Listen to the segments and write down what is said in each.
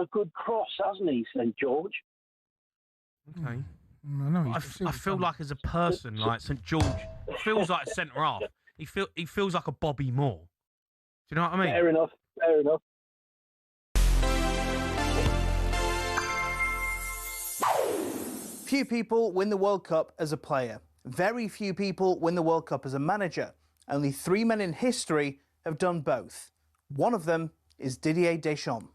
a good cross, hasn't he, St George? Okay. I feel like as a person, like St George feels like a centre half. He feels like a Bobby Moore. Do you know what I mean? Fair enough. Few people win the World Cup as a player. Very few people win the World Cup as a manager. Only 3 men in history have done both. One of them is Didier Deschamps.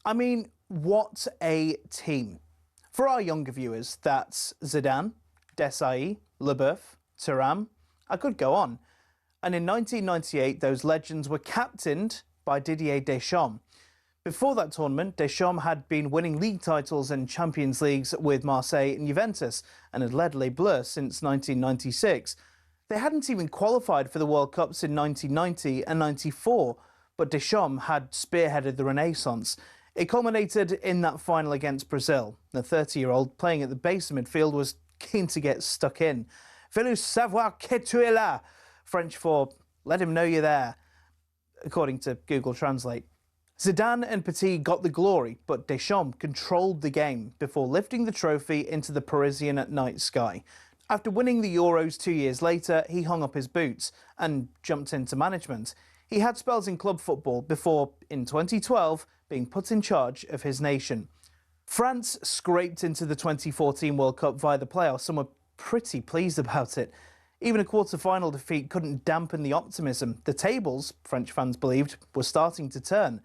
I mean, what a team. For our younger viewers, that's Zidane, Desailly, Leboeuf, Thuram. I could go on. And in 1998, those legends were captained by Didier Deschamps. Before that tournament, Deschamps had been winning league titles and Champions Leagues with Marseille and Juventus and had led Les Bleus since 1996. They hadn't even qualified for the World Cups in 1990 and 94, but Deschamps had spearheaded the Renaissance. It culminated in that final against Brazil. The 30-year-old playing at the base of midfield was keen to get stuck in. Fais-le savoir que tu es là, French for let him know you're there, according to Google Translate. Zidane and Petit got the glory, but Deschamps controlled the game before lifting the trophy into the Parisian night sky. After winning the Euros 2 years later, he hung up his boots and jumped into management. He had spells in club football before, in 2012, being put in charge of his nation. France scraped into the 2014 World Cup via the playoffs and were pretty pleased about it. Even a quarter-final defeat couldn't dampen the optimism. The tables, French fans believed, were starting to turn.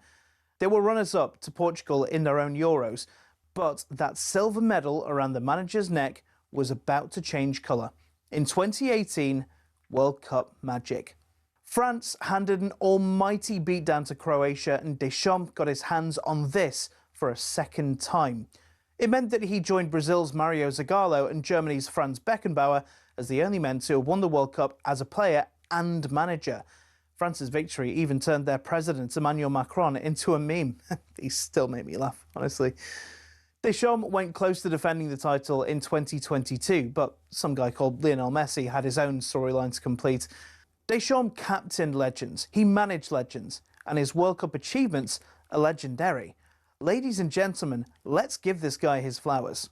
They were runners-up to Portugal in their own Euros, but that silver medal around the manager's neck was about to change colour. In 2018, World Cup magic. France handed an almighty beatdown to Croatia, and Deschamps got his hands on this for a second time. It meant that he joined Brazil's Mario Zagallo and Germany's Franz Beckenbauer as the only men to have won the World Cup as a player and manager. France's victory even turned their president, Emmanuel Macron, into a meme. He still make me laugh, honestly. Deschamps went close to defending the title in 2022, but some guy called Lionel Messi had his own storyline to complete. Deschamps captained legends, he managed legends, and his World Cup achievements are legendary. Ladies and gentlemen, let's give this guy his flowers.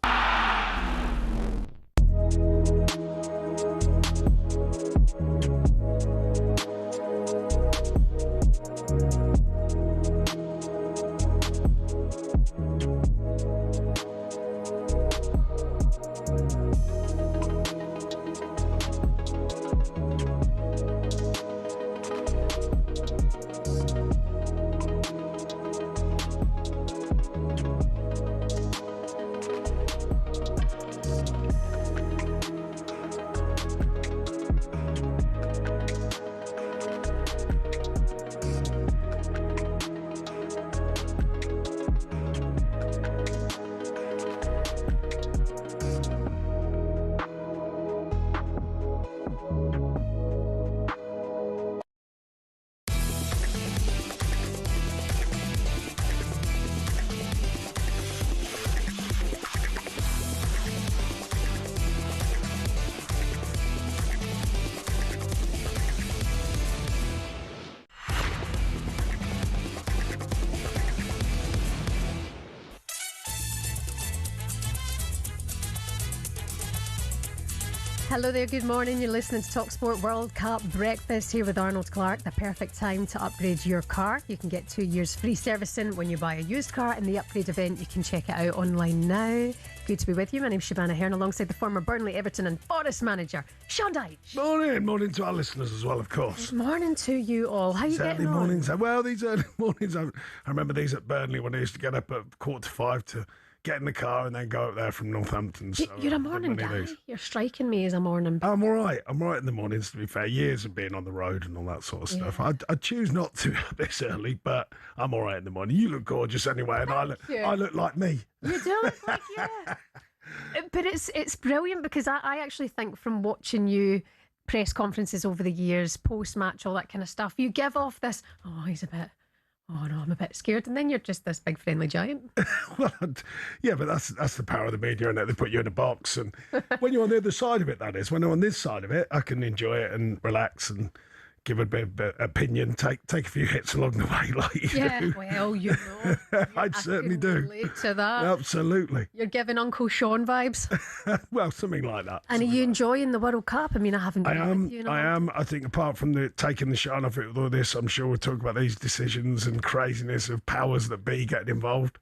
Hello there, good morning. You're listening to talkSPORT World Cup Breakfast here with Arnold Clark. The perfect time to upgrade your car. You can get 2 years free servicing when you buy a used car in the upgrade event. You can check it out online now. Good to be with you. My name's Shebahn Aherne alongside the former Burnley, Everton and Forest manager, Sean Dyche. Morning to our listeners as well, of course. Good morning to you all. How are you getting on? Mornings. Well, these early mornings, I remember these at Burnley when I used to get up at 4:45 to get in the car and then go up there from Northampton. So You're a morning guy. You're striking me as a morning. I'm all right. I'm all right in the mornings, to be fair. Years of being on the road and all that sort of stuff. I choose not to this early, but I'm all right in the morning. You look gorgeous anyway, and I look like me. You do look like, yeah. But it's brilliant because I actually think from watching you press conferences over the years, post-match, all that kind of stuff, you give off this, I'm a bit scared. And then you're just this big friendly giant. Well, yeah, but that's the power of the media, and they put you in a box. And when you're on the other side of it, that is, when I'm on this side of it, I can enjoy it and relax and give a bit of opinion, take a few hits along the way, like you do. Well, you know. I certainly do. Relate to that. Absolutely. You're giving Uncle Sean vibes. Well, something like that. And are you enjoying the World Cup? I mean, I haven't been with you, I am. I think apart from taking the shine off it with all this, I'm sure we'll talk about these decisions and craziness of powers that be getting involved.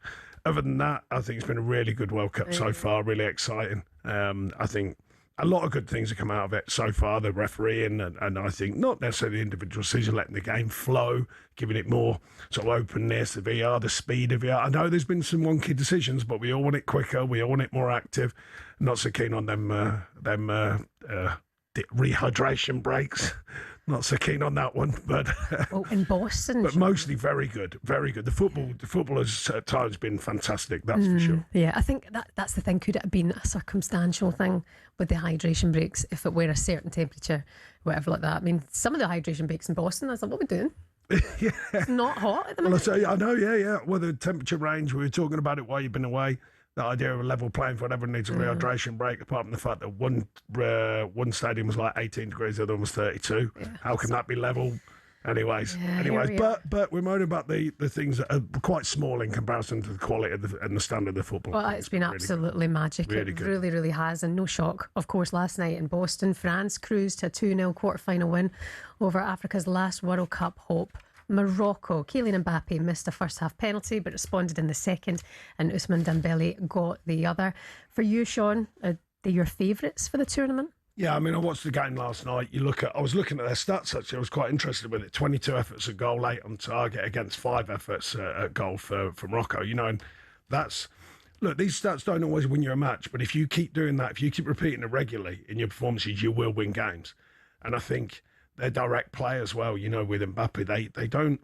Other than that, I think it's been a really good World Cup so far, really exciting. I think a lot of good things have come out of it so far, the refereeing, and I think not necessarily the individual decision, letting the game flow, giving it more sort of openness, the VR, the speed of VR. I know there's been some wonky decisions, but we all want it quicker, we all want it more active. Not so keen on them rehydration breaks. Not so keen on that one, but in Boston, but mostly very good, very good. The football has at times been fantastic, that's for sure. Yeah, I think that's the thing. Could it have been a circumstantial thing with the hydration breaks if it were a certain temperature, whatever like that? I mean, some of the hydration breaks in Boston, I was like, what are we doing? Yeah. It's not hot at the moment. Well, I know, yeah. Well, the temperature range, we were talking about it while you've been away. That idea of a level playing field, everyone needs a rehydration break, apart from the fact that one stadium was like 18 degrees, the other one was 32. Yeah, how can that be level? Anyways, but we're moaning about the things that are quite small in comparison to the quality and the standard of the football. Well, it's been really absolutely magic. Really it really, really has. And no shock, of course, last night in Boston, France cruised to a 2-0 quarter-final win over Africa's last World Cup hope, Morocco. Kylian Mbappe missed a first-half penalty but responded in the second, and Ousmane Dembele got the other. For you, Sean, are they your favourites for the tournament? Yeah, I mean, I watched the game last night. I was looking at their stats, actually. I was quite interested with it. 22 efforts at goal, 8 on target against 5 efforts at goal for Morocco. You know, and that's... Look, these stats don't always win you a match, but if you keep doing that, if you keep repeating it regularly in your performances, you will win games. And I think their direct play as well, you know, with Mbappe, they don't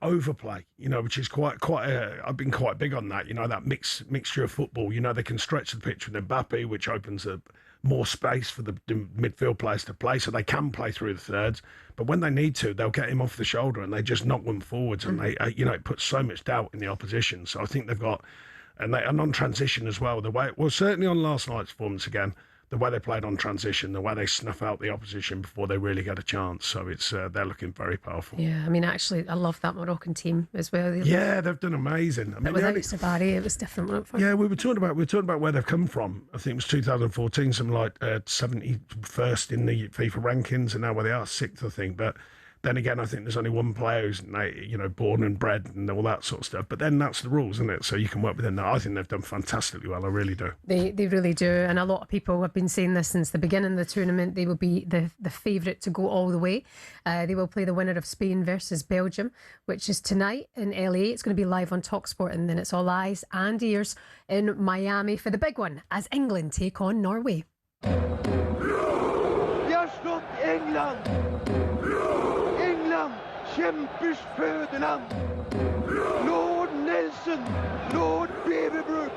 overplay, you know, which is quite I've been quite big on that, you know, that mixture of football. You know, they can stretch the pitch with Mbappe, which opens up more space for the midfield players to play, so they can play through the thirds. But when they need to, they'll get him off the shoulder and they just knock them forwards, and they, you know, it puts so much doubt in the opposition. So I think they've got, and on transition as well, certainly on last night's performance again, the way they played on transition, the way they snuff out the opposition before they really get a chance. So it's they're looking very powerful. Yeah, I mean, actually, I love that Moroccan team as well. They've done amazing. I mean, without Sabari, it was different. Yeah, we were talking about where they've come from. I think it was 2014, something like 71st in the FIFA rankings, and now where they are 6th, I think. But then again, I think there's only one player who's, you know, born and bred and all that sort of stuff. But then that's the rules, isn't it? So you can work within that. I think they've done fantastically well. I really do. They really do. And a lot of people have been saying this since the beginning of the tournament. They will be the favourite to go all the way. They will play the winner of Spain versus Belgium, which is tonight in LA. It's going to be live on talkSPORT, and then it's all eyes and ears in Miami for the big one as England take on Norway. Kjempers fødeland. Lord Nelson, Lord Beaverbrook,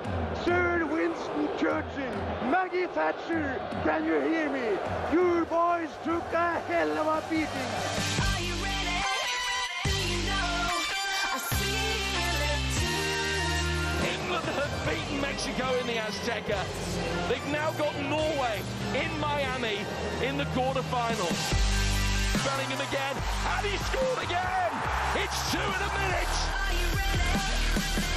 Sir Winston Churchill, Maggie Thatcher, can you hear me? You boys took a hell of a beating. Are you ready? You know, I feel it too. England have beaten Mexico in the Azteca. They've now got Norway in Miami in the quarterfinals. Bellingham again, and he scored again! It's 2 in a minute! Are you ready?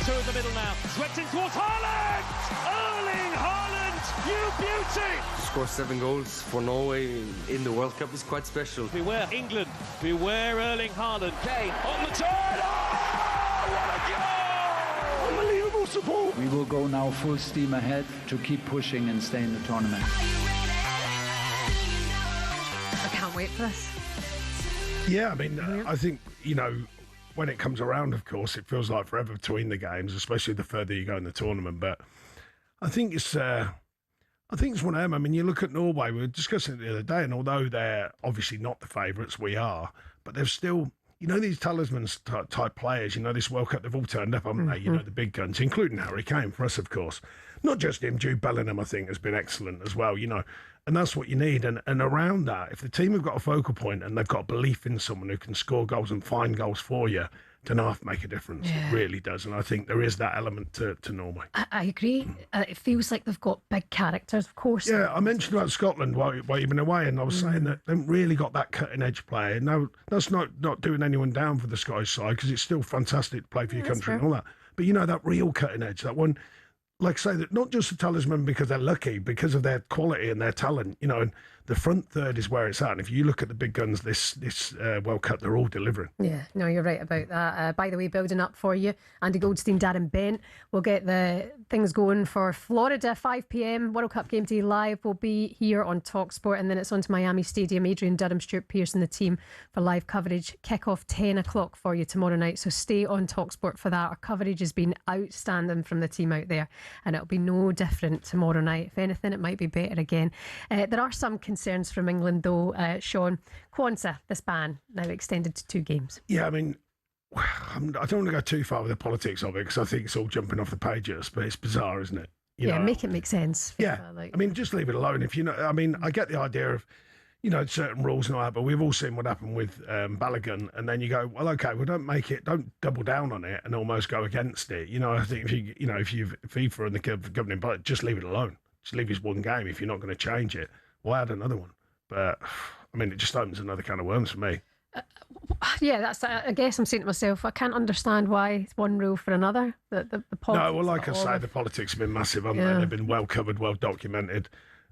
2 in the middle now, swept in towards Haaland! Erling Haaland, you beauty! To score 7 goals for Norway in the World Cup is quite special. Beware England, beware Erling Haaland. Kane on the turn! Oh, what a goal! Unbelievable support! We will go now full steam ahead to keep pushing and stay in the tournament. Are you ready? I can't wait for this. Yeah, I mean, I think, you know, when it comes around, of course, it feels like forever between the games, especially the further you go in the tournament. But I think it's one of them. I mean, you look at Norway, we were discussing it the other day, and although they're obviously not the favourites, we are, but they're still, you know, these talismans type players, you know, this World Cup, they've all turned up, haven't they? You know, the big guns, including Harry Kane for us, of course. Not just him, Jude Bellingham, I think, has been excellent as well, you know. And that's what you need. And around that, if the team have got a focal point and they've got belief in someone who can score goals and find goals for you, can half make a difference. It really does. And I think there is that element to Norway. I agree. It feels like they've got big characters, of course. Yeah, I mentioned about Scotland while you've been away, and I was saying that they haven't really got that cutting-edge player. Now, that's not doing anyone down for the Scottish side, because it's still fantastic to play for your country and all that. But, that real cutting-edge, that one, like I say, that not just a talisman because they're lucky, because of their quality and their talent, and the front third is where it's at. And if you look at the big guns this World Cup, they're all delivering. Yeah, no, you're right about that. By the way, building up for you, Andy Goldstein, Darren Bent. We'll get the things going for Florida, 5 p.m. World Cup Game Day Live will be here on talkSPORT, and then it's on to Miami Stadium. Adrian Durham, Stuart Pearce and the team for live coverage. Kick-off 10 o'clock for you tomorrow night, so stay on talkSPORT for that. Our coverage has been outstanding from the team out there, and it'll be no different tomorrow night. If anything, it might be better again. There are some concerns from England, though, Sean. Kwanzaa, this ban, now extended to 2 games. Yeah, I mean, I don't want to go too far with the politics of it, because I think it's all jumping off the pages, but it's bizarre, isn't it? Make it make sense. Yeah, I mean, just leave it alone. I get the idea of, certain rules and all that, but we've all seen what happened with Balogun, and then you go, well, okay, well, don't double down on it and almost go against it. I think if you've FIFA and the governing body, just leave it alone. Just leave his one game. If you're not going to change it, why add another one? But I mean, it just opens another can of worms for me. I guess I'm saying to myself, I can't understand why it's one rule for another. The politics. No, well, like I say, the politics have been massive, haven't they? They've been well covered, well documented.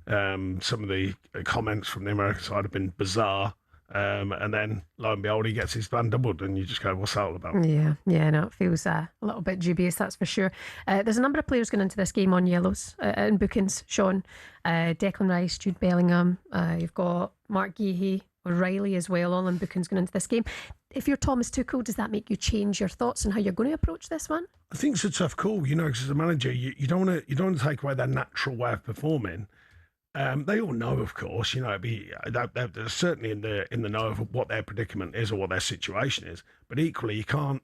Some of the comments from the American side have been bizarre. And then, lo and behold, he gets his ban doubled, and you just go, what's that all about? Yeah, no, it feels a little bit dubious, that's for sure. There's a number of players going into this game on yellows in bookings, Sean. Declan Rice, Jude Bellingham, you've got Mark Guéhi, O'Reilly as well, all in bookings going into this game. If you're Thomas Tuchel, does that make you change your thoughts on how you're going to approach this one? I think it's a tough call, because as a manager, you don't want to take away their natural way of performing. They all know, of course, they're certainly in the know of what their predicament is or what their situation is. But equally, you can't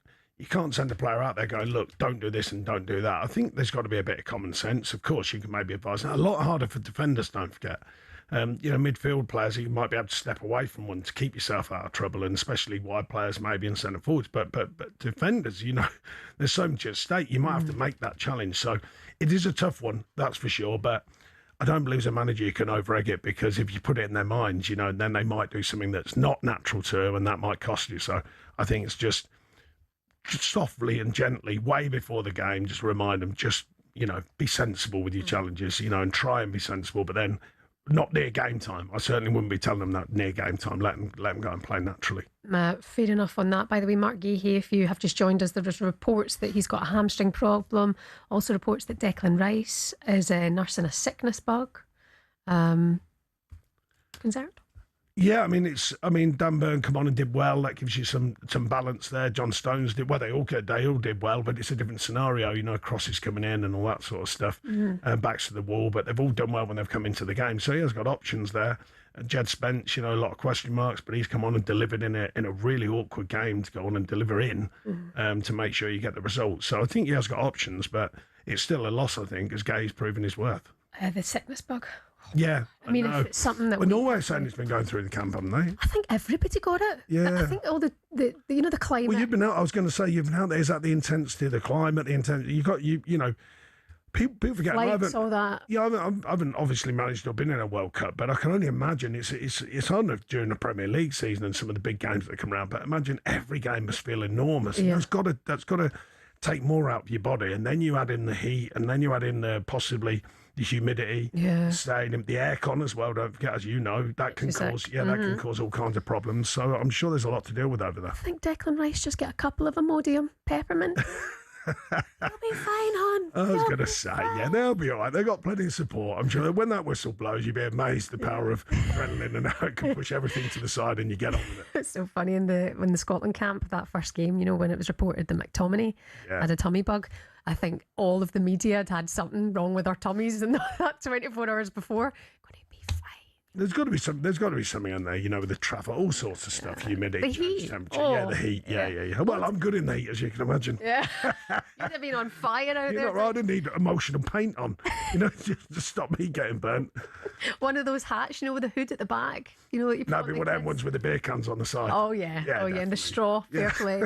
send a player out there going, look, don't do this and don't do that. I think there's got to be a bit of common sense. Of course, you can maybe advise. A lot harder for defenders, don't forget. Midfield players, you might be able to step away from one to keep yourself out of trouble, and especially wide players maybe in centre forwards. But defenders, there's so much at stake. You might have to make that challenge. So it is a tough one, that's for sure. But I don't believe as a manager you can over-egg it, because if you put it in their minds, then they might do something that's not natural to them, and that might cost you. So I think it's just softly and gently, way before the game, just remind them, be sensible with your challenges, and try and be sensible, but then not near game time. I certainly wouldn't be telling them that near game time. Let them go and play naturally. Fair enough on that. By the way, Mark Guéhi, if you have just joined us, there was reports that he's got a hamstring problem. Also reports that Declan Rice is nursing a sickness bug. Concerned? Yeah, I mean, Dan Burn come on and did well. That gives you some balance there. John Stones did well. They all did well, but it's a different scenario. Crosses coming in and all that sort of stuff. Backs to the wall, but they've all done well when they've come into the game. So he has got options there. Jed Spence, a lot of question marks, but he's come on and delivered in a really awkward game to go on and deliver in to make sure you get the results. So I think he has got options, but it's still a loss, I think, as Gay's proven his worth. The sickness bug. Yeah, I mean, if it's something that Norway saying it's been going through the camp, haven't they? I think everybody got it. Yeah, I think all the climate. Well, you've been out. I was going to say you've been out there. Is that the intensity, the climate, the intensity? You got people forget. Flights, all that. Yeah, I haven't obviously managed to have been in a World Cup, but I can only imagine it's hard enough during the Premier League season and some of the big games that come around. But imagine every game must feel enormous. Yeah. That's got to take more out of your body, and then you add in the heat, and then you add in possibly the humidity, staying the aircon as well. Don't forget, as you know, that can cause all kinds of problems. So I'm sure there's a lot to deal with over there. I think Declan Rice just get a couple of Imodium peppermint. They'll be fine, hon. I was going to say, they'll be all right. They've got plenty of support. I'm sure when that whistle blows, you'll be amazed the power of adrenaline and how it can push everything to the side and you get on with it. It's so funny when the Scotland camp, that first game, when it was reported that McTominay had a tummy bug. I think all of the media had something wrong with our tummies in that 24 hours before. Going to be fine. There's got to be something in there, you know, with the traffic, all sorts of stuff, humidity, The heat. temperature. Oh. Yeah, the heat. Yeah. Well, I'm good in the heat, as you can imagine. Yeah. You'd have been on fire out You're there. not right. I didn't need emotional paint on, you know, just to stop me getting burnt. One of those hats, you know, with the hood at the back. You know what you put No, on but the one of them kids? ones with the beer cans on the side. Oh yeah, and the definitely. straw. Fair play.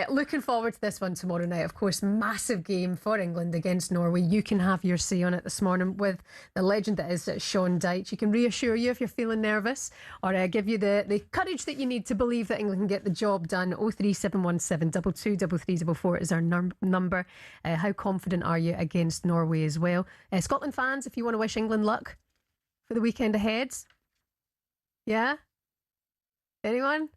Looking forward to this one tomorrow night. Of course, massive game for England against Norway. You can have your say on it this morning with the legend that is Shebahn Dyche. He can reassure you if you're feeling nervous, or give you the courage that you need to believe that England can get the job done. 03717 223344 is our number. How confident are you against Norway as well? Scotland fans, if you want to wish England luck for the weekend ahead. Yeah? Anyone?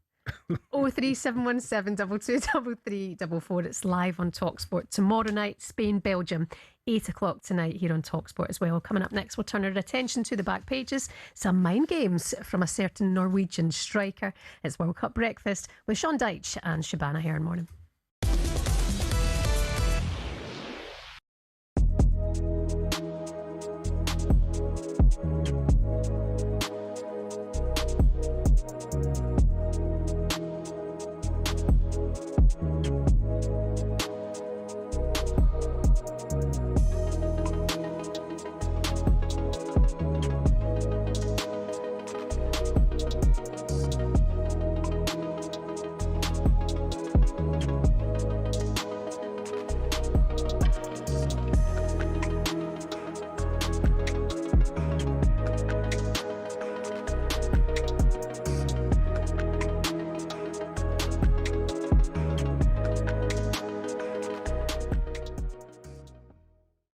03717 223344. It's live on talkSPORT tomorrow night. Spain, Belgium, 8 o'clock tonight here on talkSPORT as well. Coming up next, we'll turn our attention to the back pages. Some mind games from a certain Norwegian striker. It's World Cup Breakfast with Shebahn Dyche and Shebahn Aherne. Morning.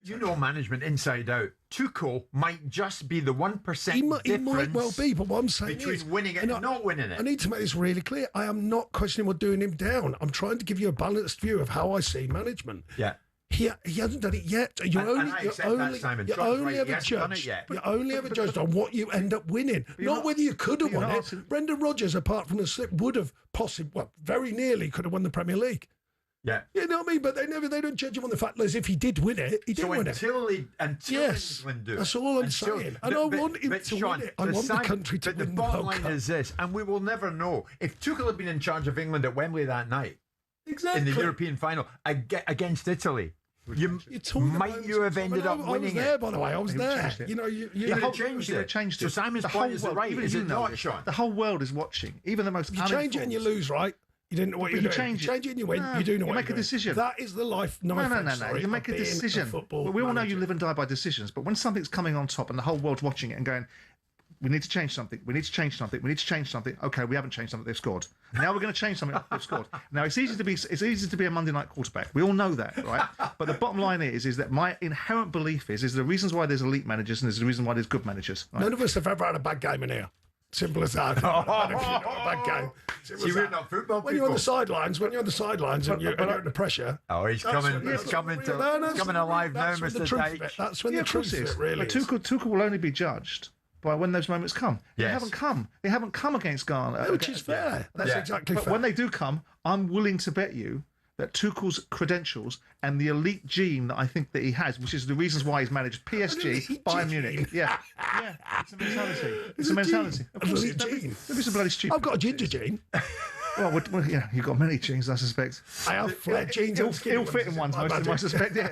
You know management inside out. Tuchel might just be the 1% He might difference well be, but what I'm saying between is, winning it and not winning it. I need to make this really clear. I am not questioning or doing him down. I'm trying to give you a balanced view of how I see management. Yeah. He hasn't done it yet. And I accept that, Simon. You're Trump's only right, ever he hasn't done it judged. yet. You're only ever judged on what you end up winning, not whether you could have won it. Brendan Rodgers, apart from the slip, would have possibly, well, very nearly could have won the Premier League. Yeah. You know what I mean? But they don't judge him on the fact that if he did win it, he did win it. Until Yes, England do it. that's all I'm saying. And I want him to win it. I want the country to win the But the bottom World line Cup. is this, and we will never know. If Tuchel had been in charge of England at Wembley that night, Exactly. in the European final, against Italy, you have ended up winning I was there, it. by the way. I was there. You know, You you have changed it. So Simon's point is right, is it not, Sean? The whole world is watching. Even the most you change it and you lose, right? You didn't know what you're doing. Change it and you win. You do know what you make a you're decision. Doing. That is the life. No. You make a decision. But we all know you live and die by decisions. But when something's coming on top and the whole world's watching it and going, we need to change something. We need to change something. We need to change something. Okay, we haven't changed something. They've scored. Now we're going to change something. They've scored. Now it's easy to be a Monday night quarterback. We all know that, right? But the bottom line is that my inherent belief is the reasons why there's elite managers and there's the reason why there's good managers. Right? None of us have ever had a bad game in here. Simple as that. Not a bad game. See, we're not football when you're on the sidelines, and you're under pressure. Oh, he's coming alive now, Mr. Dyche. That's when the truth is. Really. But Tuchel will only be judged by when those moments come. They haven't come. They haven't come against Ghana. Which is fair. That's exactly fair. But when they do come, I'm willing to bet you that Tuchel's credentials and the elite gene that I think that he has, which is the reasons why he's managed PSG, Bayern Munich. Yeah, it's a mentality. It's a mentality. Of course, don't be so bloody stupid. I've got a ginger gene. Well, yeah, you've got many genes, I suspect. I have flat genes. Ill-fitting ones, most of them, I suspect, yeah.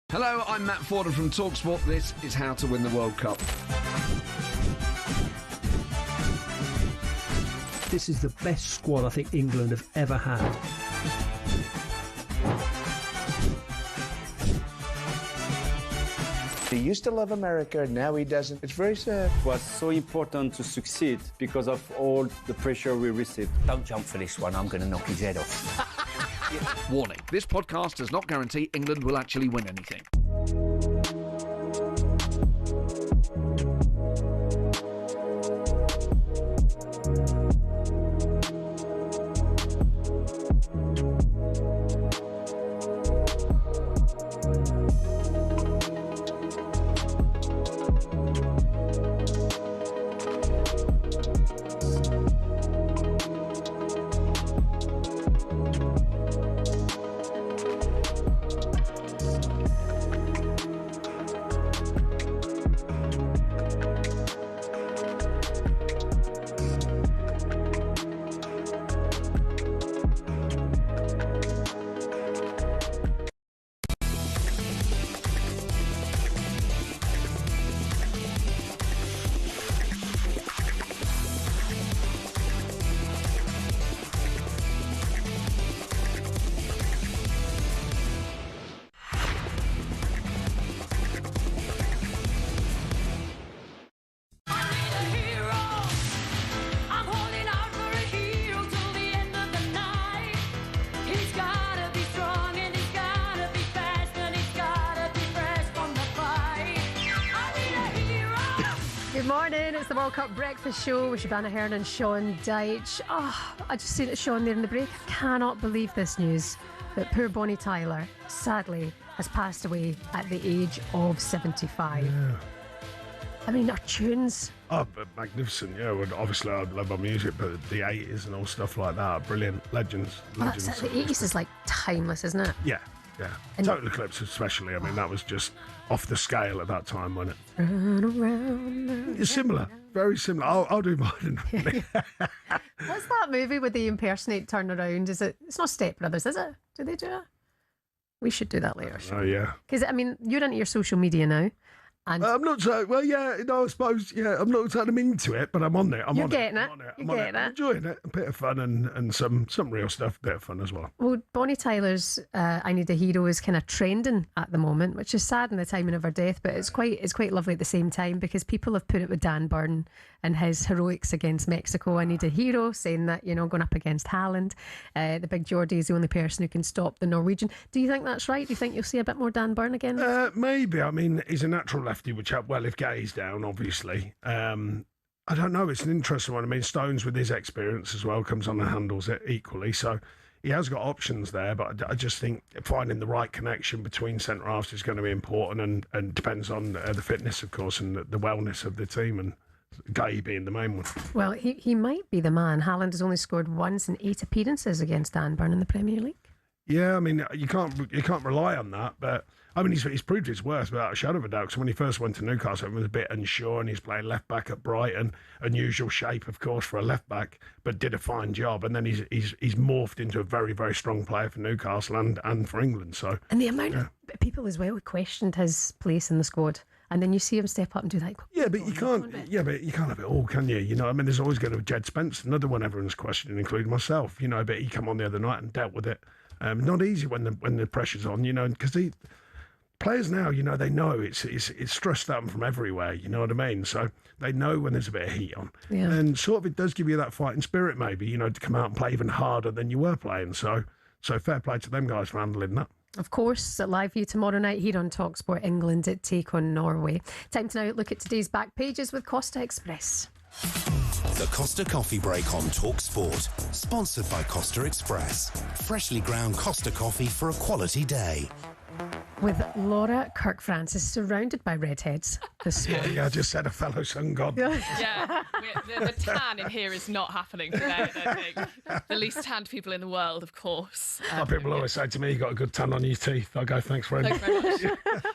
Hello, I'm Matt Forden from talkSPORT. This is How to Win the World Cup. This is the best squad I think England have ever had. He used to love America, now he doesn't. It's very sad. It was so important to succeed because of all the pressure we received. Don't jump for this one, I'm going to knock his head off. Warning, this podcast does not guarantee England will actually win anything. morning, it's the World Cup Breakfast Show with Shebahn Aherne and Sean Dyche. Oh, I just seen it, Sean, there in the break. I cannot believe this news that poor Bonnie Tyler, sadly, has passed away at the age of 75. Yeah. I mean, our tunes. Oh, but magnificent, yeah. Well, obviously, I love my music, but the 80s and all stuff like that, brilliant. Legends. Well, that's it. The 80s is like timeless, isn't it? Yeah. And Total Eclipse, especially. I mean, that was just off the scale at that time, wasn't it? Run around. It's similar, very similar. I'll do mine. What's that movie where they impersonate Turn Around? It's not Step Brothers, is it? Do they do it? We should do that later. Oh, yeah. Because, I mean, you're into your social media now. And I'm not so, well, yeah, no, I suppose, yeah, I'm not saying I'm into it, but I'm on it. You're getting it. I'm enjoying it. A bit of fun and some real stuff, a bit of fun as well. Well, Bonnie Tyler's I Need a Hero is kind of trending at the moment, which is sad in the timing of her death, but it's quite lovely at the same time because people have put it with Dan Burn and his heroics against Mexico. I Need a Hero, saying that, going up against Haaland. The big Geordie is the only person who can stop the Norwegian. Do you think that's right? Do you think you'll see a bit more Dan Burn again? Maybe. I mean, he's a natural lefty, which, well, if Gay's down, obviously. I don't know. It's an interesting one. I mean, Stones, with his experience as well, comes on and handles it equally. So he has got options there, but I just think finding the right connection between centre-halves is going to be important and depends on the fitness, of course, and the wellness of the team, and Gay being the main one. Well, he might be the man. Haaland has only scored once in 8 appearances against Dan Burn in the Premier League. Yeah, I mean, you can't rely on that, but I mean, he's proved his worth without a shadow of a doubt. Because when he first went to Newcastle, he was a bit unsure, and he's playing left back at Brighton, unusual shape, of course, for a left back, but did a fine job. And then he's morphed into a very, very strong player for Newcastle and for England. So, and the amount of people as well who questioned his place in the squad. And then you see him step up and do that. Yeah, but you can't. Yeah, but you can't have it all, can you? I mean, there's always going to be Jed Spence, another one everyone's questioning, including myself. But he came on the other night and dealt with it. Not easy when the pressure's on, because players now, they know it's stressed at them from everywhere. You know what I mean? So they know when there's a bit of heat on, and sort of it does give you that fighting spirit, maybe, to come out and play even harder than you were playing. So fair play to them guys for handling that. Of course, live for you tomorrow night here on talkSPORT England at take on Norway. Time to now look at today's back pages with Costa Express. The Costa Coffee Break on talkSPORT, sponsored by Costa Express. Freshly ground Costa coffee for a quality day. With Laura Kirk-Francis surrounded by redheads this morning. Yeah, I just said a fellow sun god. Yeah, the tan in here is not happening today, I don't think. The least tanned people in the world, of course. People always say to me, you got a good tan on your teeth. I go, thanks very much.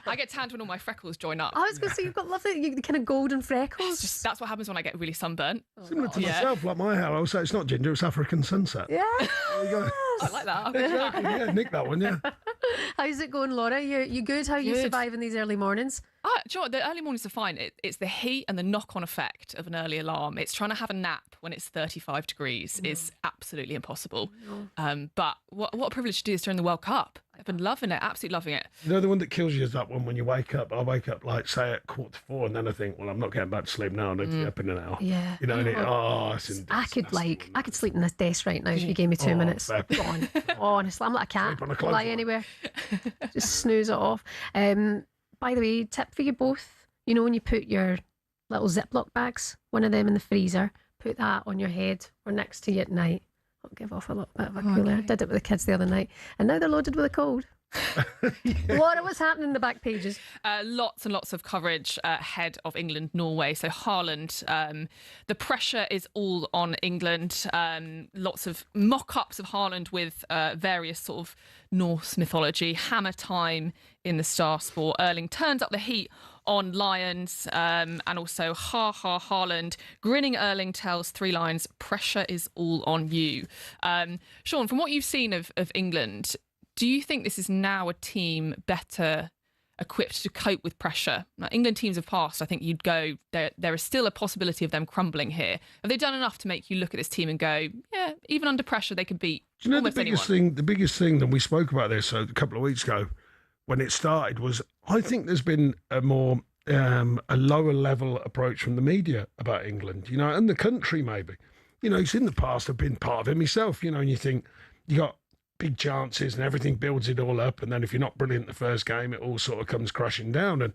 I get tanned when all my freckles join up. I was going to say, you've got lovely kind of golden freckles. That's what happens when I get really sunburnt. Similar to myself, like my hair. I will say it's not ginger, it's African sunset. Yeah. There you go. I like that. Exactly, yeah, nick that one, yeah. How's it going, Laura? You good? How are you surviving these early mornings? Do you know what? The early mornings are fine. It's the heat and the knock-on effect of an early alarm. It's trying to have a nap when it's 35 degrees is absolutely impossible. But what a privilege to do this during the World Cup. I've been loving it, absolutely loving it. The one that kills you is that one when you wake up. I wake up, like, say, at 3:45, and then I think, well, I'm not getting back to sleep now. I need to get up in an hour. Yeah. I could sleep in this desk right now if you gave me 2 minutes. Gone. Honestly, I'm like a cat. Lie anywhere. Just snooze it off. By the way, tip for you both. When you put your little Ziploc bags, one of them in the freezer, put that on your head or next to you at night. I'll give off a little bit of a cooler. I did it with the kids the other night, and now they're loaded with a cold. What was happening in the back pages? Lots and lots of coverage ahead of England-Norway. So Haaland, the pressure is all on England. Lots of mock-ups of Haaland with various sort of Norse mythology. Hammer time in the Star Sport. Erling turns up the heat on Lions, and also Haaland. Grinning Erling tells 3 lines, pressure is all on you. Sean, from what you've seen of England, do you think this is now a team better equipped to cope with pressure? Now, England teams have passed. I think you'd go, there is still a possibility of them crumbling here. Have they done enough to make you look at this team and go, yeah, even under pressure, they could beat almost anyone? The biggest thing that we spoke about this a couple of weeks ago when it started was, I think there's been a more a lower level approach from the media about England, and the country maybe. It's in the past, I've been part of it myself, and you think you got big chances and everything builds it all up, and then if you're not brilliant the first game, it all sort of comes crashing down. And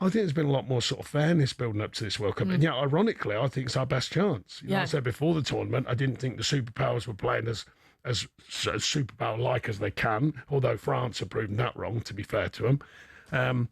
I think there's been a lot more sort of fairness building up to this World Cup. And yeah, ironically, I think it's our best chance. You know, I said before the tournament, I didn't think the superpowers were playing as superpower-like as they can, although France have proven that wrong, to be fair to them.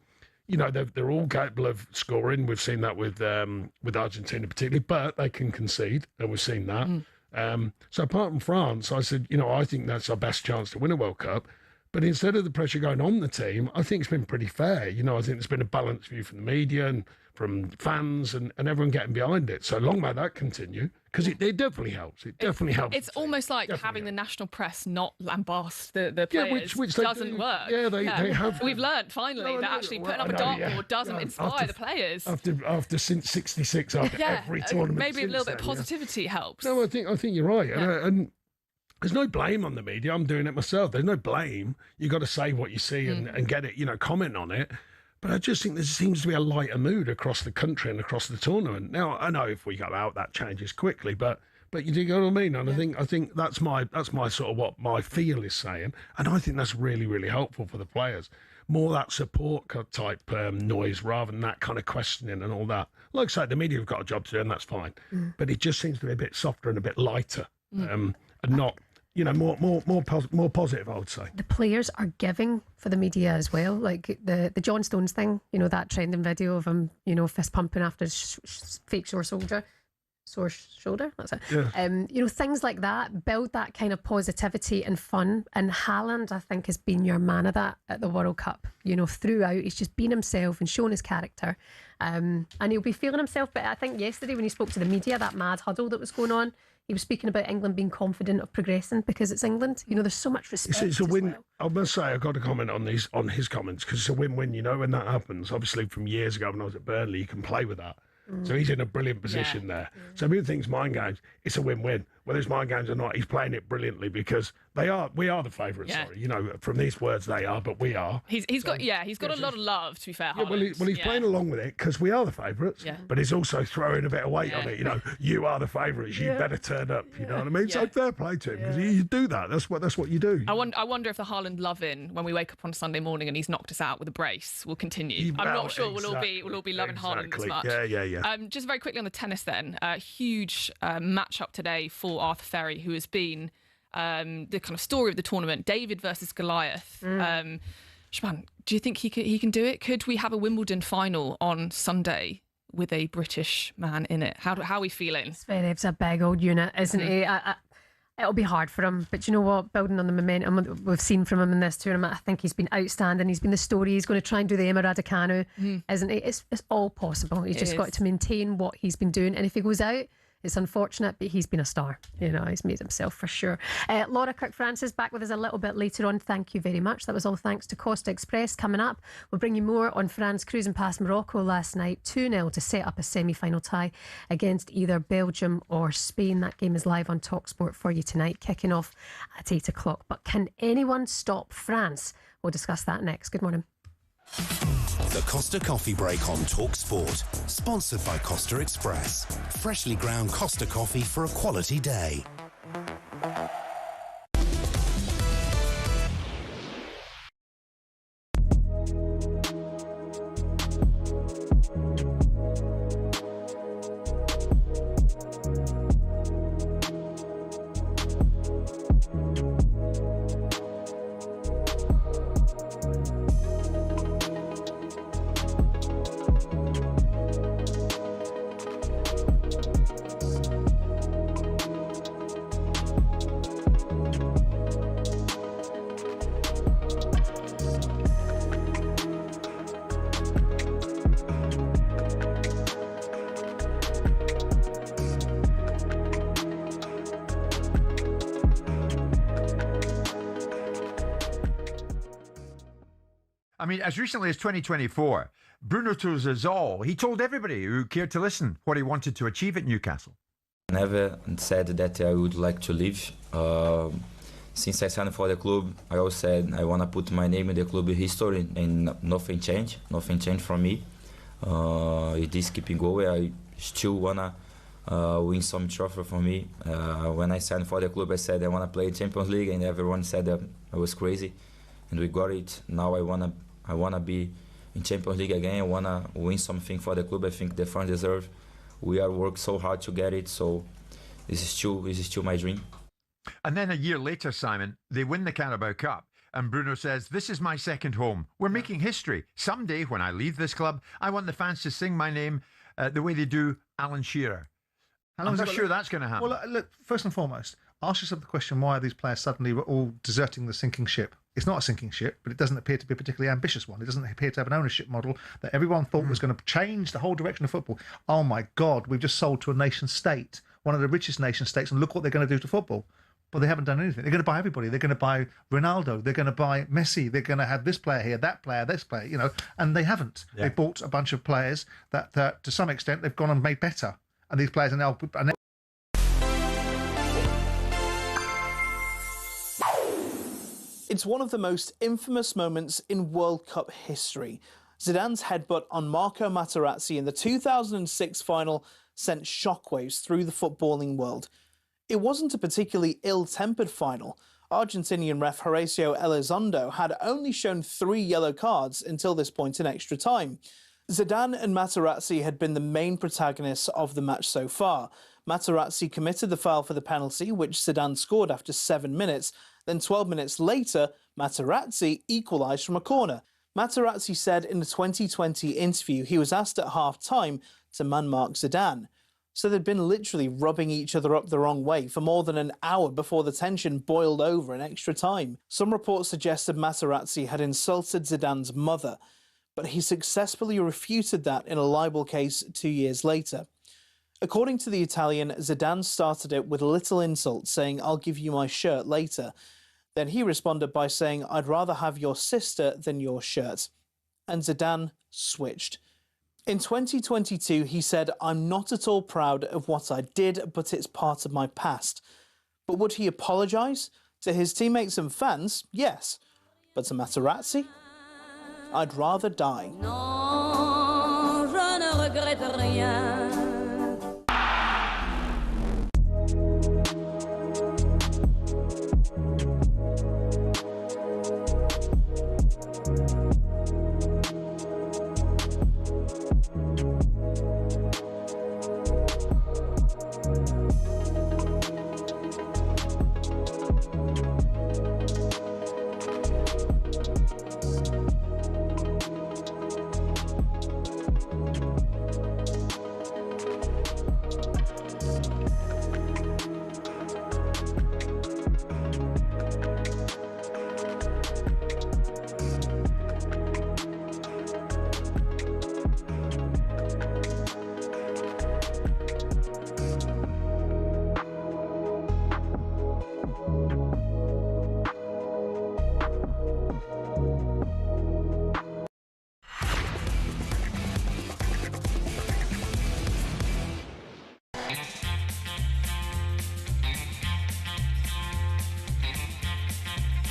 You know, they're all capable of scoring. We've seen that with Argentina particularly, but they can concede, and we've seen that. So apart from France, I said, you know, I think that's our best chance to win a World Cup. But instead of the pressure going on the team, I think it's been pretty fair. You know, I think there's been a balanced view from the media and from fans and everyone getting behind it. So long may that continue, because it definitely helps. It definitely helps. It's almost like having the national press not lambast the players which doesn't work. Yeah, they have. We've learnt finally that actually putting up a dartboard doesn't inspire the players. After since '66, after every tournament, maybe a little bit of positivity helps. No, I think you're right, and there's no blame on the media. I'm doing it myself. There's no blame. You got to say what you see and get it, you know, comment on it. But I just think there seems to be a lighter mood across the country and across the tournament. Now, I know if we go out, that changes quickly, but you do know what I mean. And I think that's my sort of what my feel is saying, and I think that's really, really helpful for the players. More that support type noise rather than that kind of questioning and all that. Like I said, the media have got a job to do, and that's fine. But it just seems to be a bit softer and a bit lighter, and not. You know, more positive, I would say. The players are giving for the media as well. Like the John Stones thing, you know, that trending video of him, you know, fist pumping after his fake sore shoulder. That's it. Yeah. You know, things like that build that kind of positivity and fun. And Haaland, I think, has been your man of that at the World Cup. You know, throughout, he's just been himself and shown his character. And he'll be feeling himself. But I think yesterday when he spoke to the media, that mad huddle that was going on, he was speaking about England being confident of progressing because it's England. You know, there's so much respect. It's a win. I must say, I've got to comment on his comments, because it's a win-win. You know, when that happens, obviously from years ago when I was at Burnley, you can play with that. So he's in a brilliant position there. So everyone thinks mind games, it's a win-win. Whether it's mind games or not, he's playing it brilliantly, because we are the favourites. Yeah. Sorry, you know, from these words they are, but we are. He's got a lot of love, to be fair. Yeah, he's playing along with it because we are the favourites. Yeah. But he's also throwing a bit of weight on it. You know, you are the favourites. You better turn up. You know what I mean? So fair play to him, because you do that. That's what you do. I wonder if the Haaland love-in when we wake up on Sunday morning and he's knocked us out with a brace will continue. I'm not sure we'll all be loving Haaland as much. Yeah. Just very quickly on the tennis then, huge match-up today for Arthur Ferry, who has been the kind of story of the tournament. David versus Goliath. Shebahn, do you think he can do it? Could we have a Wimbledon final on Sunday with a British man in it? How are we feeling? Zverev's a big old unit, isn't he? It'll be hard for him, but you know what? Building on the momentum we've seen from him in this tournament, I think he's been outstanding. He's been the story. He's going to try and do the Emma Raducanu, isn't he? It's all possible. He's just got to maintain what he's been doing, and if he goes out, it's unfortunate, but he's been a star. You know, he's made himself for sure. Laura Kirk-Francis back with us a little bit later on. Thank you very much. That was all thanks to Costa Express. Coming up, we'll bring you more on France cruising past Morocco last night, 2-0 to set up a semi-final tie against either Belgium or Spain. That game is live on talkSPORT for you tonight, kicking off at 8 o'clock. But can anyone stop France? We'll discuss that next. Good morning. The Costa Coffee Break on talkSPORT, sponsored by Costa Express. Freshly ground Costa coffee for a quality day. I mean, as recently as 2024, Bruno Touzazol, he told everybody who cared to listen what he wanted to achieve at Newcastle. Never said that I would like to leave. Since I signed for the club, I always said I want to put my name in the club history, and nothing changed. Nothing changed from me. It is keeping going. I still want to win some trophy for me. When I signed for the club, I said I want to play Champions League, and everyone said that I was crazy. And we got it. Now I wanna be in Champions League again. I wanna win something for the club. I think the fans deserve. We are worked so hard to get it, so this is still my dream. And then a year later, Simon, they win the Carabao Cup. And Bruno says, "This is my second home. We're making history. Someday, when I leave this club, I want the fans to sing my name the way they do Alan Shearer." I'm not sure that's going to happen. Well, look, first and foremost, ask yourself the question, why are these players suddenly all deserting the sinking ship? It's not a sinking ship, but it doesn't appear to be a particularly ambitious one. It doesn't appear to have an ownership model that everyone thought was going to change the whole direction of football. Oh, my God, we've just sold to a nation state, one of the richest nation states, and look what they're going to do to football. But they haven't done anything. They're going to buy everybody. They're going to buy Ronaldo. They're going to buy Messi. They're going to have this player here, that player, this player, you know, and they haven't. Yeah. They bought a bunch of players that to some extent, they've gone and made better. And these players are now... It's one of the most infamous moments in World Cup history. Zidane's headbutt on Marco Materazzi in the 2006 final sent shockwaves through the footballing world. It wasn't a particularly ill-tempered final. Argentinian ref Horacio Elizondo had only shown 3 yellow cards until this point in extra time. Zidane and Materazzi had been the main protagonists of the match so far. Materazzi committed the foul for the penalty, which Zidane scored after 7 minutes. Then 12 minutes later, Materazzi equalised from a corner. Materazzi said in the 2020 interview he was asked at half-time to man-mark Zidane. So they'd been literally rubbing each other up the wrong way for more than an hour before the tension boiled over in extra time. Some reports suggested Materazzi had insulted Zidane's mother, but he successfully refuted that in a libel case 2 years later. According to the Italian, Zidane started it with a little insult, saying, "I'll give you my shirt later." Then he responded by saying, "I'd rather have your sister than your shirt." And Zidane switched. In 2022, he said, "I'm not at all proud of what I did, but it's part of my past." But would he apologise? To his teammates and fans, yes. But to Materazzi? I'd rather die. Non, je ne regrette rien.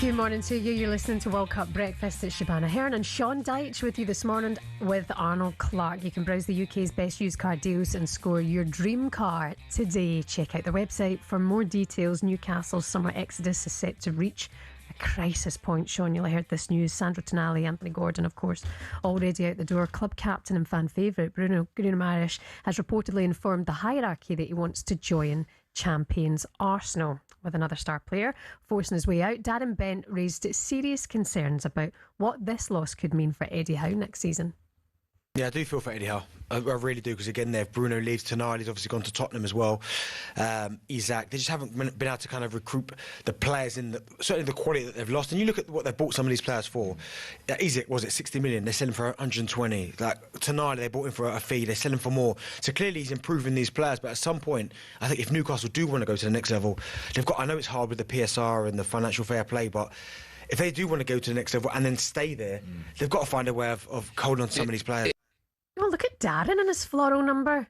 Good morning to you. You're listening to World Cup Breakfast at Shebahn Aherne and Sean Dyche with you this morning with Arnold Clark. You can browse the UK's best used car deals and score your dream car today. Check out their website for more details. Newcastle's summer exodus is set to reach a crisis point. Sean, you'll have heard this news. Sandro Tonali, Anthony Gordon, of course, already out the door. Club captain and fan favourite Bruno Guimaraes has reportedly informed the hierarchy that he wants to join champions Arsenal, with another star player forcing his way out. Darren Bent raised serious concerns about what this loss could mean for Eddie Howe next season. Yeah, I do feel for Eddie Howe. I really do, because again, if Bruno leaves tonight, he's obviously gone to Tottenham as well. Isaac, they just haven't been able to kind of recruit the players in certainly the quality that they've lost. And you look at what they've bought some of these players for. Isaac, was it 60 million? They're selling for 120. Like tonight, they bought him for a fee. They're selling for more. So clearly, he's improving these players. But at some point, I think if Newcastle do want to go to the next level, they've got. I know it's hard with the PSR and the financial fair play, but if they do want to go to the next level and then stay there, they've got to find a way of holding on to some of these players. Oh, look at Darren and his floral number.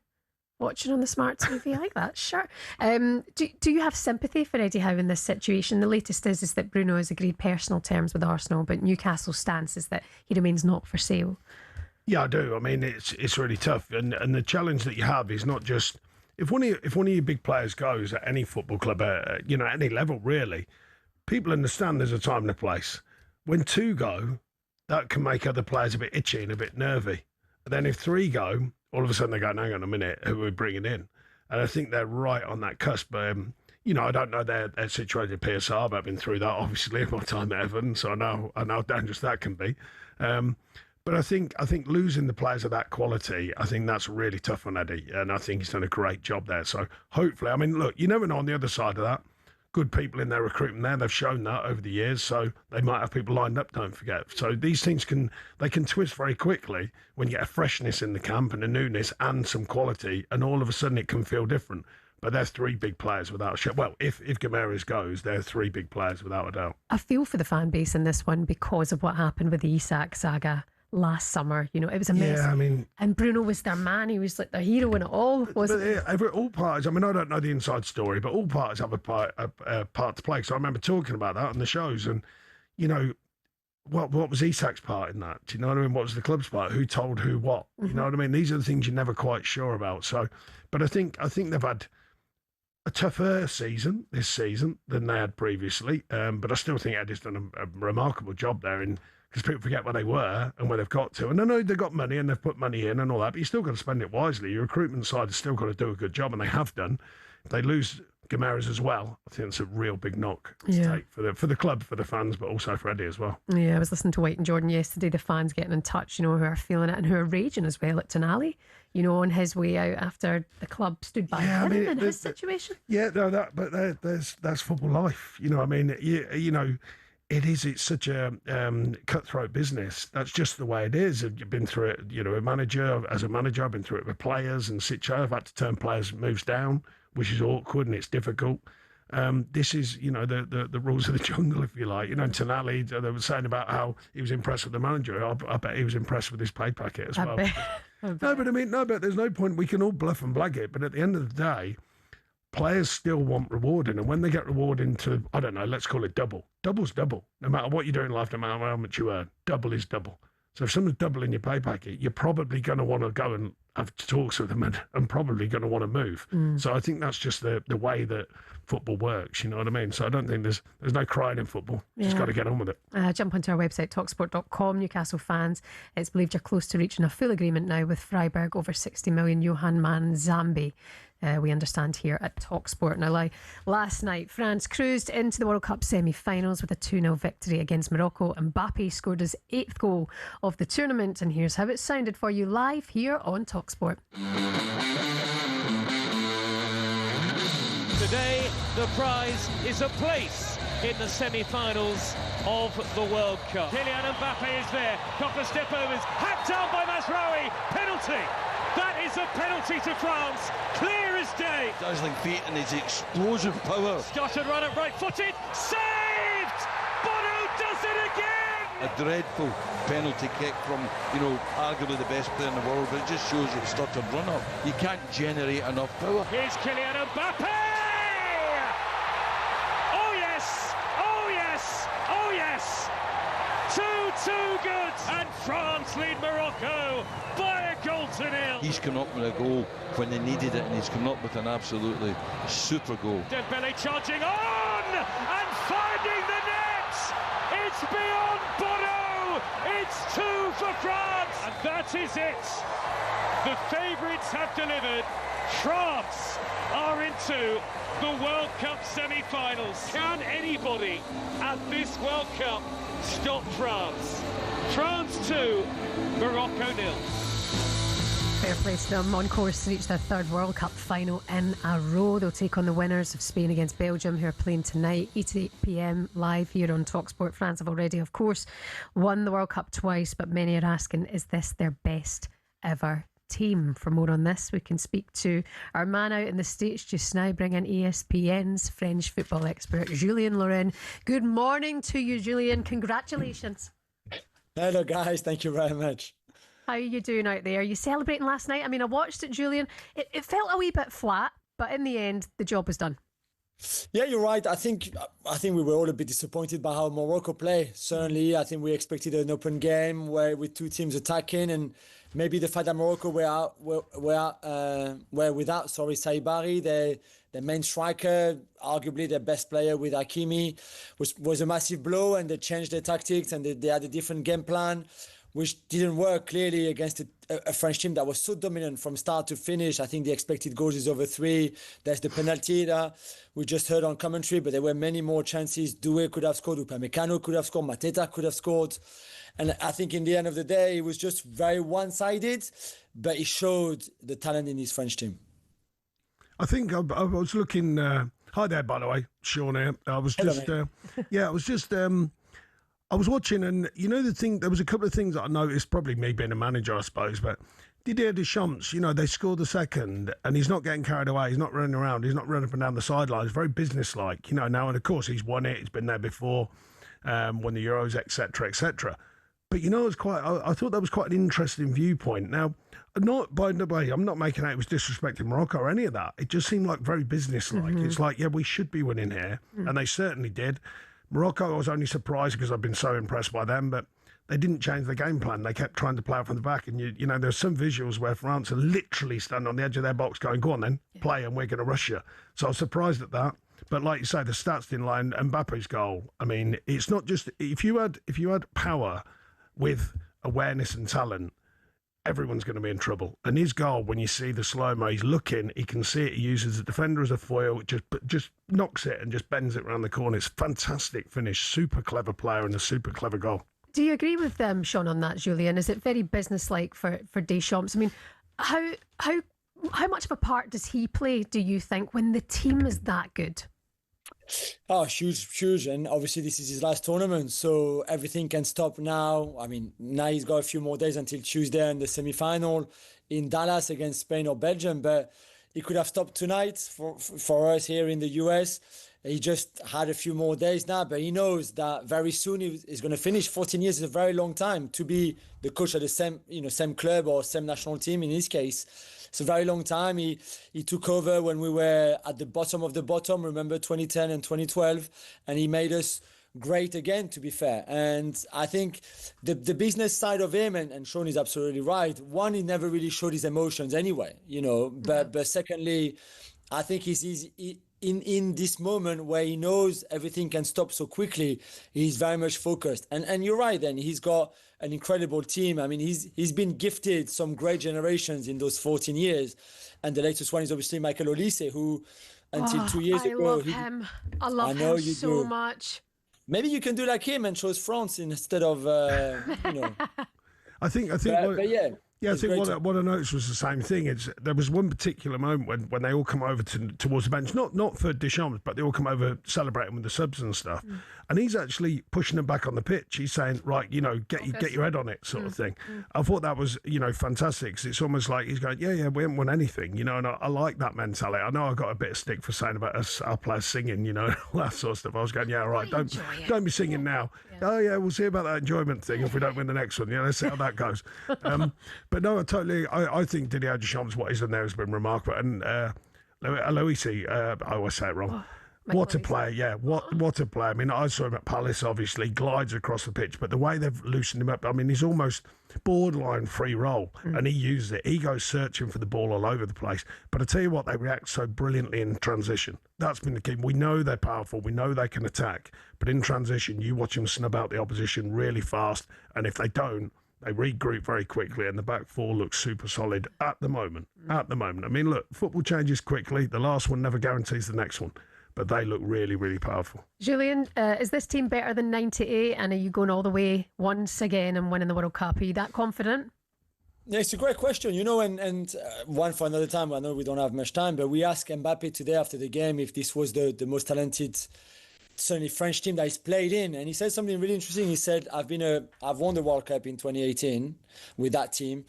Watching on the smart TV, I like that. Sure. Do you have sympathy for Eddie Howe in this situation? The latest is that Bruno has agreed personal terms with Arsenal, but Newcastle's stance is that he remains not for sale. Yeah, I do. I mean, it's really tough, and the challenge that you have is not just if one of your big players goes at any football club, at any level really. People understand there's a time and a place. When two go, that can make other players a bit itchy and a bit nervy. And then if 3 go, all of a sudden they go, hang on a minute, who are we bringing in? And I think they're right on that cusp. I don't know their situation at PSR, but I've been through that, obviously, in my time at Everton, so I know how dangerous that can be. But I think losing the players of that quality, I think that's really tough on Eddie, and I think he's done a great job there. So hopefully, I mean, look, you never know on the other side of that. Good people in their recruitment there. They've shown that over the years, so they might have people lined up, don't forget. So these things can twist very quickly when you get a freshness in the camp and a newness and some quality, and all of a sudden it can feel different. But there's 3 big players without a shot. Well, if Guimaraes goes, there are 3 big players without a doubt. I feel for the fan base in this one because of what happened with the Isak saga last summer. It was a mess. Yeah, I mean, and Bruno was their man. He was like their hero in it all. All parties. I mean, I don't know the inside story, but all parties have a part to play. So I remember talking about that on the shows, and what was Isak's part in that? Do you know what I mean? What was the club's part? Who told who what? You know what I mean? These are the things you're never quite sure about. So, but I think they've had a tougher season this season than they had previously. But I still think Eddie's done a remarkable job there because people forget where they were and where they've got to. And I know they've got money and they've put money in and all that, but you've still got to spend it wisely. Your recruitment side has still got to do a good job, and they have done. If they lose Guimaraes as well, I think it's a real big knock to take for the club, for the fans, but also for Eddie as well. Yeah, I was listening to White and Jordan yesterday, the fans getting in touch, who are feeling it and who are raging as well at Tonali, on his way out after the club stood by him in his situation. Yeah, no, that's football life. It's such a cutthroat business. That's just the way it is. You've been through it, as a manager, I've been through it with players and I've had to turn players' moves down, which is awkward and it's difficult. This is, the rules of the jungle, if you like. Tonali, they were saying about how he was impressed with the manager. I bet he was impressed with his pay packet as well. But there's no point. We can all bluff and blag it, but at the end of the day, players still want rewarding, and when they get rewarding to, I don't know, let's call it double. Double's double. No matter what you do in life, no matter how much you earn, double is double. So if someone's doubling your pay packet, you're probably going to want to go and have talks with them and probably going to want to move. So I think that's just the way that football works, you know what I mean? So I don't think there's no crying in football. Just got to get on with it. Jump onto our website, talksport.com. Newcastle fans, it's believed you're close to reaching a full agreement now with Freiburg over 60 million. Johan Man Zambi. We understand here at talkSPORT. Now, last night, France cruised into the World Cup semi-finals with a 2-0 victory against Morocco. Mbappe scored his 8th goal of the tournament, and here's how it sounded for you live here on talkSPORT. Today, the prize is a place in the semi-finals of the World Cup. Kylian Mbappe is there. Couple of step-overs. Hacked down by Masraoui. Penalty. That is a penalty to France. Clear as day. Dazzling feet and his explosive power. Started run at right-footed. Saved! Bono does it again! A dreadful penalty kick from, arguably the best player in the world, but it just shows you started run up. You can't generate enough power. Here's Kylian Mbappe! Oh yes! Oh yes! Oh yes! 2-2 good, and France lead Morocco by a goal to nil. He's come up with a goal when they needed it, and he's come up with an absolutely super goal. Dembele charging on and finding the net. It's beyond Bono. It's 2 for France, and that is it. The favourites have delivered. France are into the World Cup semi-finals. Can anybody at this World Cup stop France? France 2, Morocco 0. Fair play to them, on course to reach their 3rd World Cup final in a row. They'll take on the winners of Spain against Belgium, who are playing tonight, 8 p.m. live here on talkSPORT. France have already, of course, won the World Cup twice, but many are asking, is this their best ever team? For more on this, we can speak to our man out in the States just now, bring in ESPN's French football expert, Julien Laurens. Good morning to you, Julien. Congratulations. Hello, guys. Thank you very much. How are you doing out there? Are you celebrating last night? I mean, I watched it, Julien. It felt a wee bit flat, but in the end, the job was done. Yeah, you're right. I think we were all a bit disappointed by how Morocco play. Certainly, I think we expected an open game with two teams attacking, and maybe the fact that Morocco were without Saibari, their main striker, arguably their best player with Hakimi, was a massive blow, and they changed their tactics and they had a different game plan, which didn't work clearly against a French team that was so dominant from start to finish. I think the expected goals is over 3. There's the penalty that we just heard on commentary, but there were many more chances. Dyche could have scored, Upamecano could have scored, Mateta could have scored. And I think in the end of the day, it was just very one-sided, but it showed the talent in this French team. I think I was looking... hi there, by the way, Sean here. I was just... I was watching, and you know the thing, there was a couple of things that I noticed, probably me being a manager, I suppose, but Didier Deschamps, they scored the second, and he's not getting carried away, he's not running around, he's not running up and down the sidelines, very businesslike, now, and of course he's won it, he's been there before, won the Euros, etc., etc. But I thought that was quite an interesting viewpoint. Now, not by the way, I'm not making out it was disrespecting Morocco or any of that. It just seemed like very businesslike. Mm-hmm. It's like, yeah, we should be winning here, and they certainly did. Morocco, I was only surprised because I've been so impressed by them, but they didn't change the game plan. They kept trying to play out from the back, and there's some visuals where France are literally standing on the edge of their box going, go on then, play, and we're going to rush you. So I was surprised at that. But like you say, the stats didn't lie. Mbappe's goal, I mean, it's not just... If you had power with awareness and talent, everyone's going to be in trouble. And his goal, when you see the slow-mo, he's looking, he can see it, he uses the defender as a foil, just knocks it and just bends it around the corner. It's fantastic finish, super clever player and a super clever goal. Do you agree with Sean on that, Julian? Is it very businesslike for Deschamps? I mean, how much of a part does he play, do you think, when the team is that good? Oh, huge. And obviously this is his last tournament, so everything can stop now. I mean, now he's got a few more days until Tuesday and the semi-final in Dallas against Spain or Belgium, but he could have stopped tonight for us here in the US. He just had a few more days now, but he knows that very soon he's going to finish. 14 years is a very long time to be the coach of the same club or same national team in his case. It's a very long time. He took over when we were at the bottom of the bottom, remember 2010 and 2012, and he made us great again, to be fair. And I think the business side of him, and Sean is absolutely right, one, he never really showed his emotions anyway, but secondly, I think he's in this moment where he knows everything can stop so quickly, he's very much focused. And you're right, then he's got an incredible team. I mean, he's been gifted some great generations in those 14 years. And the latest one is obviously Michael Olise, who until 2 years ago... I love him. I love him so much. Maybe you can do like him and choose France instead of, I think. But yeah. Yeah, I think what I noticed was the same thing. There was one particular moment when they all come over towards the bench, not for Deschamps, but they all come over celebrating with the subs and stuff. And he's actually pushing them back on the pitch. He's saying, right, get your head on it, sort of thing. I thought that was, fantastic, because it's almost like he's going, yeah, we haven't won anything, and I like that mentality. I know I got a bit of stick for saying about our players singing, all that sort of stuff. I was going, yeah, right, don't be singing now. Yeah. Oh, yeah, we'll see about that enjoyment thing if we don't win the next one. Let's see how that goes. But no, I think Didier Deschamps, what he's done there has been remarkable. And Aloisi, I always say it wrong. What a player, yeah. What a player. I mean, I saw him at Palace, obviously, glides across the pitch, but the way they've loosened him up, I mean, he's almost borderline free roll, and he uses it. He goes searching for the ball all over the place. But I tell you what, they react so brilliantly in transition. That's been the key. We know they're powerful. We know they can attack. But in transition, you watch them snub out the opposition really fast, and if they don't, they regroup very quickly, and the back four looks super solid at the moment. I mean, look, football changes quickly. The last one never guarantees the next one. But they look really, really powerful. Julian, is this team better than 98? And are you going all the way once again and winning the World Cup? Are you that confident? Yeah, it's a great question, and one for another time. I know we don't have much time, but we asked Mbappe today after the game if this was the most talented, certainly French team that he's played in. And he said something really interesting. He said, I've won the World Cup in 2018 with that team.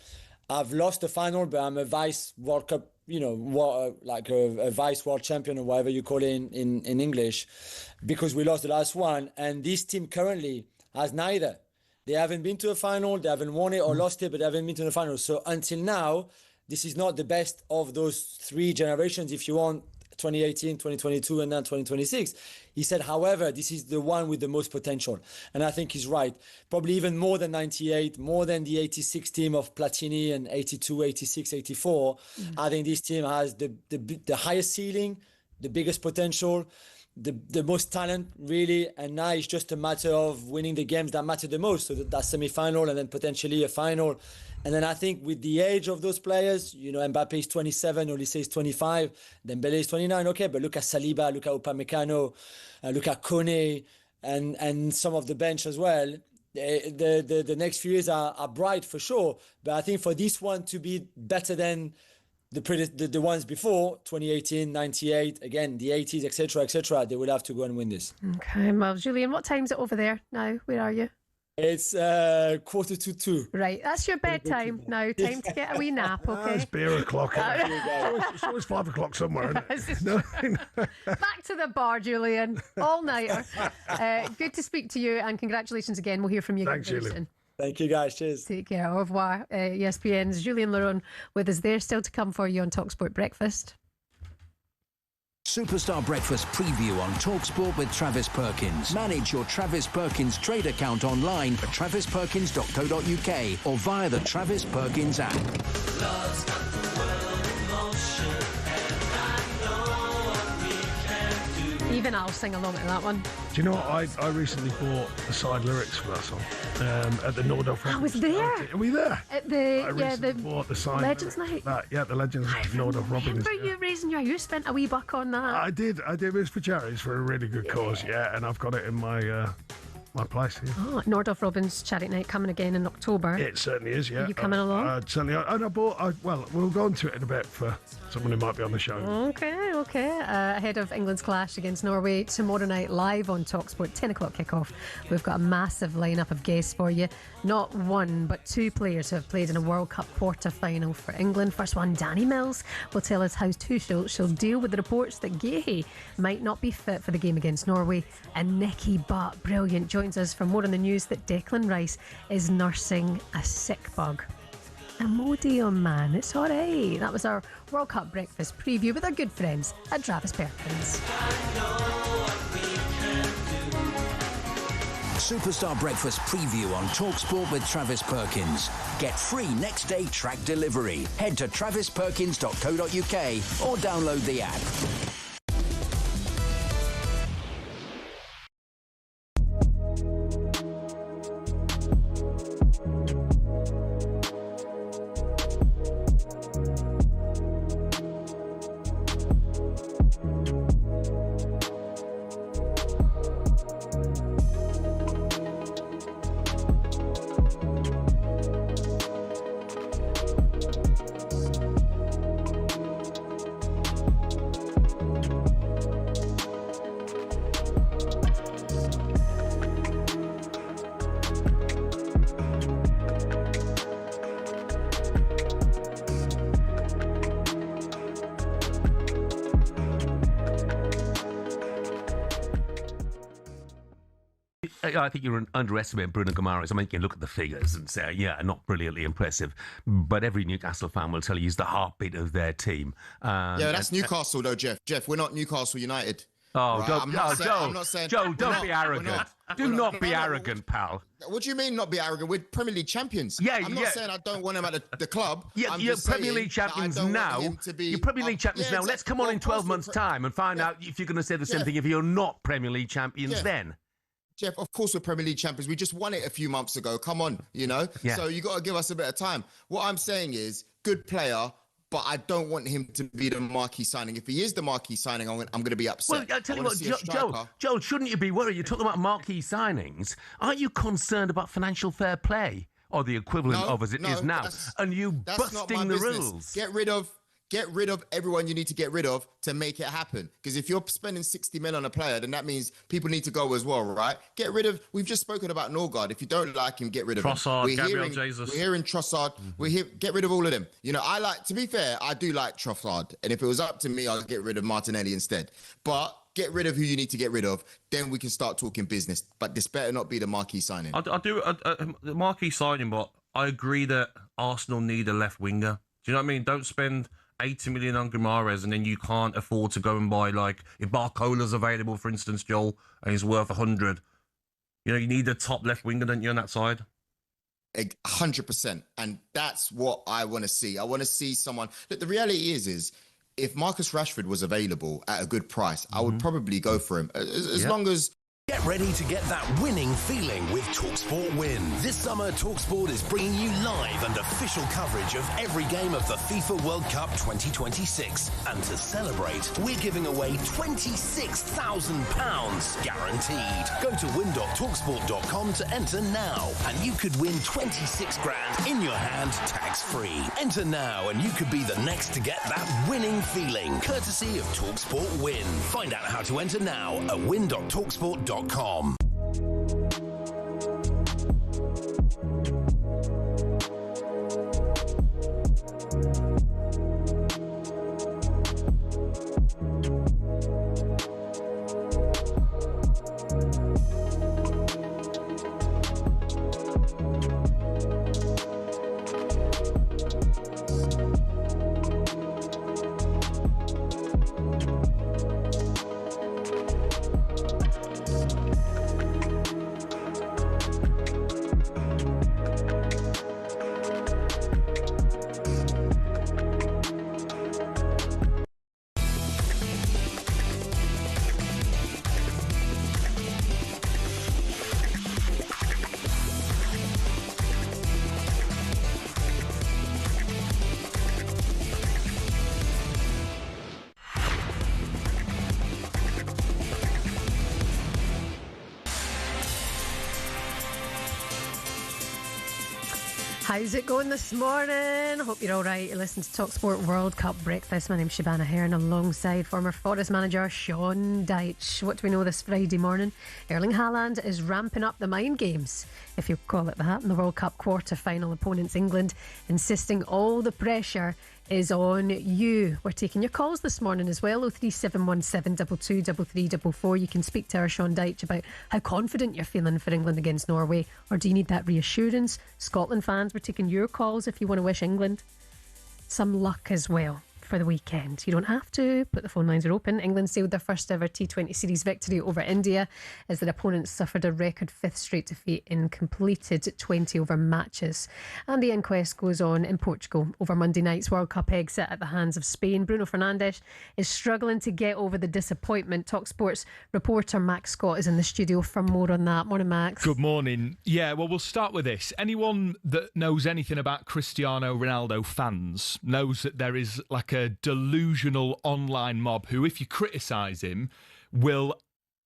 I've lost the final, but I'm a vice World Cup, like a vice world champion or whatever you call it in English, because we lost the last one. And this team currently has neither. They haven't been to a final, they haven't won it or lost it, but they haven't been to the final. So until now, this is not the best of those three generations, if you want, 2018, 2022, and then 2026. He said, however, this is the one with the most potential. And I think he's right. Probably even more than 98, more than the 86 team of Platini and 82, 86, 84. I think this team has the highest ceiling, the biggest potential, the most talent, really. And now it's just a matter of winning the games that matter the most. So that semi-final and then potentially a final. And then I think with the age of those players, you know, Mbappe is 27, Olise is 25, Dembele is 29. Okay, but look at Saliba, look at Upamecano, look at Kone, and some of the bench as well. The next few years are bright for sure. But I think for this one to be better than the ones before, 2018, 98, again, the 80s, etc., they will have to go and win this. Okay, well, Julian, what time is it over there now? Where are you? It's 1:45. Right, that's your bedtime now. Time to get a wee nap, okay? It's beer o'clock. It's always 5 o'clock somewhere, isn't it? Back to the bar, Julian. All-nighter. Good to speak to you, and congratulations again. We'll hear from you again very soon. Thank you, guys. Cheers. Take care. Au revoir. ESPN's Julian Laurent with us there. Still to come for you on talkSPORT Breakfast. Superstar Breakfast preview on talkSPORT with Travis Perkins. Manage your Travis Perkins trade account online at travisperkins.co.uk or via the Travis Perkins app. Even I'll sing along to that one. Do you know what? I recently bought the side lyrics for that song at the Nordhoff. I was there. Are we there? At the bought the side Legends Night. The Legends Night. Nordhoff Robbins. Remember you raising your? You spent a wee buck on that. I did. It was for charities for a really good cause. Yeah, and I've got it in my my place here. Oh, Nordhoff Robbins Charity Night coming again in October. It certainly is. Yeah. Are you coming along? Certainly. And I bought. Well, we'll go into it in a bit for someone who might be on the show. Okay. Ahead of England's clash against Norway tomorrow night, live on talkSPORT, 10 o'clock kickoff. We've got a massive lineup of guests for you. Not one, but two players who have played in a World Cup quarter-final for England. First one, Danny Mills, will tell us how Tuchel shall deal with the reports that Guehi might not be fit for the game against Norway. And Nicky Butt, brilliant, joins us for more on the news that Declan Rice is nursing a sick bug. Imodium, man, it's all right. That was our World Cup breakfast preview with our good friends at Travis Perkins. Superstar Breakfast preview on talkSPORT with Travis Perkins. Get free next day track delivery. Head to travisperkins.co.uk or download the app. I think you're underestimating Bruno Guimaraes. I mean, you can look at the figures and say, yeah, not brilliantly impressive. But every Newcastle fan will tell you he's the heartbeat of their team. Yeah, that's Newcastle, though, Jeff. Jeff, we're not Newcastle United. Oh, right? Joe, don't be arrogant. Do not be arrogant, pal. What do you mean not be arrogant? We're Premier League champions. Yeah, I'm not saying I don't want him at the club. Yeah, you're Premier League champions now. You're Premier League champions now. Let's come on in 12 months' time and find out if you're going to say the same thing if you're not Premier League champions then. Jeff, of course we're Premier League champions. We just won it a few months ago. Come on, you know? Yeah. So you got to give us a bit of time. What I'm saying is, good player, but I don't want him to be the marquee signing. If he is the marquee signing, I'm going to be upset. Well, I'll tell you what, Joe, shouldn't you be worried? You're talking about marquee signings. Aren't you concerned about financial fair play? Or the equivalent of as it is now? And you busting the rules. Get rid of everyone you need to get rid of to make it happen. Because if you're spending 60 mil on a player, then that means people need to go as well, right? Get rid of... We've just spoken about Norgard. If you don't like him, get rid of Trossard, him. Gabriel Jesus. We're hearing Trossard. Get rid of all of them. You know, to be fair, I do like Trossard. And if it was up to me, I'd get rid of Martinelli instead. But get rid of who you need to get rid of. Then we can start talking business. But this better not be the marquee signing. I do the marquee signing, but I agree that Arsenal need a left winger. Do you know what I mean? Don't spend 80 million on Guimaraes, and then you can't afford to go and buy, like, if Barcola's available, for instance, Joel, and he's worth 100. You know, you need a top left winger, don't you, on that side? 100%. And that's what I want to see. I want to see someone. Look, the reality is if Marcus Rashford was available at a good price, I would probably go for him. As long as... Get ready to get that winning feeling with talkSPORT Win. This summer, talkSPORT is bringing you live and official coverage of every game of the FIFA World Cup 2026. And to celebrate, we're giving away £26,000 guaranteed. Go to win.talksport.com to enter now, and you could win 26 grand in your hand, tax-free. Enter now, and you could be the next to get that winning feeling, courtesy of talkSPORT Win. Find out how to enter now at win.talksport.com. How's it going this morning? Hope you're all right. You listen to talkSPORT World Cup Breakfast. My name's Shebahn Aherne alongside former Forest manager Sean Dyche. What do we know this Friday morning? Erling Haaland is ramping up the mind games, if you call it that, in the World Cup quarter-final opponents England, insisting all the pressure is on you. We're taking your calls this morning as well. 03717 223344. You can speak to our Sean Dyche about how confident you're feeling for England against Norway, or do you need that reassurance? Scotland fans, we're taking your calls if you want to wish England some luck as well for the weekend. You don't have to, but the phone lines are open. England sailed their first ever T20 series victory over India as their opponents suffered a record fifth straight defeat in completed 20 over matches. And the inquest goes on in Portugal over Monday night's World Cup exit at the hands of Spain. Bruno Fernandes is struggling to get over the disappointment. talkSPORT's reporter Max Scott is in the studio for more on that. Morning, Max. Good morning. Yeah, well, we'll start with this. Anyone that knows anything about Cristiano Ronaldo fans knows that there is like a delusional online mob who, if you criticise him, will,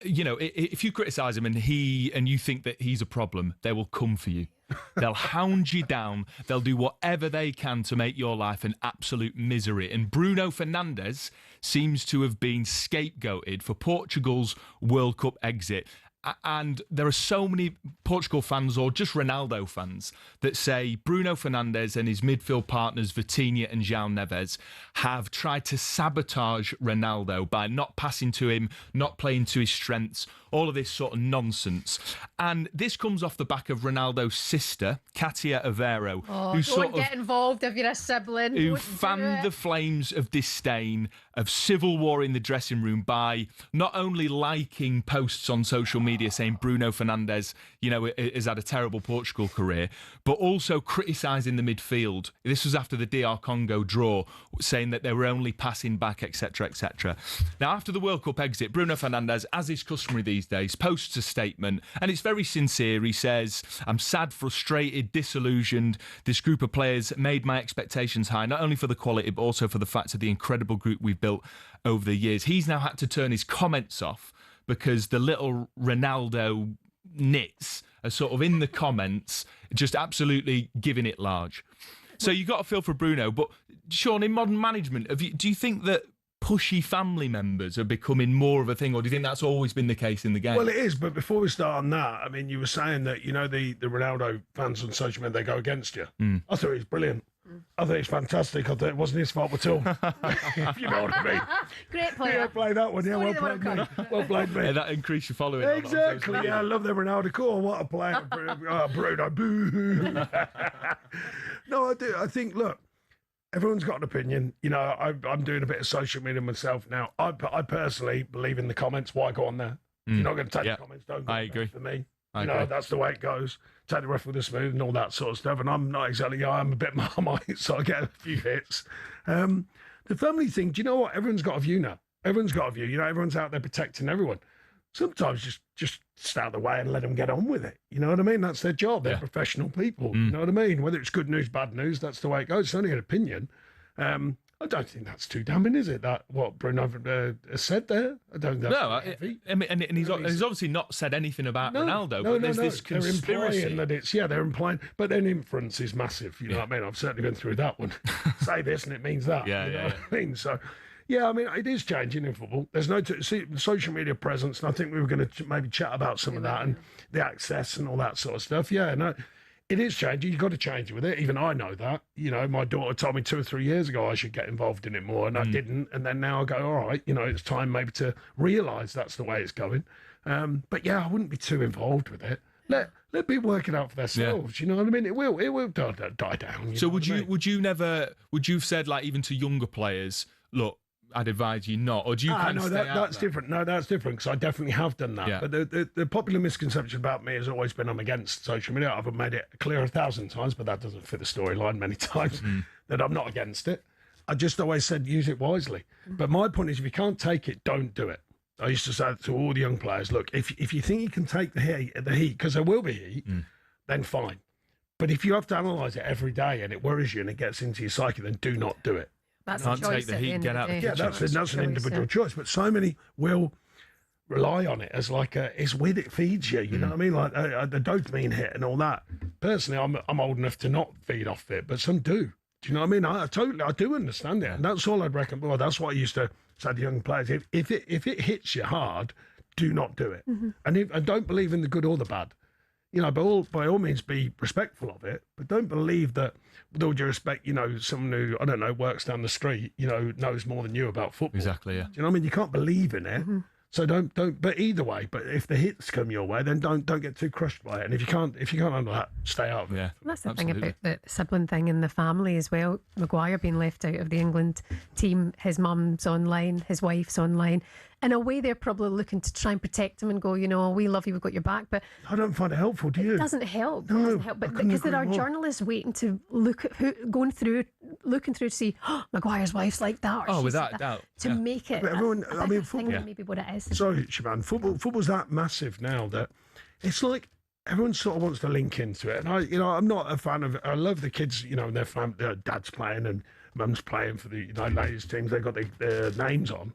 you know, if you criticise him and you think that he's a problem, they will come for you. They'll hound you down. They'll do whatever they can to make your life an absolute misery. And Bruno Fernandes seems to have been scapegoated for Portugal's World Cup exit. And there are so many Portugal fans, or just Ronaldo fans, that say Bruno Fernandes and his midfield partners Vitinha and João Neves have tried to sabotage Ronaldo by not passing to him, not playing to his strengths, all of this sort of nonsense. And this comes off the back of Ronaldo's sister, Katia Aveiro, who don't get involved if you're a sibling. Who fanned the flames of disdain, of civil war in the dressing room by not only liking posts on social media saying Bruno Fernandes, you know, has had a terrible Portugal career, but also criticising the midfield. This was after the DR Congo draw, saying that they were only passing back, etc., etc. Now, after the World Cup exit, Bruno Fernandes, as is customary these days, posts a statement, and it's very sincere. He says, "I'm sad, frustrated, disillusioned. This group of players made my expectations high, not only for the quality, but also for the fact of the incredible group we've built over the years." He's now had to turn his comments off because the little Ronaldo nits are sort of in the comments, just absolutely giving it large. So you got to feel for Bruno. But Sean, in modern management, do you think that pushy family members are becoming more of a thing, or do you think that's always been the case in the game? Well, it is, but before we start on that, I mean, you were saying that, you know, the Ronaldo fans on social media, they go against you. I thought it was brilliant. I think it's fantastic. I thought it wasn't his fault at all. If you know what I mean. Great player. Yeah, play that one. Yeah, well played, me. Well played, me. Yeah, that increased your following. Exactly. Yeah, I love the Ronaldo call. What a player. Bruno, boo. No, I do. I think, look, everyone's got an opinion. You know, I'm doing a bit of social media myself now. I personally believe in the comments. Why go on there? If you're not going to take the comments, don't go on there for me. You know, that's the way it goes. Take the rough with the smooth and all that sort of stuff. And I'm not exactly, I'm a bit Marmite, so I get a few hits. The family thing, do you know what? Everyone's got a view now. Everyone's got a view. You know, everyone's out there protecting everyone. Sometimes just stay out of the way and let them get on with it. You know what I mean? That's their job. They're professional people. You know what I mean? Whether it's good news, bad news, that's the way it goes. It's only an opinion. I don't think that's too damning, is it? That what Bruno said there? I don't think that's I mean, and he's obviously not said anything about Ronaldo. But there's this conspiracy. They're implying that it's they're implying, but then inference is massive. You know what I mean? I've certainly been through that one. Say this and it means that. You know what I mean? So. Yeah, I mean, it is changing in football. There's no social media presence, and I think we were going to maybe chat about some of that and the access and all that sort of stuff. Yeah, no, it is changing. You've got to change with it. Even I know that. You know, my daughter told me 2 or 3 years ago I should get involved in it more, and I didn't. And then now I go, all right, you know, it's time maybe to realise that's the way it's going. But yeah, I wouldn't be too involved with it. Let people work it out for themselves. You know what I mean? It will die down. So would you've said, like, even to younger players, look, I'd advise you not, or do you kind of stay out that's different. No, that's different, because I definitely have done that. But the popular misconception about me has always been I'm against social media. I've made it clear 1,000 times, but that doesn't fit the storyline many times, that I'm not against it. I just always said use it wisely. But my point is, if you can't take it, don't do it. I used to say to all the young players, look, if you think you can take the heat, because there will be heat, then fine. But if you have to analyse it every day and it worries you and it gets into your psyche, then do not do it. That's a choice. Take the heat, get out the kitchen. That's an individual choice. But so many will rely on it as like it's weird. It feeds you. You know what I mean? Like the dopamine hit and all that. Personally, I'm old enough to not feed off it, but some do. Do you know what I mean? I do understand it, and that's all I'd recommend. Well, that's what I used to say to young players: if it hits you hard, do not do it, and don't believe in the good or the bad. You know, by all means, be respectful of it, but don't believe that, with all due respect, you know, someone who, I don't know, works down the street, you know, knows more than you about football. Exactly, yeah. Do you know what I mean? You can't believe in it. So don't. But either way, but if the hits come your way, then don't get too crushed by it. And if you can't handle that, stay out of it. Yeah, that's the thing about the sibling thing in the family as well. Maguire being left out of the England team, his mum's online, his wife's online. In a way, they're probably looking to try and protect him and go, you know, we love you, we've got your back. But I don't find it helpful, do you? It doesn't help. No, it doesn't help. But because there are journalists waiting to look at looking through to see, Maguire's wife's like that. Or without doubt. To make it. But everyone, I mean, football. Maybe what it is. Sorry, Shebahn. Football's that massive now that it's like everyone sort of wants to link into it. And I'm not a fan of it. I love the kids, you know, and their dad's playing and mum's playing for the ladies teams. They've got their names on.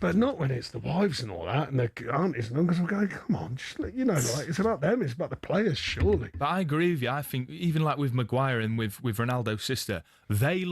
But not when it's the wives and all that, and the aunties and uncles. I'm going, come on, just you know, like it's about them. It's about the players, surely. But I agree with you. I think even like with Maguire and with Ronaldo's sister, they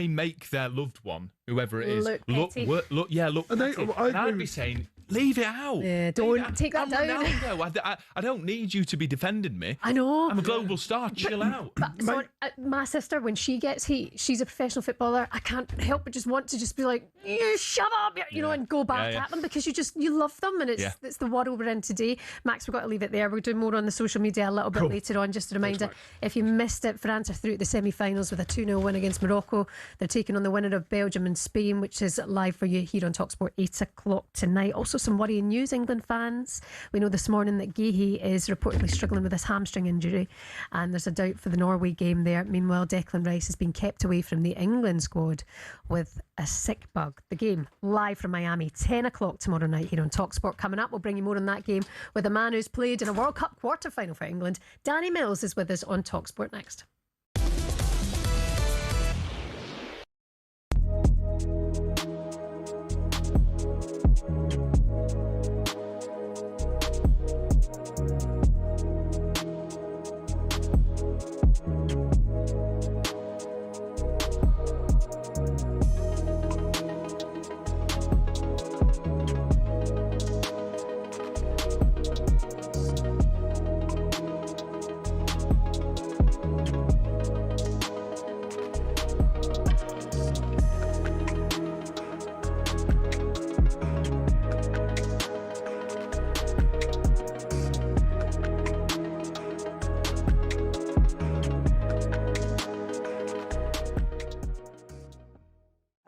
make their loved one, whoever it is, look. And I'd be saying, leave it out. Yeah, don't take that down. Ronaldo. I don't need you to be defending me. I know. I'm a global star. Chill out. But my sister, when she gets heat, she's a professional footballer. I can't help but just want to just be like, you shut up, you know, and go back at them because you love them, and it's the world we're in today. Max, we've got to leave it there. We're doing more on the social media a little bit later on. Just a reminder, if you missed it, France are through to the semi-finals with a 2-0 win against Morocco. They're taking on the winner of Belgium and Spain, which is live for you here on talkSPORT 8 o'clock tonight. Also some worrying news, England fans. We know this morning that Dyche is reportedly struggling with his hamstring injury, and there's a doubt for the Norway game there. Meanwhile, Declan Rice has been kept away from the England squad with a sick bug. The game live from Miami, 10 o'clock tomorrow night here on talkSPORT. Coming up, we'll bring you more on that game with a man who's played in a World Cup quarter-final for England. Danny Mills is with us on talkSPORT next.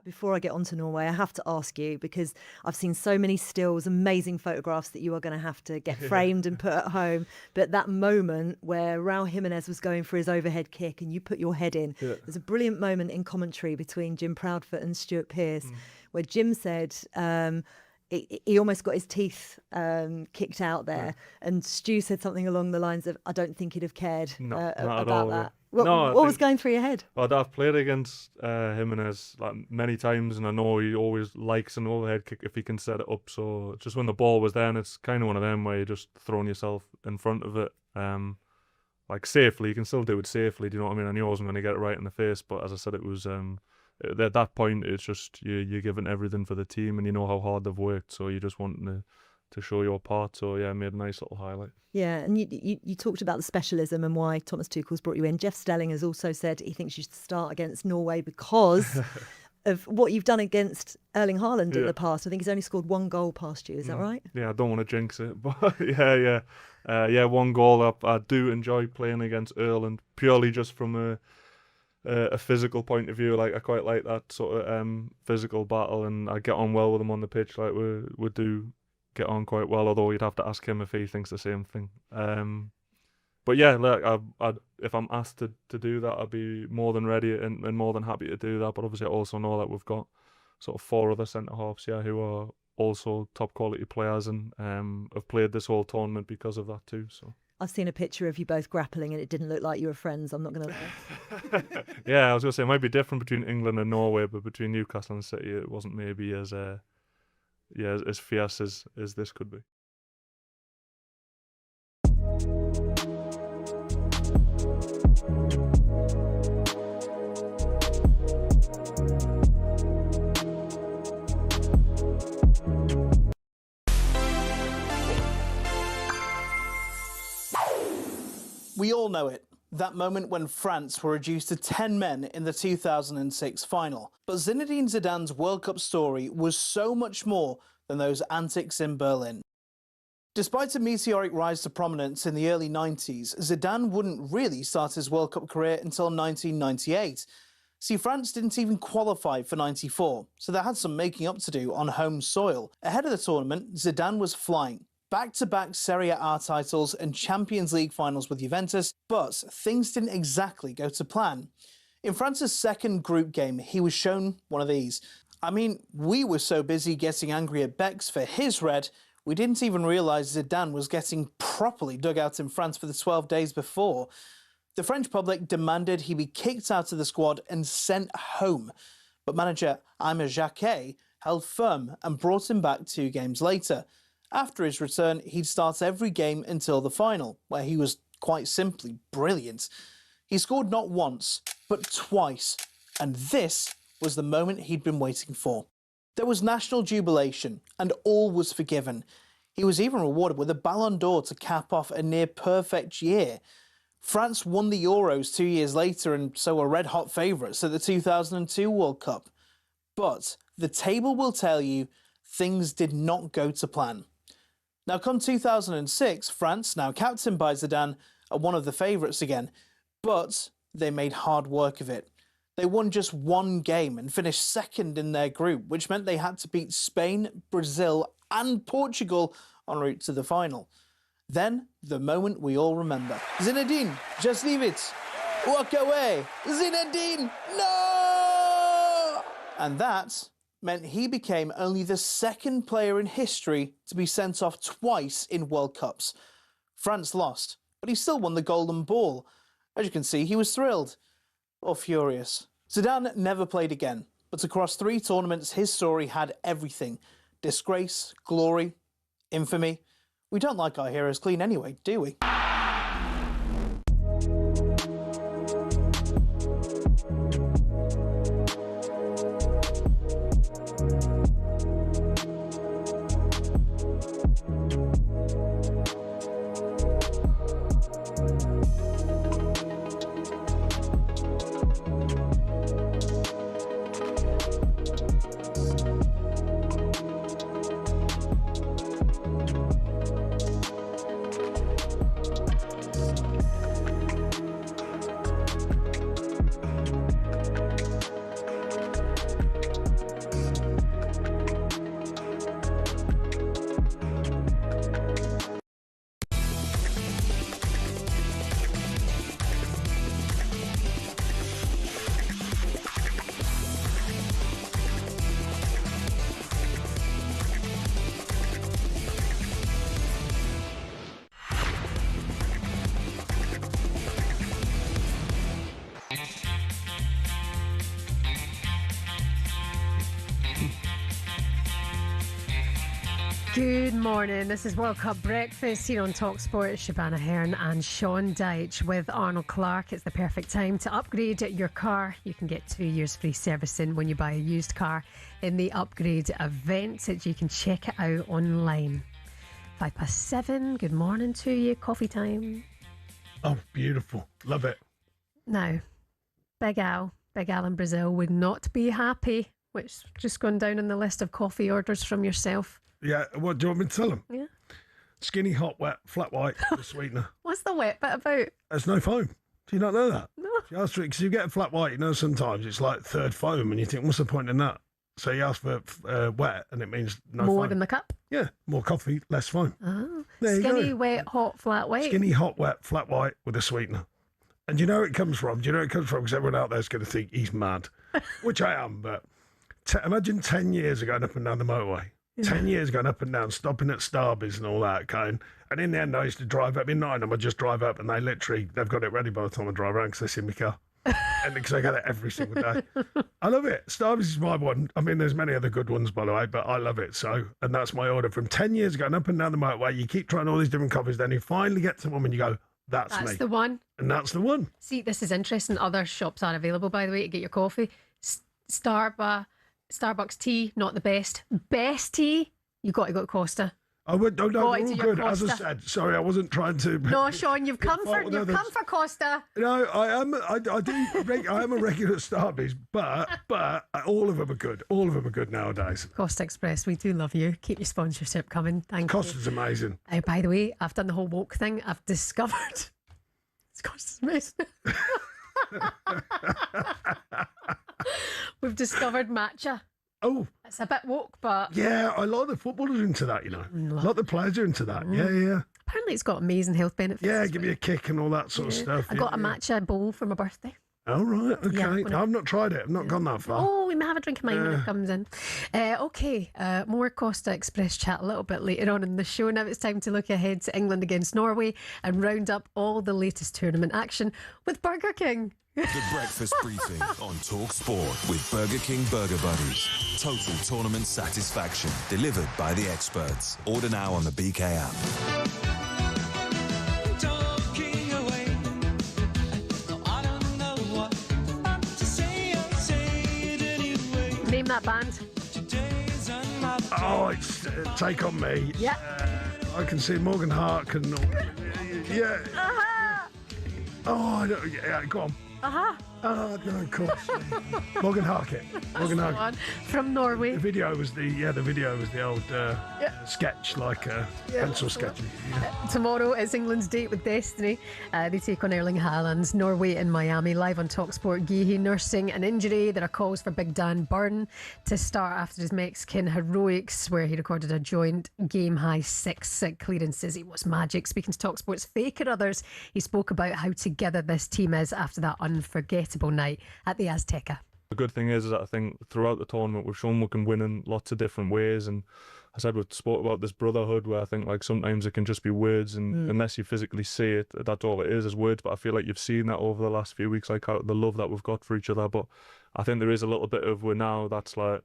Before I get on to Norway, I have to ask you, because I've seen so many stills, amazing photographs that you are going to have to get framed and put at home. But that moment where Raul Jimenez was going for his overhead kick and you put your head in, there's a brilliant moment in commentary between Jim Proudfoot and Stuart Pearce where Jim said he almost got his teeth kicked out there. And Stu said something along the lines of, I don't think he'd have cared about that. What was going through your head? Well, I've played against Jimenez like many times, and I know he always likes an overhead kick if he can set it up. So just when the ball was there, and it's kind of one of them where you're just throwing yourself in front of it, like safely. You can still do it safely. Do you know what I mean? I knew I wasn't going to get it right in the face, but as I said, it was at that point it's just you're giving everything for the team, and you know how hard they've worked. So you just want to show your part. So yeah, I made a nice little highlight. Yeah, and you talked about the specialism and why Thomas Tuchel's brought you in. Jeff Stelling has also said he thinks you should start against Norway because of what you've done against Erling Haaland in the past. I think he's only scored 1 goal past you. Is that right? Yeah, I don't want to jinx it, but yeah, 1 goal. I do enjoy playing against Erling purely just from a physical point of view. Like I quite like that sort of physical battle, and I get on well with him on the pitch. Like we do get on quite well, although you'd have to ask him if he thinks the same thing. But yeah, like if I'm asked to do that, I'd be more than ready and more than happy to do that. But obviously I also know that we've got sort of 4 other centre-halves who are also top quality players and have played this whole tournament because of that too. So I've seen a picture of you both grappling and it didn't look like you were friends, I'm not going to lie. Yeah, I was going to say it might be different between England and Norway, but between Newcastle and City it wasn't maybe as fierce as this could be. We all know it. That moment when France were reduced to 10 men in the 2006 final. But Zinedine Zidane's World Cup story was so much more than those antics in Berlin. Despite a meteoric rise to prominence in the early 90s, Zidane wouldn't really start his World Cup career until 1998. See, France didn't even qualify for 94, so they had some making up to do on home soil. Ahead of the tournament, Zidane was flying. Back-to-back Serie A titles and Champions League finals with Juventus, but things didn't exactly go to plan. In France's second group game, he was shown one of these. I mean, we were so busy getting angry at Bex for his red, we didn't even realise Zidane was getting properly dug out in France for the 12 days before. The French public demanded he be kicked out of the squad and sent home, but manager Aimé Jacquet held firm and brought him back 2 games later. After his return, he'd start every game until the final, where he was quite simply brilliant. He scored not once, but twice, and this was the moment he'd been waiting for. There was national jubilation, and all was forgiven. He was even rewarded with a Ballon d'Or to cap off a near-perfect year. France won the Euros 2 years later, and so were red-hot favourites at the 2002 World Cup. But the table will tell you things did not go to plan. Now, come 2006, France, now captained by Zidane, are one of the favourites again, but they made hard work of it. They won just 1 game and finished second in their group, which meant they had to beat Spain, Brazil and Portugal en route to the final. Then, the moment we all remember. Zinedine, just leave it. Walk away. Zinedine, no! And that meant he became only the 2nd player in history to be sent off twice in World Cups. France lost, but he still won the Golden Ball. As you can see, he was thrilled. Or furious. Zidane never played again, but across 3 tournaments his story had everything. Disgrace, glory, infamy. We don't like our heroes clean anyway, do we? Good morning. This is World Cup Breakfast here on talkSPORT. Shebahn Aherne and Sean Dyche with Arnold Clark. It's the perfect time to upgrade your car. You can get 2 years free servicing when you buy a used car in the upgrade event. You can check it out online. 7:05. Good morning to you. Coffee time. Oh, beautiful. Love it. Now, Big Al in Brazil would not be happy, which just gone down on the list of coffee orders from yourself. Yeah, what do you want me to tell him? Yeah. Skinny, hot, wet, flat white, with a sweetener. What's the wet bit about? There's no foam. Do you not know that? No. Because you get a flat white, sometimes it's like third foam, and you think, what's the point in that? So you ask for wet, and it means no More foam. than the cup? Yeah, more coffee, less foam. Oh. There you Skinny, go. wet, hot, flat white. Skinny, hot, wet, flat white with a sweetener. And do you know where it comes from? Because everyone out there is going to think he's mad, which I am, but imagine 10 years going up and down the motorway. 10 years going up and down, stopping at Starbucks and all that, going. And in the end, I used to drive up in Nottingham. I just drive up and they've got it ready by the time I drive around because they see my car. And because I get it every single day. I love it. Starbucks is my one. I mean, there's many other good ones, by the way, but I love it. So, and that's my order. From 10 years going up and down the motorway, you keep trying all these different coffees, then you finally get to one and you go, that's me. That's the one. And that's the one. See, this is interesting. Other shops are available, by the way, to get your coffee. Starbucks tea, not the best. Best tea, you got to go to Costa. I would. No, they're all to your good. As I Costa. said, sorry, I wasn't trying to. No, Sean, you've come for Costa. No, I am. I am a regular Starbucks, but all of them are good. All of them are good nowadays. Costa Express, we do love you. Keep your sponsorship coming. Thank you. Costa's amazing. By the way, I've done the whole woke thing. I've discovered it's Costa's amazing. We've discovered matcha. Oh, it's a bit woke, but yeah, a lot of the footballers are into that. A lot of the players are into that. Yeah. Apparently, it's got amazing health benefits. Yeah, give me a kick and all that sort of stuff. I got a matcha bowl for my birthday. Oh, right, okay. Yeah, I've not tried it. I've not gone that far. Oh, we may have a drink of mine when it comes in. Okay, more Costa Express chat a little bit later on in the show. Now it's time to look ahead to England against Norway and round up all the latest tournament action with Burger King. The Breakfast Briefing on talkSPORT with Burger King Burger Buddies. Total tournament satisfaction delivered by the experts. Order now on the BK app. Name that band. Oh, it's Take On Me. Yeah. I can see Morgan Hart and yeah. Uh-huh. Oh, I don't, yeah, go on. Uh-huh. Oh, no, of course. Morgan Harkett. Morgan Harkett. From Norway. The video was the old sketch, like pencil sketch. Tomorrow it's England's date with Destiny. They take on Erling Haaland. Norway in Miami. Live on talkSPORT. Guéhi nursing an injury. There are calls for Big Dan Burn to start after his Mexican heroics, where he recorded a joint game-high 6 clearances. It was magic. Speaking to talkSPORT's Faker Others, he spoke about how together this team is after that unforgettable night at the Azteca. The good thing is that I think throughout the tournament we've shown we can win in lots of different ways, and I said we've spoke about this brotherhood where I think like sometimes it can just be words, and unless you physically see it, that's all it is words. But I feel like you've seen that over the last few weeks, like the love that we've got for each other. But I think there is a little bit of we're now that's like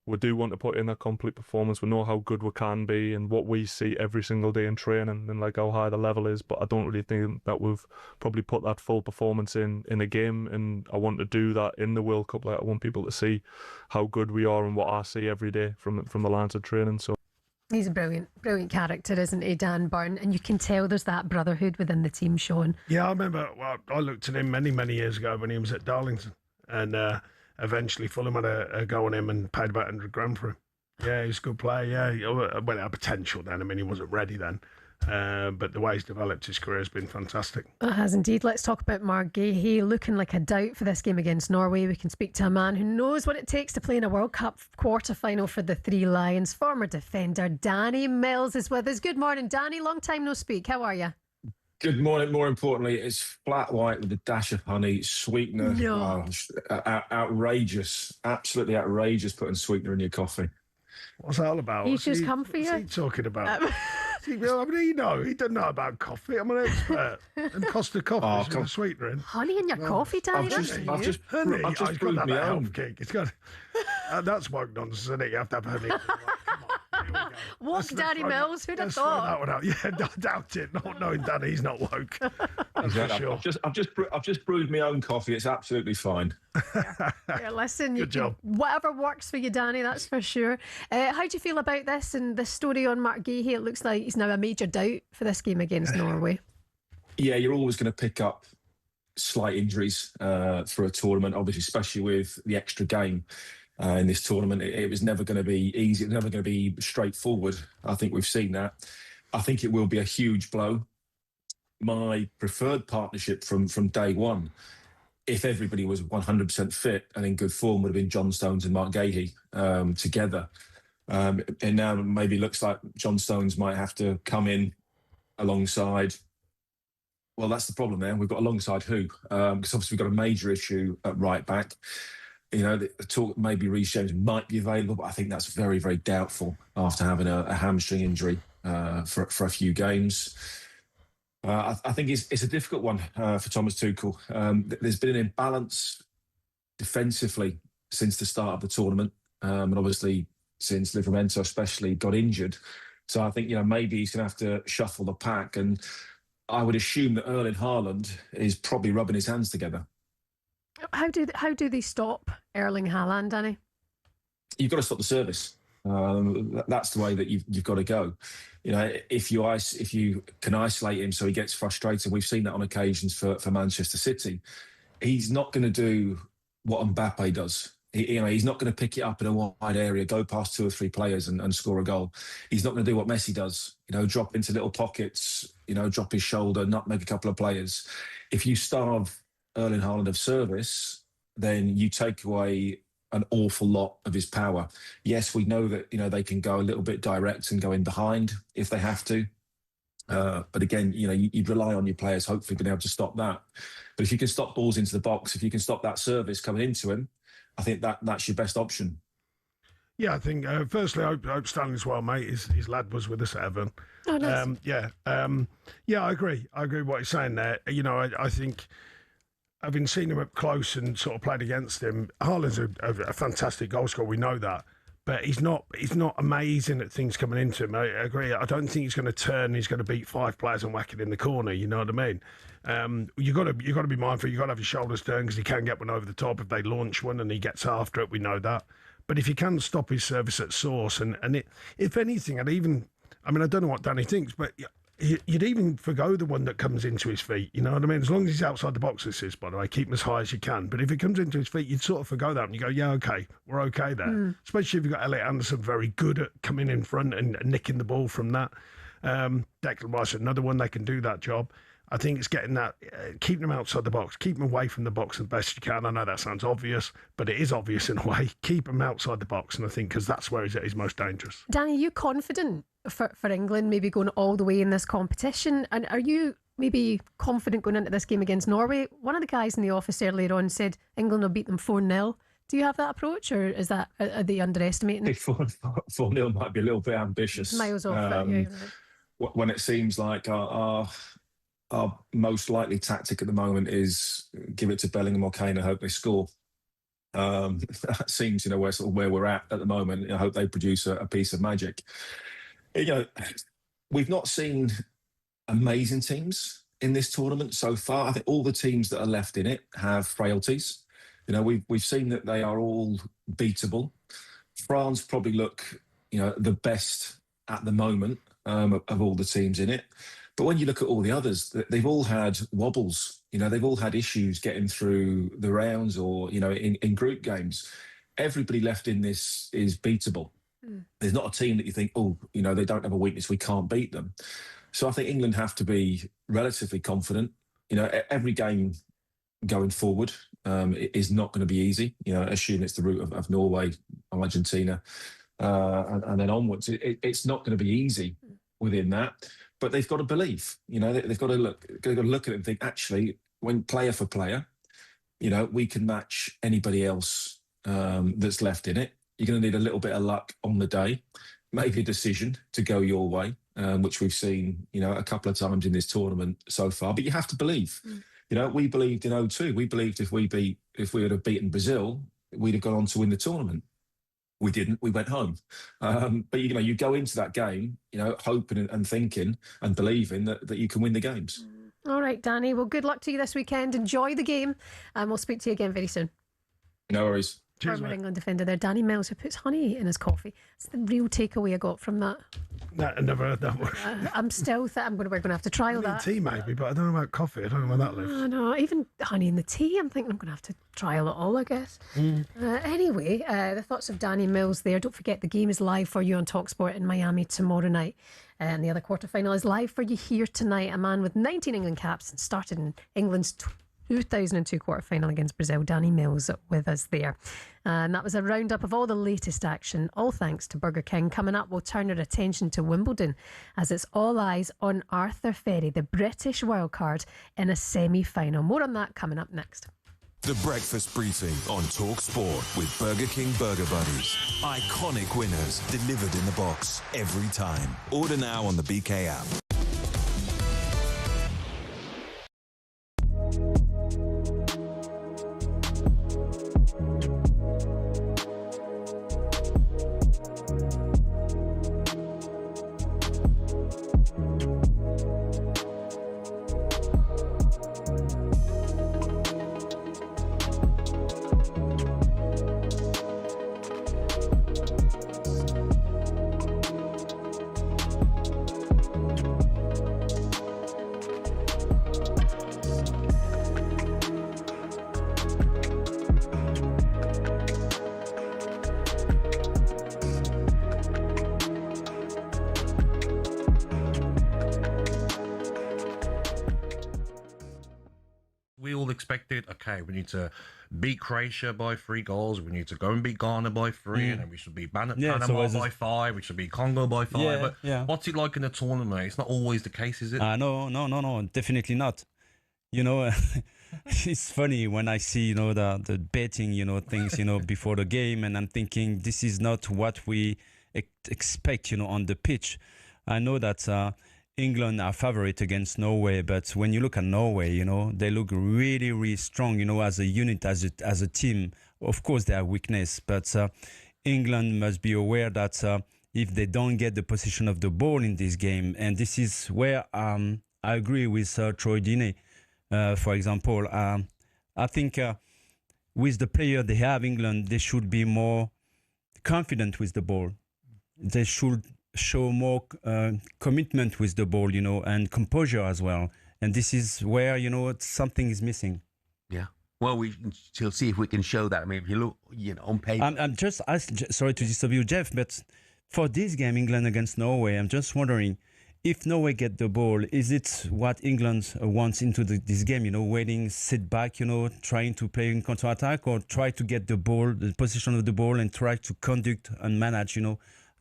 we do want to put in a complete performance. We know how good we can be and what we see every single day in training and like how high the level is. But I don't really think that we've probably put that full performance in a game. And I want to do that in the World Cup. Like I want people to see how good we are and what I see every day from the lines of training. So he's a brilliant character, isn't he, Dan Burn? And you can tell there's that brotherhood within the team, Sean. Yeah, I remember. Well, I looked at him many years ago when he was at Darlington, and eventually Fulham had a go on him and paid about 100 grand for him. Yeah, he's a good player. Yeah, well, he had potential then. I mean, he wasn't ready then. But the way he's developed his career has been fantastic. It has indeed. Let's talk about Mark Guéhi looking like a doubt for this game against Norway. We can speak to a man who knows what it takes to play in a World Cup quarter-final for the Three Lions. Former defender Danny Mills is with us. Good morning, Danny. Long time no speak. How are you? Good morning. More importantly, it's flat white with a dash of honey, sweetener. No. Outrageous. Absolutely outrageous putting sweetener in your coffee. What's that all about? He's just come for you. What's he talking about? He doesn't know about coffee. I'm an expert. And Costa coffee with a sweetener in. Honey in your coffee, Danny? I've just honey. I've just It's got brewed that my health own. cake. It's got that's woke nonsense, isn't it? You have to have honey. Come on. Here we go. Woke Danny Mills, who'd have thought? That one out. Yeah, I doubt it. Not knowing Danny, he's not woke. That's for sure. I've just brewed my own coffee. It's absolutely fine. Yeah, listen, Good job. Whatever works for you, Danny, that's for sure. How do you feel about this and the story on Mark Gahey? It looks like he's now a major doubt for this game against Norway. Yeah, you're always going to pick up slight injuries for a tournament, obviously, especially with the extra game in this tournament. It was never going to be easy. It was never going to be straightforward. I think we've seen that. I think it will be a huge blow. My preferred partnership from day one, if everybody was 100% fit and in good form, would have been John Stones and Mark Gahey together. And now maybe looks like John Stones might have to come in alongside. Well, that's the problem there. We've got alongside who? Because obviously we've got a major issue at right back. You know, the talk maybe Reece James might be available, but I think that's very, very doubtful after having a hamstring injury for a few games. I think it's a difficult one for Thomas Tuchel. There's been an imbalance defensively since the start of the tournament, and obviously since Livramento especially got injured. So I think, you know, maybe he's going to have to shuffle the pack, and I would assume that Erling Haaland is probably rubbing his hands together. How do they stop Erling Haaland, Danny? You've got to stop the service. That's the way that you've got to go. You know, if you can isolate him so he gets frustrated, we've seen that on occasions for Manchester City. He's not going to do what Mbappe does. He's not going to pick it up in a wide area, go past 2 or 3 players and score a goal. He's not going to do what Messi does. You know, drop into little pockets. You know, drop his shoulder, nutmeg a couple of players. If you starve Erling Haaland of service, then you take away an awful lot of his power. Yes, we know that, you know, they can go a little bit direct and go in behind if they have to. But again, you know, you'd rely on your players hopefully being able to stop that. But if you can stop balls into the box, if you can stop that service coming into him, I think that's your best option. Yeah, I think, firstly, I hope Stanley's well, mate. His lad was with us at Everton. Oh, nice. Yeah, I agree. I agree with what he's saying there. You know, I think, having seen him up close and sort of played against him, Haaland's a fantastic goal scorer. We know that. But he's not amazing at things coming into him. I agree. I don't think he's going to turn. He's going to beat 5 players and whack it in the corner. You know what I mean? You got to be mindful. You got to have your shoulders turned because he can get one over the top if they launch one and he gets after it. We know that. But if you can stop his service at source, and if anything, I don't know what Danny thinks, but you'd even forgo the one that comes into his feet. You know what I mean? As long as he's outside the box, this is, by the way, keep him as high as you can. But if it comes into his feet, you'd sort of forgo that and you go, yeah, okay, we're okay there. Especially if you've got Elliot Anderson very good at coming in front and nicking the ball from that. Declan Rice, another one, they can do that job. I think it's getting that, keeping them outside the box, keep them away from the box as best you can. I know that sounds obvious, but it is obvious in a way. Keep them outside the box, and I think because that's where he's at his most dangerous. Danny, are you confident for England maybe going all the way in this competition? And are you maybe confident going into this game against Norway? One of the guys in the office earlier on said England will beat them 4-0. Do you have that approach, or is that, are they underestimating it? 4-0 might be a little bit ambitious. Miles off that, yeah. Right. When it seems like our most likely tactic at the moment is give it to Bellingham or Kane and hope they score. That seems, you know, where we're at the moment. I hope they produce a piece of magic. You know, we've not seen amazing teams in this tournament so far. I think all the teams that are left in it have frailties. You know, we've seen that they are all beatable. France probably look, you know, the best at the moment of all the teams in it. But when you look at all the others, they've all had wobbles. You know, they've all had issues getting through the rounds or, you know, in group games. Everybody left in this is beatable. There's not a team that you think, oh, you know, they don't have a weakness, we can't beat them. So I think England have to be relatively confident. You know, every game going forward is not going to be easy. You know, assume it's the route of Norway, Argentina, and then onwards. It's not going to be easy within that. But they've got to believe, you know, they've got to look at it and think, actually, when player for player, you know, we can match anybody else that's left in it. You're going to need a little bit of luck on the day, maybe a decision to go your way, which we've seen, you know, a couple of times in this tournament so far. But you have to believe. You know, we believed in 2002. We believed if we would have beaten Brazil, we'd have gone on to win the tournament. We didn't. We went home. But you go into that game, hoping and thinking and believing that you can win the games. All right, Danny. Well, good luck to you this weekend. Enjoy the game, and we'll speak to you again very soon. No worries. Cheers, former England defender there, Danny Mills, who puts honey in his coffee. It's the real takeaway I got from that. No, I never heard that one. I'm still we're going to have to trial that. Tea maybe, but I don't know about coffee. I don't know where that lives. No, even honey in the tea. I'm thinking I'm going to have to trial it all, I guess. Anyway, the thoughts of Danny Mills there. Don't forget the game is live for you on talkSPORT in Miami tomorrow night. And the other quarterfinal is live for you here tonight. A man with 19 England caps and started in England's 2002 quarterfinal against Brazil. Danny Mills with us there. And that was a roundup of all the latest action, all thanks to Burger King. Coming up, we'll turn our attention to Wimbledon as it's all eyes on Arthur Ferry, the British wildcard, in a semi-final. More on that coming up next. The Breakfast Briefing on talkSPORT with Burger King Burger Buddies. Iconic winners delivered in the box every time. Order now on the BK app. We all expected, okay, we need to beat Croatia by 3 goals. We need to go and beat Ghana by 3, and then we should beat Panama by 5. We should beat Congo by 5. What's it like in a tournament? It's not always the case, is it? No, definitely not. It's funny when I see, the betting, things, before the game, and I'm thinking this is not what we expect, on the pitch. I know that England are favorite against Norway, but when you look at Norway, they look really, really strong, as a unit, as a team. Of course, they have weakness, but England must be aware that if they don't get the position of the ball in this game, and this is where I agree with Troy Deeney, for example. I think with the player they have, England, they should be more confident with the ball. They should show more commitment with the ball, and composure as well. And this is where, something is missing. Yeah. Well, we shall see if we can show that. I mean, if you look, on paper. I'm just sorry to disturb you, Jeff, but for this game, England against Norway, I'm just wondering, if Norway get the ball, is it what England wants into this game? Waiting, sit back, trying to play in counter-attack, or try to get the ball, the position of the ball, and try to conduct and manage,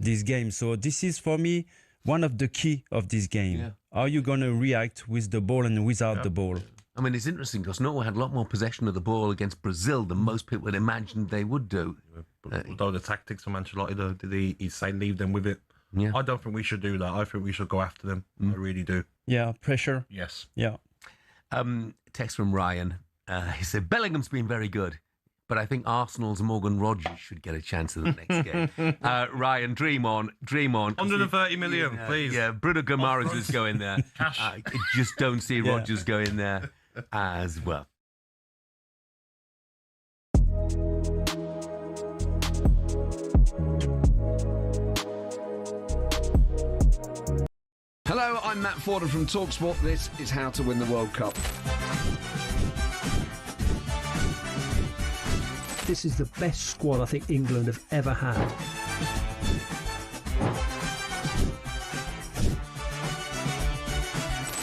this game. So this is, for me, one of the key of this game. Yeah. Are you going to react with the ball and without the ball? I mean, it's interesting because Norway had a lot more possession of the ball against Brazil than most people would imagine they would do. Although the tactics of Manchester United, did he say leave them with it? Yeah. I don't think we should do that. I think we should go after them. I really do. Yeah, pressure. Yes. Yeah. Text from Ryan. He said, Bellingham's been very good, but I think Arsenal's Morgan Rogers should get a chance in the next game. Ryan, dream on. 130 million, please. Yeah, Bruno Guimaraes is going there. Cash. I just don't see Rogers going there as well. Hello, I'm Matt Forden from talkSPORT. This is How to Win the World Cup. This is the best squad I think England have ever had.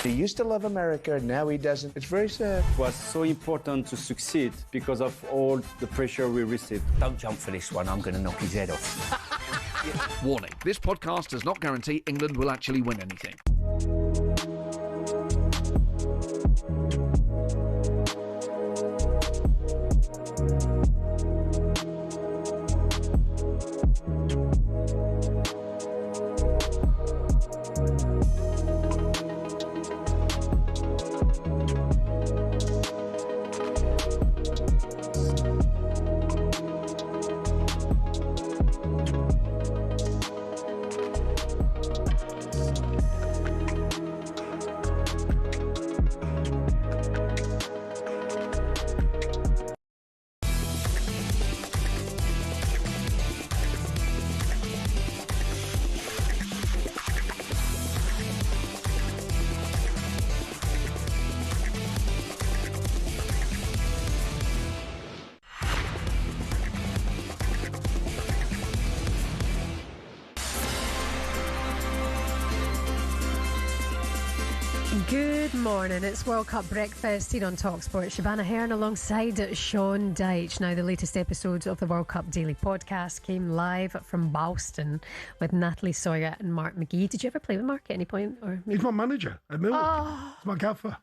He used to love America, now he doesn't. It's very sad. It was so important to succeed because of all the pressure we received. Don't jump for this one, I'm going to knock his head off. Warning, this podcast does not guarantee England will actually win anything. Good morning. It's World Cup breakfast here on talkSPORT. Shebahn Aherne alongside Sean Dyche. Now, the latest episodes of the World Cup Daily podcast came live from Boston with Natalie Sawyer and Mark McGee. Did you ever play with Mark at any point? Or he's my manager at Milwaukee. Oh, He's my gaffer.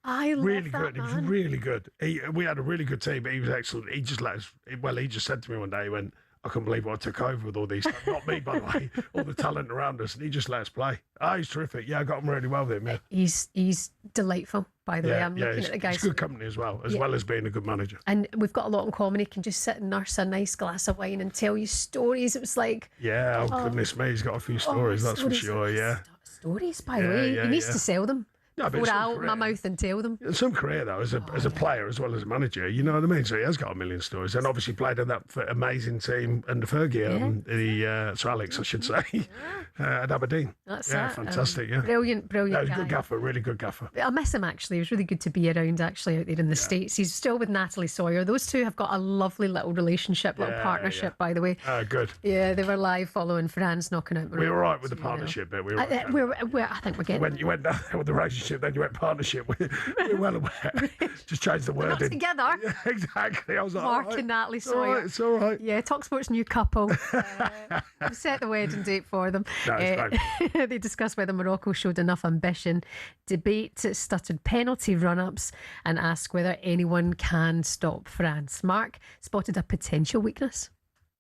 I love really that good. man. He was really good. We had a really good team, but he was excellent. He just let us. Well, he just said to me one day, he went, "I couldn't believe what I took over with all these." Not me, by the way. All the talent around us, and he just let us play. He's terrific. Yeah, I got on really well with him. Yeah, he's delightful. By the way, I'm looking at the guys. He's good company as well as being a good manager. And we've got a lot in common. He can just sit and nurse a nice glass of wine and tell you stories. It was like, yeah, goodness me, he's got a few stories. That's for sure. Yeah, stories. By the way, he needs to sell them. No, Pour out my mouth and tell them. Some career though, as a player as well as a manager, you know what I mean. So he has got a million stories, and obviously played in that amazing team under Fergie, Sir Alex, I should say, at Aberdeen. That's fantastic. Brilliant Yeah, guy. good gaffer, really good gaffer. I miss him actually. It was really good to be around actually out there in the States. He's still with Natalie Sawyer. Those two have got a lovely little relationship, little partnership, by the way. Good. Yeah, they were live following France knocking out. We were right with the partnership bit. I think we're getting. When you went down there with the relationship, then you went partnership. We're well aware. Just change the word. Not together. Yeah, exactly. I was like, Mark and Natalie Sawyer. It's all right. Yeah, talkSPORT's new couple. We've set the wedding date for them. They discussed whether Morocco showed enough ambition, debate stuttered penalty run-ups, and ask whether anyone can stop France. Mark spotted a potential weakness.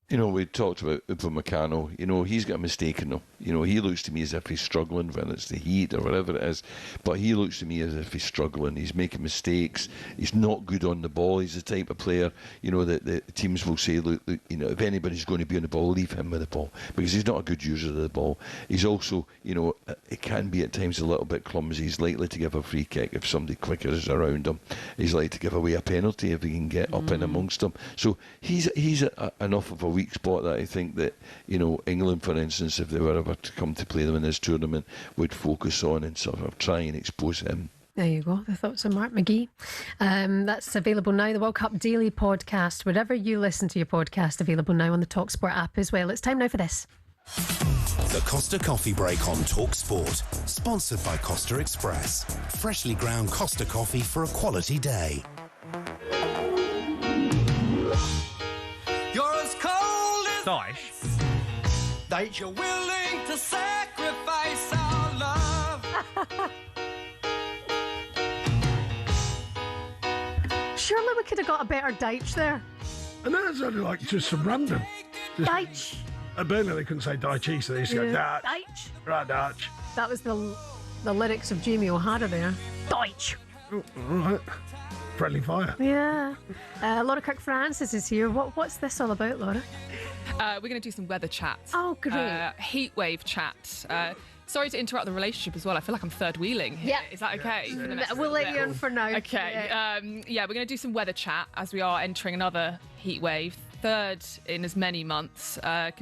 You know, we talked about Upamecano. You know, he's got a mistake in him. You know, he looks to me as if he's struggling, whether it's the heat or whatever it is. But he looks to me as if he's struggling. He's making mistakes. He's not good on the ball. He's the type of player, you know, that the teams will say, look, you know, if anybody's going to be on the ball, leave him with the ball, because he's not a good user of the ball. He's also, you know, it can be at times a little bit clumsy. He's likely to give a free kick if somebody quicker is around him. He's likely to give away a penalty if he can get up in amongst them. So he's enough of a weak spot that I think that, you know, England, for instance, if they were ever to come to play them in this tournament, would focus on and sort of try and expose him. There you go, the thoughts of Mark McGee. That's available now, the World Cup Daily podcast, wherever you listen to your podcast, available now on the talkSPORT app as well. It's time now for this. The Costa Coffee Break on talkSPORT, sponsored by Costa Express. Freshly ground Costa coffee for a quality day. You're as cold as Dyche. That you're willing to sacrifice our love. Surely we could have got a better Dyche there. And that sounded like just some random. Dyche. At Burnley they couldn't say Dyche, so they used to go Dyche. Dyche. Right, Dyche. That was the lyrics of Jamie O'Hara there. Dyche. Oh, all right. Friendly fire. Yeah. Laura Kirk-Francis is here. What's this all about, Laura? We're going to do some weather chat. Oh, great. Heat wave chat. Sorry to interrupt the relationship as well. I feel like I'm third wheeling here. Yeah. Is that okay? We'll let you in for now. Okay. We're going to do some weather chat as we are entering another heat wave. Third in as many months. Eighth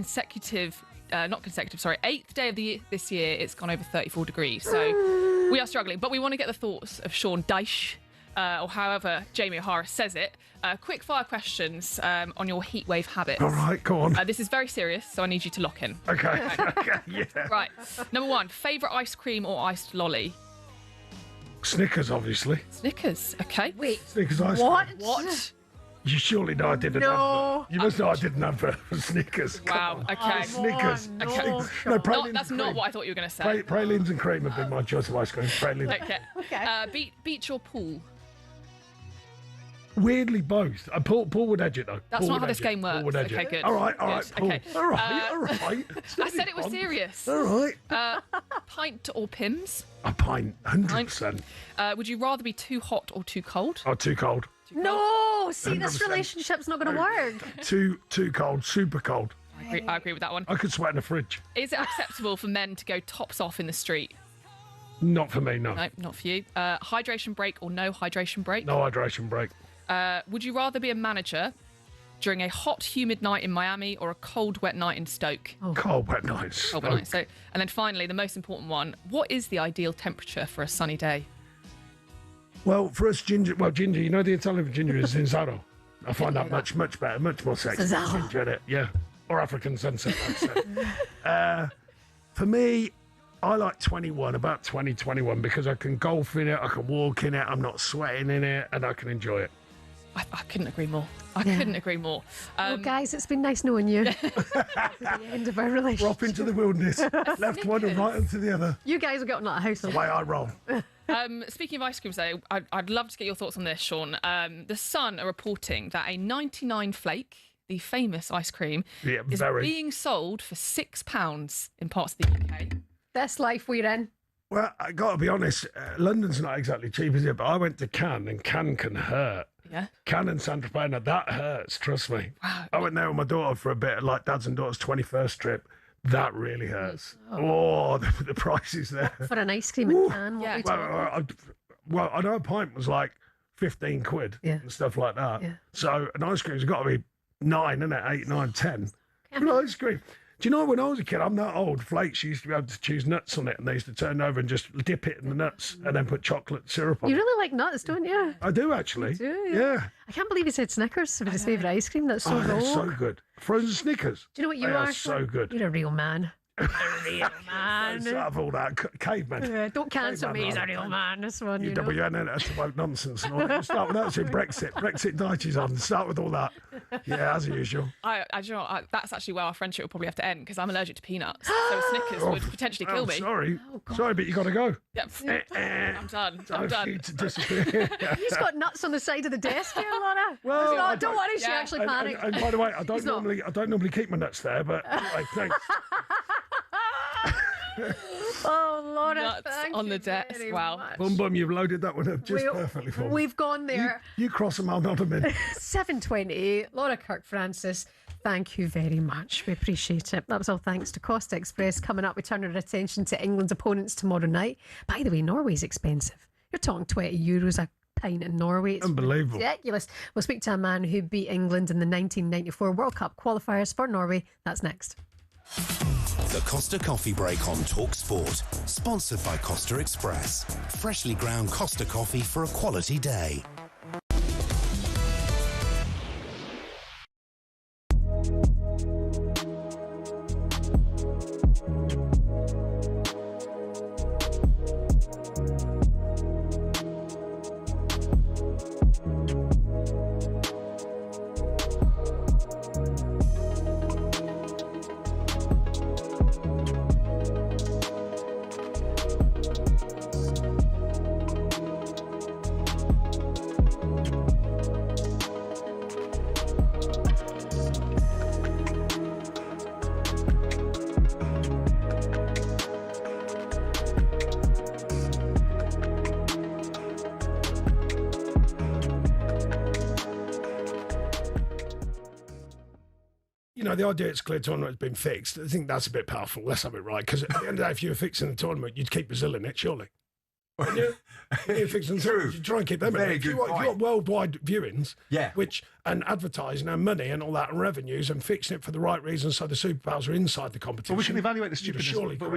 day of this year, it's gone over 34 degrees. So we are struggling. But we want to get the thoughts of Sean Dyche, or however Jamie O'Hara says it. Quick fire questions on your heat wave habits. All right, go on. This is very serious, so I need you to lock in. Okay. Yeah. Right. Number one, favourite ice cream or iced lolly? Snickers, obviously. Snickers. Okay. Wait. Snickers ice what? cream. What? You surely know I didn't have. You must know I didn't have Snickers. Wow. Okay. Snickers. Okay. No, that's not what I thought you were going to say. Pralines and cream have been my choice of ice cream. Pralines. Okay. Beach or pool? Weirdly, both. Paul would edge it though. That's Paul not how this game works. Paul would edge Okay, it. good. All right, Paul. Okay. All right. I said it was serious. All right. Pint or Pims? A pint, 100%. Would you rather be too hot or too cold? Oh, too cold. No, see, this 100%. relationship's not going to work. Too cold, super cold. I agree with that one. I could sweat in a fridge. Is it acceptable for men to go tops off in the street? Not for me, no. No, not for you. Hydration break or no hydration break? No hydration break. Would you rather be a manager during a hot, humid night in Miami or a cold, wet night in Stoke? Cold, wet night in Stoke. Cold, wet night. So, and then finally, the most important one, what is the ideal temperature for a sunny day? Well, for us, ginger, you know the Italian for ginger is Zinzaro. I find that much better, much more sexy. Zinzaro. Ginger, yeah. Or African sunset, I'd say. For me, I like 21, about 2021, because I can golf in it, I can walk in it, I'm not sweating in it, and I can enjoy it. I couldn't agree more. I couldn't agree more. Well, guys, it's been nice knowing you. At the end of our relationship. Drop into the wilderness, left one and right into the other. You guys have gotten out of house. The way I roll. Speaking of ice creams, though, I'd love to get your thoughts on this, Sean. The Sun are reporting that a 99 flake, the famous ice cream, is being sold for £6 in parts of the UK. This life we're in. Well, I got to be honest, London's not exactly cheap, is it? But I went to Cannes, and Cannes can hurt. Yeah. Cannes and Saint-Tropez, that hurts, trust me. Wow. I went there with my daughter for a bit, like Dad's and Daughter's 21st trip. That really hurts. Oh, the prices there. For an ice cream in Cannes, what we talking? Well, I know a pint was like 15 quid and stuff like that. Yeah. So an ice cream's got to be 9, isn't it? 8, 9, 10. An ice cream. Do you know, when I was a kid, I'm that old, flakes used to be able to choose nuts on it, and they used to turn over and just dip it in the nuts and then put chocolate syrup on it. You really like nuts, don't you? I do, actually. You do, yeah. I can't believe he said Snickers was his favourite ice cream. That's so they're rogue. so good. Frozen Snickers. Do you know what you they are? So good. You're a real man. A real man. Out of all that, caveman. Don't cancel me, he's a real man, this one, you know. That's about nonsense. And all that. Start with that, so Brexit Dyche's on. Start with all that. Yeah, as usual. That's actually where our friendship will probably have to end, because I'm allergic to peanuts. So Snickers would potentially kill me. Sorry. Sorry, but you got to go. Yep. I'm done. I'm done. To disappear. He's got nuts on the side of the desk here, Laura. Well, don't worry, she actually panicked. And by the way, I don't normally keep my nuts there, but anyway, thanks. Oh, Laura, nuts on the desk. Wow. Boom, you've loaded that one up just perfectly for me. We've gone there. You cross them, I'll nod them in. 7:28. Laura Kirk-Francis, thank you very much. We appreciate it. That was all thanks to Costa Express. Coming up, we turn our attention to England's opponents tomorrow night. By the way, Norway's expensive. You're talking €20 a pint in Norway. It's unbelievable. Ridiculous. We'll speak to a man who beat England in the 1994 World Cup qualifiers for Norway. That's next. The Costa Coffee Break on talkSPORT. Sponsored by Costa Express. Freshly ground Costa coffee for a quality day. The idea it's clear tournament has been fixed, I think that's a bit powerful. Let's have it right, because at the end of the day, if you were fixing the tournament, you'd keep Brazil in it, surely. You're fixing the you try and keep them in it. If you want worldwide viewings, and advertising and money and all that and revenues and fixing it for the right reasons, so the superpowers are inside the competition. Well, we can evaluate the stupidity, but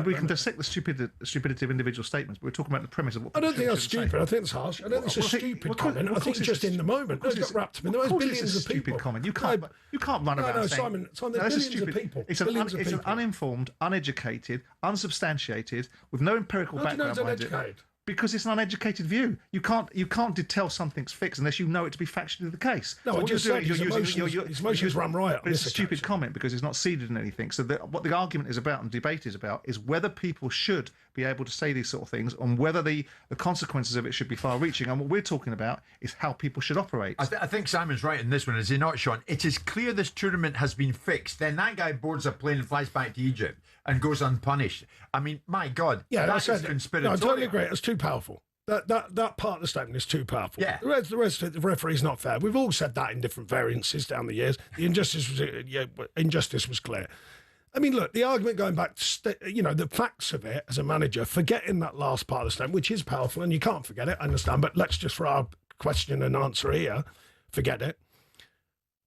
we can dissect the stupidity of individual statements. But we're talking about the premise of what. I don't think that's stupid. I think it's harsh. I don't think it's a stupid comment. I think it's just in the moment. It's got wrapped up in the moment. There's billions of people. Stupid comment. You can't run around saying. Simon, there's billions of people. It's an uninformed, uneducated, unsubstantiated, with no empirical background behind it. Because it's an uneducated view. You can't tell something's fixed unless you know it to be factually the case. No, so I just said his emotions run riot. But it's a stupid comment because it's not seeded in anything. So what the argument is about and debate is about is whether people should be able to say these sort of things and whether the consequences of it should be far-reaching. And what we're talking about is how people should operate. I think Simon's right in this one, is he not, Sean? It is clear this tournament has been fixed. Then that guy boards a plane and flies back to Egypt and goes unpunished. I mean, my God, that is conspiratorial. No, I totally agree. It's too powerful. That part of the statement is too powerful. Yeah. The rest of the referee's not fair. We've all said that in different variances down the years. The injustice was clear. I mean, look, the argument going back to, the facts of it as a manager, forgetting that last part of the statement, which is powerful, and you can't forget it, I understand, but let's just, for our question and answer here, forget it.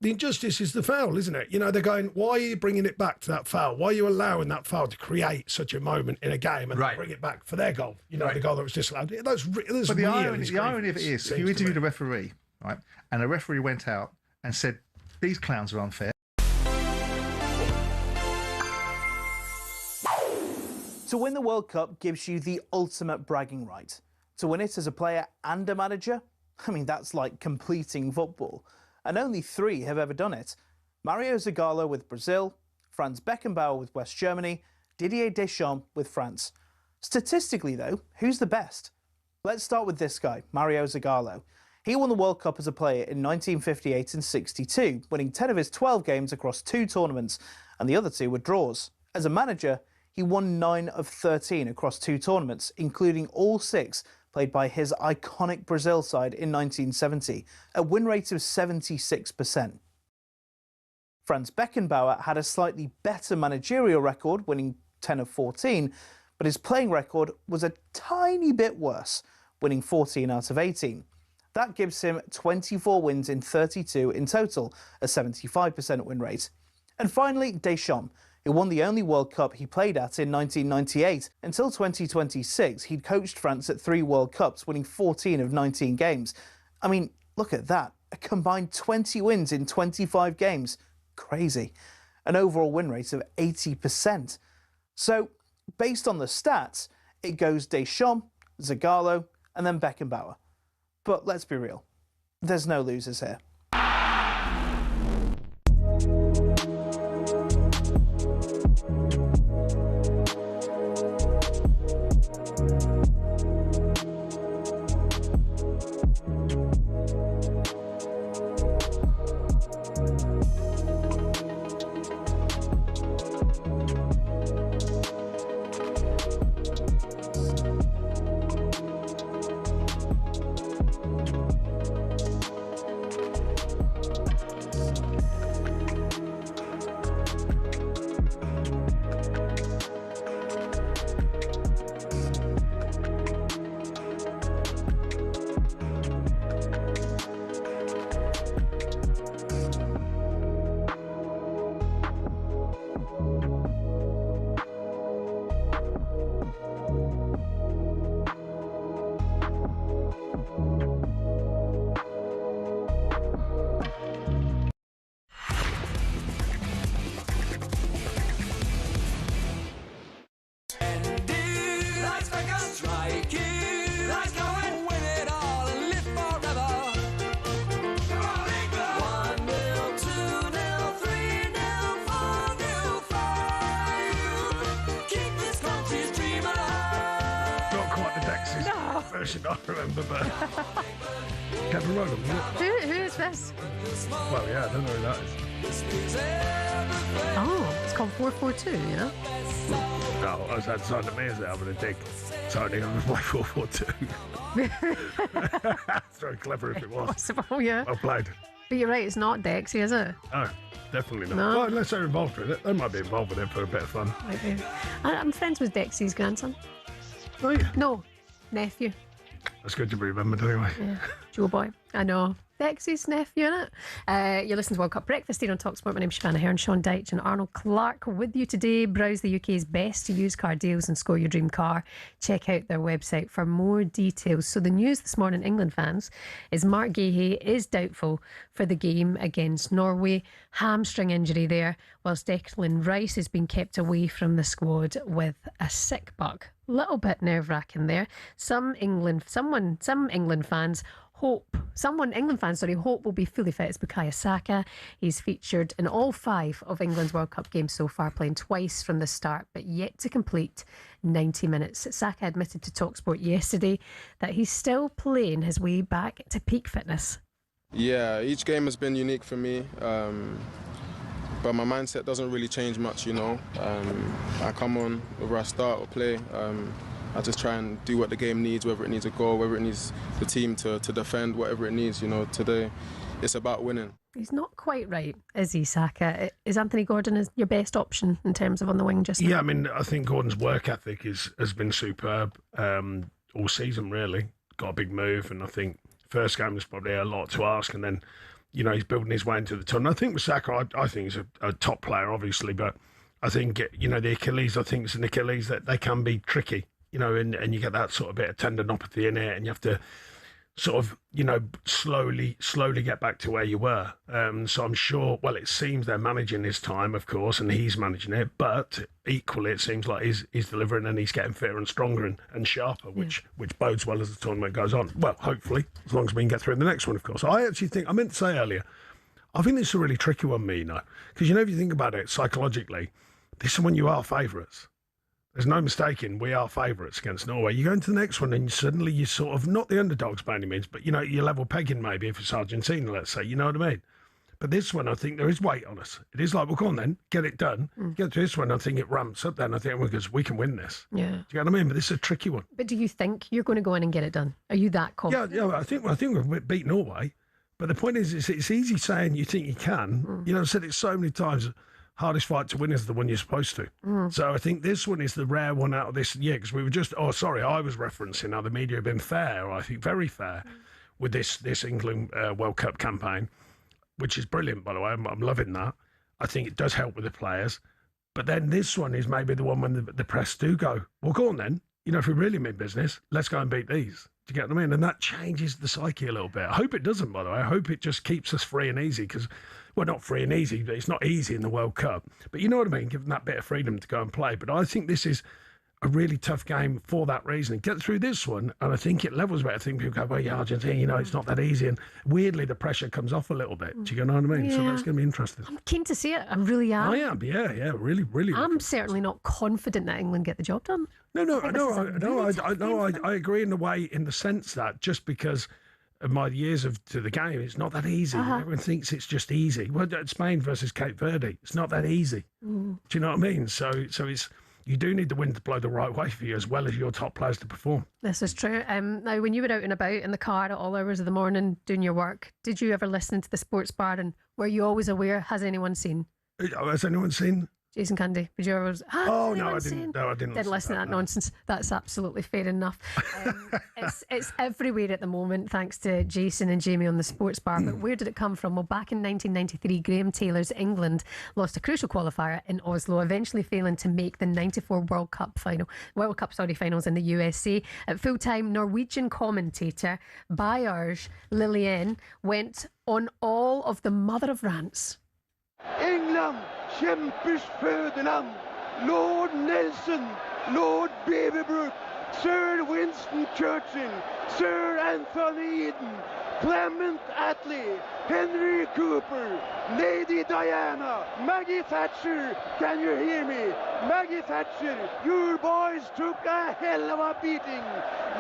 The injustice is the foul, isn't it? They're going, why are you bringing it back to that foul? Why are you allowing that foul to create such a moment in a game and bring it back for their goal? The goal that was disallowed. But the irony of it is, if you interviewed a referee, right, and a referee went out and said, these clowns are unfair. To win the World Cup gives you the ultimate bragging right. To win it as a player and a manager, I mean, that's like completing football. And only 3 have ever done it. Mario Zagallo with Brazil, Franz Beckenbauer with West Germany, Didier Deschamps with France. Statistically, though, who's the best? Let's start with this guy, Mario Zagallo. He won the World Cup as a player in 1958 and 62, winning 10 of his 12 games across 2 tournaments, and the other 2 were draws. As a manager, he won 9 of 13 across 2 tournaments, including all 6 played by his iconic Brazil side in 1970, a win rate of 76%. Franz Beckenbauer had a slightly better managerial record, winning 10 of 14, but his playing record was a tiny bit worse, winning 14 out of 18. That gives him 24 wins in 32 in total, a 75% win rate. And finally, Deschamps, who won the only World Cup he played at in 1998. Until 2026, he'd coached France at 3 World Cups, winning 14 of 19 games. I mean, look at that, a combined 20 wins in 25 games. Crazy. An overall win rate of 80%. So, based on the stats, it goes Deschamps, Zagallo, and then Beckenbauer. But let's be real, there's no losers here. I remember, but Kevin Rogan, wasn't it? Who is this? Well, yeah, I don't know who that is. Oh, it's called 442, you know? No, that sounded to me as having a dig. Sounding on my 442. It's very clever if it was. Possible, yeah. Well played. But you're right, it's not Dexy, is it? No, definitely not. No. Well, unless they're involved with it. They might be involved with it for a bit of fun. Might be. I'm friends with Dexy's grandson. Oh, yeah? No, nephew. That's good to be remembered anyway. Yeah, Joe Boy. I know. Dexy's nephew, innit? You're listening to World Cup Breakfast here on talkSPORT. My name's Shebahn Aherne, Sean Dyche and Arnold Clark with you today. Browse the UK's best used car deals and score your dream car. Check out their website for more details. So the news this morning, England fans, is Mark Guéhi is doubtful for the game against Norway. Hamstring injury there, whilst Declan Rice has been kept away from the squad with a sick bug. Little bit nerve-wracking there. Some England fans hope will be fully fit as Bukayo Saka. He's featured in all 5 of England's World Cup games so far, playing twice from the start, but yet to complete 90 minutes. Saka admitted to talkSPORT yesterday that he's still playing his way back to peak fitness. Yeah, each game has been unique for me. But my mindset doesn't really change much, you know. I come on, whether I start or play, I just try and do what the game needs, whether it needs a goal, whether it needs the team to defend, whatever it needs, you know. Today, it's about winning. He's not quite right, is he, Saka? Is Anthony Gordon your best option in terms of on the wing just now? Yeah, I mean, I think Gordon's work ethic has been superb all season, really. Got a big move, and I think first game was probably a lot to ask, and then, you know, he's building his way into the tournament. I think with Saka, I think he's a top player, obviously, but I think, you know, the Achilles, I think it's an Achilles that they can be tricky, you know, and you get that sort of bit of tendinopathy in it, and you have to sort of, slowly get back to where you were. So I'm sure, well, it seems they're managing his time, of course, and he's managing it, but equally it seems like he's delivering and he's getting fitter and stronger and sharper, which bodes well as the tournament goes on. Well, hopefully, as long as we can get through the next one, of course. I actually think, I meant to say earlier, I think this is a really tricky one, Mina, because, if you think about it psychologically, this is when you are favourites. There's no mistaking, we are favourites against Norway. You go into the next one and suddenly you're sort of, not the underdogs by any means, but, you're level pegging maybe if it's Argentina, let's say, you know what I mean? But this one, I think there is weight on us. It is like, well, go on then, get it done. Get to this one, I think it ramps up then. I think because we can win this. Yeah. Do you know what I mean? But this is a tricky one. But do you think you're going to go in and get it done? Are you that confident? Yeah, I think we've beat Norway. But the point is, it's easy saying you think you can. I've said it so many times. Hardest fight to win is the one you're supposed to. So I think this one is the rare one out of this year, because we were just, I was referencing how the media have been fair, I think very fair, with this England World Cup campaign, which is brilliant, by the way. I'm loving that. I think it does help with the players. But then this one is maybe the one when the press do go, well, go on then. If we really mean business, let's go and beat these. Do you get what I mean? And that changes the psyche a little bit. I hope it doesn't, by the way. I hope it just keeps us free and easy, because, well, not free and easy, but it's not easy in the World Cup. But you know what I mean? Give them that bit of freedom to go and play. But I think this is a really tough game for that reason. Get through this one, and I think it levels better. I think people go, well, yeah, Argentina, it's not that easy. And weirdly, the pressure comes off a little bit. Do you know what I mean? Yeah. So that's going to be interesting. I'm keen to see it. I really am. I am, yeah, really, really. I'm certainly not confident that England get the job done. I agree in the sense that just because of my years to the game, it's not that easy. Everyone thinks it's just easy. Well, Spain versus Cape Verde, it's not that easy. Do you know what I mean? So it's, you do need the wind to blow the right way for you, as well as your top players to perform. This is true. Now, when you were out and about in the car at all hours of the morning doing your work, did you ever listen to the sports bar, and were you always aware? Has anyone seen? Has anyone seen? Jason Cundy, did you ever? No, I didn't. No, I didn't listen to that nonsense. That's absolutely fair enough. It's everywhere at the moment, thanks to Jason and Jamie on the sports bar. But where did it come from? Well, back in 1993, Graham Taylor's England lost a crucial qualifier in Oslo, eventually failing to make the '94 World Cup finals in the USA. At full-time Norwegian commentator Bayers Lillian went on all of the mother of rants. England, kämpers föderland, Lord Nelson, Lord Beaverbrook, Sir Winston Churchill, Sir Anthony Eden, Clement Attlee, Henry Cooper, Lady Diana, Maggie Thatcher, can you hear me? Maggie Thatcher, your boys took a hell of a beating.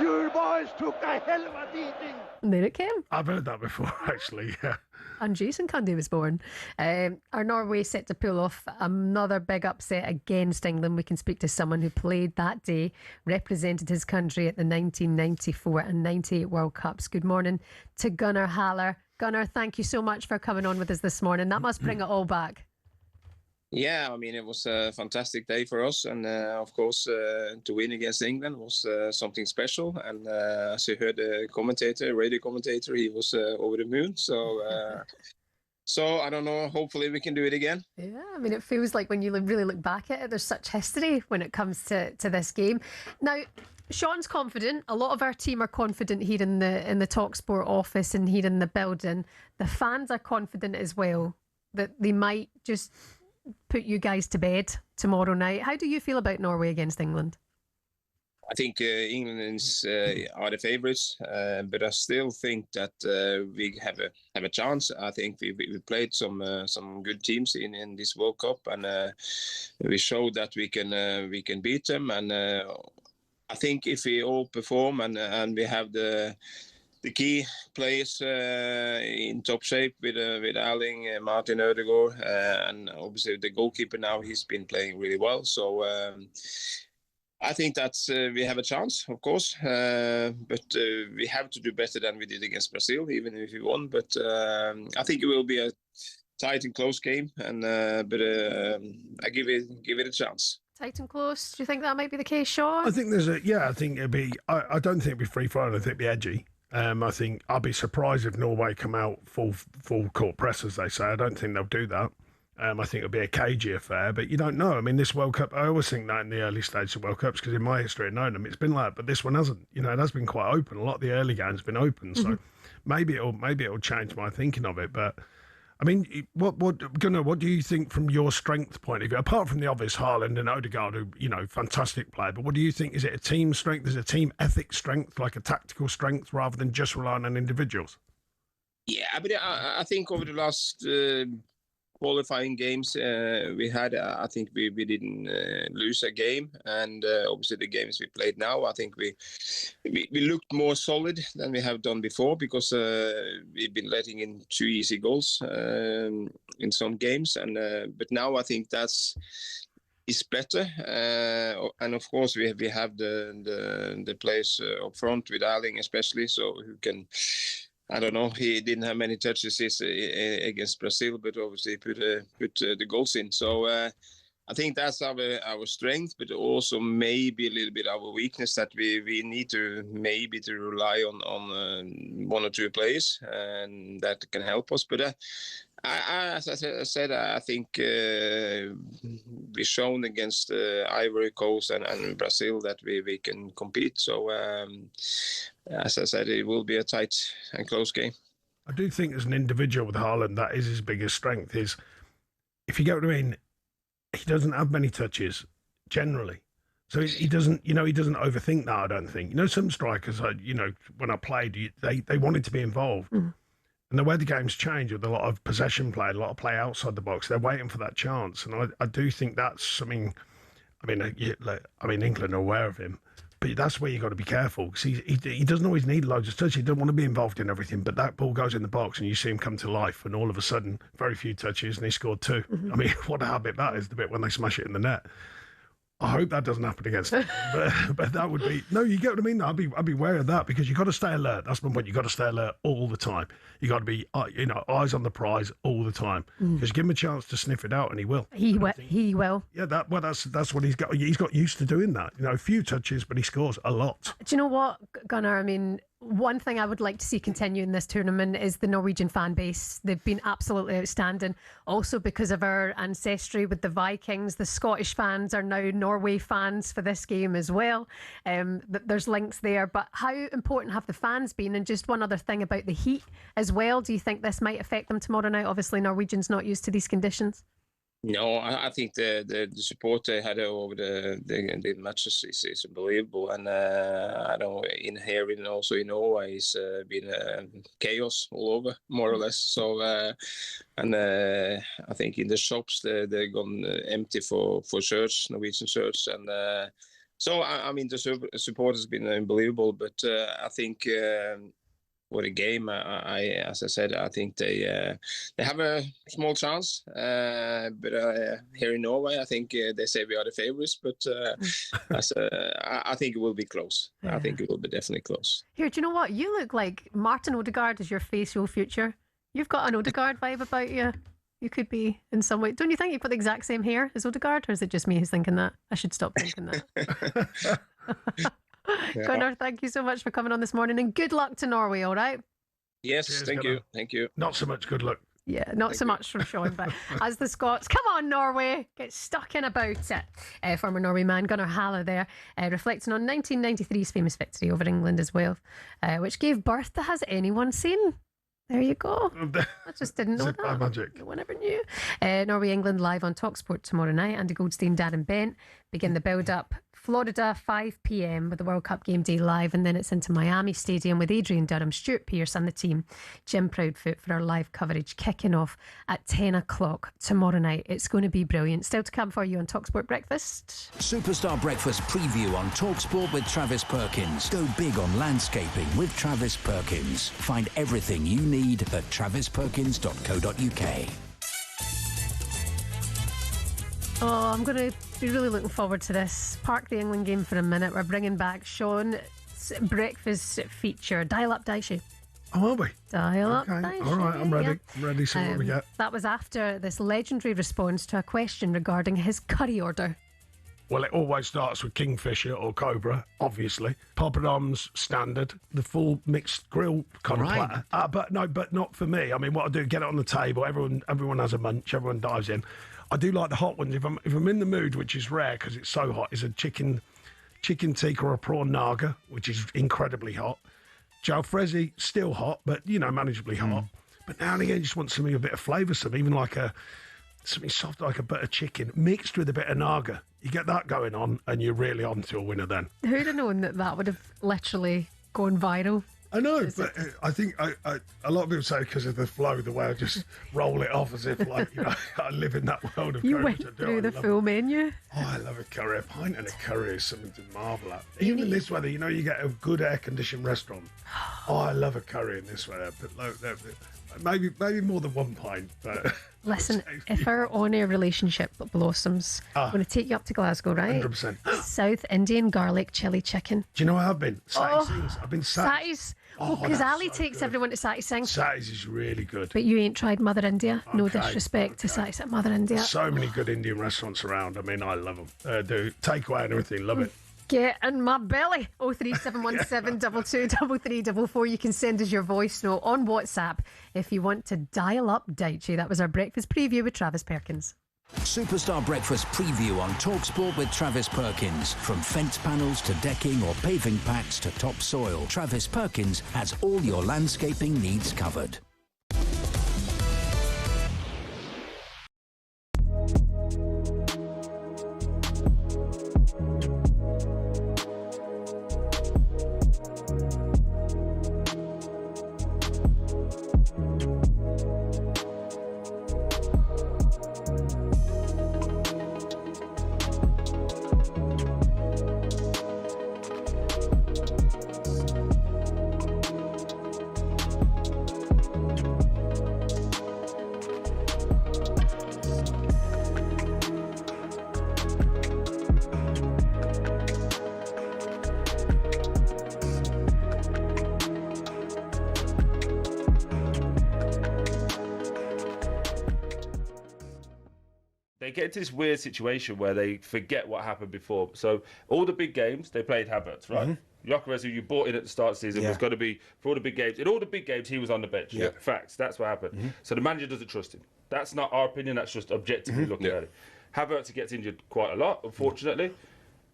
Your boys took a hell of a beating. And there it came. I've heard that before, actually, yeah. And Jason Cundy was born. Are Norway set to pull off another big upset against England? We can speak to someone who played that day, represented his country at the 1994 and 98 World Cups. Good morning to Gunnar Haller. Gunnar, thank you so much for coming on with us this morning. That must bring it all back. Yeah, I mean, it was a fantastic day for us. And of course, to win against England was something special. And as you heard the radio commentator, he was over the moon. So I don't know, hopefully we can do it again. Yeah, I mean, it feels like when you really look back at it, there's such history when it comes to this game. Now, Sean's confident. A lot of our team are confident here in the talkSPORT office and here in the building. The fans are confident as well that they might just put you guys to bed tomorrow night. How do you feel about Norway against England? I think England are the favourites, but I still think that we have a chance. I think we played some good teams in this World Cup, and we showed that we can beat them. And I think if we all perform and we have the key players in top shape with Erling, Martin Ødegaard, and obviously the goalkeeper now, he's been playing really well. So I think that we have a chance, of course, but we have to do better than we did against Brazil, even if we won. But I think it will be a tight and close game, and but I give it a chance. Tight and close. Do you think that might be the case, Sean? I think I think it'd be. I don't think it'd be free flowing. I think it'd be edgy. I think I'll be surprised if Norway come out full court press, as they say. I don't think they'll do that. I think it'll be a cagey affair, but you don't know. I mean, this World Cup, I always think that in the early stages of World Cups, because in my history of knowing them, it's been like that, but this one hasn't. You know, it has been quite open. A lot of the early games have been open, so maybe it'll change my thinking of it. But I mean, Gunnar, what do you think from your strength point of view? Apart from the obvious Haaland and Odegaard, who, you know, fantastic player, but what do you think? Is it a team strength? Is it a team ethic strength, like a tactical strength, rather than just relying on individuals? Yeah, but I think over the last qualifying games we had, I think we didn't lose a game, and obviously the games we played now, I think we looked more solid than we have done before, because we've been letting in 2 easy goals in some games, and but now I think is better, and of course we have the players up front with Erling especially, so who can. I don't know. He didn't have many touches against Brazil, but obviously put the goals in. So I think that's our strength, but also maybe a little bit our weakness, that we need to rely on one or two players, and that can help us. But as I said, I think we've shown against Ivory Coast and Brazil that we can compete. So as I said, it will be a tight and close game. I do think as an individual with Haaland, that is his biggest strength, is, if you get what I mean, he doesn't have many touches generally. So he doesn't overthink that, I don't think. You know, some strikers, you know, when I played, they wanted to be involved. And the way the game's changed with a lot of possession play, a lot of play outside the box, they're waiting for that chance. And I do think that's something, I mean, England are aware of him, but that's where you've got to be careful, because he doesn't always need loads of touches. He doesn't want to be involved in everything, but that ball goes in the box and you see him come to life, and all of a sudden, very few touches, and he scored 2. I mean, what a habit that is, the bit when they smash it in the net. I hope that doesn't happen against him, but that would be, no, you get what I mean? I'd be wary of that, because you've got to stay alert. That's my point. You've got to stay alert all the time. You've got to be, eyes on the prize all the time, because give him a chance to sniff it out, and he will. He will. Yeah, that's what he's got. He's got used to doing that. You know, a few touches, but he scores a lot. Do you know what, Gunnar? I mean, one thing I would like to see continue in this tournament is the Norwegian fan base. They've been absolutely outstanding. Also, because of our ancestry with the Vikings, the Scottish fans are now Norway fans for this game as well. There's links there. But how important have the fans been? And just one other thing about the heat as well. Do you think this might affect them tomorrow night? Obviously, Norwegians not used to these conditions. No, I think the support they had over the matches is unbelievable, and I know in here and also in Norway it's been chaos all over, more or less. So and I think in the shops they're gone empty for shirts, Norwegian shirts, and so I mean the support has been unbelievable. But I think. For the game, as I said, I think they have a small chance. But here in Norway, I think they say we are the favourites. But I think it will be close. Yeah. I think it will be definitely close. Here, do you know what? You look like Martin Odegaard is your facial future. You've got an Odegaard vibe about you. You could be in some way. Don't you think you've got the exact same hair as Odegaard? Or is it just me who's thinking that? I should stop thinking that. Yeah. Gunnar, thank you so much for coming on this morning, and good luck to Norway, all right? Yes, cheers, thank you. Thank you. Not so much good luck. Yeah, not so much from Sean, but as the Scots, come on, Norway, get stuck in about it. Former Norway man Gunnar Halle there, reflecting on 1993's famous victory over England as well, which gave birth to Has Anyone Seen? There you go. I just didn't know that. Magic. No one ever knew. Norway-England live on talkSPORT tomorrow night. Andy Goldstein, Darren Bent begin the build-up. Florida, 5 p.m. with the World Cup game day live, and then it's into Miami Stadium with Adrian Durham, Stuart Pearce and the team, Jim Proudfoot for our live coverage, kicking off at 10 o'clock tomorrow night. It's going to be brilliant. Still to come for you on talkSPORT Breakfast. Superstar Breakfast preview on talkSPORT with Travis Perkins. Go big on landscaping with Travis Perkins. Find everything you need at travisperkins.co.uk. Oh, I'm going to be really looking forward to this. Park the England game for a minute. We're bringing back Sean's breakfast feature. Dial up Dyche. Oh, are we? Dial up okay. Dyche. All right, I'm ready. Yeah. I'm ready to see what we get. That was after this legendary response to a question regarding his curry order. Well, it always starts with Kingfisher or Cobra, obviously. Poppadoms, standard. The full mixed grill kind of platter. But not for me. I mean, what I do, get it on the table. Everyone has a munch. Everyone dives in. I do like the hot ones. If I'm in the mood, which is rare because it's so hot, is a chicken tikka or a prawn naga, which is incredibly hot. Jalfrezi, still hot, but, manageably hot. But now and again, you just want something a bit of flavoursome, even like something soft like a butter chicken mixed with a bit of naga. You get that going on and you're really on to a winner then. Who'd have known that would have literally gone viral? I know, but I think a lot of people say because of the flow, the way I just roll it off as if I live in that world of curry. You went through the full menu. Oh, I love a curry. A pint and a curry is something to marvel at. Even in this weather, you get a good air-conditioned restaurant. Oh, I love a curry in this weather. But maybe more than one pint. But listen, if our on-air relationship blossoms, I'm going to take you up to Glasgow, right? 100%. South Indian garlic chili chicken. Do you know where I've been? Satty's. I've been Satty's. Because Ali takes everyone to Satty's Sing. Satty's is really good. But you ain't tried Mother India. Okay, no disrespect to Satty's at Mother India. So many good Indian restaurants around. I mean, I love them. Do takeaway and everything. Love it. Get in my belly. 03717 223344. You can send us your voice note on WhatsApp if you want to dial up Dyche. That was our breakfast preview with Travis Perkins. Superstar Breakfast preview on talkSPORT with Travis Perkins. From fence panels to decking or paving packs to topsoil, Travis Perkins has all your landscaping needs covered. They get into this weird situation where they forget what happened before. So all the big games, they played Havertz, right? Mm-hmm. Gyökeres, who you bought in at the start of the season, was going to be, for all the big games. In all the big games, he was on the bench. Yeah. Facts. That's what happened. Mm-hmm. So the manager doesn't trust him. That's not our opinion. That's just objectively looking at it. Havertz gets injured quite a lot, unfortunately.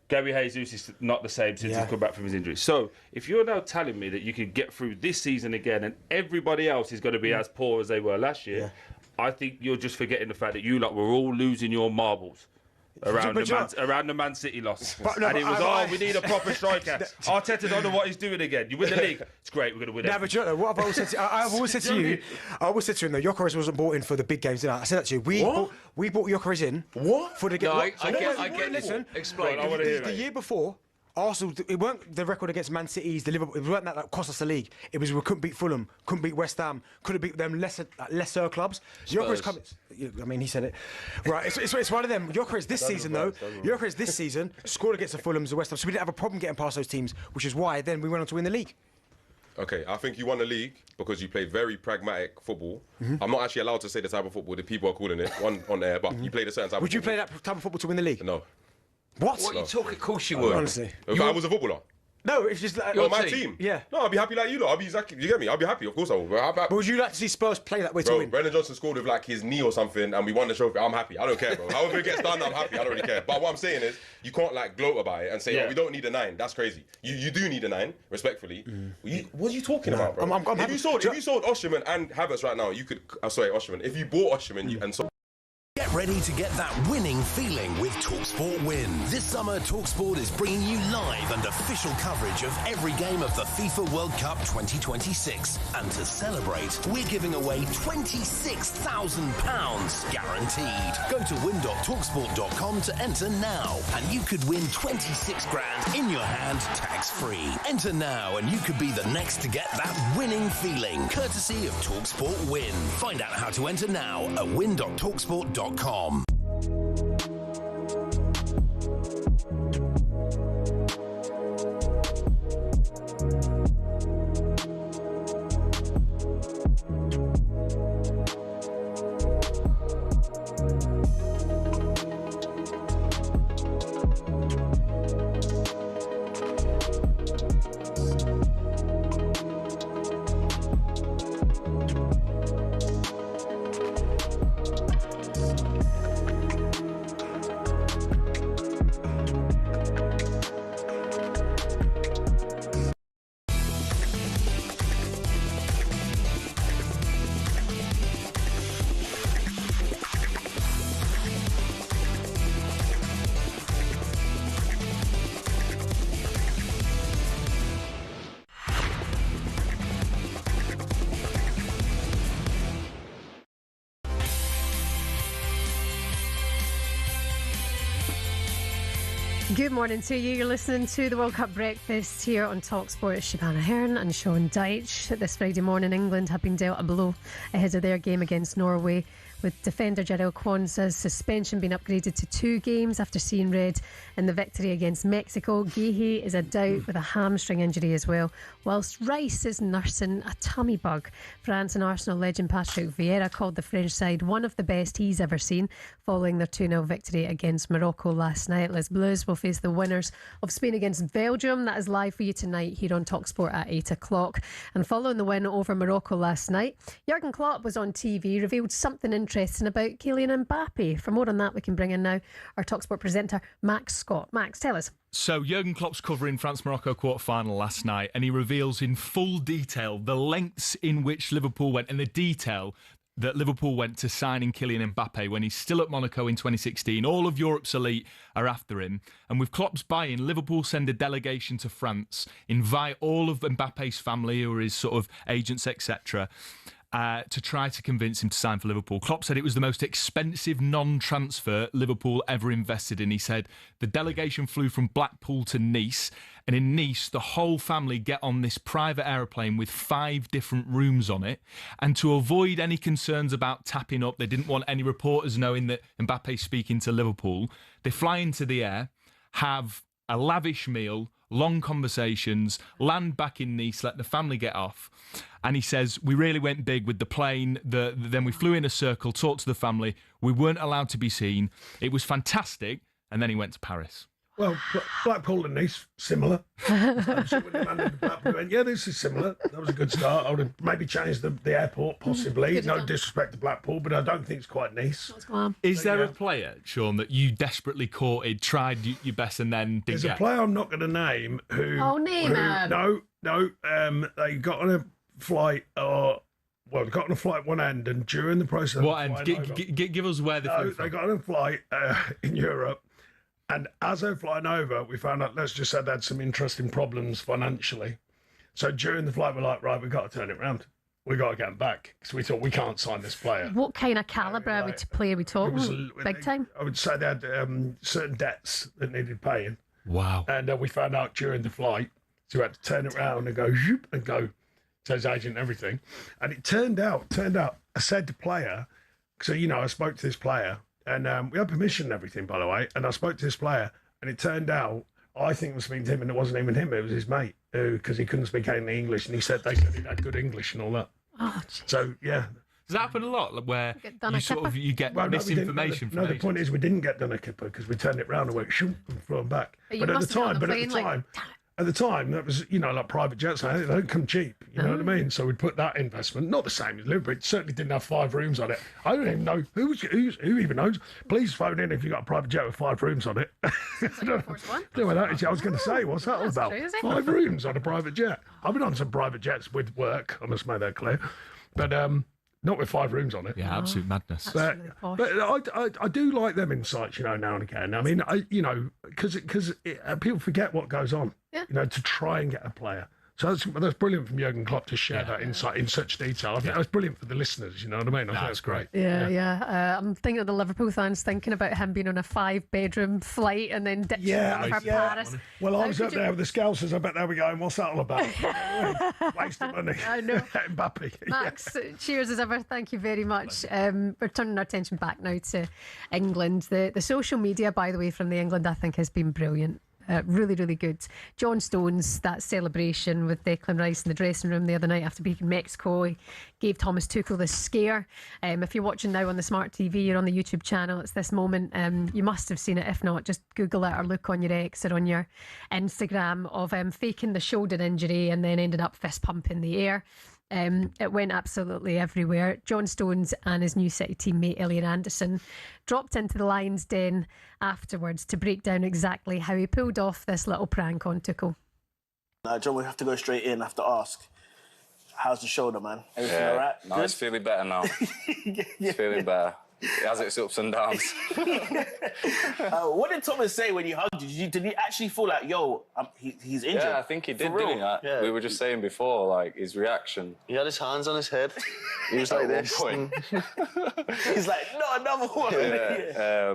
Gary Jesus is not the same since he's come back from his injury. So if you're now telling me that you can get through this season again and everybody else is going to be as poor as they were last year, I think you're just forgetting the fact that you lot were all losing your marbles around the Man City loss. And it was, we need a proper striker. Arteta don't know what he's doing again. You win the league, it's great, we're going to win it. No, but you know what I've always said I've always said to you, I always said to him, though, Gyökeres wasn't bought in for the big games, didn't I? I said that to you. We bought Gyökeres in for the game. No, I get listen, explain. The year before, Arsenal, it weren't the record against Man City's, the Liverpool. It weren't that cost us the league. It was we couldn't beat Fulham, couldn't beat West Ham, couldn't beat them lesser clubs. Gyökeres coming. I mean, he said it. Right, it's one of them. Gyökeres this season though. Gyökeres this season scored against the Fulhams, the West Ham, so we didn't have a problem getting past those teams, which is why then we went on to win the league. Okay, I think you won the league because you played very pragmatic football. I'm not actually allowed to say the type of football that people are calling it on air, but you played a certain type of football. Would you play that type of football to win the league? No. What? What are you talking? Of course you would. Honestly. If I was a footballer. No, it's just like... You're my team. Yeah. No, I'll be happy like you lot. I'll be exactly... You get me? I'll be happy. Of course I will. But would you like to see Spurs play that way to win? Brendan Johnson scored with like his knee or something and we won the trophy. I'm happy. I don't care, bro. However it gets done, I'm happy. I don't really care. But what I'm saying is, you can't like gloat about it and say, we don't need a 9. That's crazy. You do need a 9, respectfully. What are you talking about, bro? If you sold Osimhen and Havertz right now, you could... Osimhen. If you bought Osimhen and sold... Get ready to get that winning feeling with talkSPORT Win. This summer, talkSPORT is bringing you live and official coverage of every game of the FIFA World Cup 2026. And to celebrate, we're giving away £26,000 guaranteed. Go to win.talksport.com to enter now, and you could win 26 grand in your hand, tax-free. Enter now, and you could be the next to get that winning feeling, courtesy of talkSPORT Win. Find out how to enter now at win.talksport.com. Good morning to you. You're listening to the World Cup Breakfast here on talkSPORT. Shebahn Aherne and Sean Dyche. This Friday morning, England have been dealt a blow ahead of their game against Norway, with defender Jarell Quansah's suspension being upgraded to 2 games after seeing red in the victory against Mexico. Guéhi is a doubt with a hamstring injury as well, whilst Rice is nursing a tummy bug. France and Arsenal legend Patrick Vieira called the French side one of the best he's ever seen following their 2-0 victory against Morocco last night. Les Bleus will face the winners of Spain against Belgium. That is live for you tonight here on talkSPORT at 8 o'clock. And following the win over Morocco last night, Jurgen Klopp was on TV, revealed something interesting about Kylian Mbappe. For more on that, we can bring in now our talkSPORT presenter, Max Scott. Max, tell us. So Jurgen Klopp's covering France-Morocco quarter-final last night, and he reveals in full detail the lengths in which Liverpool went and the detail that Liverpool went to signing Kylian Mbappe when he's still at Monaco in 2016. All of Europe's elite are after him. And with Klopp's buy-in, Liverpool send a delegation to France, invite all of Mbappe's family, who are his sort of agents, etc., to try to convince him to sign for Liverpool. Klopp said it was the most expensive non-transfer Liverpool ever invested in. He said the delegation flew from Blackpool to Nice, and in Nice, the whole family get on this private aeroplane with 5 different rooms on it. And to avoid any concerns about tapping up, they didn't want any reporters knowing that Mbappe's speaking to Liverpool. They fly into the air, have a lavish meal, long conversations, land back in Nice, let the family get off. And he says, we really went big with the plane. Then we flew in a circle, talked to the family. We weren't allowed to be seen. It was fantastic. And then he went to Paris. Well, Blackpool and Nice, similar. So when they landed in Blackpool, went, yeah, this is similar. That was a good start. I would have maybe changed the airport, possibly. No disrespect to Blackpool, but I don't think it's quite Nice. Is there a player, Sean, that you desperately courted, tried your best, and then didn't There's get? a player I'm not going to name who... Oh, name him. No. They got on a flight, they got on a flight one end, and during the process of What end? Give us where they flew from. They got on a flight in Europe. And as they're flying over, we found out, let's just say they had some interesting problems financially. So during the flight, we're like, right, we've got to turn it around. We've got to get them back. Because we thought, we can't sign this player. What kind of calibre would player we talking? Big time? I would say they had certain debts that needed paying. Wow. And we found out during the flight, so we had to turn it around and go, zoop, and go to his agent and everything. And it turned out, I said to player, so, I spoke to this player, and we had permission and everything, by the way. And I spoke to this player, and it turned out I think it was speaking to him, and it wasn't even him. It was his mate, because he couldn't speak any English, and they said he had good English and all that. Oh, so yeah. Does that happen a lot, where you get misinformation? No, the point is we didn't get done a kipper because we turned it round and went shoom and flew them back. But at the time, that was like private jets. They don't come cheap. You know what I mean? So we'd put that investment, not the same as Liverpool. It certainly didn't have 5 rooms on it. I don't even know who even knows. Please phone in if you got a private jet with 5 rooms on it. I was going to say, what's that all about? 5 rooms on a private jet. I've been on some private jets with work. I must make that clear, but not with 5 rooms on it. Yeah, absolute madness. But I do like them insights, now and again. I mean, because people forget what goes on, to try and get a player. So that's brilliant from Jurgen Klopp to share that insight in such detail. I think that's brilliant for the listeners, you know what I mean? I think that's great. Yeah. I'm thinking of the Liverpool fans thinking about him being on a 5-bedroom flight and then ditching for Paris. Well, I was up there with the Scousers. I bet they were going, what's that all about? Wasting money. I know. Mbappe. Max, cheers as ever. Thank you very much. We're turning our attention back now to England. The social media, by the way, from the England, I think, has been brilliant. Really, really good. John Stones, that celebration with Declan Rice in the dressing room the other night after beating Mexico, he gave Thomas Tuchel the scare. If you're watching now on the smart TV, you're on the YouTube channel, it's this moment. You must have seen it. If not, just Google it or look on your X or on your Instagram of faking the shoulder injury and then ended up fist pump in the air. It went absolutely everywhere. John Stones and his new City teammate Elliot Anderson dropped into the Lions' Den afterwards to break down exactly how he pulled off this little prank on Tuchel. John, we have to go straight in. I have to ask, how's the shoulder, man? Everything all right? No, it's feeling better now. It's feeling better. It has its ups and downs. What did Thomas say when you hugged you? Did he actually feel like, he's injured? Yeah, I think he did, didn't he? Yeah. We were just saying before, his reaction. He had his hands on his head. He was like this. He's like, no, another one. Yeah.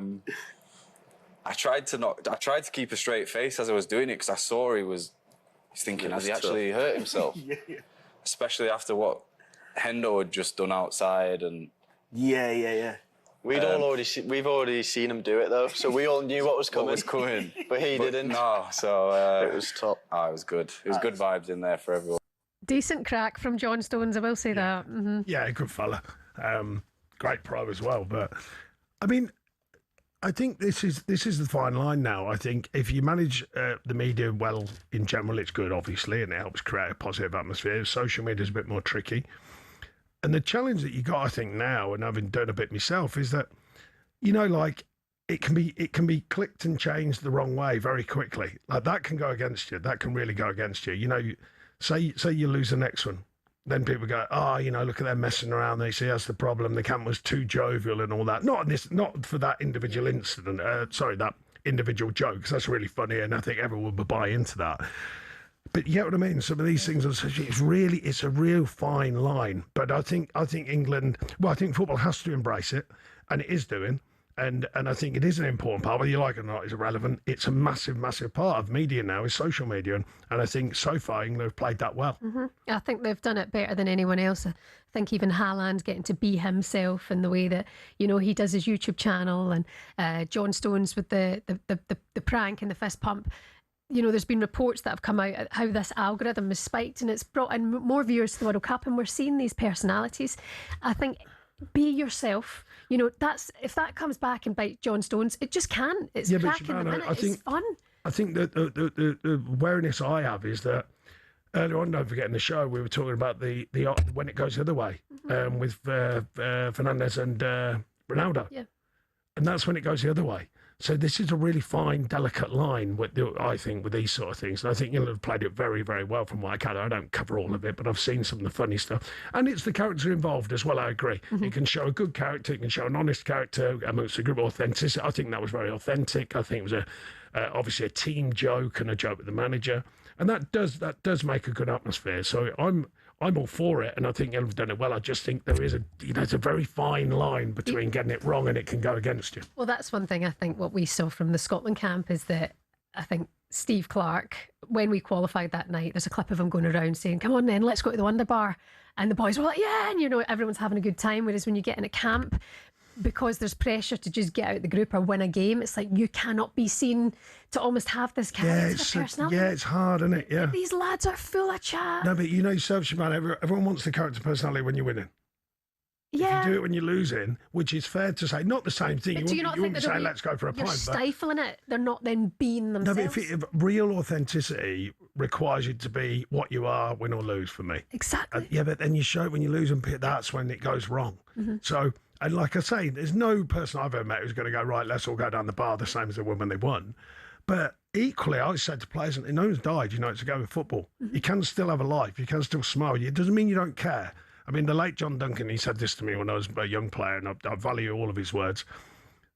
I tried to keep a straight face as I was doing it because I saw he's thinking, has he actually hurt himself? Yeah. Especially after what Hendo had just done outside and. Yeah. We've already seen him do it though, so we all knew what was coming. But he didn't. No, so it was top. It was good. It was good vibes in there for everyone. Decent crack from John Stones, I will say that. Mm-hmm. Yeah, good fella. Great pro as well. But I mean, I think this is the fine line now. I think if you manage the media well in general, it's good, obviously, and it helps create a positive atmosphere. Social media is a bit more tricky. And the challenge that you got, I think, now, and having done a bit myself, is that, like it can be clicked and changed the wrong way very quickly. Like that can go against you. That can really go against you. Say you lose the next one, then people go, look at them messing around. They see that's the problem. The camp was too jovial and all that. Not for that individual incident. That individual joke, because that's really funny, and I think everyone would buy into that. But you get what I mean? Some of these things it's a real fine line. But I think England, I think football has to embrace it, and it is doing. And I think it is an important part, whether you like it or not, it's irrelevant. It's a massive, massive part of media now, is social media. And I think so far England have played that well. Mm-hmm. I think they've done it better than anyone else. I think even Haaland's getting to be himself in the way that, he does his YouTube channel, and John Stones with the prank and the fist pump. There's been reports that have come out how this algorithm is spiked and it's brought in more viewers to the World Cup, and we're seeing these personalities. I think be yourself. If that comes back and bite John Stones, it just can't. It's cracking the minute. It's fun. I think that the awareness I have is that earlier on, don't forget in the show, we were talking about the when it goes the other way, with Fernandes and Ronaldo. Yeah. And that's when it goes the other way. So this is a really fine, delicate line, I think, with these sort of things. And I think you'll have played it very, very well from what I can. I don't cover all of it, but I've seen some of the funny stuff. And it's the character involved as well, I agree. Mm-hmm. It can show a good character, it can show an honest character amongst a group of authenticity. I think that was very authentic. I think it was obviously a team joke and a joke with the manager. And that does make a good atmosphere. So I'm all for it, and I think you've done it well. I just think there is it's a very fine line between getting it wrong and it can go against you. Well, that's one thing I think what we saw from the Scotland camp is that I think Steve Clarke, when we qualified that night, there's a clip of him going around saying, "Come on then, let's go to the Wonder Bar." And the boys were like, "Yeah," and everyone's having a good time. Whereas when you get in a camp, because there's pressure to just get out the group or win a game, it's like you cannot be seen to almost have this character personality. Yeah, it's hard, isn't it? Yeah. These lads are full of chat. No, but yourself, Shebahn, everyone wants the character personality when you're winning. Yeah. If you do it when you're losing, which is fair to say, not the same thing. But you wouldn't be saying, let's go for a pint. You're stifling it. They're not then being themselves. No, but if real authenticity requires you to be what you are, win or lose, for me. Exactly. Yeah, but then you show it when you lose, and that's when it goes wrong. Mm-hmm. So, and like I say, there's no person I've ever met who's going to go, right, let's all go down the bar the same as they were when they won. But equally, I said to players, no one's died, it's a game of football. Mm-hmm. You can still have a life. You can still smile. It doesn't mean you don't care. I mean, the late John Duncan, he said this to me when I was a young player, and I value all of his words.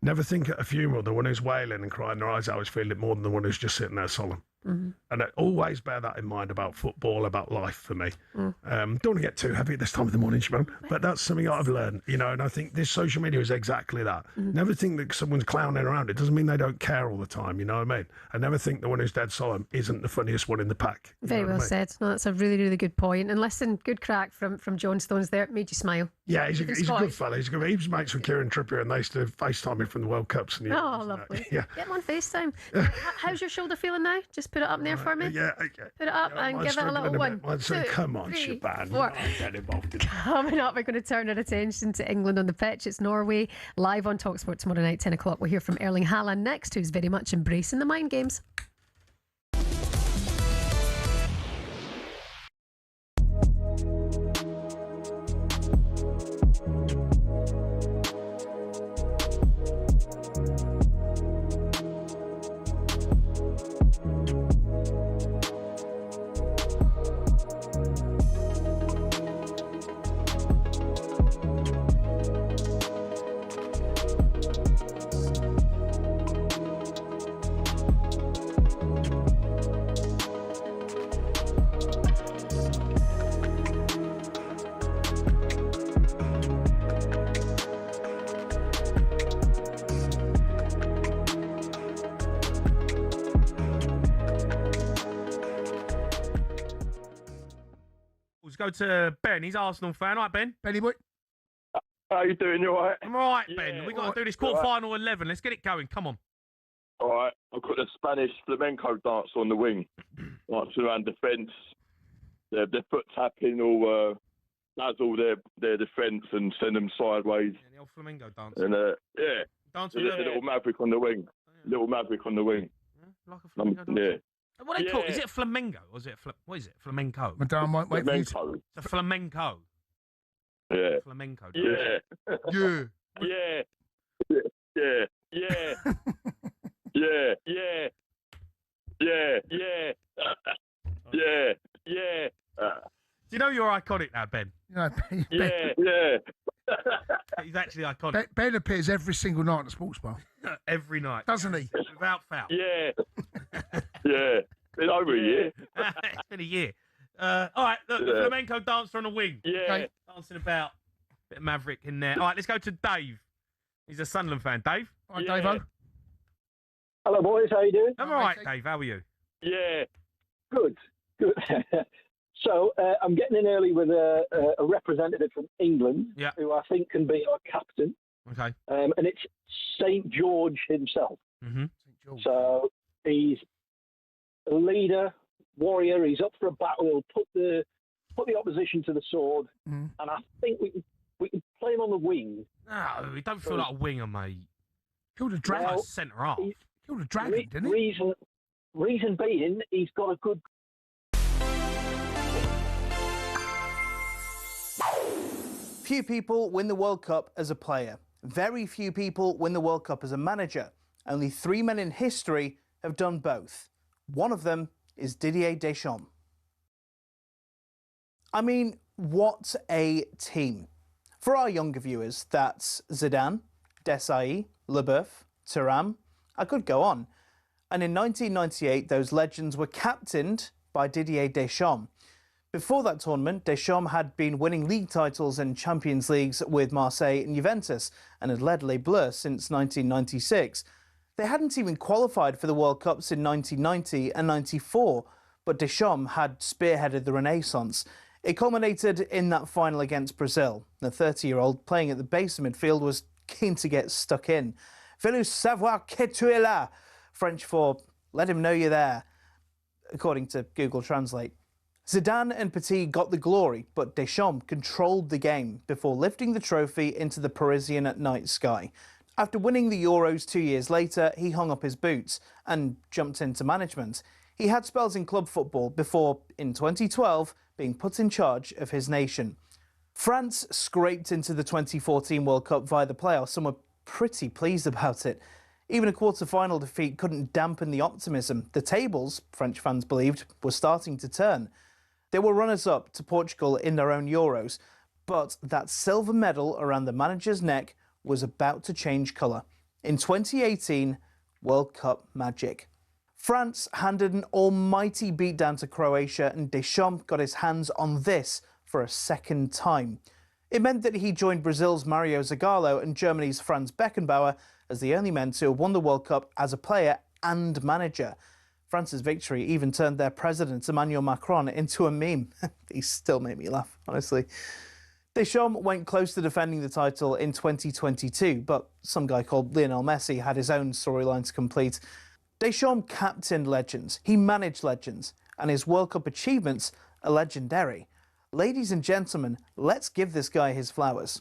Never think at a funeral the one who's wailing and crying their eyes out is feeling it more than the one who's just sitting there solemn. Mm-hmm. And I always bear that in mind about football, about life for me. Mm. Don't want to get too heavy at this time of the morning, Shebahn, but that's something I've learned, and I think this social media is exactly that. Mm-hmm. Never think that someone's clowning around. It doesn't mean they don't care all the time, you know what I mean? I never think the one who's dead solemn isn't the funniest one in the pack. Very well said. No, that's a really, really good point. And listen, good crack from John Stones there. It made you smile. Yeah, he's a good fella. He was mates with Kieran Trippier, and they used to FaceTime me from the World Cups. And lovely. Yeah. Get him on FaceTime. How's your shoulder feeling now? Just put it up there for me. Yeah, okay. Put it up and give it a little one. Come on, Shebahn. Get involved in Coming up, we're going to turn our attention to England on the pitch. It's Norway, live on talkSPORT tomorrow night, 10 o'clock. We'll hear from Erling Haaland next, who's very much embracing the mind games. go to Ben. He's an Arsenal fan. All right, Ben. Benny boy. How you doing? You all right? I'm all right, Ben. We've got to do this quarter-final 11. Let's get it going. Come on. All right. I've got the Spanish flamenco dance on the wing. Like around defence. Their foot tapping all dazzle their defence and send them sideways. Yeah, the old flamenco dance. And yeah. Dance A little maverick on the wing. Little maverick on the wing. Like a flamenco dance. Yeah. What do they call it? Is it a flamenco or is it what is it? Flamenco? Madame won't wait for you to... Flamenco. It's a flamenco. Yeah. Flamenco. Yeah. Yeah. Yeah. Yeah. Yeah. Yeah. Yeah. Yeah. Yeah. Yeah. Yeah. Do you know you're iconic now, Ben? No, Ben, Yeah. He's actually iconic. Ben appears every single night at the sports bar. Every night. Doesn't he? Without foul. Yeah. Yeah. Been over a year. It's been a year. All right, look, the flamenco dancer on the wing. Yeah. Okay, dancing about. Bit of maverick in there. All right, let's go to Dave. He's a Sunderland fan. Dave? All right, Dave-o. Hello, boys. How you doing? I'm all right, Dave. How are you? Yeah. Good. So I'm getting in early with a representative from England who I think can be our captain. Okay. And it's St. George himself. Mm-hmm. So he's a leader, warrior. He's up for a battle. He'll put the opposition to the sword. And I think we can play him on the wing. No, we don't feel like a winger, mate. Killed a dragon. Well, Centre half. Killed a dragon, didn't he? Reason being, he's got a good. Few people win the World Cup as a player. Very few people win the World Cup as a manager. Only 3 men in history have done both. One of them is Didier Deschamps. I mean, what a team. For our younger viewers, that's Zidane, Desailly, Leboeuf, Thuram. I could go on. And in 1998, those legends were captained by Didier Deschamps. Before that tournament, Deschamps had been winning league titles and Champions Leagues with Marseille and Juventus and had led Les Bleus since 1996. They hadn't even qualified for the World Cups in 1990 and 94, but Deschamps had spearheaded the Renaissance. It culminated in that final against Brazil. The 30-year-old playing at the base of midfield was keen to get stuck in. Fais-le savoir que tu es là, French for let him know you're there, according to Google Translate. Zidane and Petit got the glory, but Deschamps controlled the game before lifting the trophy into the Parisian night sky. After winning the Euros 2 years later, he hung up his boots and jumped into management. He had spells in club football before, in 2012, being put in charge of his nation. France scraped into the 2014 World Cup via the playoffs and were pretty pleased about it. Even a quarter-final defeat couldn't dampen the optimism. The tables, French fans believed, were starting to turn. They were runners-up to Portugal in their own Euros, but that silver medal around the manager's neck was about to change colour. In 2018, World Cup magic. France handed an almighty beatdown to Croatia, and Deschamps got his hands on this for a second time. It meant that he joined Brazil's Mario Zagallo and Germany's Franz Beckenbauer as the only men to have won the World Cup as a player and manager. France's victory even turned their president, Emmanuel Macron, into a meme. These still make me laugh, honestly. Deschamps went close to defending the title in 2022, but some guy called Lionel Messi had his own storyline to complete. Deschamps captained legends, he managed legends, and his World Cup achievements are legendary. Ladies and gentlemen, let's give this guy his flowers.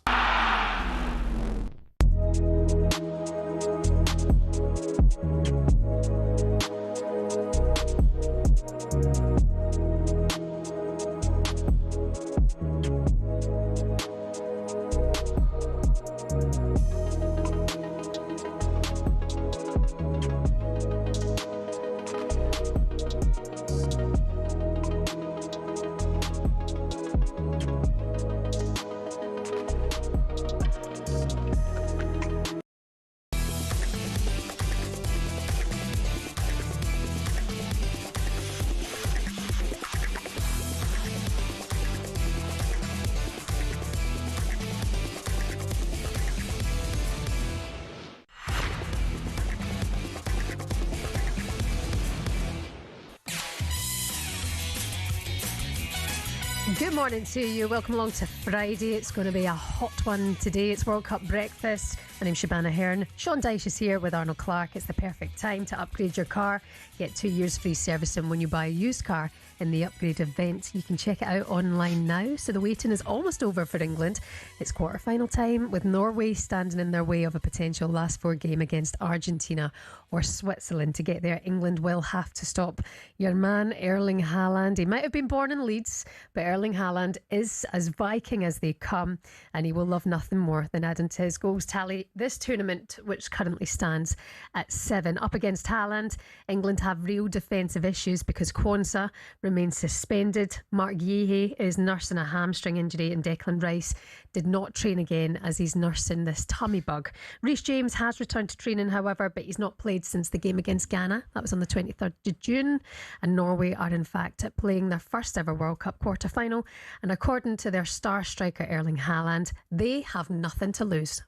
Good morning to you. Welcome along to Friday. It's going to be a hot one today. It's World Cup breakfast. My name's Shebahn Aherne. Sean Dyche is here with Arnold Clark. It's the perfect time to upgrade your car. Get 2 years free servicing when you buy a used car in the upgrade event. You can check it out online now. So the waiting is almost over for England. It's quarter-final time with Norway standing in their way of a potential last 4 game against Argentina or Switzerland. To get there, England will have to stop your man Erling Haaland. He might have been born in Leeds, but Erling Haaland is as Viking as they come, and he will love nothing more than adding to his goals tally this tournament, which currently stands at 7. Up against Haaland, England have real defensive issues because Quansah remains suspended. Mark Yehe is nursing a hamstring injury, and Declan Rice did not train again as he's nursing this tummy bug. Reece James has returned to training, however, but he's not played since the game against Ghana. That was on the 23rd of June, and Norway are in fact playing their first ever World Cup quarter-final, and according to their star striker Erling Haaland, they have nothing to lose.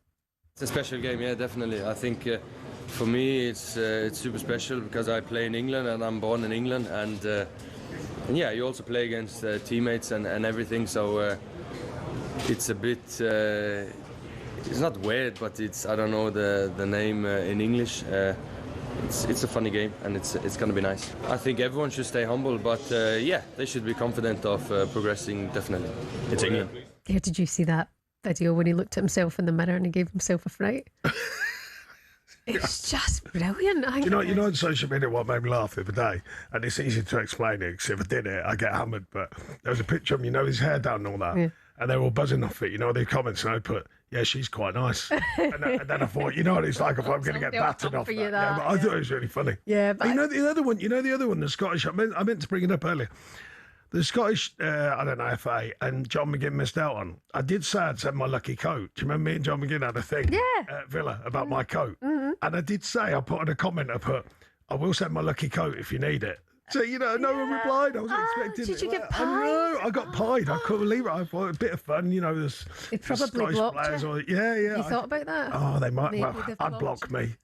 It's a special game, yeah, definitely. I think for me it's super special because I play in England and I'm born in England, and yeah, you also play against teammates and everything, so it's a bit, it's not weird, but it's, I don't know the name in English. It's a funny game, and it's going to be nice. I think everyone should stay humble, but yeah, they should be confident of progressing, definitely. It's England. Here, did you see that video when he looked at himself in the mirror and he gave himself a fright? It's just brilliant. You know, on social media, what made me laugh the other day, and it's easy to explain it, because if I did it, I get hammered, but there was a picture of him, his hair down and all that, and they were all buzzing off it, the comments, and I put, yeah, she's quite nice. and then I thought, what it's like if I'm going to get battered off that. Yeah, but I thought it was really funny. Yeah, but the other one, the Scottish, I meant to bring it up earlier. The Scottish, FA and John McGinn missed out on. I did say I'd send my lucky coat. Do you remember me and John McGinn had a thing at Villa about my coat? Mm-hmm. And I did say, I put in a comment, I will send my lucky coat if you need it. So, no one replied. I wasn't expecting did it. you get pied? I know, I got pied. I couldn't believe it. I thought a bit of fun, there's it probably Scottish blocked players. you. Yeah. You thought about that? Oh, they might. Maybe Well, I'd block me.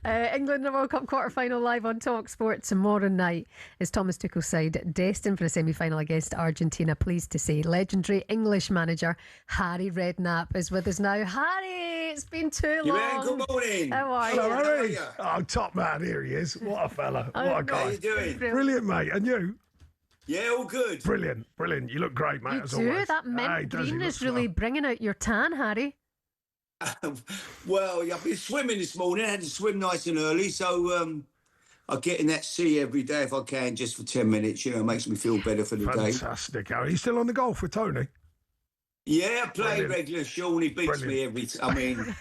England in the World Cup quarter-final live on talkSPORT tomorrow night is Thomas Tuchel's side destined for a semi-final against Argentina. Pleased to say legendary English manager Harry Redknapp is with us now. Harry, it's been too long. Good morning. How are Hello, you? Harry. Oh, top man, here he is. What a fella. What a guy. How you doing? Brilliant, mate. And you? Yeah, all good. Brilliant. You look great, mate, as You do. always. That mint green is really bringing out your tan, Harry. Well, I've been swimming this morning. I had to swim nice and early, so I get in that sea every day if I can, just for 10 minutes. It makes me feel better for the day. Fantastic, Harry. You still on the golf with Tony? Yeah, I play regular, Sean. He beats me every time. I mean,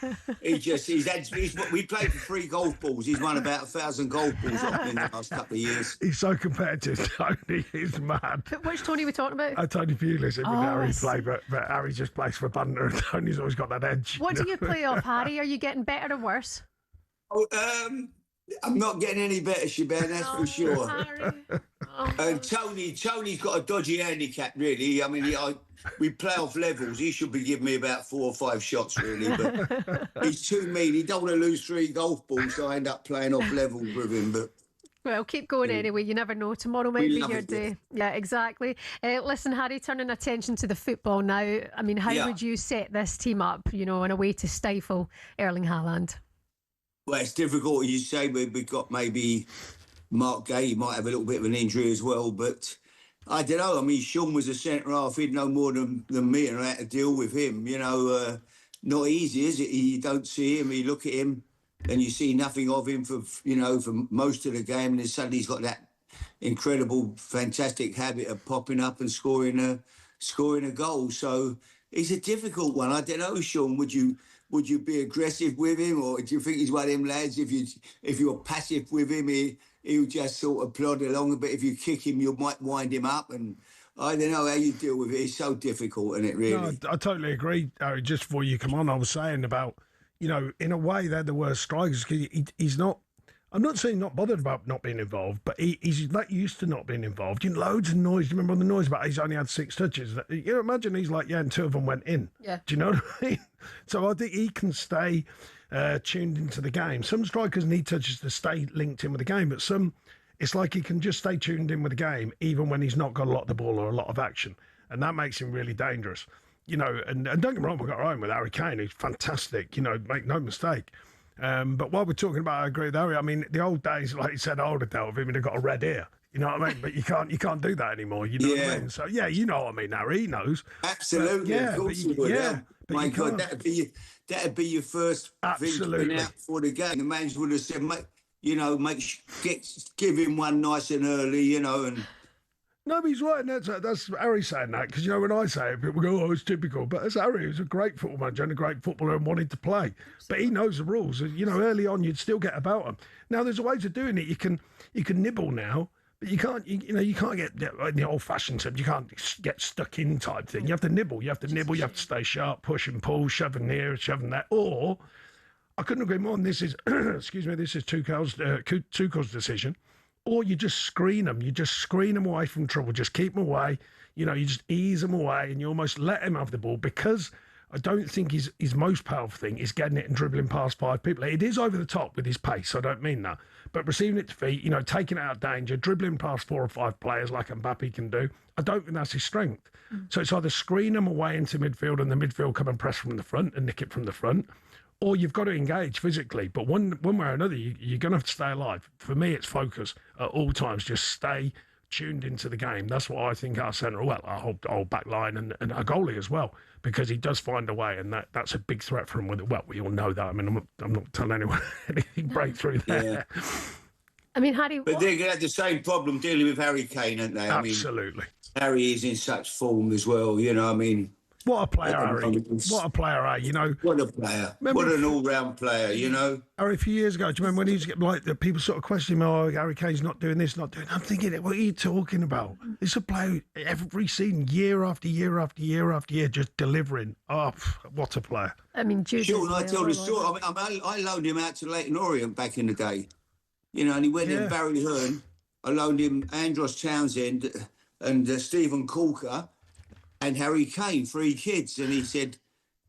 we played for 3 golf balls. He's won about 1,000 golf balls in the last couple of years. He's so competitive, Tony. He's mad. Which Tony are we talking about? Tony Pulis. Harry play, but Harry just plays for banter, and Tony's always got that edge. What do you play off, Harry? Are you getting better or worse? I'm not getting any better, Shebahn, that's for sure. And Tony's got a dodgy handicap, really. I mean, we play off levels. He should be giving me about 4 or 5 shots, really. But he's too mean. He don't want to lose 3 golf balls, so I end up playing off levels with him. But well, keep going anyway. You never know. Tomorrow might be your day. Yeah, exactly. Listen, Harry, turning attention to the football now. I mean, how would you set this team up, in a way to stifle Erling Haaland? Well, it's difficult, as you say. We've got maybe Mark Gay. He might have a little bit of an injury as well. But I don't know. I mean, Sean was a centre-half. He'd know more than me, and I had to deal with him. Not easy, is it? You don't see him. You look at him, and you see nothing of him for most of the game. And then suddenly he's got that incredible, fantastic habit of popping up and scoring a goal. So it's a difficult one. I don't know, Sean. Would you be aggressive with him, or do you think he's one of them lads? If you're passive with him, he'll just sort of plod along. But if you kick him, you might wind him up. And I don't know how you deal with it. It's so difficult, isn't it? Really. No, I totally agree. Just before you come on, I was saying about in a way they're the worst strikers. He's not. I'm not saying not bothered about not being involved, but he's not used to not being involved. Loads of noise. You remember on the noise about he's only had 6 touches? Imagine he's like, and 2 of them went in. Yeah. Do you know what I mean? So I think he can stay tuned into the game. Some strikers need touches to stay linked in with the game, but some it's like he can just stay tuned in with the game, even when he's not got a lot of the ball or a lot of action. And that makes him really dangerous. You know, and don't get me wrong, we've got our own with Harry Kane, who's fantastic, you know, make no mistake. But while we're talking about, I agree with Harry, I mean, the old days, like you said, I would have dealt with him and have got a red ear. You know what I mean? But you can't do that anymore. You know what I mean? So yeah, you know what I mean, Harry. He knows. Absolutely, but, of course you would. My God, that'd be your first thing out for the game. The manager would have said, give him one nice and early, you know, and. No, but he's right. And that's Harry saying that, because, you know, when I say it, people go, oh, it's typical. But that's Harry, who's a great football manager and a great footballer and wanted to play. But he knows the rules. You know, early on, you'd still get about them. Now, there's a way of doing it. You can nibble now, but you can't, you can't get, in the old-fashioned term, you can't get stuck in type thing. You have to nibble. You have to stay sharp, push and pull, shoving here, shoving there. Or, I couldn't agree more, and this is, excuse me, this is Tuchel's decision. Or you just screen them. You just screen them away from trouble. Just keep them away. You know, you just ease them away and you almost let him have the ball, because I don't think his most powerful thing is getting it and dribbling past 5 people. It is over the top with his pace, I don't mean that. But receiving it to feet, you know, taking it out of danger, dribbling past 4 or 5 players like Mbappe can do, I don't think that's his strength. So it's either screen them away into midfield and the midfield come and press from the front and nick it from the front, or you've got to engage physically. But one way or another, you're going to have to stay alive. For me, it's focus at all times. Just stay tuned into the game. That's what I think our centre, our whole back line and our goalie as well, because he does find a way, and that's a big threat for him. We all know that. I mean, I'm not telling anyone anything breakthrough there. Yeah. I mean, Harry... But they're going to have the same problem dealing with Harry Kane, aren't they? Absolutely. I mean, Harry is in such form as well, you know, I mean... What a player, Harry. What a player, you know. What a player. What an all-round player, you know. Harry, a few years ago, do you remember when he was like, the people sort of questioning him, oh, Harry Kane's not doing this, not doing that. I'm thinking, what are you talking about? This is a player every season, year after year after year after year, just delivering. Oh, what a player. I mean, Sean, I told the story. I loaned him out to Leyton Orient back in the day. You know, and he went in Barry Hearn. I loaned him Andros Townsend and Stephen Corker and Harry Kane, 3 kids. And he said,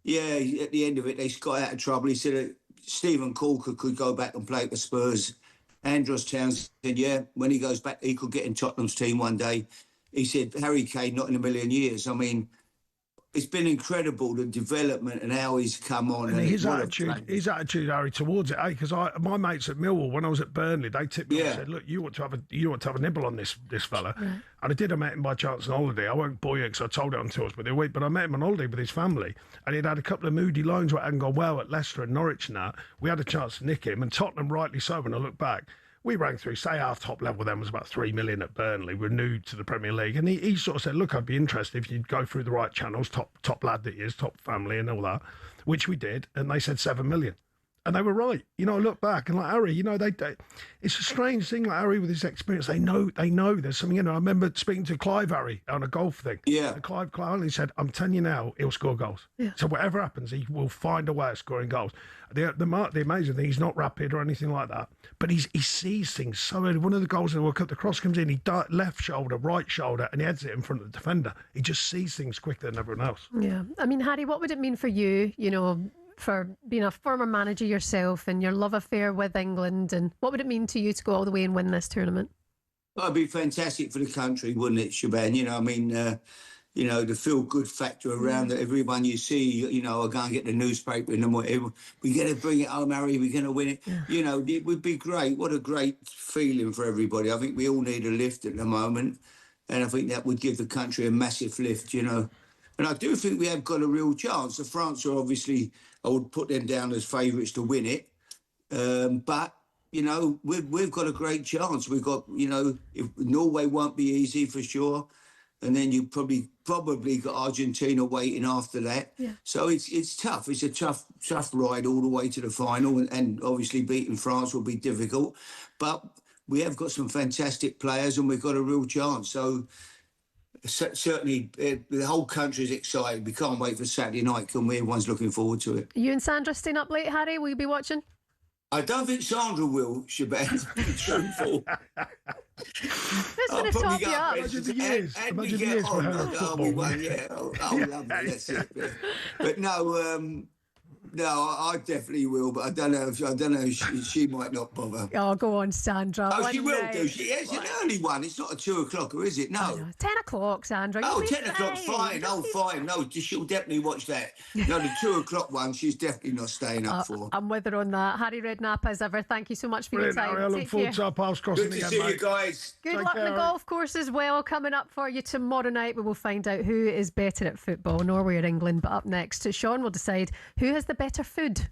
yeah, at the end of it, they got out of trouble. He said Stephen Corker could go back and play for Spurs. Andros Townsend said, yeah, when he goes back, he could get in Tottenham's team one day. He said, Harry Kane, not in a million years. I mean, it's been incredible, the development and how he's come on. And his attitude, Harry, towards it, because my mates at Millwall, when I was at Burnley, they tipped me and said, look, you want to have a nibble on this fella. Right. And I did. I met him by chance on holiday. I won't bore you because I told it on tours, but I met him on holiday with his family, and he'd had a couple of moody loans where it hadn't gone well at Leicester and Norwich and that. We had a chance to nick him, and Tottenham, rightly so, when I look back, we rang through, say our top level then was about 3 million at Burnley. We're new to the Premier League. And he sort of said, look, I'd be interested if you'd go through the right channels, top lad that he is, top family and all that, which we did. And they said 7 million. And they were right. You know, I look back and like Harry, you know, it's a strange thing, like Harry with his experience. They know there's something in it. I remember speaking to Clive, Harry, on a golf thing. Yeah. And Clive only said, I'm telling you now, he'll score goals. Yeah. So whatever happens, he will find a way of scoring goals. The amazing thing, he's not rapid or anything like that, but he sees things so early. One of the goals in the World Cup, the cross comes in, he left shoulder, right shoulder, and he heads it in front of the defender. He just sees things quicker than everyone else. Yeah. I mean, Harry, what would it mean for you, you know, for being a former manager yourself and your love affair with England, and what would it mean to you to go all the way and win this tournament? Well, it'd be fantastic for the country, wouldn't it, Shebahn? You know, I mean, you know, the feel-good factor around that everyone you see, you know, are going to get the newspaper and whatever. We're going to bring it home, Harry, we're going to win it. Yeah. You know, it would be great. What a great feeling for everybody. I think we all need a lift at the moment, and I think that would give the country a massive lift, you know. And I do think we have got a real chance. The France are obviously, I would put them down as favourites to win it. But, you know, we've got a great chance. We've got, you know, Norway won't be easy for sure. And then you probably got Argentina waiting after that. Yeah. So it's tough. It's a tough ride all the way to the final. And obviously beating France will be difficult. But we have got some fantastic players and we've got a real chance. So certainly the whole country is excited. We can't wait for Saturday night, can we? Everyone's looking forward to it. You and Sandra staying up late, Harry? Will you be watching? I don't think Sandra will, Shebahn, to be truthful. This would have topped you up. Imagine the years for her football. Lovely, that's it. But no, No, I definitely will, but I don't know. She might not bother. Oh, go on, Sandra. Oh, One she will night. do. It's an early one. It's not a 2 o'clocker, is it? No. 10 o'clock, Sandra. Oh, You'll be 10 o'clock's fine. You'll Oh, be fine. No, she'll definitely watch that. No, the 2 o'clock one, she's definitely not staying up for. I'm with her on that. Harry Redknapp, as ever, thank you so much for your Brilliant, time. Harry. I look Take forward care. to our paths crossing Good to again, see mate. you guys. Good Take luck care, in the Harry. golf course as well. Coming up for you tomorrow night, we will find out who is better at football, Norway or England. But up next, Sean will decide who has the better food.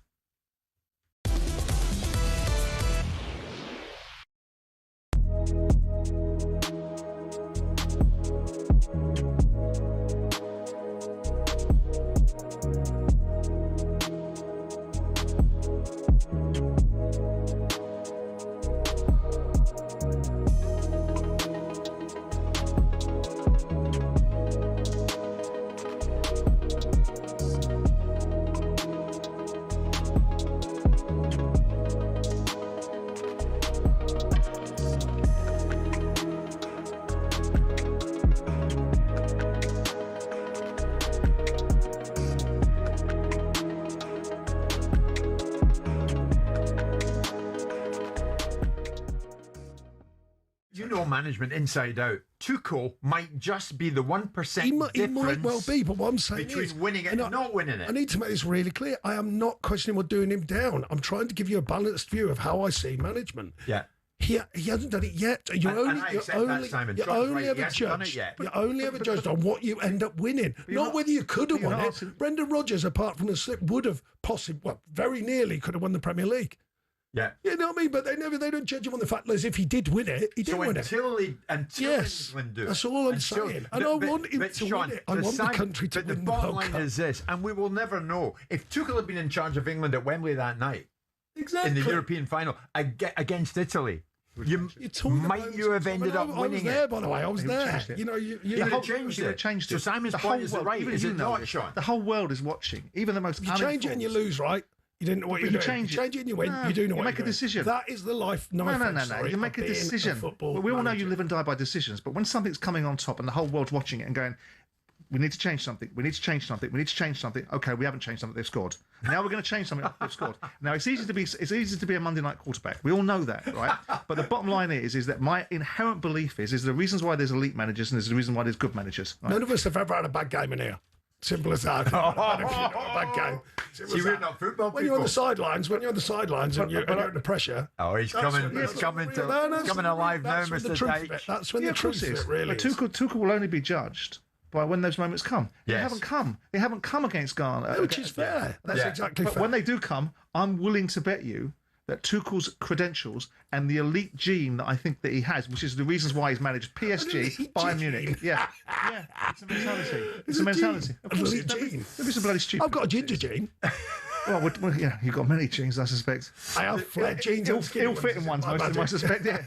You know management inside out. Tuchel might just be the 1% difference. He might well be, but what I'm saying between is, winning it and not winning it. I need to make this really clear. I am not questioning or doing him down. I'm trying to give you a balanced view of how I see management. Yeah. He hasn't done it yet. You And I accept that, Simon. Scott's right, he hasn't done it yet. You're only ever judged on what you end up winning, not whether you could have won it. Brendan Rodgers, apart from the slip, would have possibly, well, very nearly could have won the Premier League. Yeah. You know what I mean? But they don't judge him on the fact that if he did win it, he did win it. Until Yes, England do it. that's all I'm saying. And I want him to Sean, win it. I want the country to but win the the bottom World line Cup. is this, and we will never know. If Tuchel had been in charge of England at Wembley that night, exactly, in the European final against Italy, you have ended up winning I was there, by the way. I was there. You know, you would have changed it. Changed it. So Simon's The point whole is world, right, even is you it know not, this, Sean? The whole world is watching. Even the most If you change it and you lose, right? You didn't know what But you're you doing. change You change it and you win. No, you do know you what make you're a decision. Doing. That is the life. No. You make a decision. Well, we all know you live and die by decisions. But when something's coming on top and the whole world's watching it and going, we need to change something. We need to change something. We need to change something. Okay, we haven't changed something. They've scored. Now we're going to change something. They've scored. Now it's easy to be a Monday night quarterback. We all know that, right? But the bottom line is that my inherent belief is the reasons why there's elite managers and there's the reason why there's good managers. Right? None of us have ever had a bad game in here. Simple as that. A bad game. So you're not football when you're on the sidelines, and you're under pressure. Oh, he's coming alive now, Mr. Dyche. That's when the truth of it really is. Tuchel will only be judged by when those moments come. Yes. They haven't come. They haven't come against Ghana. Which is fair. That's exactly but fair. When they do come, I'm willing to bet you that Tuchel's credentials and the elite gene that I think that he has, which is the reasons why he's managed PSG, Bayern Munich. Yeah, it's a mentality. It's a mentality. Of course, it's a bloody stupid. I've got a ginger gene. Well, yeah, you've got many genes, I suspect. I have flat genes. Ill-fitting ones, most of them, I suspect, yeah.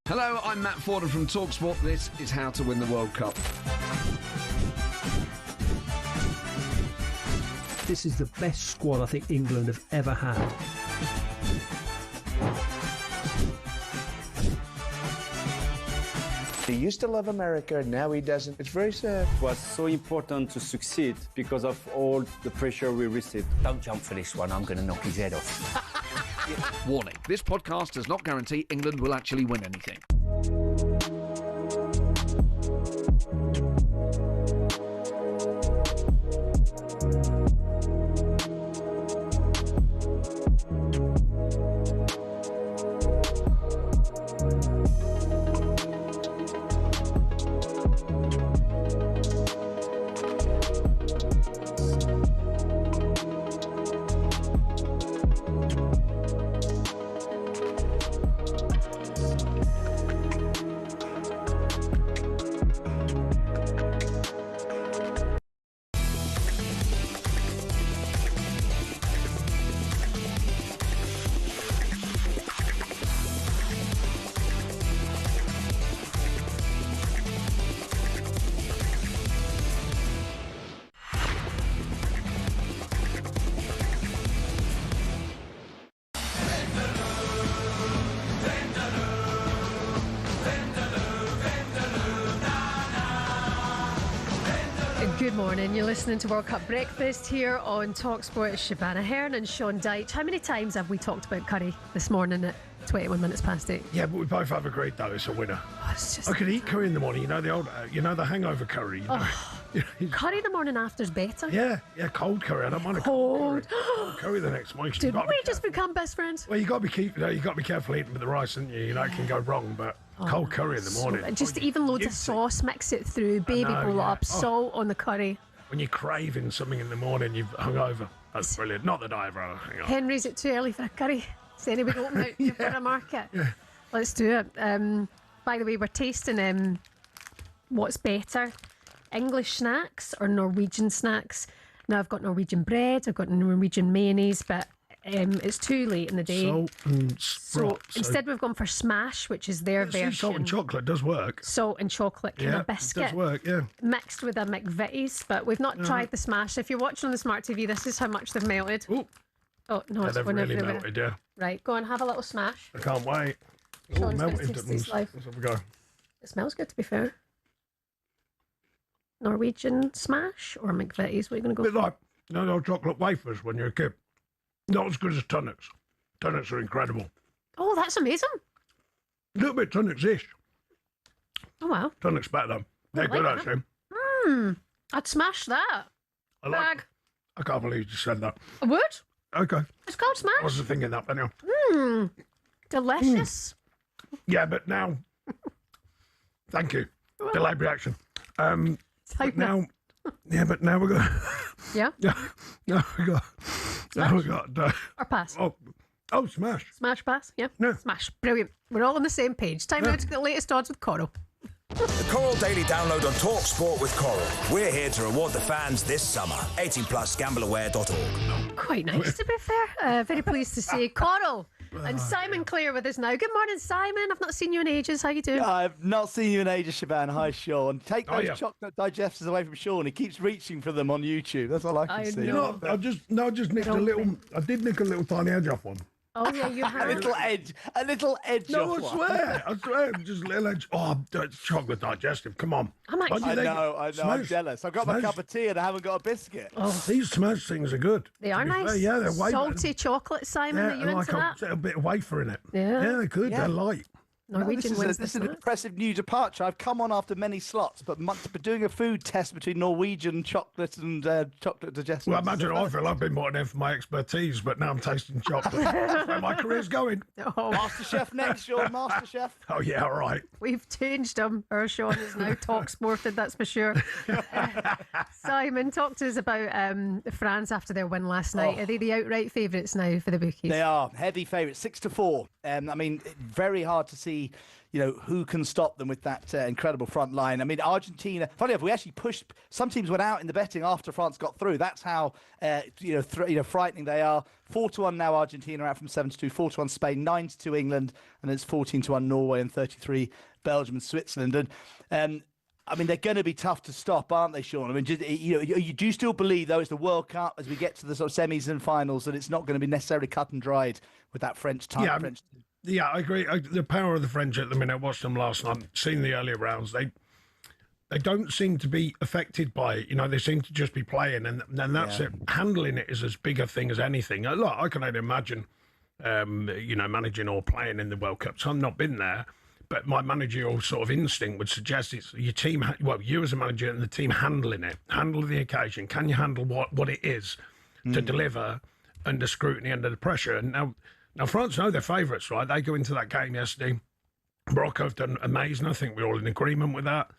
Hello, I'm Matt Forden from talkSPORT. This is How to Win the World Cup. This is the best squad I think England have ever had. He used to love America, now he doesn't. It's very sad. It was so important to succeed because of all the pressure we received. Don't jump for this one, I'm going to knock his head off. Warning, this podcast does not guarantee England will actually win anything. Good morning. You're listening to World Cup Breakfast here on talkSPORT. Shebahn Aherne and Sean Dyche. How many times have we talked about curry this morning at 21 minutes past 8? Yeah, but we both have agreed though it's a winner. Oh, it's just I could eat curry in the morning. You know the old, the hangover curry. You know? Curry the morning after's better. Yeah, cold curry. I don't mind a cold curry. Cold curry the next morning. Did we just become best friends? Well, you got to be careful eating with the rice, haven't you? You know it can go wrong, but cold curry in the morning. Just even loads of sauce, mix it through, baby bowl up, salt on the curry. When you're craving something in the morning, you've hung over. That's brilliant. Not that I ever hang over. Henry's it too early for a curry? Is anybody open out for a market? Yeah. Let's do it. By the way, we're tasting what's better, English snacks or Norwegian snacks. Now I've got Norwegian bread, I've got Norwegian mayonnaise, but it's too late in the day. Salt and so instead we've gone for smash, which is their version. Salt and chocolate does work. Salt and chocolate kind of biscuit. It does work, yeah. Mixed with a McVitie's, but we've not tried the smash. If you're watching on the smart TV, this is how much they've melted. Ooh. Oh, no, it's they've going really everywhere. melted, yeah. Right, go on, have a little smash. I can't wait. Sean's gonna melted. taste this live. Let's have a go. It smells good, to be fair. Norwegian smash or McVitie's? What are you going to go A bit for? like, those chocolate wafers when you're a kid. Not as good as Tunnocks. Tunnocks are incredible. Oh, that's amazing. A little bit Tunnocks-ish. Oh, wow. Tunnocks better though. They're good, that. actually. I'd smash that. I can't believe you just said that. I would. Okay. It's called smash. I wasn't thinking that, but anyway. Delicious. Yeah, but now... Thank you. Delayed reaction. But now we're going... Yeah? Now we got... Or pass? Oh, smash. Smash pass, yeah? No. Smash. Brilliant. We're all on the same page. Time now to get the latest odds with Coral. The Coral Daily Download on talkSPORT with Coral. We're here to reward the fans this summer. 18 plus, gambleaware.org. Quite nice, to be fair. Very pleased to see Coral and Simon Clare with us now. Good morning, Simon. I've not seen you in ages. How you doing? I've not seen you in ages, Shebahn. Hi, Sean. Take those chocolate digestives away from Sean. He keeps reaching for them on YouTube. That's all I can see. I just nicked a little... I did nick a little tiny edge off one. Oh, yeah, you have. A little edge. No, off I swear, just a little edge. Oh, it's chocolate digestive. Come on. I know. I'm jealous. I've got my cup of tea and I haven't got a biscuit. Oh, these smash things are good. They are nice. Fair. Yeah, they're way salty chocolate, Simon. Are you and into that? A bit of wafer in it. Yeah. They're good. Yeah. They're light. Norwegian wins this is an impressive new departure. I've come on after many slots, but doing a food test between Norwegian chocolate and chocolate digestives. Well, imagine I feel I've been brought in for my expertise, but now I'm tasting chocolate. That's where my career's going. Oh. Master Chef next, Sean. Master Chef. Oh, yeah, all right. We've changed him. Our Sean is now talkSPORted, that's for sure. Simon, talk to us about France after their win last night. Are they the outright favourites now for the bookies? They are heavy favourites, 6-4. I mean, very hard to see, who can stop them with that incredible front line. I mean, Argentina, funny enough, we actually pushed, some teams went out in the betting after France got through. That's how, frightening they are. 4-1 now, Argentina out from 7-2, 4-1 Spain, 9-2 England, and it's 14-1 Norway and 33 Belgium and Switzerland. And, I mean, they're going to be tough to stop, aren't they, Sean? I mean, you do still believe, though, it's the World Cup, as we get to the sort of semis and finals, that it's not going to be necessarily cut and dried with that French time. Yeah, I agree. The power of the French at the minute, I watched them last night, seen the earlier rounds, they don't seem to be affected by it. They seem to just be playing, and that's it. Handling it is as big a thing as anything. Look, I can only imagine, managing or playing in the World Cup. So I've not been there, but my managerial sort of instinct would suggest it's your team, you as a manager and the team handling it, handle the occasion. Can you handle what it is to deliver under scrutiny, under the pressure? And now France know they're favourites, right? They go into that game yesterday. Morocco have done amazing. I think we're all in agreement with that.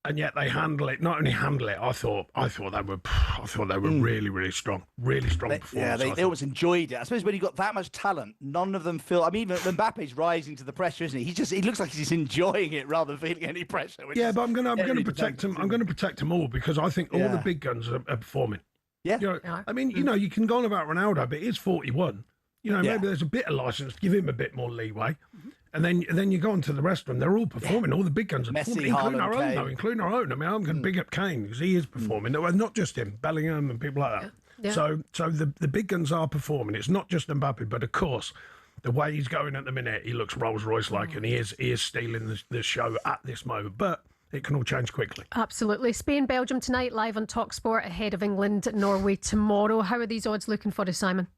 And yet they handle it. Not only handle it, I thought they were really, really strong. Really strong performance. Yeah, they almost enjoyed it. I suppose when you've got that much talent, none of them feel. I mean, even Mbappe's rising to the pressure, isn't he? He looks like he's enjoying it rather than feeling any pressure. Yeah, but I'm going to protect him. I'm going to protect them all because I think all the big guns are performing. Yeah. I mean, you can go on about Ronaldo, but he's 41. Maybe there's a bit of license, give him a bit more leeway. And then you go on to the rest of them, they're all performing. All the big guns are performing, including our own. I mean, I'm going to big up Kane because he is performing. Not just him, Bellingham and people like that. Yeah. So the big guns are performing. It's not just Mbappe, but of course, the way he's going at the minute, he looks Rolls-Royce-like, and he is stealing the show at this moment. But it can all change quickly. Absolutely. Spain, Belgium tonight, live on talkSPORT, ahead of England, Norway tomorrow. How are these odds looking for us, Simon?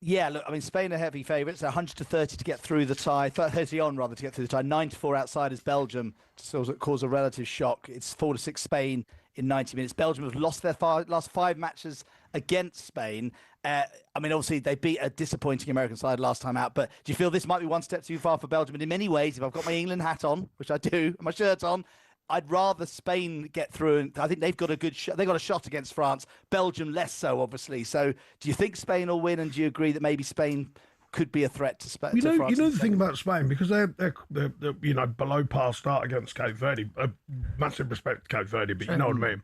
Yeah, look, I mean, Spain are heavy favourites. 100 to 30 to get through the tie. 30 on, rather, to get through the tie. 9 to 4 outsiders, Belgium, to cause a relative shock. It's 4 to 6 Spain in 90 minutes. Belgium have lost their last 5 matches against Spain. I mean, obviously, they beat a disappointing American side last time out. But do you feel this might be one step too far for Belgium? And in many ways, if I've got my England hat on, which I do, and my shirt on, I'd rather Spain get through, and I think they've got a good shot. They got a shot against France. Belgium less so, obviously. So, do you think Spain will win? And do you agree that maybe Spain could be a threat to Spain? You know the thing about Spain, because they're below par start against Cape Verde. Massive respect to Cape Verde, but you know what I mean.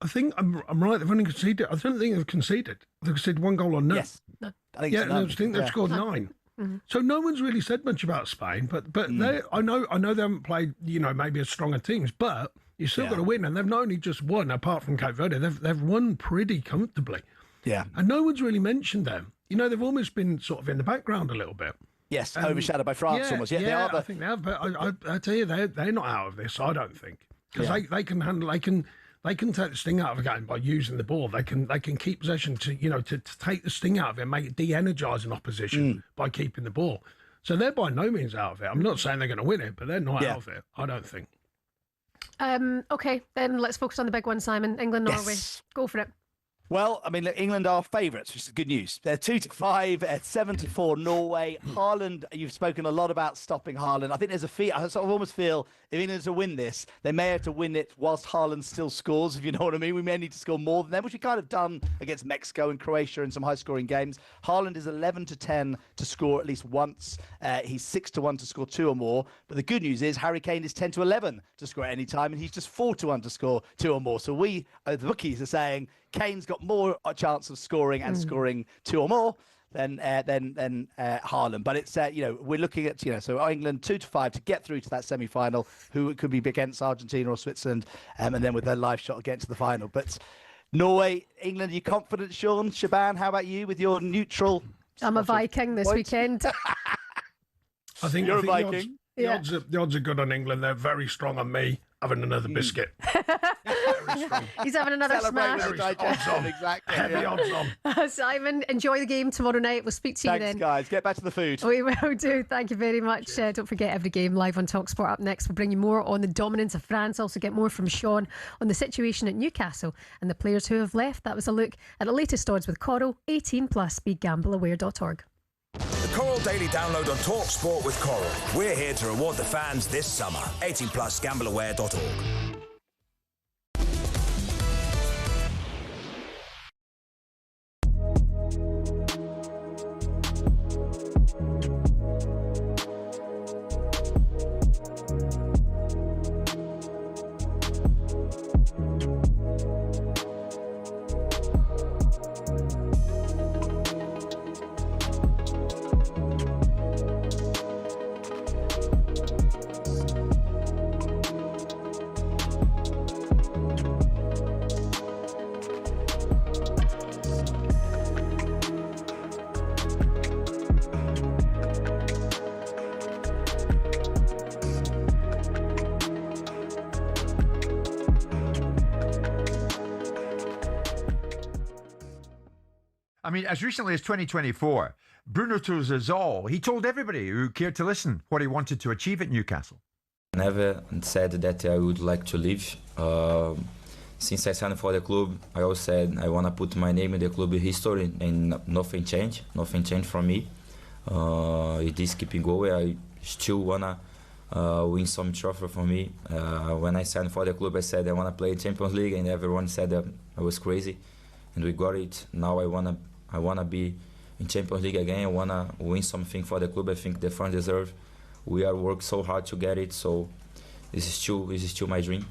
I think I'm right. They've only conceded. I don't think they've conceded. They've conceded 1 goal on none. Yes, no. I think they've scored 9. Mm-hmm. So no one's really said much about Spain, but I know they haven't played maybe as stronger teams, but you still got to win, and they've not only just won apart from Cape Verde, they've won pretty comfortably. Yeah, and no one's really mentioned them. They've almost been sort of in the background a little bit. Yes, overshadowed by France almost. Yeah, they are. I think they have, but I tell you, they're not out of this. I don't think, because they can handle. They can take the sting out of a game by using the ball. They can keep possession to take the sting out of it and make it de-energise an opposition by keeping the ball. So they're by no means out of it. I'm not saying they're going to win it, but they're not out of it, I don't think. Okay, then let's focus on the big one, Simon. England, Norway. Go for it. Well, I mean, look, England are favourites, which is good news. They're 2 to 5, 7 to 4. Norway, Haaland. You've spoken a lot about stopping Haaland. I think there's I sort of almost feel if England to win this, they may have to win it whilst Haaland still scores. If you know what I mean, we may need to score more than them, which we kind of done against Mexico and Croatia in some high-scoring games. Haaland is 11 to 10 to score at least once. He's 6 to 1 to score 2 or more. But the good news is Harry Kane is 10 to 11 to score at any time, and he's just 4 to 1 to score 2 or more. So we, the bookies, are saying Kane's got more chance of scoring and scoring 2 or more than Haaland. But it's we're looking at so England 2 to 5 to get through to that semi-final. Who it could be against Argentina or Switzerland, and then with their live shot against the final. But Norway, England, are you confident, Sean? Shebahn, how about you with your neutral? I'm a Viking this weekend. I think you're a Viking. The odds are good on England. They're very strong on me having another biscuit. He's having another smash. Exactly. Heavy odds on. Simon, enjoy the game tomorrow night. We'll speak to you then. Thanks, guys. Get back to the food. We will do. Thank you very much. Don't forget, every game live on talkSPORT. Up next, we'll bring you more on the dominance of France. Also get more from Sean on the situation at Newcastle and the players who have left. That was a look at the latest odds with Coral. 18+. BeGambleAware.org. The Coral Daily Download on talkSPORT with Coral. We're here to reward the fans this summer. 18+, gambleaware.org. I mean, as recently as 2024, Bruno Touzazol, he told everybody who cared to listen what he wanted to achieve at Newcastle. Never said that I would like to leave. Since I signed for the club, I always said I want to put my name in the club history, and nothing changed. Nothing changed from me. It is keeping going. I still want to win some trophy for me. When I signed for the club, I said I want to play Champions League, and everyone said that I was crazy. And we got it. Now I wanna be in Champions League again. I wanna win something for the club. I think the fans deserve. We are worked so hard to get it. So this is still my dream.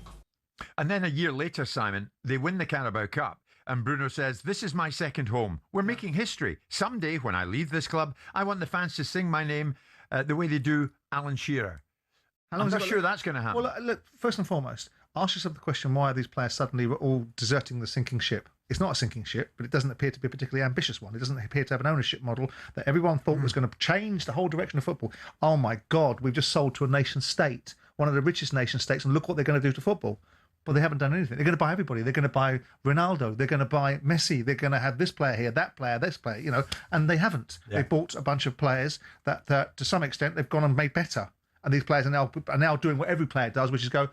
And then a year later, Simon, they win the Carabao Cup. And Bruno says, "This is my second home. We're making history. Someday when I leave this club, I want the fans to sing my name the way they do Alan Shearer." I'm not sure that's going to happen. Well, look, first and foremost, ask yourself the question, why are these players suddenly all deserting the sinking ship? It's not a sinking ship, but it doesn't appear to be a particularly ambitious one. It doesn't appear to have an ownership model that everyone thought was going to change the whole direction of football. Oh my God, we've just sold to a nation state, one of the richest nation states, and look what they're going to do to football. But they haven't done anything. They're going to buy everybody. They're going to buy Ronaldo. They're going to buy Messi. They're going to have this player here, that player, this player, you know, and they haven't. Yeah. They bought a bunch of players that to some extent they've gone and made better. And these players are now doing what every player does, which is go,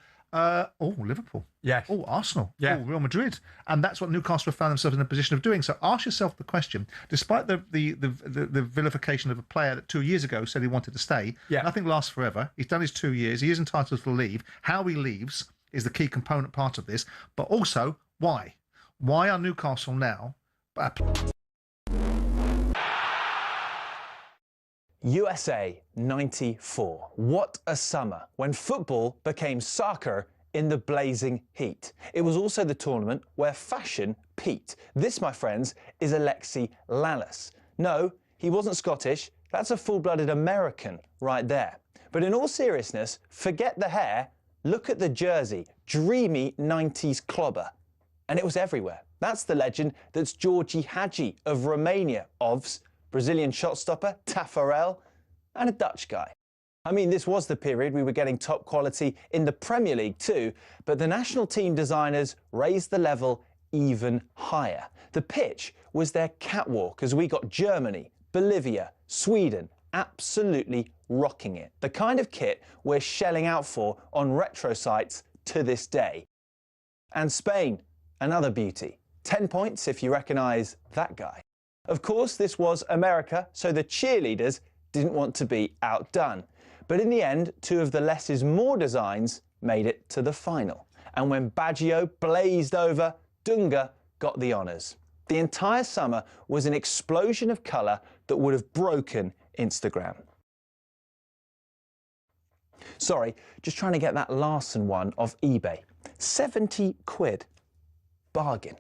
Liverpool. Yes. Oh, Arsenal. Yeah. Oh, Real Madrid. And that's what Newcastle have found themselves in a position of doing. So ask yourself the question, despite the vilification of a player that 2 years ago said he wanted to stay, nothing lasts forever. He's done his 2 years. He is entitled to leave. How he leaves is the key component part of this. But also, why? Why are Newcastle now... USA 94. What a summer when football became soccer in the blazing heat. It was also the tournament where fashion peaked. This, my friends, is Alexi Lalas. No, he wasn't Scottish. That's a full-blooded American right there. But in all seriousness, forget the hair. Look at the jersey. Dreamy 90s clobber. And it was everywhere. That's the legend that's Georgie Hagi of Romania, OVS, Brazilian shot stopper, Taffarel, and a Dutch guy. I mean, this was the period we were getting top quality in the Premier League too, but the national team designers raised the level even higher. The pitch was their catwalk as we got Germany, Bolivia, Sweden absolutely rocking it. The kind of kit we're shelling out for on retro sites to this day. And Spain, another beauty. 10 points if you recognise that guy. Of course, this was America, so the cheerleaders didn't want to be outdone. But in the end, two of the less is more designs made it to the final. And when Baggio blazed over, Dunga got the honours. The entire summer was an explosion of colour that would have broken Instagram. Sorry, just trying to get that Larson one off eBay. 70 quid. Bargain.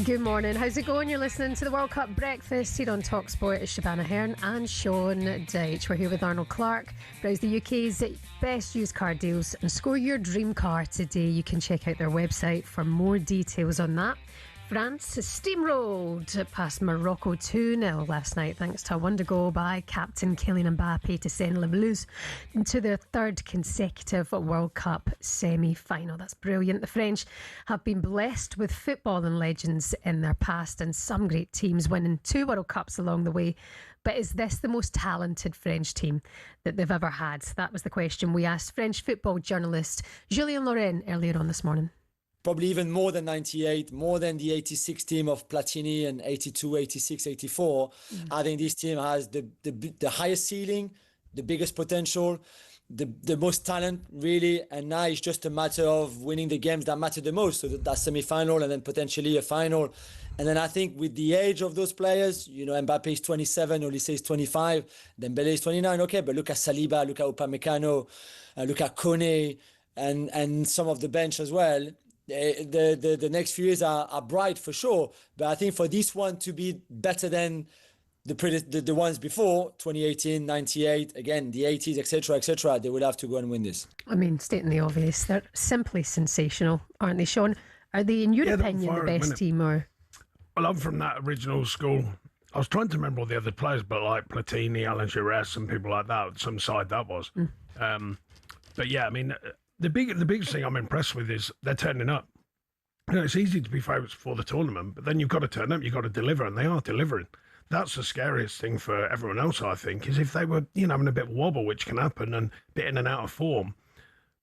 Good morning. How's it going? You're listening to the World Cup Breakfast here on talkSPORT. It's Shebahn Aherne and Sean Dyche. We're here with Arnold Clark. Browse the UK's best used car deals and score your dream car today. You can check out their website for more details on that. France steamrolled past Morocco 2-0 last night thanks to a wonder goal by captain Kylian Mbappe to send Le Blues into their third consecutive World Cup semi-final. That's brilliant. The French have been blessed with footballing legends in their past and some great teams winning 2 World Cups along the way. But is this the most talented French team that they've ever had? That was the question we asked French football journalist Julien Laurent earlier on this morning. Probably even more than 98, more than the 86 team of Platini and 82, 86, 84. I think this team has the highest ceiling, the biggest potential, the most talent, really. And now it's just a matter of winning the games that matter the most. So that semi-final and then potentially a final. And then I think with the age of those players, you know, Mbappe is 27, Olise is 25, Dembele is 29. Okay, but look at Saliba, look at Upamecano, look at Kone, and some of the bench as well. The next few years are bright for sure, but I think for this one to be better than the ones before 2018, 98, again the 80s, etc., they would have to go and win this. I mean, stating the obvious, they're simply sensational, aren't they, Sean? Are they, in your opinion, the best team? Or well, I'm from that original school. I was trying to remember all the other players, but like Platini, Alan Giresse, and people like that. Some side that was. But yeah, I mean, the biggest thing I'm impressed with is they're turning up. You know, it's easy to be favourites before the tournament, but then you've got to turn up, you've got to deliver, and they are delivering. That's the scariest thing for everyone else, I think, is if they were, having a bit of wobble, which can happen, and a bit in and out of form.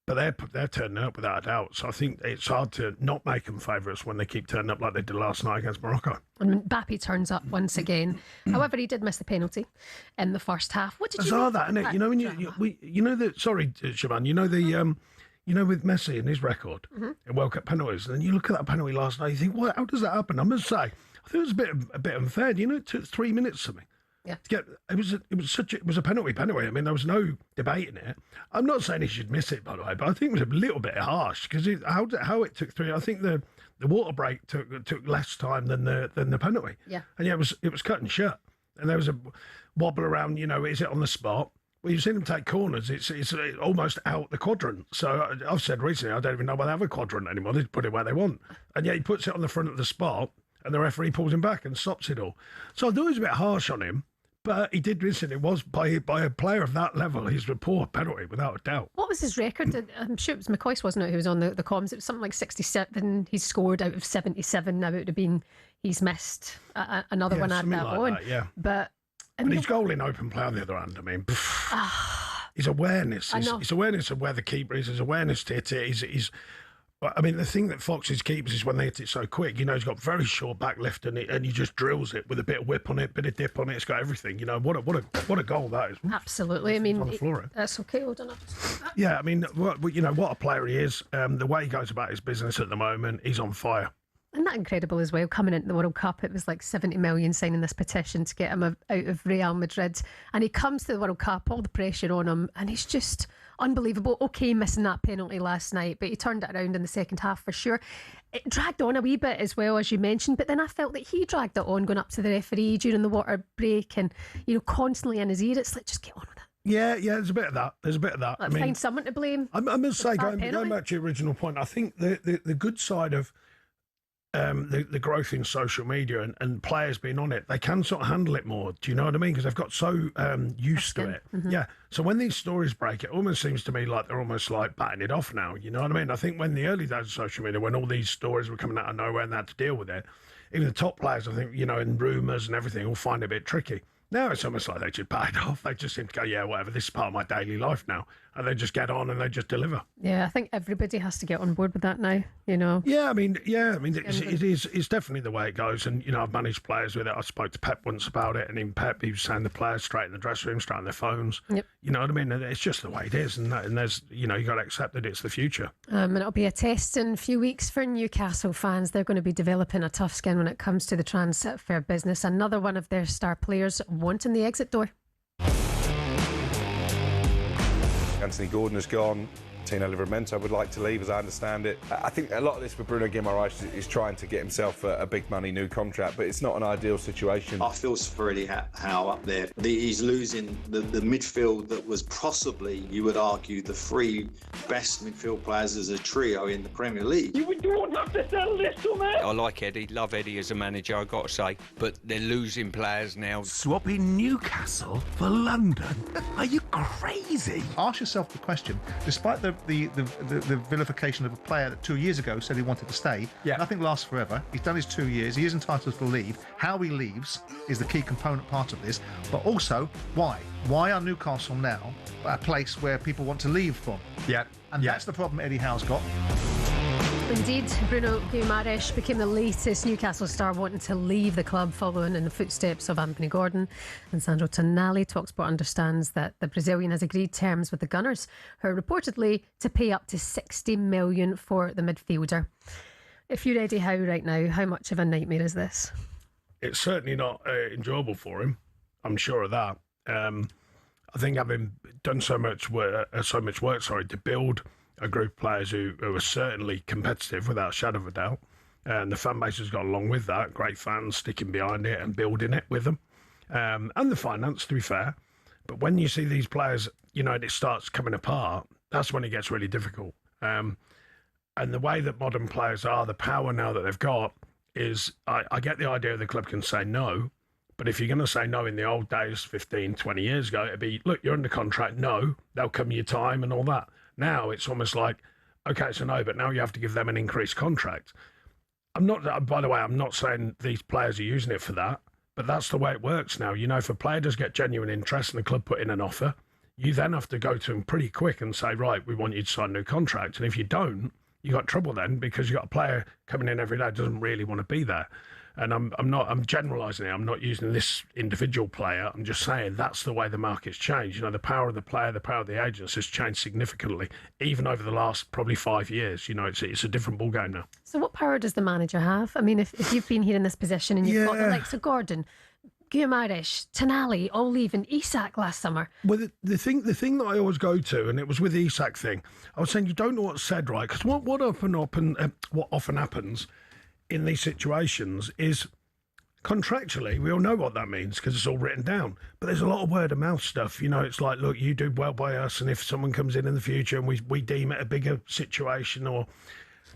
But they're turning up without a doubt. So I think it's hard to not make them favourites when they keep turning up like they did last night against Morocco. And Mbappe turns up once again. However, he did miss the penalty in the first half. What did you think? That, innit? You know, Shebahn, with Messi and his record in World Cup penalties, and then you look at that penalty last night, you think, how does that happen? I must say, I think it was a bit unfair. It took 3 minutes for me. Yeah. It was a penalty. I mean, there was no debating it. I'm not saying he should miss it, by the way, but I think it was a little bit harsh because how it took 3. I think the water break took less time than the penalty. Yeah. And yeah, it was cut and shut, and there was a wobble around. Is it on the spot? Well, you've seen them take corners. It's almost out the quadrant. So I've said recently, I don't even know why they have a quadrant anymore. They put it where they want, and yeah, he puts it on the front of the spot, and the referee pulls him back and stops it all. So I thought it was a bit harsh on him. But he did listen. It was by a player of that level. He's a poor penalty, without a doubt. What was his record? I'm sure it was McCoist, wasn't it, who was on the comms? It was something like 67. He's scored out of 77. Now it would have been he's missed another one at that one. Yeah. But his goal in open play on the other hand, I mean, his awareness. His awareness of where the keeper is. His awareness to hit it. I mean, the thing that Foxes keeps is when they hit it so quick. He's got very short back lift and he just drills it with a bit of whip on it, bit of dip on it. It's got everything. What a goal that is. Absolutely. I mean, on the floor. That's okay. Hold on. Yeah, I mean, what a player he is. The way he goes about his business at the moment, he's on fire. Isn't that incredible as well? Coming into the World Cup, it was like 70 million signing this petition to get him out of Real Madrid. And he comes to the World Cup, all the pressure on him, and he's just unbelievable. Okay, missing that penalty last night, but he turned it around in the second half for sure. It dragged on a wee bit as well, as you mentioned, but then I felt that he dragged it on, going up to the referee during the water break and, constantly in his ear. It's like, just get on with it. Yeah, there's a bit of that. Let's find someone to blame. I must say, going back to your original point, I think the good side of the growth in social media and players being on it, they can sort of handle it more. Do you know what I mean? Because they've got so used to it. Mm-hmm. Yeah. So when these stories break, it almost seems to me like they're almost like batting it off now. You know what I mean? I think when the early days of social media, when all these stories were coming out of nowhere and they had to deal with it, even the top players, I think, and rumours and everything, all find it a bit tricky. Now it's almost like they just bat it off. They just seem to go, yeah, whatever, this is part of my daily life now. And they just get on and they just deliver. Yeah, I think everybody has to get on board with that now, Yeah, I mean, it's definitely the way it goes. And, I've managed players with it. I spoke to Pep once about it, and even Pep, he was saying the players straight in the dressing room, straight on their phones. Yep. You know what I mean? And it's just the way it is. And there's, you got to accept that it's the future. And it'll be a test in a few weeks for Newcastle fans. They're going to be developing a tough skin when it comes to the transfer business. Another one of their star players wanting the exit door. Anthony Gordon has gone. Tino Livramento would like to leave, as I understand it. I think a lot of this with Bruno Guimaraes is trying to get himself a big money new contract, but it's not an ideal situation. I feel for Freddie Howe up there. He's losing the midfield that was possibly, you would argue, the 3 best midfield players as a trio in the Premier League. You would not have to sell this to me. I like Eddie, love Eddie as a manager, I've got to say, but they're losing players now. Swapping Newcastle for London? Are you crazy? Ask yourself the question, despite the vilification of a player that 2 years ago said he wanted to stay. Yeah. Nothing lasts forever. He's done his 2 years. He is entitled to leave. How he leaves is the key component part of this. But also, why? Why are Newcastle now a place where people want to leave from? Yeah. And that's the problem Eddie Howe's got. Indeed, Bruno Guimaraes became the latest Newcastle star wanting to leave the club, following in the footsteps of Anthony Gordon and Sandro Tonali. talkSPORT understands that the Brazilian has agreed terms with the Gunners, who are reportedly to pay up to $60 million for the midfielder. If you're Eddie Howe right now, how much of a nightmare is this? It's certainly not enjoyable for him. I'm sure of that. I think having done so much work, to build a group of players who are certainly competitive without a shadow of a doubt, and the fan base has got along with that. Great fans sticking behind it and building it with them. and the finance, to be fair. But when you see these players, you know, and it starts coming apart, that's when it gets really difficult. And the way that modern players are, the power now that they've got is, I get the idea the club can say no, but if you're going to say no in the old days, 15, 20 years ago, it'd be, look, you're under contract, no, they'll come your time and all that. Now it's almost like, okay, it's a no, but now you have to give them an increased contract. By the way, I'm not saying these players are using it for that, but that's the way it works now. You know, if a player does get genuine interest and the club put in an offer, you then have to go to them pretty quick and say, right, we want you to sign a new contract. And if you don't, you got trouble then, because you got a player coming in every day who doesn't really want to be there. And I'm generalising it. I'm not using this individual player. I'm just saying that's the way the market's changed. You know, the power of the player, the power of the agents has changed significantly, even over the last probably 5 years. You know, it's a different ballgame now. So what power does the manager have? I mean, if you've been here in this position and you've got the likes of Gordon, Guimaraes, Tonali, all leaving, Isak last summer. Well, the thing that I always go to, and it was with the Isak thing, I was saying you don't know what's said, right? Because what often happens in these situations is contractually, we all know what that means because it's all written down. But there's a lot of word of mouth stuff. You know, it's like, look, you do well by us, and if someone comes in the future and we deem it a bigger situation, or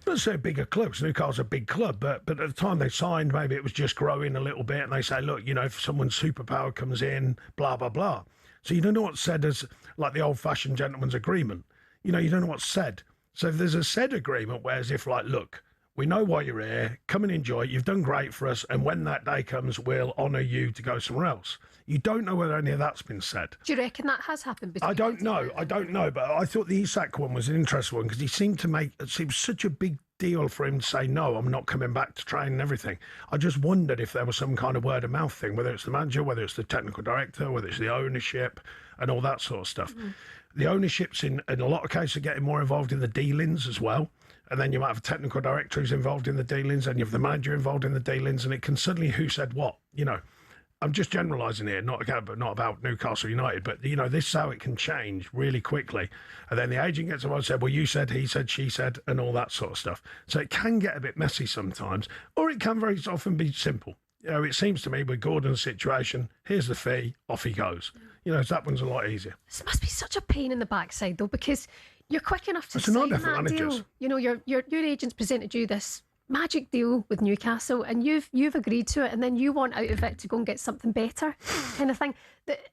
let's say a bigger club, because Newcastle's a big club, but at the time they signed, maybe it was just growing a little bit, and they say, look, you know, if someone's superpower comes in, blah, blah, blah. So you don't know what's said as like the old-fashioned gentleman's agreement. You know, you don't know what's said. So if there's a said agreement, whereas if like, look, we know why you're here, come and enjoy it, you've done great for us, and when that day comes, we'll honour you to go somewhere else. You don't know whether any of that's been said. Do you reckon that has happened? I don't know, but I thought the Isak one was an interesting one because he seemed to make, it seemed such a big deal for him to say, no, I'm not coming back to train and everything. I just wondered if there was some kind of word of mouth thing, whether it's the manager, whether it's the technical director, whether it's the ownership and all that sort of stuff. Mm. The ownership's in a lot of cases getting more involved in the dealings as well. And then you might have a technical director who's involved in the dealings, and you have the manager involved in the dealings, and it can suddenly who said what, you know. I'm just generalising here, not about Newcastle United, but, you know, this is how it can change really quickly. And then the agent gets involved and said, well, you said, he said, she said, and all that sort of stuff. So it can get a bit messy sometimes, or it can very often be simple. You know, it seems to me with Gordon's situation, here's the fee, off he goes. You know, that one's a lot easier. This must be such a pain in the backside, though, because you're quick enough to sign that deal. You know, your agent's presented you this magic deal with Newcastle, and you've agreed to it, and then you want out of it to go and get something better, kind of thing.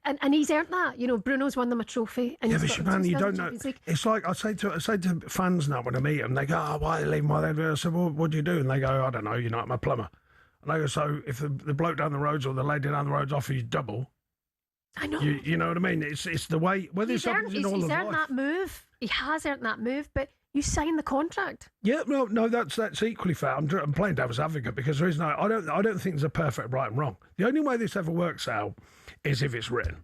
And he's earned that. You know, Bruno's won them a trophy. And yeah, but Shebahn, you don't know. It's like I say to fans now when I meet them, they go, "Oh, why are you leaving? Why are they?" I said, "Well, what do you do?" And they go, "I don't know. You're not my plumber." And I go, "So if the bloke down the roads or the lady down the roads offer you double." I know. You know what I mean? It's the way. Whether he's earned that move. He has earned that move, but you sign the contract. Yeah, no, that's equally fair. I'm playing devil's advocate because there is no. I don't think there's a perfect right and wrong. The only way this ever works out is if it's written.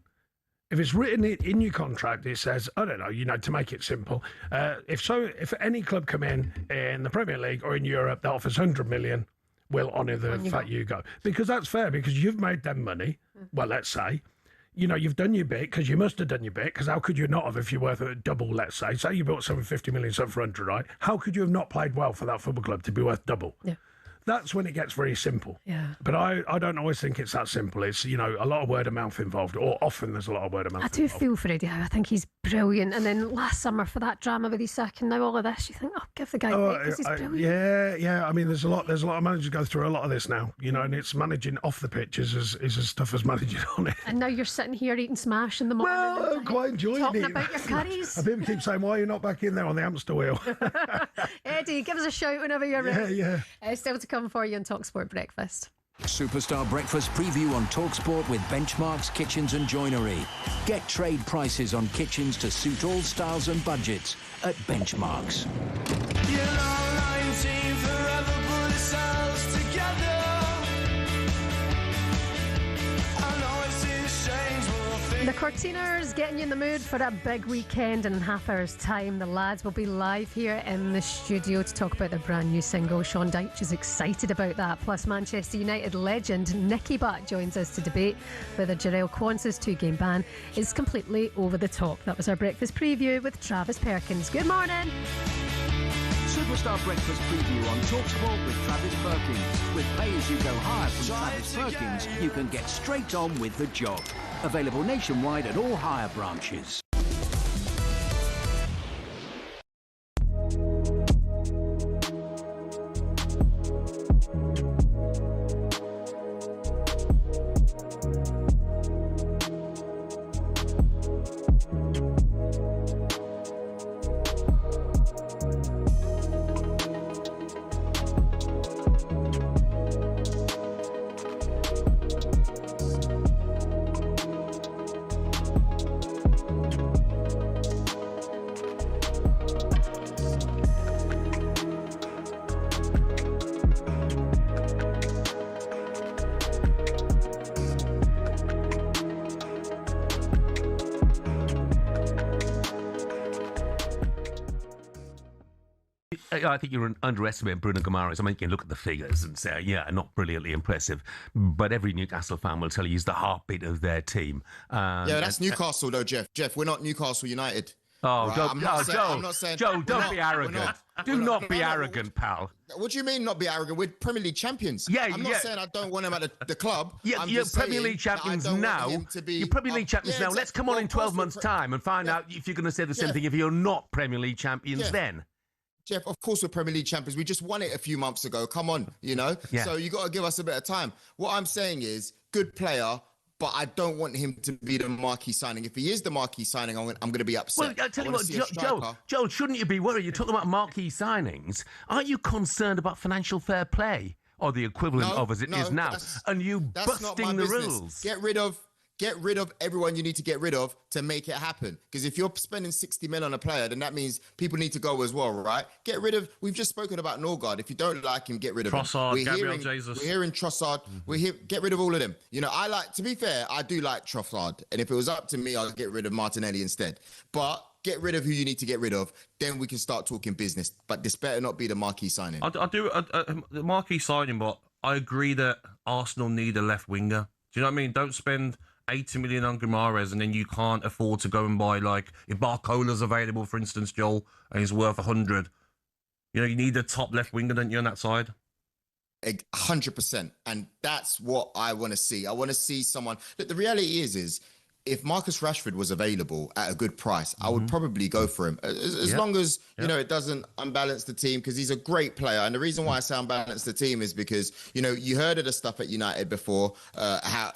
If it's written in your contract, it says, I don't know, you know, to make it simple. If any club come in the Premier League or in Europe that offers 100 million, we'll honour the fact you go, because that's fair because you've made them money. Well, let's say. You know, you've done your bit because you must have done your bit, because how could you not have if you're worth a double, let's say? Say you bought someone 50 million, someone for 100, right? How could you have not played well for that football club to be worth double? Yeah. That's when it gets very simple. Yeah. But I don't always think it's that simple. It's, you know, a lot of word of mouth involved, or often there's a lot of word of mouth involved. I do feel for Eddie Howe. I think he's brilliant. And then last summer for that drama with Isak, and now all of this, you think, oh, give the guy a break because he's brilliant. Yeah. I mean, there's a lot of managers go through a lot of this now, you know, and it's managing off the pitch is as tough as managing on it. And now you're sitting here eating smash in the morning. Well, I'm quite enjoying talking it. about your curries. People keep saying, why are you not back in there on the hamster wheel? Eddie, give us a shout whenever you're ready. Yeah. Still to come for you on talkSPORT Breakfast. Superstar Breakfast preview on talkSPORT with Benchmarx Kitchens and Joinery. Get trade prices on kitchens to suit all styles and budgets at Benchmarx. The Cortiners getting you in the mood for a big weekend in half hour's time. The lads will be live here in the studio to talk about their brand new single. Sean Dyche is excited about that. Plus, Manchester United legend Nicky Butt joins us to debate whether Jarell Quansah's 2-game ban is completely over the top. That was our breakfast preview with Travis Perkins. Good morning. So Superstar Breakfast preview on talkSPORT with Travis Perkins. With pay-as-you-go hire from Travis Perkins, you can get straight on with the job. Available nationwide at all hire branches. I think you're underestimating Bruno Guimaraes. I mean, you can look at the figures and say, yeah, not brilliantly impressive, but every Newcastle fan will tell you he's the heartbeat of their team. Yeah, that's Newcastle, though, Jeff. Jeff, we're not Newcastle United. Oh, right? Joe, don't be arrogant. Do not be arrogant, pal. What do you mean not be arrogant? We're Premier League champions. Yeah, I'm not saying I don't want him at the club. Yeah, you're Premier League champions now. You're Premier League champions now. Let's come on in 12 months' time and find out if you're going to say the same thing if you're not Premier League champions then. Jeff, of course we're Premier League champions. We just won it a few months ago. Come on, you know? Yeah. So you got to give us a bit of time. What I'm saying is, good player, but I don't want him to be the marquee signing. If he is the marquee signing, I'm going to be upset. Well, I tell you what, Joe, shouldn't you be worried? You're talking about marquee signings. Aren't you concerned about financial fair play? Or the equivalent of as it is now? And you busting the rules. Get rid of everyone you need to get rid of to make it happen. Because if you're spending 60 mil on a player, then that means people need to go as well, right? Get rid of... We've just spoken about Norgard. If you don't like him, get rid of Trossard, him. Gabriel Jesus. We're hearing Trossard. Get rid of all of them. You know, to be fair, I do like Trossard. And if it was up to me, I'd get rid of Martinelli instead. But get rid of who you need to get rid of. Then we can start talking business. But this better not be the marquee signing. I do the marquee signing, but I agree that Arsenal need a left winger. Do you know what I mean? Don't spend 80 million on Guimaraes and then you can't afford to go and buy, like, if Barcola's available, for instance, Joel, and he's worth 100. You know, you need a top left winger, don't you, on that side? 100%. And that's what I want to see. I want to see someone... Look, the reality is if Marcus Rashford was available at a good price, I would probably go for him. As long as, you know, it doesn't unbalance the team, because he's a great player. And the reason why I say unbalance the team is because, you know, you heard of the stuff at United before, how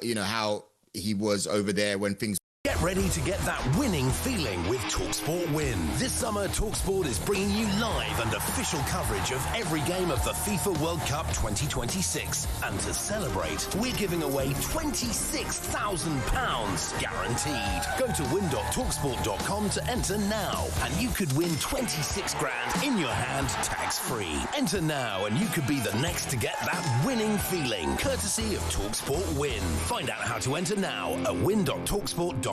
he was over there when things... Get ready to get that winning feeling with talkSPORT Win. This summer, talkSPORT is bringing you live and official coverage of every game of the FIFA World Cup 2026. And to celebrate, we're giving away £26,000 guaranteed. Go to win.talksport.com to enter now, and you could win 26 grand in your hand, tax-free. Enter now, and you could be the next to get that winning feeling, courtesy of talkSPORT Win. Find out how to enter now at win.talksport.com.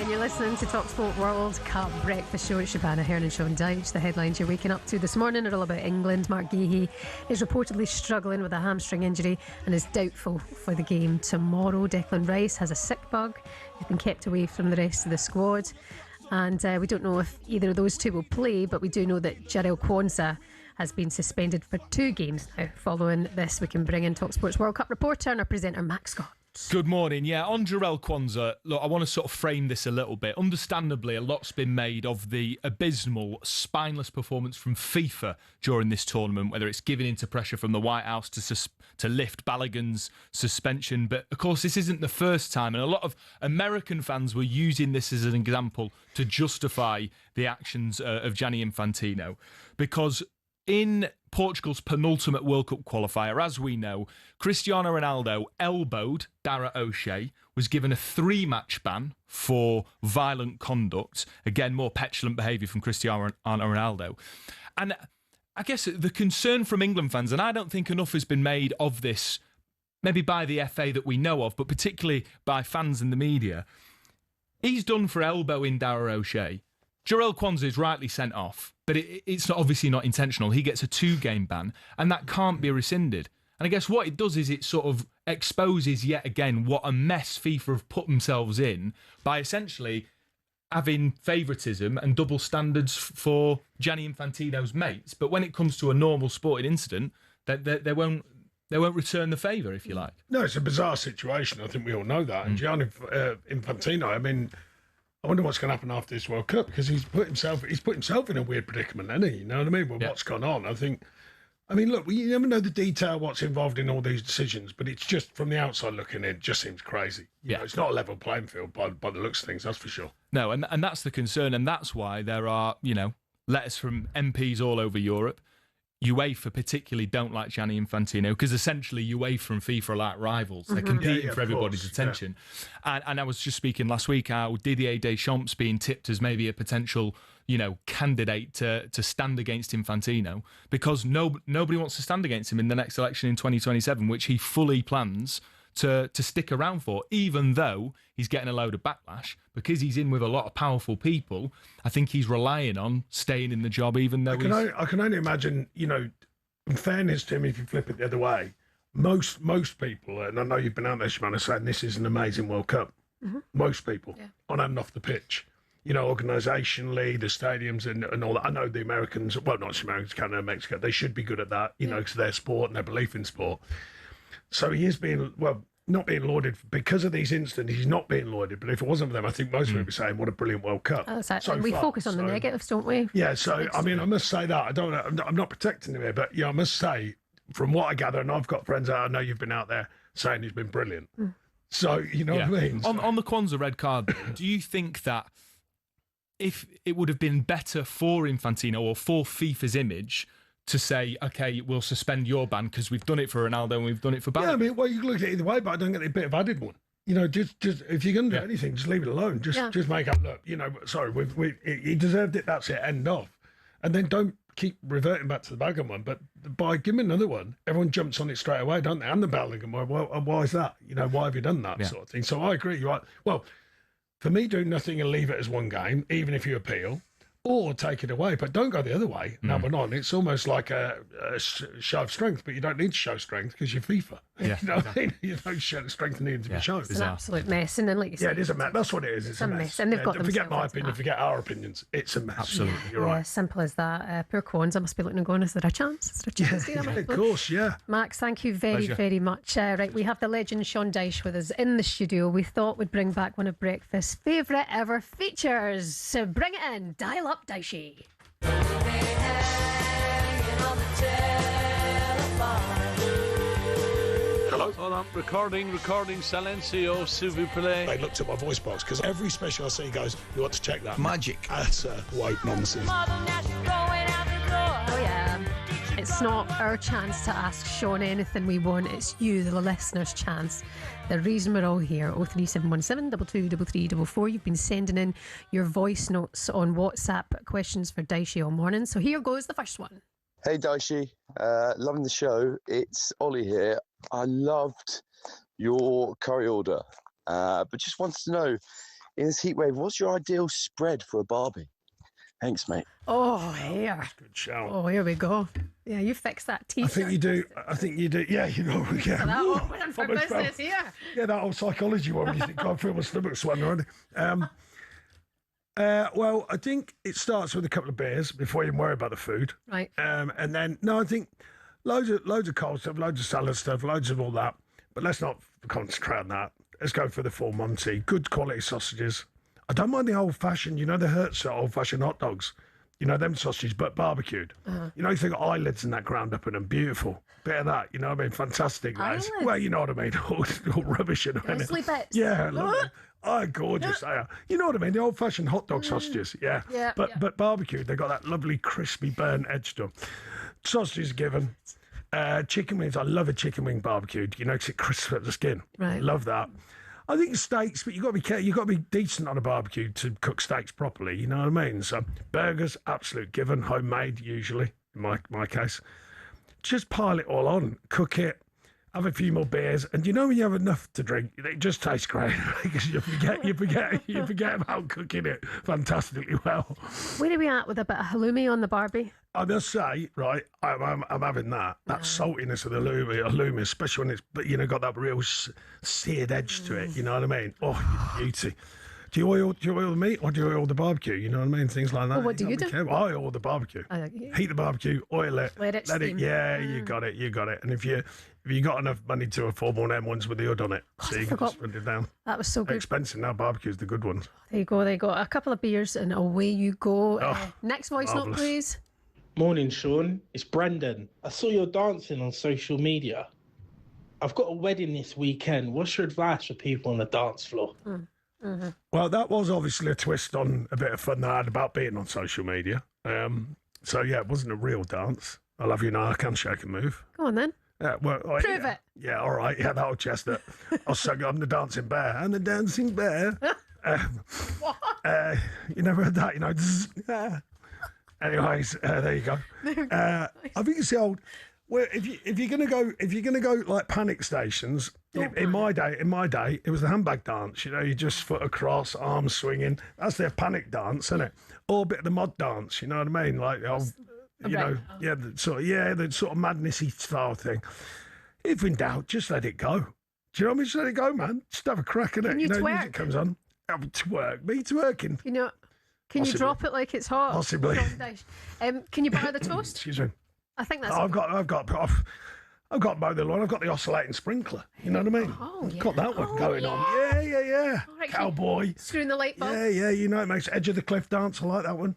You're listening to talkSPORT World Cup Breakfast Show. It's Shebahn Aherne and Sean Dyche. The headlines you're waking up to this morning are all about England. Mark Gahey is reportedly struggling with a hamstring injury and is doubtful for the game tomorrow. Declan Rice has a sick bug. He's been kept away from the rest of the squad. And we don't know if either of those two will play, but we do know that Jarell Quansah has been suspended for 2 games now. Following this, we can bring in talkSPORT's World Cup reporter and our presenter, Max Scott. Sports. Good morning. Yeah, on Jarell Quansah, look, I want to sort of frame this a little bit. Understandably, a lot's been made of the abysmal, spineless performance from FIFA during this tournament, whether it's giving into pressure from the White House to lift Balogun's suspension. But, of course, this isn't the first time, and a lot of American fans were using this as an example to justify the actions of Gianni Infantino, because in Portugal's penultimate World Cup qualifier, as we know, Cristiano Ronaldo elbowed Dara O'Shea, was given a 3-match ban for violent conduct. Again, more petulant behaviour from Cristiano Ronaldo. And I guess the concern from England fans, and I don't think enough has been made of this, maybe by the FA that we know of, but particularly by fans and the media, he's done for elbowing Dara O'Shea. Jarell Quansah is rightly sent off, but it's obviously not intentional. He gets a 2-game ban, and that can't be rescinded. And I guess what it does is it sort of exposes yet again what a mess FIFA have put themselves in by essentially having favouritism and double standards for Gianni Infantino's mates. But when it comes to a normal sporting incident, they won't return the favour, if you like. No, it's a bizarre situation. I think we all know that. And Gianni Infantino, I mean, I wonder what's going to happen after this World Cup, because he's put himself in a weird predicament, hasn't he? You know what I mean? With what's gone on, I mean, look, you never know the detail, what's involved in all these decisions, but it's just from the outside looking in, it just seems crazy. You know, it's not a level playing field by the looks of things, that's for sure. No, and that's the concern, and that's why there are, letters from MPs all over Europe. UEFA particularly don't like Gianni Infantino because essentially UEFA and FIFA are like rivals. They're competing for everybody's attention. Yeah. And I was just speaking last week how Didier Deschamps being tipped as maybe a potential, candidate to stand against Infantino because nobody wants to stand against him in the next election in 2027, which he fully plans to stick around for, even though he's getting a load of backlash because he's in with a lot of powerful people. I think he's relying on staying in the job, even though I can only imagine, in fairness to him, if you flip it the other way, most people, and I know you've been out there, Shebahn, saying this is an amazing World Cup. Mm-hmm. Most people, on and off the pitch, organisationally, the stadiums and all that. I know the Americans, well, not Americans, Canada, Mexico, they should be good at that, because of their sport and their belief in sport. So he is not being lauded because of these incidents. He's not being lauded, but if it wasn't for them, I think most people would be saying, "What a brilliant World Cup!" We focus on the negatives, don't we? Yeah. So I mean, I must say that I'm not protecting him here, but I must say, from what I gather, and I've got friends out, I know you've been out there saying he's been brilliant. So you know what I mean. On the Quansah red card, do you think that if it would have been better for Infantino or for FIFA's image to say, okay, we'll suspend your ban because we've done it for Ronaldo and we've done it for Balogun? Yeah, I mean, well, you can look at it either way, but I don't get a bit of added one. Just if you're going to do anything, just leave it alone. Just make up, look, sorry, he deserved it, that's it, end of. And then don't keep reverting back to the Balogun one, but by giving another one, everyone jumps on it straight away, don't they? And the Balogun one, well, why is that? Why have you done that sort of thing? So I agree, you're right. Well, for me, do nothing and leave it as one game, even if you appeal, or take it away, but don't go the other way. No, but on. It's almost like a show of strength, but you don't need to show strength because you're FIFA. Yeah, you know what I mean? You don't show the strength needing to be shown. It's an absolute mess, and then like you said, it is a mess. That's what it is. It's a mess. And they've got forget my opinion, forget our opinions. It's a mess. Absolutely, you're right. Simple as that. Poor Quansah must be looking and going, is there a chance? Is there a chance? Of course, yeah. Max, thank you very much. Right, we have the legend Sean Dyche with us in the studio. We thought we'd bring back one of breakfast's favourite ever features. So bring it in, dial up Dyche. Hello? Hold on. Recording, silencio, s'il vous plaît. They looked at my voice box because every special I see goes, you want to check that? Magic. That's woke nonsense. Oh yeah. It's not our chance to ask Sean anything we want. It's you, the listener's chance. The reason we're all here, 03717 223344. You've been sending in your voice notes on WhatsApp questions for Dyche all morning. So here goes the first one. Hey Dyche, loving the show. It's Ollie here. I loved your curry order, but just wanted to know, in this heat wave, what's your ideal spread for a barbie? Thanks, mate. Oh, here. That's a good shout. Oh, here we go. Yeah, you fix that t-shirt. I think you do. Yeah, yeah. That open for business here. Yeah, that old psychology one when you think, I feel my stomach sweating already. Well, I think it starts with a couple of beers before you even worry about the food. Right. And then, I think loads of cold stuff, loads of salad stuff, loads of all that. But let's not concentrate on that. Let's go for the full Monty. Good quality sausages. I don't mind the old-fashioned, the Hertz old-fashioned hot dogs. Them sausages, but barbecued. If they've got eyelids and that ground up in them, beautiful. Bit of that, what I mean? Fantastic, guys. Well, you know what I mean? All rubbish and Grizzly bits. Yeah, lovely. Oh, gorgeous they are. You know what I mean? The old-fashioned hot dog sausages, yeah. But barbecued, they've got that lovely crispy burnt edge to them. Sausages given. Chicken wings, I love a chicken wing barbecued. Because it crisps up the skin. Right. Love that. I think steaks, but you've got to be careful. You've got to be decent on a barbecue to cook steaks properly. You know what I mean? So burgers, absolute given, homemade usually in my case. Just pile it all on, cook it, have a few more beers, and when you have enough to drink, it just tastes great because you forget about cooking it fantastically well. Where are we at with a bit of halloumi on the Barbie? I must say, right, I'm having that saltiness of the halloumi, especially when it's got that real seared edge to it. You know what I mean? Oh, beauty. Do you oil the meat or do you oil the barbecue? You know what I mean? Things like that. Well, what do you do? I oil the barbecue. Heat the barbecue, oil it, let it steam. Yeah, you got it. And if you got enough money to afford one of them ones with the hood on it, so you can just put it down. That was so good. Expensive now. Barbecue's the good ones. There you go. They got a couple of beers and away you go. Next voice note, please. Morning, Sean. It's Brendan. I saw your dancing on social media. I've got a wedding this weekend. What's your advice for people on the dance floor? Mm-hmm. Well, that was obviously a twist on a bit of fun that I had about being on social media. So, yeah, it wasn't a real dance. I love you now, I can shake and move. Go on then. Prove it. Yeah, all right. Yeah, that'll chest it. I'm the dancing bear. I'm the dancing bear. What? You never heard that, Anyways, there you go. I think it's the old. Well, if you're gonna go like panic stations, in my day, it was the handbag dance. You just foot across, arms swinging. That's their panic dance, isn't it? Or a bit of the mod dance. You know what I mean? Like the old, the sort of madnessy style thing. If in doubt, just let it go. Do you know what I mean? Just let it go, man. Just have a crack at it. Can you twerk? Music comes on. I'll twerk. Me twerking. Can you drop it like it's hot? Possibly. Can you buy the toast? Excuse me. I think that's. I've got mow the lawn. I've got the oscillating sprinkler. You know what I mean? Oh, yeah. Got that one going on. Yeah. Right, Cowboy. Screwing the light bulb. Yeah. It makes edge of the cliff dance. I like that one.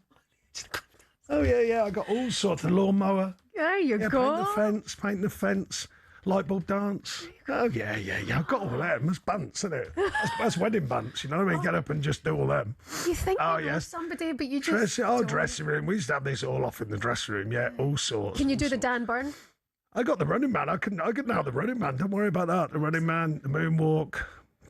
Oh yeah. I got all sorts of lawnmower. There you go. Paint the fence. Light bulb dance. Oh yeah. I've got all them. That's bants, isn't it? That's wedding bants. You know what I mean? Get up and just do all them. You think you know somebody, but you just dressing room. We used to have this all off in the dressing room. Yeah, all sorts. Can you do the Dan Burn? I got the Running Man. I can now the Running Man. Don't worry about that. The Running Man, the moonwalk.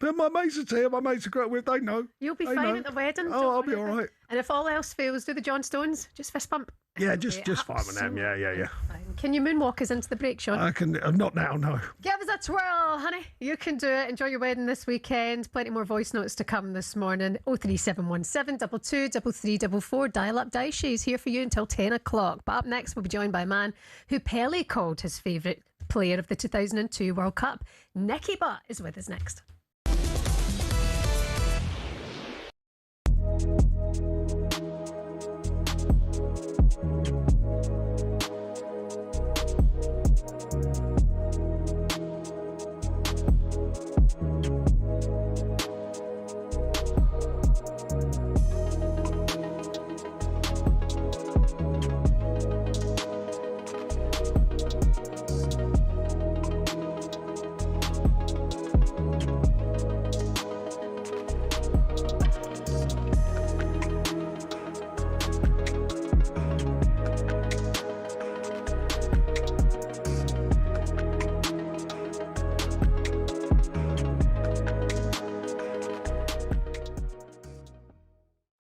But my mates are here. My mates are great with. They know. You'll be fine at the wedding. Oh, I'll be all right. And if all else fails, do the John Stones. Just fist bump. Yeah, just fine with them. Yeah. Fine. Can you moonwalk us into the break, Sean? I can. Not now, no. Give us a twirl, honey. You can do it. Enjoy your wedding this weekend. Plenty more voice notes to come this morning. 03717 22 3344. Dial up Dyche is here for you until 10 o'clock. But up next, we'll be joined by a man who Pelé called his favourite player of the 2002 World Cup. Nicky Butt is with us next.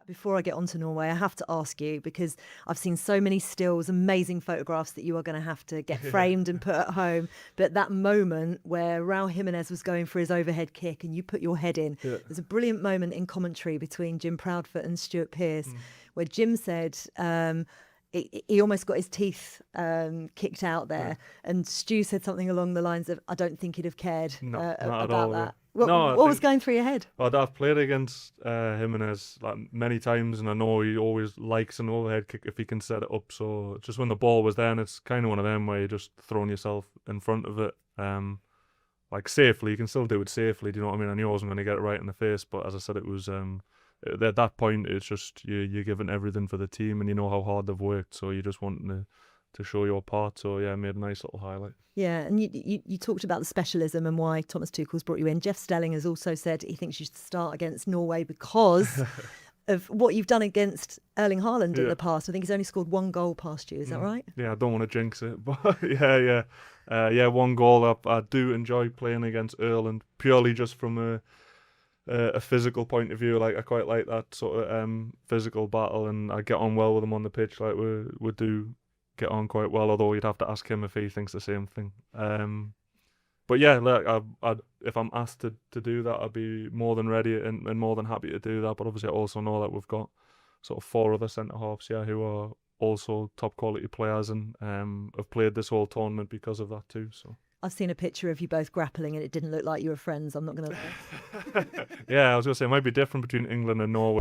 Before I get on to Norway, I have to ask you, because I've seen so many stills, amazing photographs that you are going to have to get framed and put at home. But that moment where Raul Jimenez was going for his overhead kick and you put your head in, there's a brilliant moment in commentary between Jim Proudfoot and Stuart Pearce where Jim said he almost got his teeth kicked out there. And Stu said something along the lines of, I don't think he'd have cared about that. What was going through your head? I've played against Jimenez many times, and I know he always likes an overhead kick if he can set it up. So just when the ball was there, and it's kind of one of them where you're just throwing yourself in front of it. like safely. You can still do it safely. Do you know what I mean? I knew I wasn't going to get it right in the face, but as I said, it was at that point. It's just you're giving everything for the team, and you know how hard they've worked. So you just wanting to show your part. So yeah, I made a nice little highlight. Yeah, and you talked about the specialism and why Thomas Tuchel's brought you in. Jeff Stelling has also said he thinks you should start against Norway because of what you've done against Erling Haaland in the past. I think he's only scored 1 goal past you. Is that right? Yeah, I don't want to jinx it, but yeah, 1 goal. I do enjoy playing against Erling purely just from a physical point of view. Like I quite like that sort of physical battle, and I get on well with him on the pitch. Like we do get on quite well, although you'd have to ask him if he thinks the same thing. But yeah, like if I'm asked to do that, I'd be more than ready and more than happy to do that. But obviously I also know that we've got sort of 4 other centre-halves who are also top quality players and have played this whole tournament because of that too. So I've seen a picture of you both grappling and it didn't look like you were friends, I'm not going to lie. Yeah, I was going to say it might be different between England and Norway.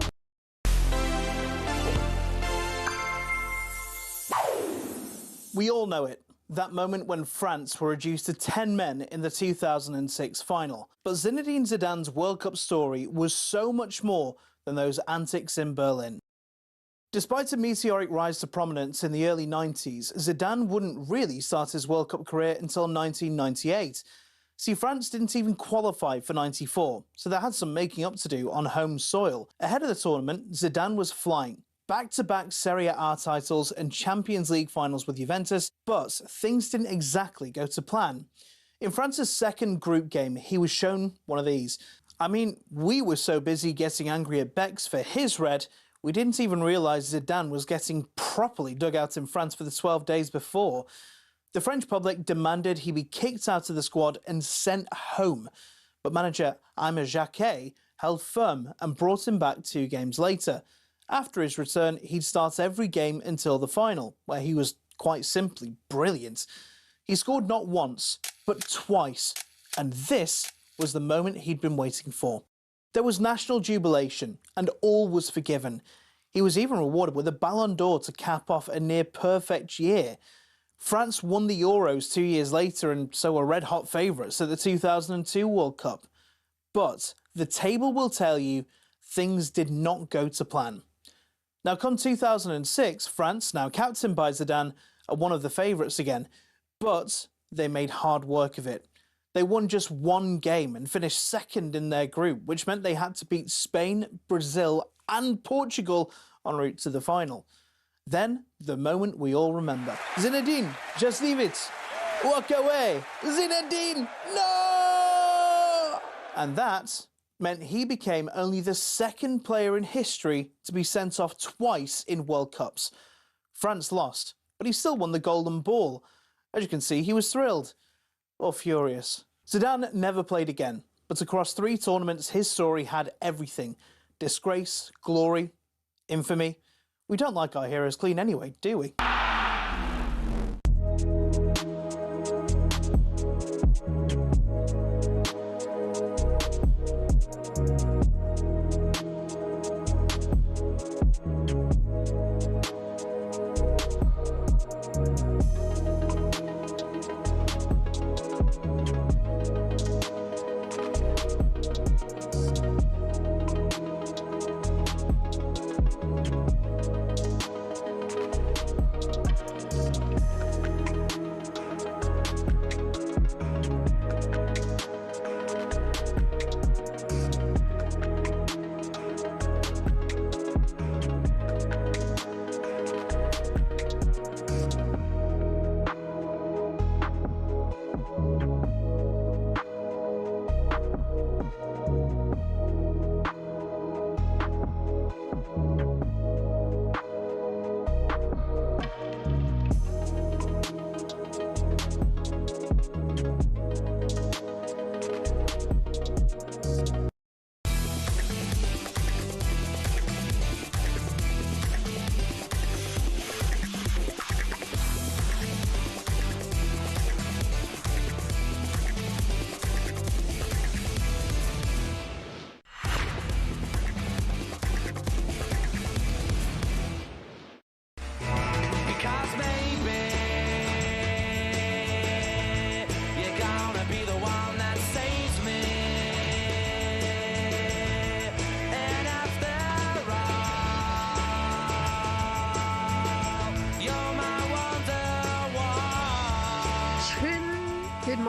We all know it. That moment when France were reduced to 10 men in the 2006 final. But Zinedine Zidane's World Cup story was so much more than those antics in Berlin. Despite a meteoric rise to prominence in the early 90s, Zidane wouldn't really start his World Cup career until 1998. See, France didn't even qualify for 94, so they had some making up to do on home soil. Ahead of the tournament, Zidane was flying. Back-to-back Serie A titles and Champions League finals with Juventus, but things didn't exactly go to plan. In France's second group game, he was shown one of these. I mean, we were so busy getting angry at Bex for his red, we didn't even realise Zidane was getting properly dug out in France for the 12 days before. The French public demanded he be kicked out of the squad and sent home, but manager Aimé Jacquet held firm and brought him back 2 games later. After his return, he'd start every game until the final, where he was quite simply brilliant. He scored not once, but twice, and this was the moment he'd been waiting for. There was national jubilation, and all was forgiven. He was even rewarded with a Ballon d'Or to cap off a near-perfect year. France won the Euros 2 years later, and so were red-hot favourites at the 2002 World Cup. But the table will tell you things did not go to plan. Now, come 2006, France, now captained by Zidane, are one of the favourites again, but they made hard work of it. They won just 1 game and finished second in their group, which meant they had to beat Spain, Brazil and Portugal en route to the final. Then, the moment we all remember. Zinedine, just leave it. Walk away. Zinedine, no! And that meant he became only the 2nd player in history to be sent off twice in World Cups. France lost, but he still won the Golden Ball. As you can see, he was thrilled. Or furious. Zidane never played again, but across 3 tournaments his story had everything. Disgrace, glory, infamy. We don't like our heroes clean anyway, do we?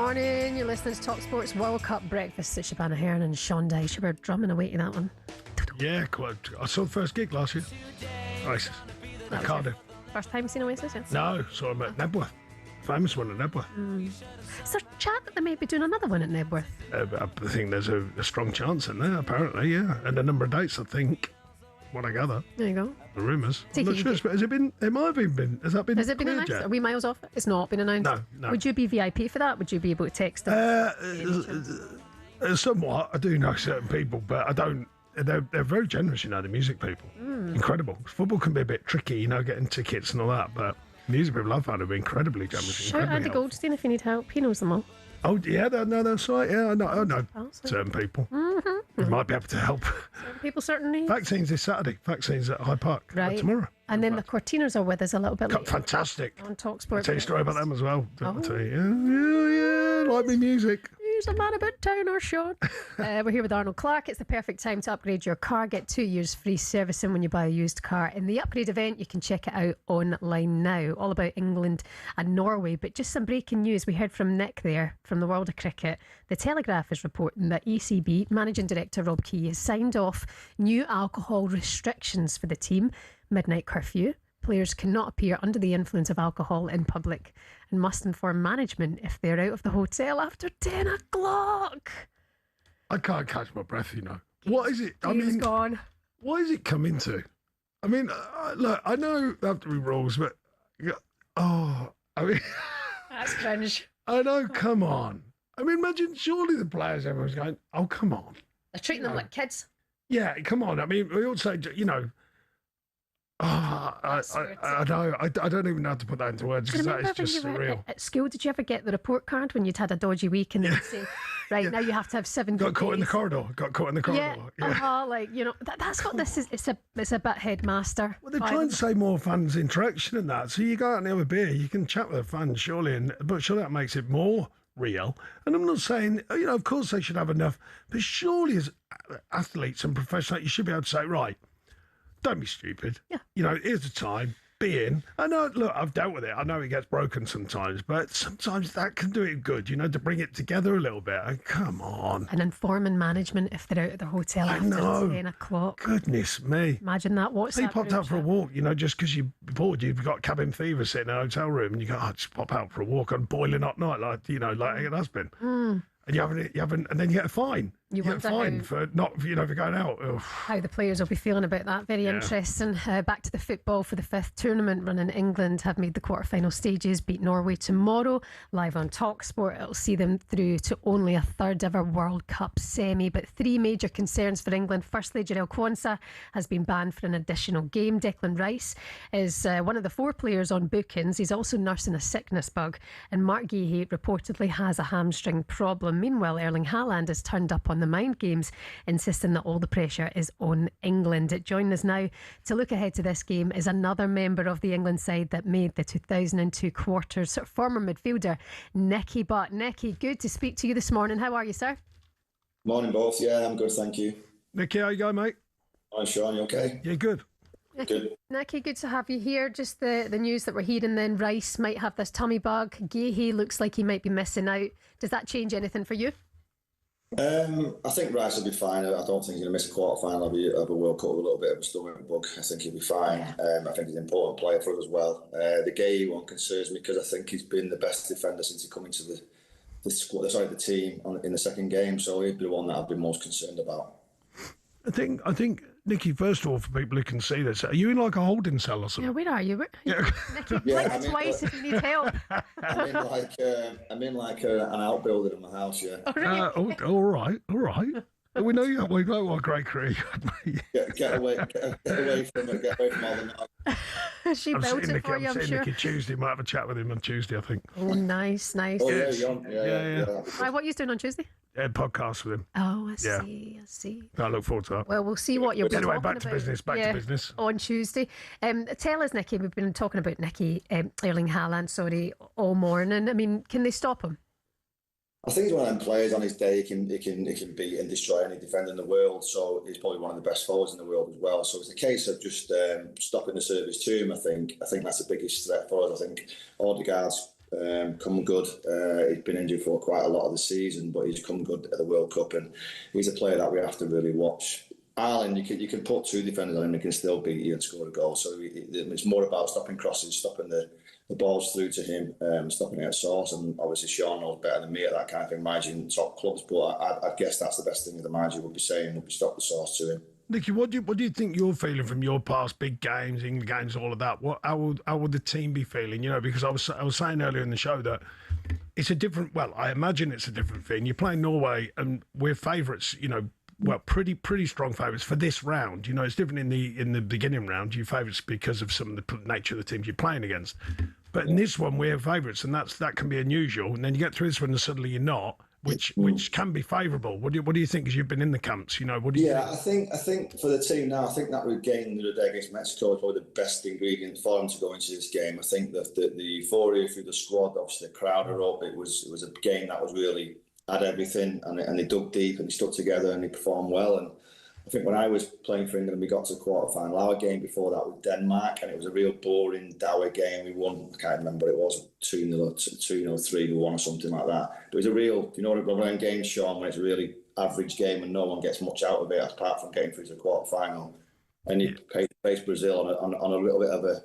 morning. You're listening to talkSPORT's World Cup Breakfast. It's Shebahn Aherne and Sean Dyche. We're drumming away to that one. Yeah, quite. I saw the first gig last year. Oasis. At Cardiff. First time seen Oasis, yeah? No, saw them at Nebworth. Famous one at Nebworth. Is there chat that they may be doing another one at Nebworth? I think there's a strong chance in there, apparently, yeah. And a number of dates, I think. What I gather. There you go. The rumours. I'm not sure. Has it been? It might have been. Has that been? Has it been announced? Yet? Are we miles off? It's not been announced. No. Would you be VIP for that? Would you be able to text them? Somewhat. I do know certain people, but I don't. They're very generous, the music people. Incredible. Football can be a bit tricky, getting tickets and all that, but music people I've found have been incredibly generous. Shout Andy Goldstein if you need help. He knows them all. Oh, yeah, no, that's right. Yeah, I know certain people. We might be able to help. Certain people certainly. Vaccines this Saturday. Vaccines at Hyde Park tomorrow. And then the Cortinas are with us a little bit later. Fantastic. On talkSPORT. I'll tell you a story about them as well. Oh. I'll tell you. Yeah, like me music. He's a man about town, or Sean. We're here with Arnold Clark. It's the perfect time to upgrade your car. Get 2 years free servicing when you buy a used car. In the upgrade event, you can check it out online now. All about England and Norway. But just some breaking news. We heard from Nick there from the world of cricket. The Telegraph is reporting that ECB Managing Director Rob Key has signed off new alcohol restrictions for the team. Midnight curfew. Players cannot appear under the influence of alcohol in public and must inform management if they're out of the hotel after 10 o'clock. I can't catch my breath, What is it? Gone. What is it coming to? I mean, look, I know there have to be rules, but That's cringe. I know, come on. I mean, imagine, surely the players, everyone's going, oh, come on. They're treating them like kids. Yeah, come on. I mean, we all say, I know. I don't even know how to put that into words because that is just surreal. At school, did you ever get the report card when you'd had a dodgy week and they'd say, right, now you have to have 7 Got caught in the corridor. Yeah. That's what this is. It's a bit headmaster. Well, they're trying to say more fans interaction and that. So you go out and have a beer, you can chat with a fan, surely, but surely that makes it more real. And I'm not saying, of course they should have enough, but surely as athletes and professionals, you should be able to say, right, don't be stupid. Yeah. Here's the time. Be in. I know, look, I've dealt with it. I know it gets broken sometimes, but sometimes that can do it good, to bring it together a little bit. Come on. And informing management if they're out of the hotel after 10 o'clock. Goodness me. Imagine that. What's that? You popped out for a walk, just because you're bored, you've got cabin fever sitting in a hotel room, and you go, just pop out for a walk on boiling hot night, like it has been. And you haven't, and then you get a fine. You get a fine for not, for going out. Ugh. How the players will be feeling about that. Very interesting. Back to the football for the 5th tournament run in England have made the quarterfinal stages, beat Norway tomorrow, live on talkSPORT. It'll see them through to only a 3rd ever World Cup semi. But 3 major concerns for England. Firstly, Jarell Quansah has been banned for an additional game. Declan Rice is one of the 4 players on bookings. He's also nursing a sickness bug. And Mark Guéhi reportedly has a hamstring problem. Meanwhile, Erling Haaland has turned up on the mind games, insisting that all the pressure is on England. Joining us now to look ahead to this game is another member of the England side that made the 2002 quarters, former midfielder Nicky Butt. Nicky, good to speak to you this morning. How are you, sir? Morning, both. Yeah, I'm good, thank you. Nicky, how you going, mate? Hi, Sean, you okay? Yeah, good. Nicky, good to have you here. Just the news that we're hearing then, Rice might have this tummy bug. Guéhi looks like he might be missing out. Does that change anything for you? I think Rice will be fine. I don't think he's going to miss a quarter-final of a World Cup with a little bit of a stomach bug. I think he'll be fine. I think he's an important player for us as well. The Guéhi one concerns me because I think he's been the best defender since he come into the team in the second game. So he'd be the one that I'd be most concerned about. I think, Nicky, first of all, for people who can see this, are you in like a holding cell or something? Yeah, where are you? Nicky, blink twice if you need help. I'm in like an outbuilding in my house, yeah. All right. We know what a great career you had, mate. Get away from it. Get away from all the noise. She built it for you, I'm sure. Nicky Tuesday. Might have a chat with him on Tuesday, I think. Oh, nice. Oh, yeah, yeah. Right, what are you doing on Tuesday? Podcast with him. Oh, I see. I look forward to that. Well, we'll see what you're anyway, talking back to business. Back to business. On Tuesday. Tell us, Nicky, we've been talking about Erling Haaland, all morning. I mean, can they stop him? I think he's one of them players on his day. He can beat and destroy any defender in the world. So he's probably one of the best forwards in the world as well. So it's a case of just stopping the service to him. I think that's the biggest threat for us. I think Odegaard's come good. He's been injured for quite a lot of the season, but he's come good at the World Cup, and he's a player that we have to really watch. Ireland, you can put 2 defenders on him, he can still beat you and score a goal. So it's more about stopping crosses, stopping the balls through to him, stopping it at source. And obviously Sean knows better than me at that kind of thing, managing top clubs. But I guess that's the best thing the manager would be saying, would be stop the source to him. Nicky, what do you think you're feeling from your past big games, England games, all of that? How would the team be feeling? You know, because I was saying earlier in the show that it's a different. Well, I imagine it's a different thing. You're playing Norway, and we're favourites. You know, well, pretty strong favourites for this round. You know, it's different in the beginning round. You favourites because of some of the nature of the teams you're playing against. But in this one, we're favourites, and that can be unusual. And then you get through this one, and suddenly you're not. Which can be favourable. What do you think? Because you've been in the camps, you know. What do you think? I think for the team now, I think that we've gained the other day against Mexico is probably the best ingredient for them to go into this game. I think that the euphoria through the squad, obviously the crowd are up. It was a game that was really had everything, and they dug deep and they stuck together and they performed well. And I think when I was playing for England and we got to the quarter-final, our game before that with Denmark, and it was a real boring, dour game. We won, I can't remember, it was 2-0, 2-0, 3-1 or something like that. But it was a real, you know what, when game, Sean, when it's a really average game and no one gets much out of it apart from getting through to the quarter-final. And you face Brazil on a little bit of a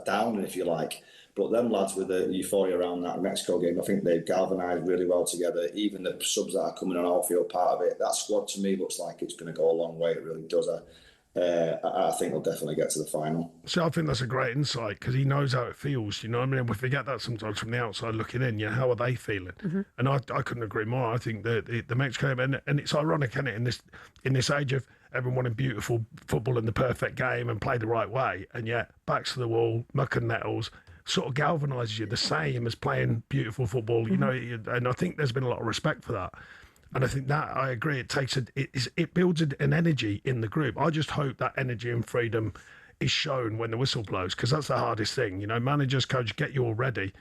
down, if you like. But them lads with the euphoria around that Mexico game, I think they've galvanised really well together. Even the subs that are coming on outfield part of it, that squad to me looks like it's going to go a long way. It really does. I think they'll definitely get to the final. So I think that's a great insight because he knows how it feels. You know, I mean, we forget that sometimes from the outside looking in. You know, how are they feeling? Mm-hmm. And I couldn't agree more. I think that the Mexico game, and it's ironic, isn't it, in this age of everyone wanting beautiful football and the perfect game and play the right way, and yet backs to the wall, muck and nettles, sort of galvanises you the same as playing beautiful football, you know, and I think there's been a lot of respect for that. And I think that, I agree, it builds an energy in the group. I just hope that energy and freedom is shown when the whistle blows, because that's the hardest thing. You know, managers, coach, get you all ready.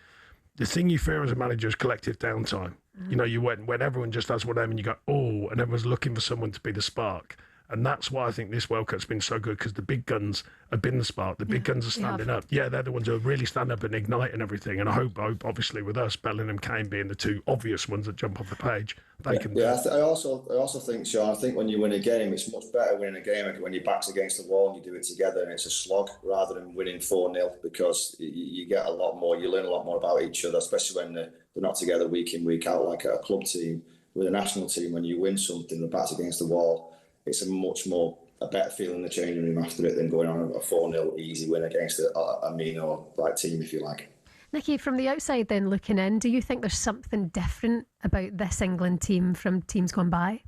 The thing you fear as a manager is collective downtime. You know, when everyone just has whatever and you go, oh, and everyone's looking for someone to be the spark. And that's why I think this World Cup's been so good, because the big guns have been the spark. The big guns are standing up. Yeah, they're the ones who really stand up and ignite and everything. And I hope obviously, with us, Bellingham, Kane being the 2 obvious ones that jump off the page, they can. Yeah, I also think, Sean, I think when you win a game, it's much better winning a game when your back's against the wall and you do it together and it's a slog rather than winning 4-0, because you get a lot more, you learn a lot more about each other, especially when they're not together week in, week out like a club team. With a national team, when you win something, the back's against the wall, it's a better feeling in the changing room after it than going on a 4-0 easy win against a mean or right team, if you like. Nicky, from the outside then looking in, do you think there's something different about this England team from teams gone by?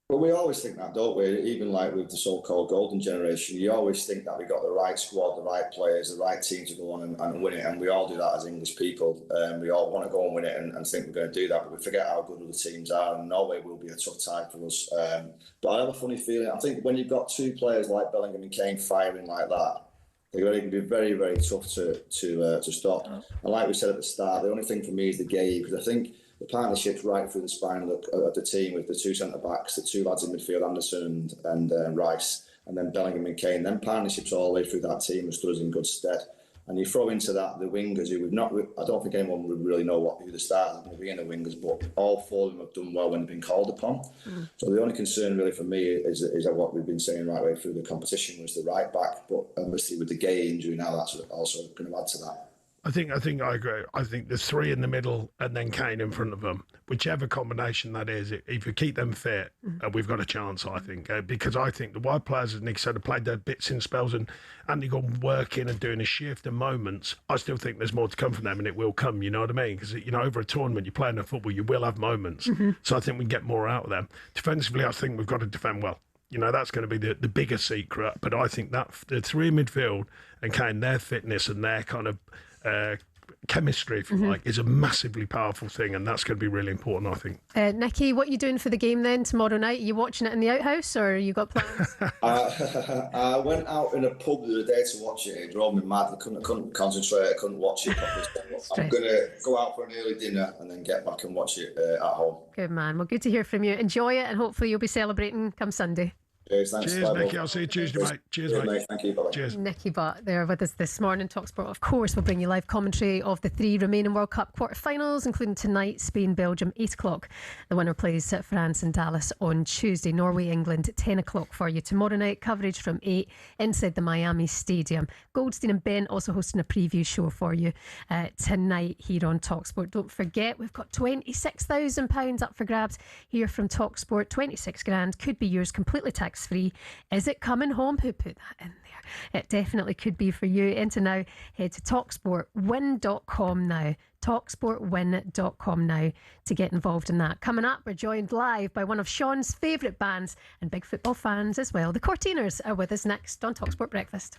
Well, we always think that, don't we? Even like with the so-called golden generation, you always think that we got the right squad, the right players, the right team to go on and win it. And we all do that as English people. We all want to go and win it and think we're going to do that, but we forget how good other teams are. And Norway will be a tough time for us. But I have a funny feeling. I think when you've got 2 players like Bellingham and Kane firing like that, they're going to be very, very tough to stop. And like we said at the start, the only thing for me is the game, because I think the partnership's right through the spine of the team, with the 2 centre-backs, the 2 lads in midfield, Anderson and Rice, and then Bellingham and Kane. Then partnerships all the way through that team have stood us in good stead. And you throw into that the wingers, who I don't think anyone would really know who the starters are going to be in the wingers, but all 4 of them have done well when they've been called upon. So the only concern really for me is what we've been saying right way through the competition was the right back, but obviously with the Gay injury now, that's also going to add to that. I think I agree. I think the 3 in the middle and then Kane in front of them, whichever combination that is, if you keep them fit, we've got a chance, I think. Because I think the wide players, as Nick said, have played their bits in spells and Andy gone working and doing a shift in moments. I still think there's more to come from them, and it will come, you know what I mean? Because, you know, over a tournament, you're playing a football, you will have moments. So I think we can get more out of them. Defensively, I think we've got to defend well. You know, that's going to be the bigger secret. But I think that the 3 in midfield and Kane, their fitness and their kind of chemistry, if you like, is a massively powerful thing, and that's going to be really important, I think. Nicky, what are you doing for the game then tomorrow night? Are you watching it in the outhouse, or you got plans? I went out in a pub the other day to watch it. It drove me mad. I couldn't concentrate. I couldn't watch it properly. I'm going to go out for an early dinner and then get back and watch it at home. Good man. Well, good to hear from you. Enjoy it, and hopefully you'll be celebrating come Sunday. Cheers, thanks. Cheers, Bye, Nicky. Bob. I'll see you Tuesday, mate. Cheers, mate. Thank you. Bye. Cheers. Nicky Butt there with us this morning. talkSPORT, of course, will bring you live commentary of the 3 remaining World Cup quarterfinals, including tonight, Spain, Belgium, 8 o'clock. The winner plays France and Dallas on Tuesday. Norway, England, 10 o'clock for you tomorrow night. Coverage from 8 inside the Miami Stadium. Goldstein and Ben also hosting a preview show for you tonight here on talkSPORT. Don't forget, we've got £26,000 up for grabs here from talkSPORT. 26 grand could be yours, completely tax-free. Is it coming home? Who put that in there? It definitely could be for you. Enter now. Head to talksportwin.com now. talksportwin.com now to get involved in that. Coming up, we're joined live by one of Sean's favourite bands and big football fans as well. The Cortiners are with us next on talkSPORT Breakfast.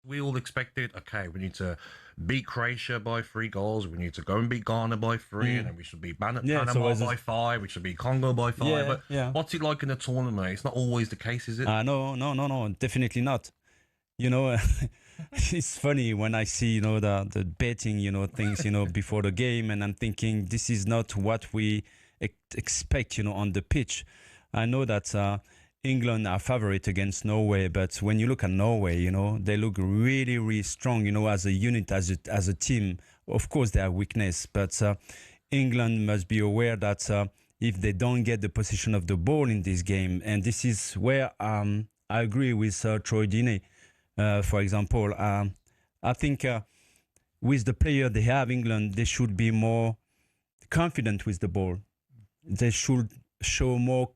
We all expected, okay, we need to beat Croatia by 3 goals. We need to go and beat Ghana by 3, and then we should beat Panama by 5. We should beat Congo by 5. What's it like in a tournament? It's not always the case, is it? No, definitely not. You know, it's funny when I see, the betting, things, before the game, and I'm thinking this is not what we expect, on the pitch. I know that England are favorite against Norway, but when you look at Norway, they look really, really strong, as a unit, as a team. Of course, they have weakness, but England must be aware that if they don't get the position of the ball in this game, and this is where I agree with Troy Deeney, for example. I think with the player they have, England, they should be more confident with the ball. They should show more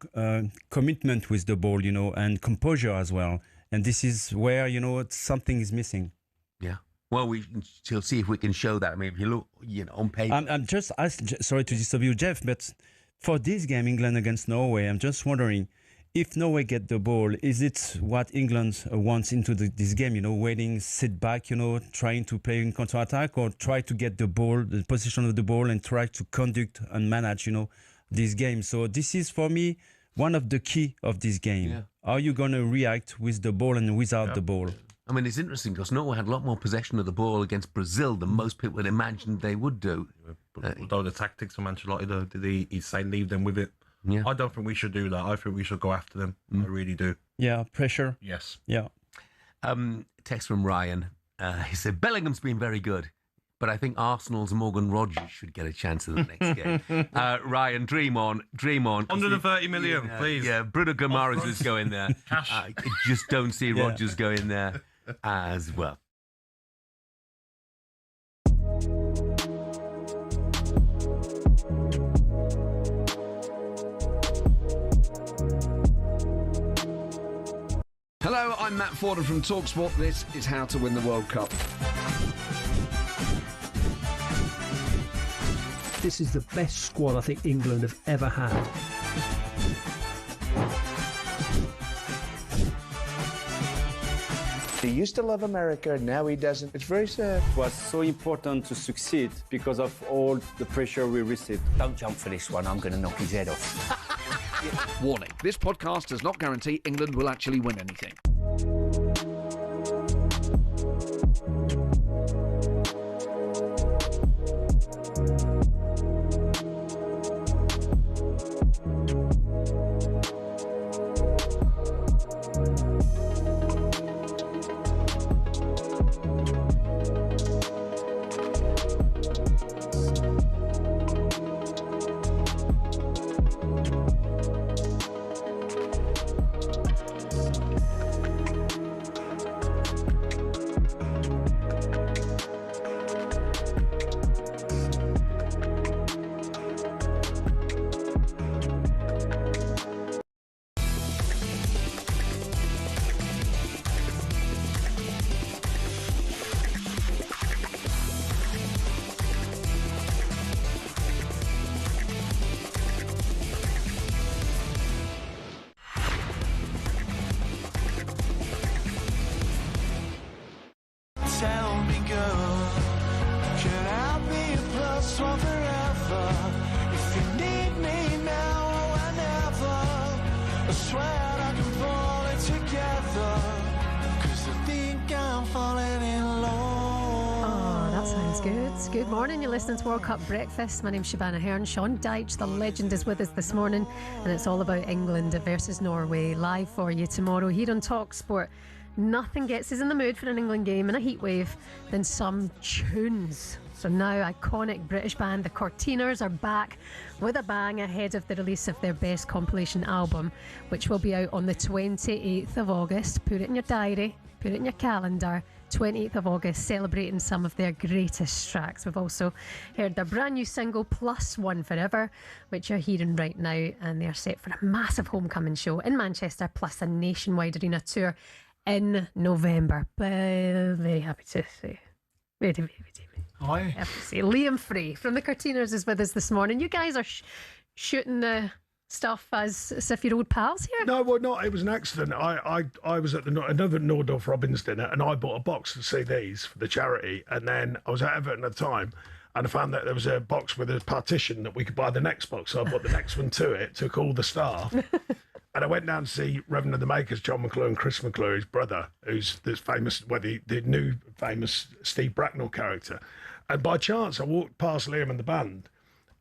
commitment with the ball, and composure as well. And this is where, something is missing. Yeah. Well, we shall see if we can show that. I mean, if you look, on paper. I'm just sorry to disturb you, Jeff, but for this game, England against Norway, I'm just wondering, if Norway get the ball, is it what England wants into this game? Waiting, sit back, trying to play in counter-attack, or try to get the ball, the position of the ball, and try to conduct and manage, this game. So this is, for me, one of the key of this game. Yeah. Are you going to react with the ball and without the ball? I mean, it's interesting because Norway had a lot more possession of the ball against Brazil than most people would imagine they would do. Although the tactics of Manchester United, did he say leave them with it? Yeah. I don't think we should do that. I think we should go after them. I really do. Yeah, pressure. Yes. Yeah. Text from Ryan. He said, Bellingham's been very good, but I think Arsenal's Morgan Rogers should get a chance in the next game. Ryan, dream on. 130 million, please. Yeah, Bruno Guimaraes is going there. Cash. I just don't see Rogers going there as well. Hello, I'm Matt Forden from talkSPORT. This is How to Win the World Cup. This is the best squad I think England have ever had. He used to love America, now he doesn't. It's very sad. It was so important to succeed because of all the pressure we received. Don't jump for this one, I'm going to knock his head off. Warning, this podcast does not guarantee England will actually win anything. Good morning, you're listening to World Cup Breakfast. My name's Shebahn Aherne. Sean Dyche, the legend, is with us this morning, and it's all about England versus Norway, live for you tomorrow here on talkSPORT. Nothing gets us in the mood for an England game in a heatwave than some tunes. So now iconic British band the Cortiners are back with a bang ahead of the release of their best compilation album, which will be out on the 28th of August. Put it in your diary, put it in your calendar. 28th of August, celebrating some of their greatest tracks. We've also heard their brand new single Plus One Forever, which you're hearing right now, and they're set for a massive homecoming show in Manchester, plus a nationwide arena tour in November. Very happy to say. Very, very, very happy to say. Liam Free from the Cortiners is with us this morning. You guys are shooting the stuff as if you're old pals here? No, well, not. It was an accident. I was at another Nordorf Robbins dinner, and I bought a box of CDs for the charity, and then I was at Everton at the time, and I found that there was a box with a partition that we could buy the next box, so I bought the next one to it, took all the staff, and I went down to see Reverend of the Makers, John McClure and Chris McClure, his brother, who's this famous, the new famous Steve Bracknell character, and by chance I walked past Liam and the band,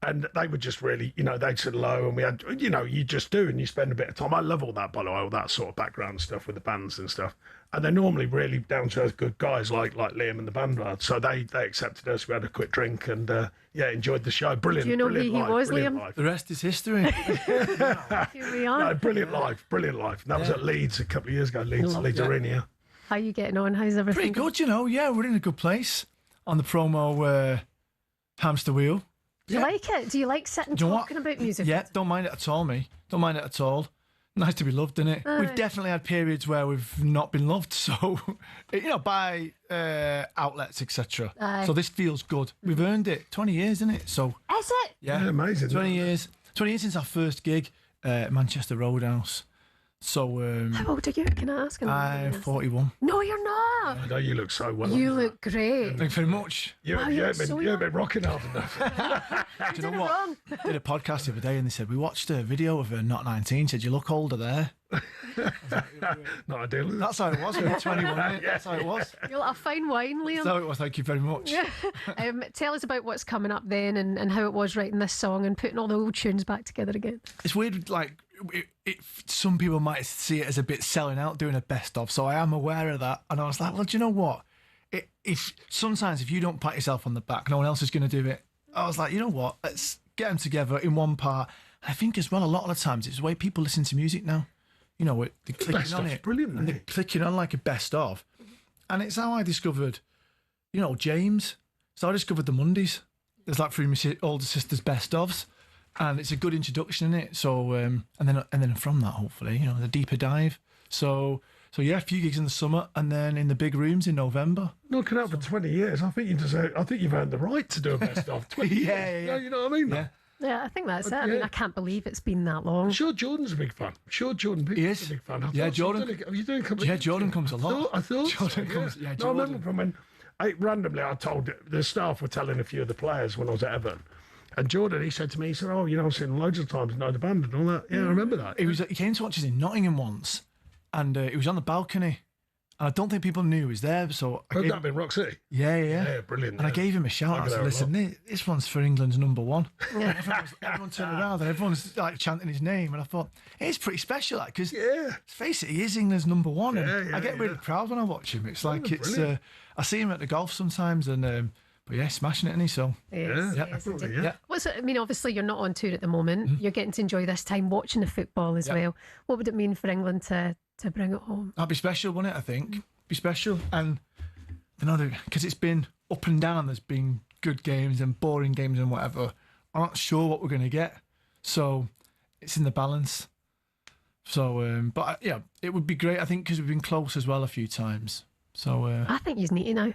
and they were just really, they'd said hello, and we had, you just do, and you spend a bit of time. I love all that, by the way, all that sort of background stuff with the bands and stuff. And they're normally really down-to-earth good guys like Liam and the band are. So they accepted us. We had a quick drink and, enjoyed the show. Brilliant. Do you know brilliant who life, he was, brilliant Liam? life. The rest is history. Here we are. No, brilliant life. And that was at Leeds a couple of years ago, Leeds Arena. How are you getting on? How's everything? Pretty good, Yeah, we're in a good place on the promo hamster wheel. Do you like it? Do you like sitting talking about music? Yeah, don't mind it at all, me. Don't mind it at all. Nice to be loved, isn't it? We've definitely had periods where we've not been loved, so, by outlets, etc. So this feels good. We've earned it. 20 years, isn't it? So is it? Yeah, amazing. 20 years. 20 years since our first gig at Manchester Roadhouse. So, how old are you? Can I ask? I'm 41. No, you're not. I know you look so well. You look great. Thank you very much. You haven't been rocking hard enough. Do you know what? Did a podcast the other day and they said, we watched a video of her not 19. Said, you look older there. Not ideal. That's how it was. We were 21. Yeah. That's how it was. You're like a fine wine, Liam. So it was. Thank you very much. Tell us about what's coming up then and how it was writing this song and putting all the old tunes back together again. It's weird, some people might see it as a bit selling out doing a best of, so I am aware of that, and I was like, well, do you know what, if sometimes if you don't pat yourself on the back, no one else is going to do it. I was like, you know what, let's get them together in one part. And I think as well, a lot of the times it's the way people listen to music now, they're clicking on it, brilliant, and they're clicking on like a best of, and it's how I discovered James. So I discovered the Mondays. There's like through my older sister's best ofs. And it's a good introduction, isn't it? So, and then from that, hopefully, the deeper dive. So yeah, a few gigs in the summer, and then in the big rooms in November. Looking out for 20 years, I think you've earned the right to do a best of 20 years. Yeah. You know what I mean? Yeah, I think that's it. I mean, I can't believe it's been that long. I'm sure Jordan's a big fan. Jordan Peterson's a big fan. Jordan comes a lot. I thought Jordan comes. Yeah, Jordan. I remember from when randomly I told the staff were telling a few of the players when I was at Everton. And Jordan, he said to me, I've seen him loads of times, know the band and all that. Yeah, I remember that. He came to watch us in Nottingham once, and he was on the balcony. And I don't think people knew he was there. So that been Rock City? Yeah. Yeah, brilliant. And I gave him a shout. I said, listen, this one's for England's number one. Everyone turned around and everyone's like chanting his name. And I thought, it's pretty special, because let's face it, he is England's number one. And I get really proud when I watch him. It's like, I see him at the golf sometimes, and but yeah, smashing it, isn't he? So yeah. Obviously you're not on tour at the moment. Mm-hmm. You're getting to enjoy this time watching the football as well. What would it mean for England to bring it home? That'd be special, wouldn't it? I think be special, and because it's been up and down. There's been good games and boring games and whatever. I'm not sure what we're going to get, so it's in the balance. So, but it would be great. I think because we've been close as well a few times. So I think you need to now.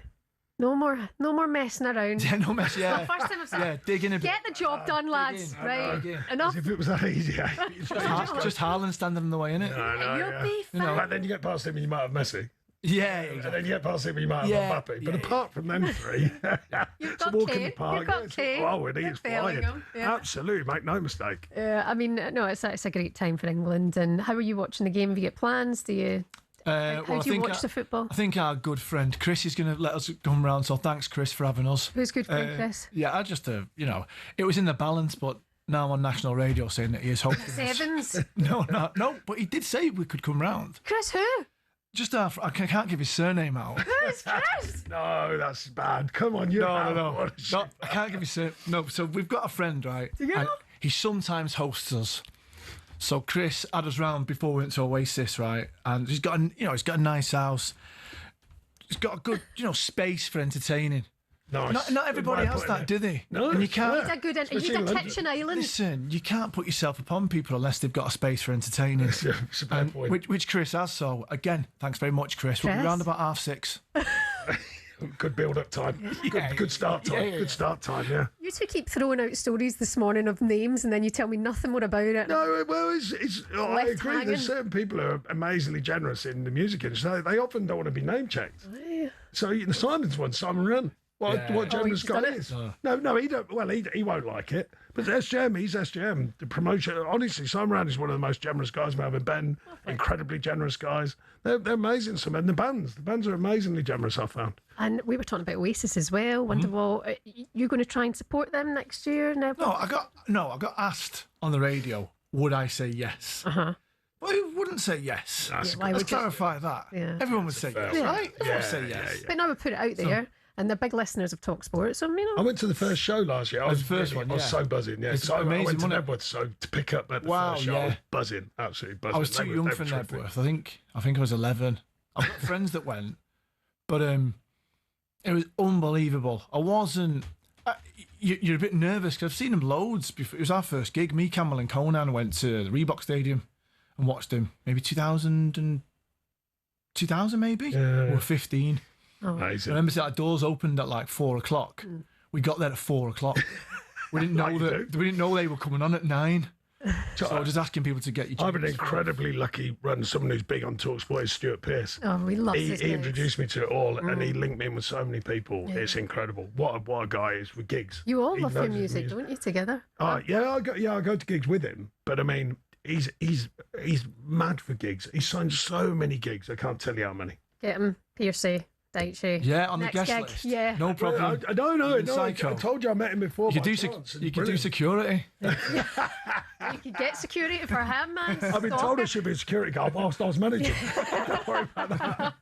No more messing around. Yeah, no mess. Yeah, first time I've said, dig in a bit. Get the job done, lads. Right, enough. As if it was that easy. just Haaland standing in the way, innit? You'll be fine. And then you get past him and you might have Messi. Yeah, exactly. And then you get past him and you might have Mbappe. But apart from them three, it's a walk in the park. And he's flying. Absolutely, make no mistake. I mean, no, it's a great time for England. And how are you watching the game? Have you got plans? How do you watch the football? I think our good friend Chris is going to let us come round. So thanks, Chris, for having us. Who's good friend Chris? Yeah, I just, it was in the balance, but now I'm on national radio saying that he is hoping. Sevens? No, but he did say we could come round. Chris who? Just I can't give his surname out. Who's Chris? No, that's bad. Come on, you. No. I can't give his surname. No, so we've got a friend, right? Do you know? He sometimes hosts us. So Chris had us round before we went to Oasis, right? And he's got a nice house. He's got a good, space for entertaining. Nice. Not everybody has that, do they? No, and you can't. He's a good. He's a kitchen island. Listen, you can't put yourself upon people unless they've got a space for entertaining. It's a bad point. Which Chris has. So again, thanks very much, Chris. We'll be round about 6:30. Good build-up time. Good start time. Yeah. Good start time. Yeah. You two keep throwing out stories this morning of names, and then you tell me nothing more about it. No, well, I agree. Hanging. There's certain people who are amazingly generous in the music industry. They often don't want to be name checked. Oh, yeah. So Simon's one, Simon Wren. What generous guy done is? No, he don't. Well, he won't like it. But SGM, he's SGM. The promotion. Honestly, Simon Wren is one of the most generous guys we have. And Ben, incredibly generous guys. They're amazing. Some and the bands are amazingly generous. I found. And we were talking about Oasis as well. Wonderwall, are you going to try and support them next year? Never? I got asked on the radio, would I say yes? Uh-huh. Well, who wouldn't say yes? Let's clarify that. Yeah. Everyone would say yes, right? Everyone would say yes. But now we put it out there. And they're big listeners of talkSPORT, so I went to the first show last year. I was so buzzing. Yeah, it's so amazing. I went to Nebworth, so to pick up at the first show, I was buzzing, absolutely buzzing. I was too young for Nebworth. I think I was 11. I've got friends that went, but it was unbelievable. I wasn't. You're a bit nervous because I've seen them loads before. It was our first gig. Me, Campbell, and Conan went to the Reebok Stadium and watched him. Maybe 2000 maybe. Yeah. We were 15. Amazing. I remember that doors opened at like 4:00. We got there at 4:00. We didn't know they were coming on at 9. So I was just asking people to get you. I have an incredibly lucky run. Someone who's big on talkSPORT is Stuart Pearce. Oh, we love He introduced me to it all, and he linked me in with so many people. Yeah. It's incredible. What a guy is with gigs. You all love your music, don't you? Together. Yeah, I go to gigs with him. But I mean, he's mad for gigs. He's signed so many gigs. I can't tell you how many. Get him, Dyche. Yeah, on Next the guest gig. list. Yeah. No problem. No. I told you I met him before. You could do security. You could get security for him, man. I've been told I should be a security guard whilst I was managing. Don't worry about that.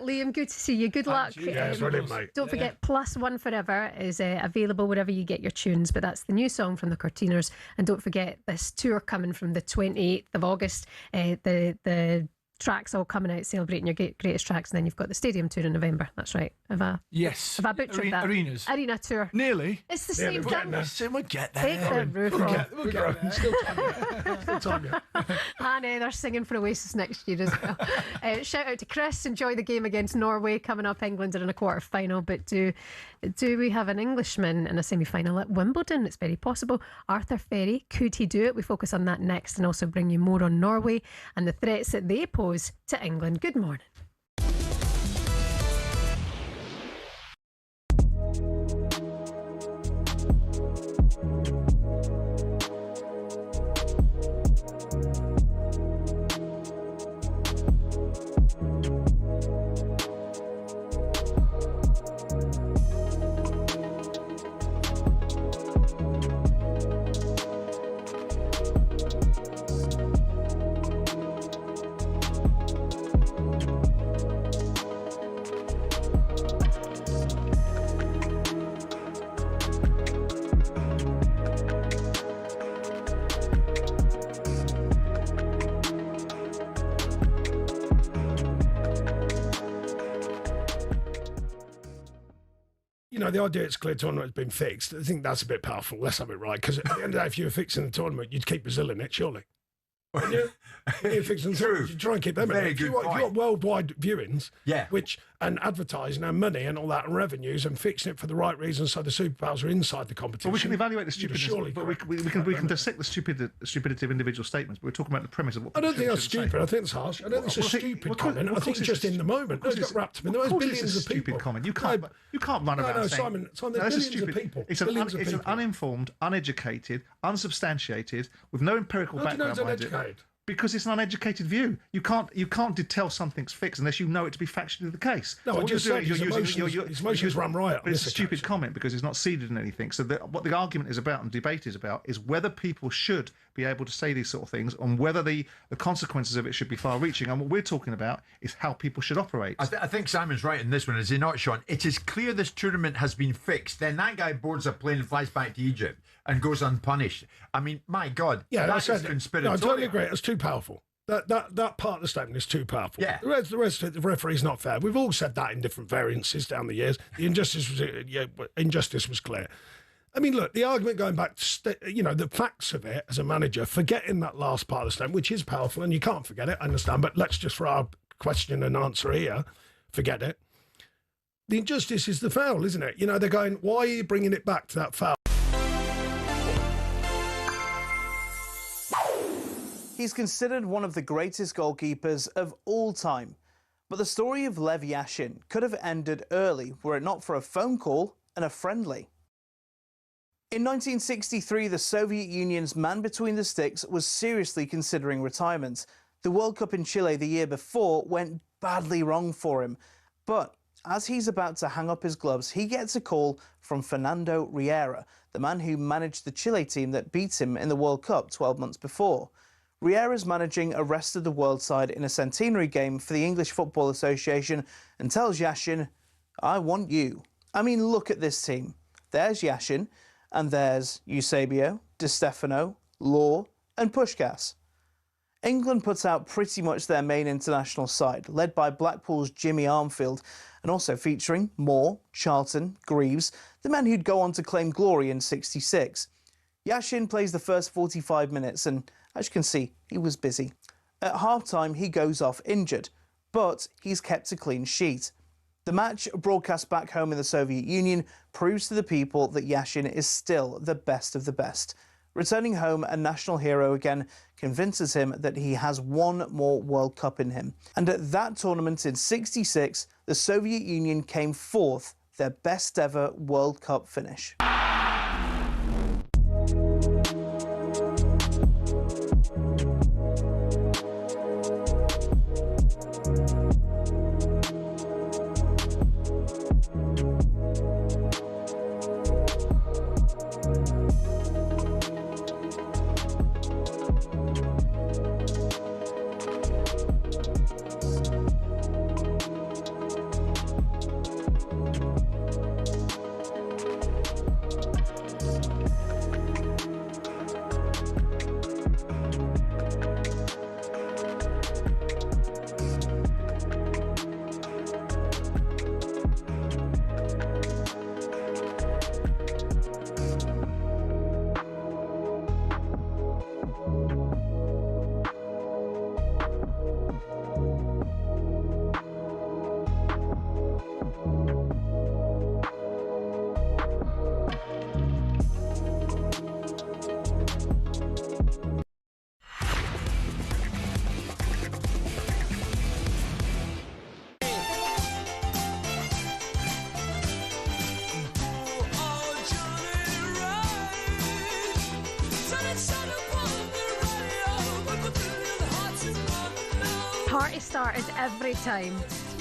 Liam, good to see you. Good luck. Yeah, brilliant, mate. Don't forget, +1 Forever is available wherever you get your tunes, but that's the new song from the Cortiners. And don't forget this tour coming from the 28th of August. The tracks all coming out, celebrating your greatest tracks, and then you've got the stadium tour in November. That's right. Yes. Have I butchered that? Arena tour. Nearly. It's the same thing. We'll get there. Take the roof off. We'll get there. Still time. And they're singing for Oasis next year as well. Shout out to Chris. Enjoy the game against Norway coming up. England are in a quarter-final, but do we have an Englishman in a semi-final at Wimbledon? It's very possible. Arthur Ferry, could he do it? We focus on that next and also bring you more on Norway and the threats that they pose to England. Good morning. The idea it's clear tournament has been fixed. I think that's a bit powerful. Let's have it right. Because at the end of the day, if you were fixing the tournament, you'd keep Brazil in it, surely. You're fixing the tournament, you try and keep them in it. If you want worldwide viewings, and advertising and money and all that and revenues and fixing it for the right reasons so the superpowers are inside the competition. Well, we can evaluate the stupidity, but we can dissect the stupidity of individual statements, but we're talking about the premise of what I don't think that's stupid. I think it's harsh. I don't think it's a stupid comment. I think it's just in the moment. It's got wrapped up in the billions of people. Stupid comment. You can't run around saying... Simon, there's billions of people. It's an uninformed, uneducated, unsubstantiated, with no empirical background behind it. Because it's an uneducated view. You can't tell something's fixed unless you know it to be factually the case. No, so I just said his emotions run riot. But it's a stupid comment because it's not seeded in anything. So what the argument is about and debate is about is whether people should be able to say these sort of things and whether the consequences of it should be far-reaching. And what we're talking about is how people should operate. I think Simon's right in this one, is he not, Sean? It is clear this tournament has been fixed. Then that guy boards a plane and flies back to Egypt and goes unpunished. I mean, my God, that is conspiratorial. No, I totally agree. It's too powerful. That part of the statement is too powerful. Yeah. The rest of the referee's not fair. We've all said that in different variances down the years. The injustice was clear. I mean, look, the argument going back to, the facts of it as a manager, forgetting that last part of the statement, which is powerful, and you can't forget it, I understand, but let's just, for our question and answer here, forget it. The injustice is the foul, isn't it? They're going, why are you bringing it back to that foul? He's considered one of the greatest goalkeepers of all time. But the story of Lev Yashin could have ended early were it not for a phone call and a friendly. In 1963, the Soviet Union's man between the sticks was seriously considering retirement. The World Cup in Chile the year before went badly wrong for him. But as he's about to hang up his gloves, he gets a call from Fernando Riera, the man who managed the Chile team that beat him in the World Cup 12 months before. Riera's managing a rest of the world side in a centenary game for the English Football Association and tells Yashin, I want you. I mean, look at this team. There's Yashin, and there's Eusebio, Di Stefano, Law and Puskás. England puts out pretty much their main international side, led by Blackpool's Jimmy Armfield, and also featuring Moore, Charlton, Greaves, the men who'd go on to claim glory in '66. Yashin plays the first 45 minutes and, as you can see, he was busy. At half-time, he goes off injured, but he's kept a clean sheet. The match, broadcast back home in the Soviet Union, proves to the people that Yashin is still the best of the best. Returning home a national hero again convinces him that he has one more World Cup in him. And at that tournament in '66, the Soviet Union came fourth, their best ever World Cup finish. Party started every time.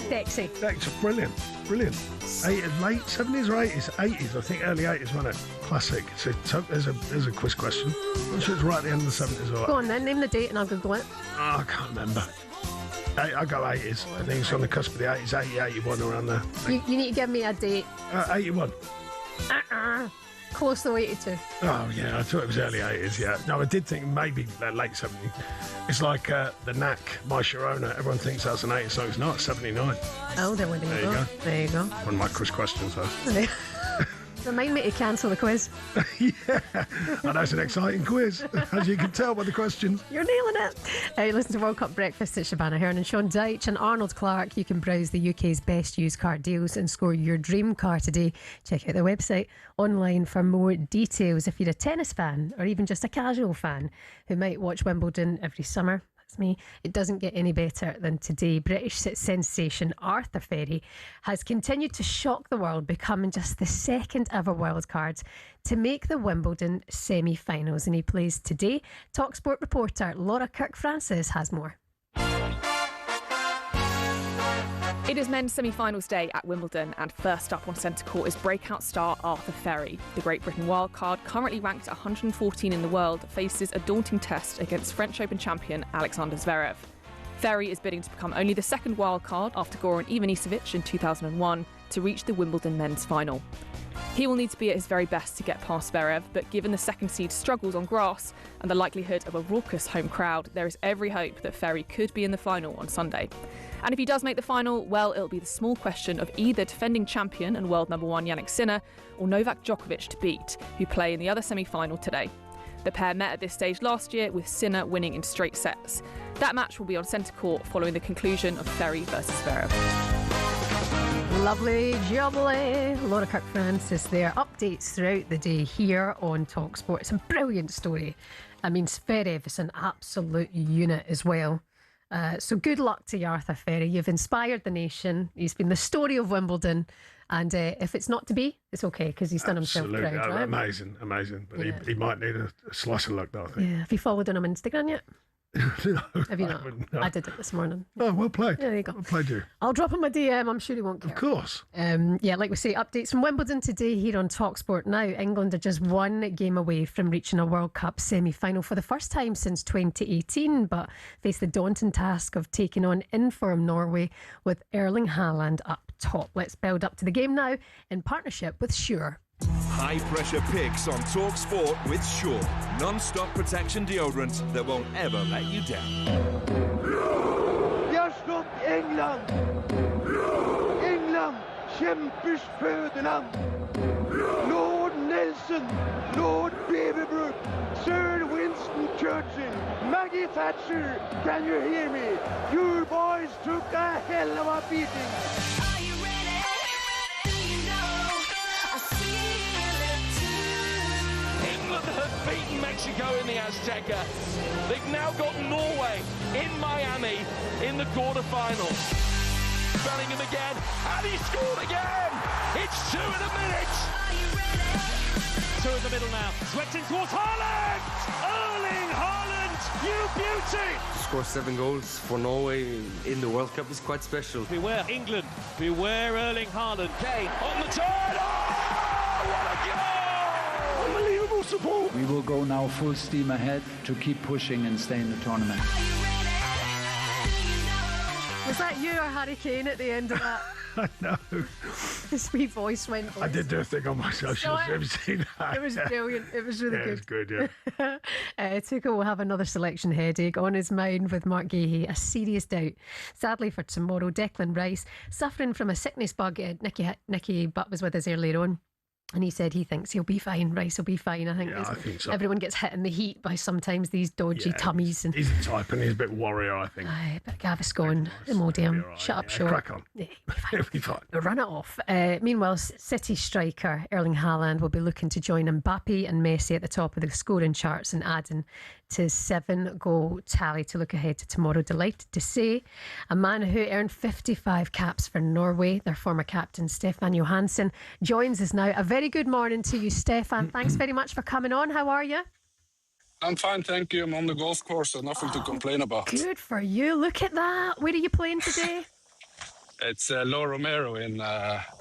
Dexy. Dexy, brilliant. Late 70s or 80s? 80s, I think early 80s, wasn't it? Classic. So there's a quiz question. I'm sure it's right at the end of the 70s or what? Go on then, name the date and I'll Google it. Oh, I can't remember. I go 80s. I think it's on the cusp of the 80s, 80, 81 around there. You need to give me a date. 81. Close to 82. Oh, yeah, I thought it was early 80s, yeah. No, I did think maybe late 70s. It's like the Knack, My Sharona. Everyone thinks that's an 80 song. It's not, 79. Oh, there you go. There you go. One of my quiz questions, though. Remind me to cancel the quiz. Yeah, and that's an exciting quiz, as you can tell by the questions. You're nailing it. Listen to World Cup Breakfast at Shebahn Aherne and Sean Dyche and Arnold Clark. You can browse the UK's best used car deals and score your dream car today. Check out their website online for more details. If you're a tennis fan or even just a casual fan who might watch Wimbledon every summer, That's me. It doesn't get any better than today. British sensation Arthur Ferry has continued to shock the world, becoming just the second ever wildcard to make the Wimbledon semi-finals. And he plays today. talkSPORT reporter Laura Kirk-Francis has more. It is men's semi-finals day at Wimbledon, and first up on centre court is breakout star Arthur Ferry. The Great Britain wildcard, currently ranked 114 in the world, faces a daunting test against French Open champion Alexander Zverev. Ferry is bidding to become only the second wildcard after Goran Ivanisevic in 2001 to reach the Wimbledon men's final. He will need to be at his very best to get past Zverev, but given the second seed struggles on grass and the likelihood of a raucous home crowd, there is every hope that Ferry could be in the final on Sunday. And if he does make the final, well, it'll be the small question of either defending champion and world number one Jannik Sinner or Novak Djokovic to beat, who play in the other semi-final today. The pair met at this stage last year, with Sinner winning in straight sets. That match will be on centre court following the conclusion of Ferry versus Zverev. Lovely jubbly. Laura Kirk-Francis there. Updates throughout the day here on talkSPORT. It's a brilliant story. I mean, Zverev is an absolute unit as well. So good luck to you, Arthur Ferry. You've inspired the nation. He's been the story of Wimbledon. And if it's not to be, it's okay, because he's done himself proud. Right? Amazing. But he might need a slice of luck, though, I think. Yeah. Have you followed him on Instagram yet? No, have you not? I did it this morning. Oh, well played. Yeah, there you go. Well played, you. I'll drop him a DM. I'm sure he won't care. Of course. Yeah, like we say, updates from Wimbledon today here on talkSPORT. Now, England are just one game away from reaching a World Cup semi-final for the first time since 2018, but face the daunting task of taking on in-form Norway with Erling Haaland up top. Let's build up to the game now in partnership with Sure. High pressure picks on talkSPORT with Sure. Non-stop protection deodorant that won't ever let you down. Vi har slått England! England, kämpers födeland! Lord Nelson, Lord Beaverbrook, Sir Winston Churchill, Maggie Thatcher, can you hear me? Your boys took a hell of a beating. Have beaten Mexico in the Azteca. They've now got Norway in Miami in the quarterfinals. Bellingham again, and he scored again! It's 2 in a minute! 2 in the middle now, swept in towards Haaland! Erling Haaland, you beauty! To score 7 goals for Norway in the World Cup is quite special. Beware England, beware Erling Haaland. Kane on the turn! Oh, what a goal! Unbelievable support! We will go now full steam ahead to keep pushing and stay in the tournament. Was that you or Harry Kane at the end of that? I know. His wee voice went. I did do a thing on my socials. Have you seen that? It was brilliant. It was really good. It was good, yeah. Tuchel will have another selection headache on his mind with Mark Gahey, a serious doubt. Sadly for tomorrow, Declan Rice, suffering from a sickness bug. Nicky Butt was with us earlier on. And he said he thinks he'll be fine. Rice will be fine. I think so. Everyone gets hit in the heat by sometimes these dodgy tummies. And he's the type, and he's a bit warrior, I think. Aye, but Gaviscon, Imodium, right. Shut up, short. Crack on. Yeah, he'll be fine. Run it off. Meanwhile, City striker Erling Haaland will be looking to join Mbappe and Messi at the top of the scoring charts and adding to 7-goal tally to look ahead to tomorrow. Delighted to say a man who earned 55 caps for Norway, their former captain Stefan Johansson, joins us now. A very good morning to you, Stefan. Thanks very much for coming on. How are you? I'm fine, thank you. I'm on the golf course, so nothing to complain about. Good for you. Look at that. Where are you playing today? It's Lo Romero in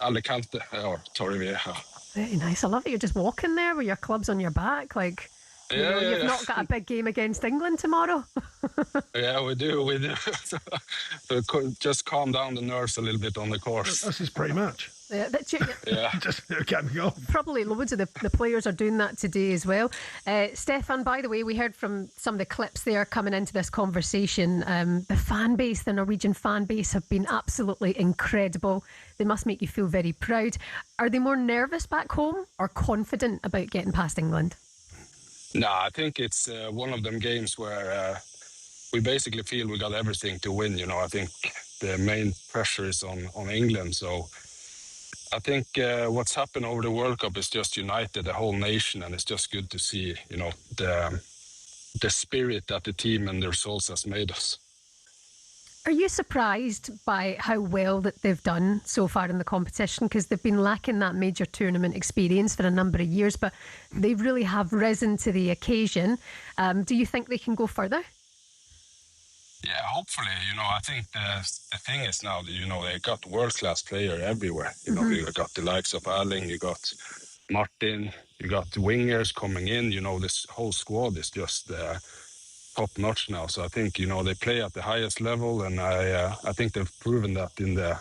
Alicante, or Torrevieja. Very nice. I love that you're just walking there with your clubs on your back. Like, you've not got a big game against England tomorrow. Yeah, we do. So just calm down the nerves a little bit on the course. That's his pre-match. Yeah, just get me off. Probably loads of the players are doing that today as well. Stefan, by the way, we heard from some of the clips there coming into this conversation. The fan base, the Norwegian fan base, have been absolutely incredible. They must make you feel very proud. Are they more nervous back home or confident about getting past England? No, I think it's one of them games where we basically feel we got everything to win. You know, I think the main pressure is on England. So I think what's happened over the World Cup is just united the whole nation, and it's just good to see, you know, the spirit that the team and the results has made us. Are you surprised by how well that they've done so far in the competition? Because they've been lacking that major tournament experience for a number of years, but they really have risen to the occasion. Do you think they can go further? Yeah, hopefully. I think the thing is now that, they got world-class player everywhere. You got the likes of Erling, you got Martin, you got the wingers coming in. This whole squad is just top-notch now. So I think, they play at the highest level, and I think they've proven that the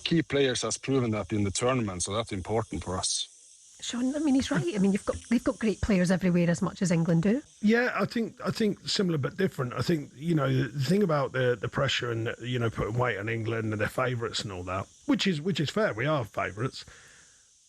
key players has proven that in the tournament, so that's important for us. Sean, he's right. They've got great players everywhere, as much as England do. Yeah, I think similar but different. I think, the thing about the pressure and, putting weight on England and their favourites and all that, which is fair, we are favourites.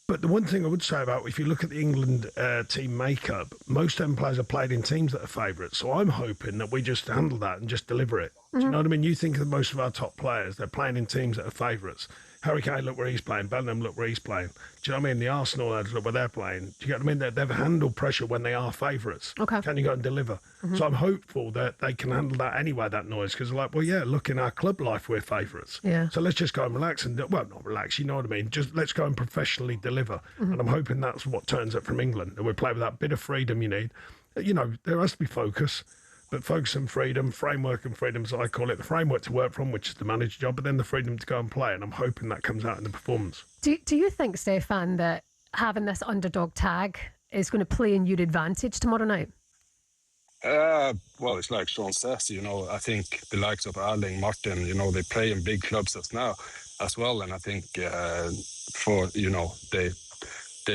But the one thing I would say about, if you look at the England team makeup, most M players are played in teams that are favourites. So I'm hoping that we just handle that and just deliver it. Do you know what I mean? You think of most of our top players, they're playing in teams that are favourites. Harry Kane, look where he's playing. Bellingham, look where he's playing. Do you know what I mean? The Arsenal lads, look where they're playing. Do you get what I mean? They've handled pressure when they are favourites. Okay. Can you go and deliver? So I'm hopeful that they can handle that anyway, that noise, because they're like, well, yeah, look, in our club life, we're favourites. Yeah. So let's just go and relax and, not relax, you know what I mean? Just let's go and professionally deliver. And I'm hoping that's what turns up from England. And we play with that bit of freedom you need. There has to be focus. But focus and freedom, framework and freedom, as I call it. The framework to work from, which is the manager job, but then the freedom to go and play. And I'm hoping that comes out in the performance. Do you think, Stefan, that having this underdog tag is going to play in your advantage tomorrow night? Well, it's like Sean says, I think the likes of Erling, Martin, they play in big clubs as well. And I think they're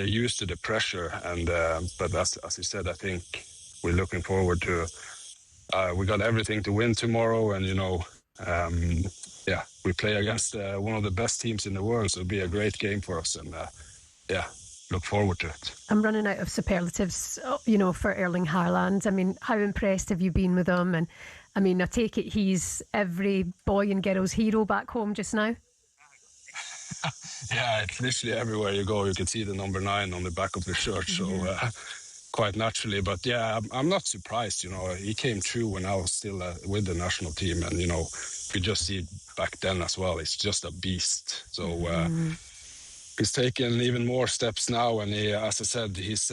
used to the pressure. And but as you said, I think we're looking forward to. We got everything to win tomorrow, and we play against one of the best teams in the world, so it'll be a great game for us, and look forward to it. I'm running out of superlatives, for Erling Haaland. How impressed have you been with him? And I take it he's every boy and girl's hero back home just now. Yeah, it's literally everywhere you go. You can see the number 9 on the back of the shirt, so. Quite naturally, but yeah, I'm not surprised. He came through when I was still with the national team, and you just see back then as well. He's just a beast. So he's taken even more steps now, and he, as I said, he's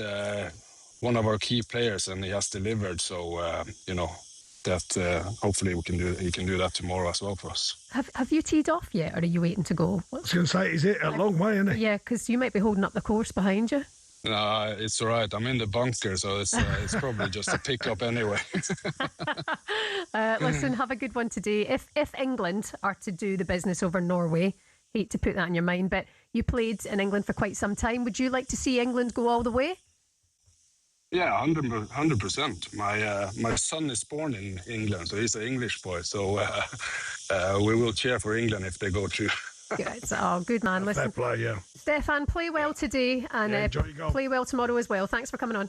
one of our key players, and he has delivered. So that hopefully he can do that tomorrow as well for us. Have you teed off yet, or are you waiting to go? I was going to say, is it a long way, isn't it? Yeah, because you might be holding up the course behind you. No, it's all right. I'm in the bunker, so it's probably just a pick-up anyway. Listen, have a good one today. If England are to do the business over Norway, hate to put that in your mind, but you played in England for quite some time. Would you like to see England go all the way? Yeah, 100%. My son is born in England, so he's an English boy. So we will cheer for England if they go through. Good. Oh, good man. Listen, fair play, yeah. Stefan, play well today, and play well tomorrow as well. Thanks for coming on.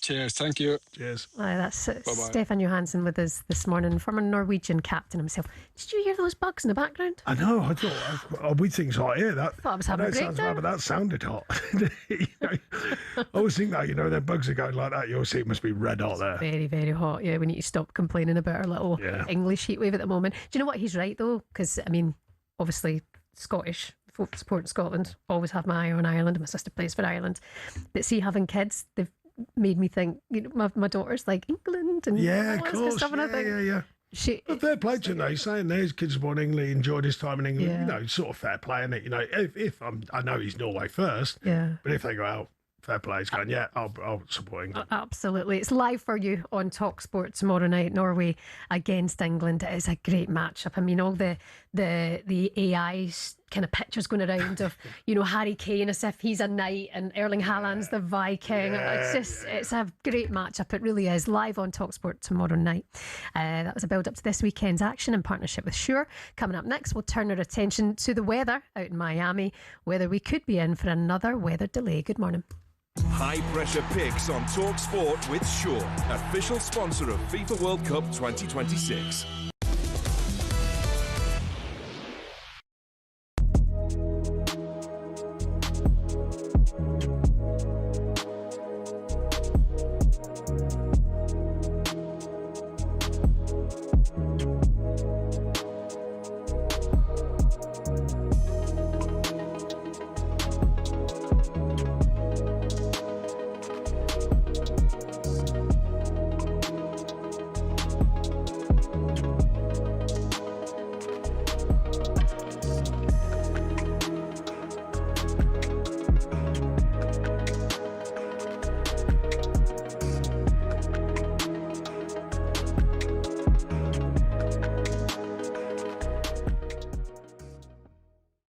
Cheers. Thank you. Cheers. That's Stefan Johansson with us this morning, former Norwegian captain himself. Did you hear those bugs in the background? I know. I thought, we think it's hot here. That, I thought I was having a great time. But that sounded hot. I always think that, their bugs are going like that. You always think it must be red hot there. Very, very hot. Yeah, we need to stop complaining about our little English heatwave at the moment. Do you know what? He's right, though, because, obviously, Scottish, support Scotland, always have my eye on Ireland. My sister plays for Ireland. But see, having kids, they've made me think, my daughter's like England and of course, stuff, and I think but fair play to him, saying there's kids born in England, enjoyed his time in England, sort of fair play, isn't it? If I know he's Norway first, but if they go out, fair play, he's going, I'll support England. Absolutely. It's live for you on talkSPORT tomorrow night, Norway against England. It is a great matchup. All the AI kind of pictures going around of, Harry Kane as if he's a knight and Erling Haaland's the Viking. It's a great matchup. It really is. Live on talkSPORT tomorrow night. That was a build up to this weekend's action in partnership with Sure. Coming up next, we'll turn our attention to the weather out in Miami, whether we could be in for another weather delay. Good morning. High pressure picks on talkSPORT with Sure, official sponsor of FIFA World Cup 2026.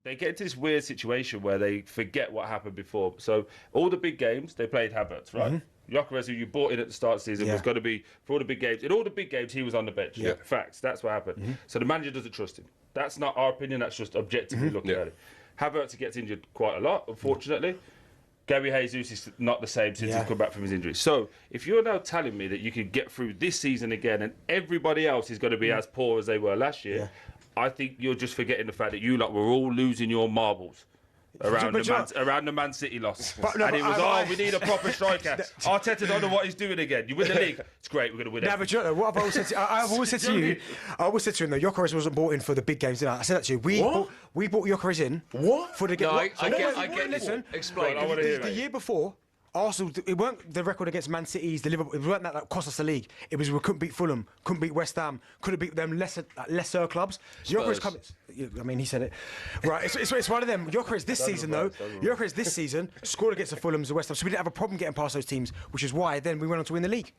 they get into this weird situation where they forget what happened before. So all the big games, they played Havertz, right? Gyökeres, who you bought in at the start of the season, was going to be, for all the big games. In all the big games, he was on the bench. Yeah. Facts. That's what happened. So the manager doesn't trust him. That's not our opinion. That's just objectively looking at it. Havertz gets injured quite a lot, unfortunately. Gary Jesus is not the same since he's come back from his injury. So if you're now telling me that you can get through this season again and everybody else is going to be as poor as they were last year, I think you're just forgetting the fact that you lot were all losing your marbles around the Man City loss. We need a proper striker. Arteta don't know what he's doing again. You win the league, it's great, we're going to win it. But what I've always said to, I've always said to you, I always said to him, though, Gyökeres wasn't bought in for the big games, didn't I? I said that to you. We bought Gyökeres in for the game. No, I get listen, explain. I want to hear the year before, Arsenal, it weren't the record against Man City's, the Liverpool, it weren't that cost us the league. It was we couldn't beat Fulham, couldn't beat West Ham, couldn't beat them lesser clubs. Gyökeres coming. I mean, he said it. Right, it's one of them. Gyökeres this season, though. Gyökeres this season scored against the Fulhams, the West Ham, so we didn't have a problem getting past those teams, which is why then we went on to win the league.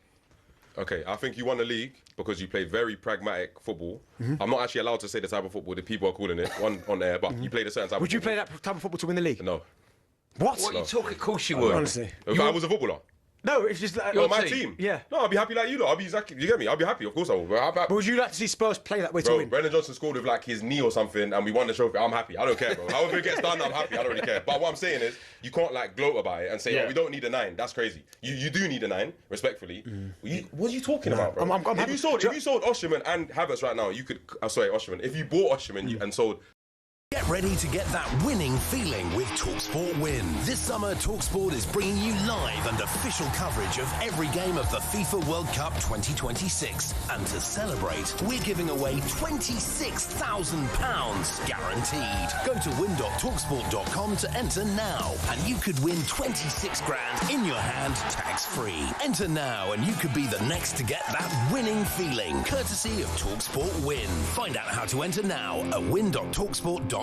Okay, I think you won the league because you played very pragmatic football. I'm not actually allowed to say the type of football that people are calling it on air, but you played a certain type of football. Would you play that type of football to win the league? No. What? What are you talking? Of course you would. Honestly. If I was a footballer. No, it's just like... my team. Yeah. No, I'll be happy like you lot. I'll be exactly... You get me? I'll be happy. Of course I will. But would you like to see Spurs play that way to win? Brendan Johnson scored with like his knee or something and we won the trophy. I'm happy. I don't care, bro. However it gets done, I'm happy. I don't really care. But what I'm saying is, you can't like gloat about it and say, we don't need a 9. That's crazy. You do need a 9, respectfully. What are you talking about, bro? If you sold Osimhen and Havertz right now, you could... Osimhen. If you bought Osimhen and sold... Get ready to get that winning feeling with talkSPORT Win. This summer, talkSPORT is bringing you live and official coverage of every game of the FIFA World Cup 2026. And to celebrate, we're giving away £26,000 guaranteed. Go to win.talksport.com to enter now, and you could win 26 grand in your hand, tax-free. Enter now, and you could be the next to get that winning feeling, courtesy of talkSPORT Win. Find out how to enter now at win.talksport.com.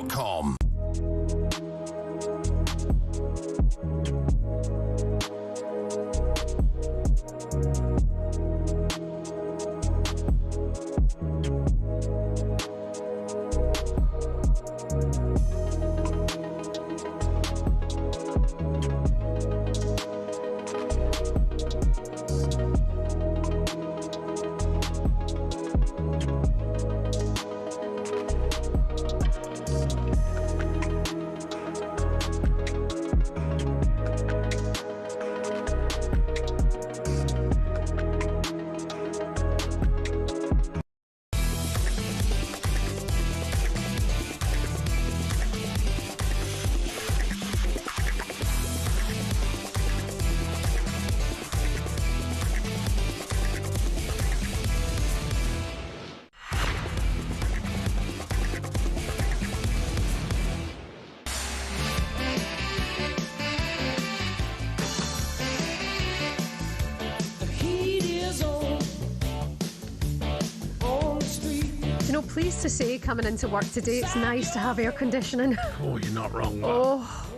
Pleased to say, coming into work today, it's nice to have air conditioning. Oh, you're not wrong, man. Oh,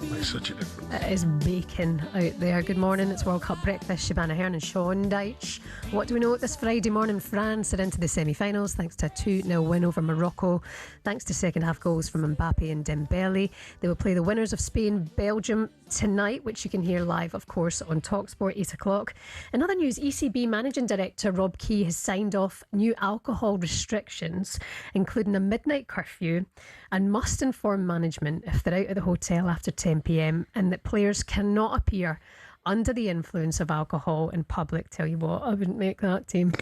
makes such a difference. It is baking out there. Good morning, it's World Cup breakfast. Shebahn Aherne and Sean Dyche. What do we know this Friday morning? France are into the semi-finals thanks to a 2-0 win over Morocco, thanks to second half goals from Mbappe and Dembele. They will play the winners of Spain-Belgium tonight, which you can hear live, of course, on talkSPORT 8 o'clock. In other news, ECB Managing Director Rob Key has signed off new alcohol restrictions, including a midnight curfew, and must inform management if they're out of the hotel after 10 p.m, and that players cannot appear under the influence of alcohol in public. Tell you what, I wouldn't make that team.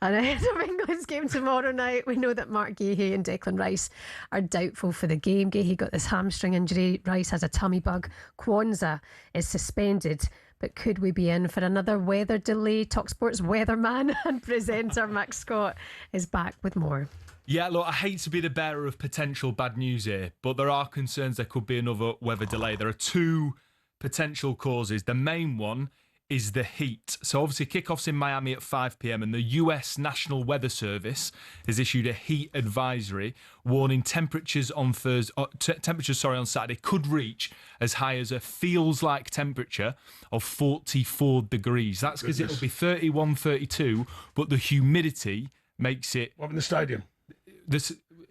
And ahead of England's game tomorrow night, we know that Mark Dyche and Declan Rice are doubtful for the game. Dyche got this hamstring injury. Rice has a tummy bug. Kwanzaa is suspended. But could we be in for another weather delay? talkSPORT's weatherman and presenter Max Scott is back with more. Yeah, look, I hate to be the bearer of potential bad news here, but there are concerns there could be another weather delay. There are two potential causes. The main one is the heat. So obviously kickoff's in Miami at 5 p.m. and the US National Weather Service has issued a heat advisory warning temperatures on Saturday could reach as high as a feels like temperature of 44 degrees. That's because it'll be 31, 32, but the humidity makes it... What in the stadium?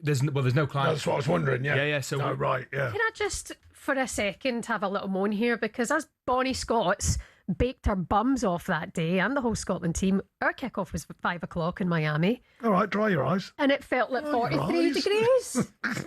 there's no climate. That's what I was wondering. Yeah. Yeah. So right. Yeah. Can I just, for a second, have a little moan here? Because as Bonnie Scots baked our bums off that day, and the whole Scotland team, our kickoff was 5 o'clock in Miami. All right, dry your eyes. And it felt like 43 degrees.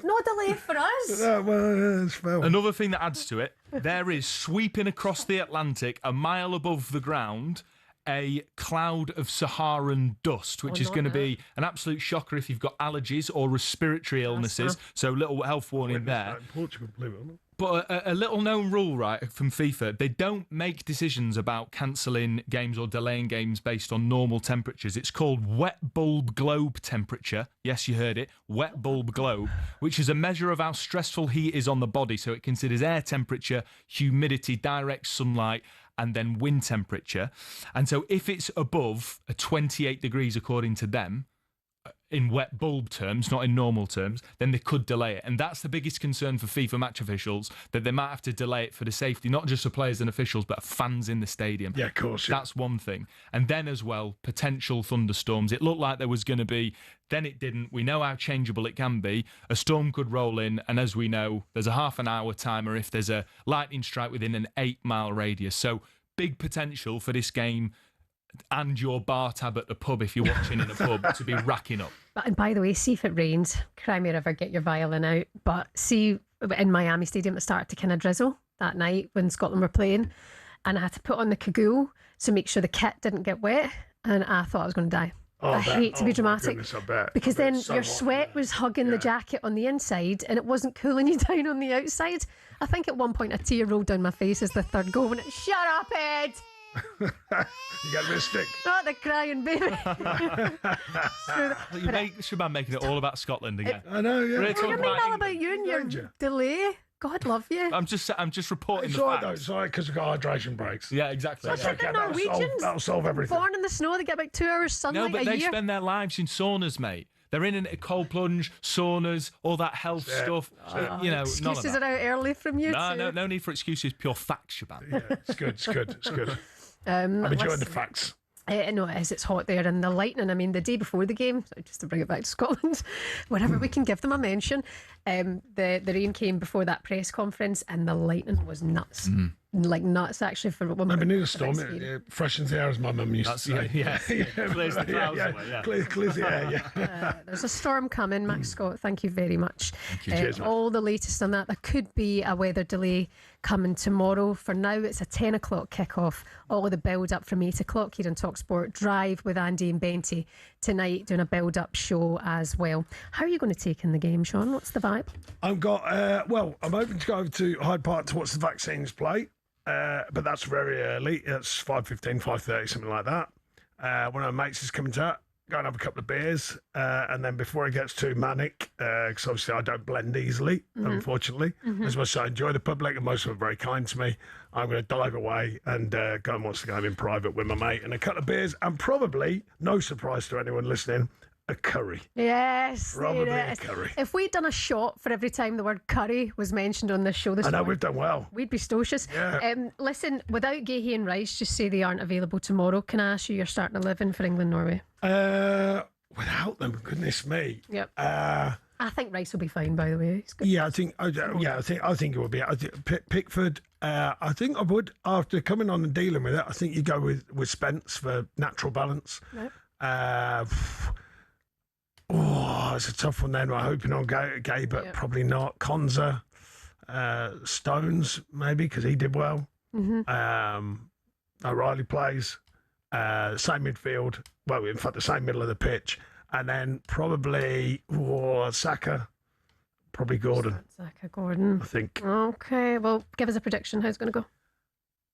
No delay for us. It's fair. Another thing that adds to it, there is sweeping across the Atlantic a mile above the ground a cloud of Saharan dust, which is going to be an absolute shocker if you've got allergies or respiratory illnesses. So little health warning there. In Portugal, believe it or not. But a little known rule, right, from FIFA, they don't make decisions about cancelling games or delaying games based on normal temperatures. It's called wet bulb globe temperature. Yes, you heard it, wet bulb globe, which is a measure of how stressful heat is on the body. So it considers air temperature, humidity, direct sunlight, and then wind temperature. And so if it's above a 28 degrees, according to them, in wet bulb terms, not in normal terms, then they could delay it. And that's the biggest concern for FIFA match officials, that they might have to delay it for the safety, not just of players and officials, but of fans in the stadium. Yeah, of course. Yeah. That's one thing. And then as well, potential thunderstorms. It looked like there was going to be, then it didn't. We know how changeable it can be. A storm could roll in, and as we know, there's a half an hour timer if there's a lightning strike within an 8-mile radius. So big potential for this game and your bar tab at the pub, if you're watching in a pub, to be racking up. And by the way, see if it rains, cry me a river, get your violin out. But see, in Miami Stadium, it started to kind of drizzle that night when Scotland were playing, and I had to put on the cagoule to make sure the kit didn't get wet, and I thought I was going to die. I hate to be dramatic, because then your sweat was hugging the jacket on the inside and it wasn't cooling you down on the outside. I think at one point a tear rolled down my face as the third goal went, "Shut up, Ed!" You got a bit of stick. Not the crying baby. Shebahn making it all about Scotland again. I know, yeah. What do you mean all about you and your delay? God love you. I'm just reporting it's the all right, facts. though. It's all right because we've got hydration breaks. Yeah, exactly. That's like the Norwegians. That'll solve everything. Born in the snow, they get about 2 hours sunlight No, but a they year. spend their lives in saunas, mate. They're in a cold plunge, saunas, all that health stuff. You know, none of Excuses that. are out early from you too. No need for excuses. Pure facts, Shebahn. Yeah, it's good. I'm enjoying the facts. No, it is. It's hot there, and the lightning. I mean, the day before the game, so just to bring it back to Scotland, whenever we can give them a mention, the rain came before that press conference, and the lightning was nuts. Like nuts, actually, for one Maybe need a storm. It freshens the air, as my mum used to say. Yeah. Clears the clouds away, yeah. Clears the air, yeah. There's a storm coming, Max Scott. Thank you very much. Thank you. Cheers, all the latest on that. There could be a weather delay coming tomorrow. For now, it's a 10 o'clock kickoff. All of the build up from 8 o'clock here on talkSPORT. Drive with Andy and Benty tonight, doing a build up show as well. How are you going to take in the game, Sean? What's the vibe? I'm hoping to go over to Hyde Park to watch the vaccines play. But that's very early. It's 5:15, 5:30, something like that. One of my mates is coming to go and have a couple of beers, and then before it gets too manic, because obviously I don't blend easily, unfortunately. As much as I enjoy the public, and most of them are very kind to me, I'm going to dive away and go and watch the game in private with my mate and a couple of beers, and probably, no surprise to anyone listening, a curry. Yes. Probably yes. a curry. If we'd done a shot for every time the word curry was mentioned on this show this I know, morning, we've done well. we'd be stocious. Yeah. Listen, without Gahey and Rice, just say they aren't available tomorrow. Can I ask you your starting 11 for England-Norway? Without them, goodness me. Yep. I think Rice will be fine, by the way. He's good. Yeah, I think it would be. Pickford. I think I would, after coming on and dealing with it. I think you go with Spence for natural balance. Right. It's a tough one then. We're hoping on Gay, but probably not. Konza, Stones maybe because he did well. O'Reilly plays. Same midfield. Well, in fact, the same middle of the pitch, and then probably Saka. Probably Gordon. Saka, Gordon. I think. Okay, well, give us a prediction. How's it going to go?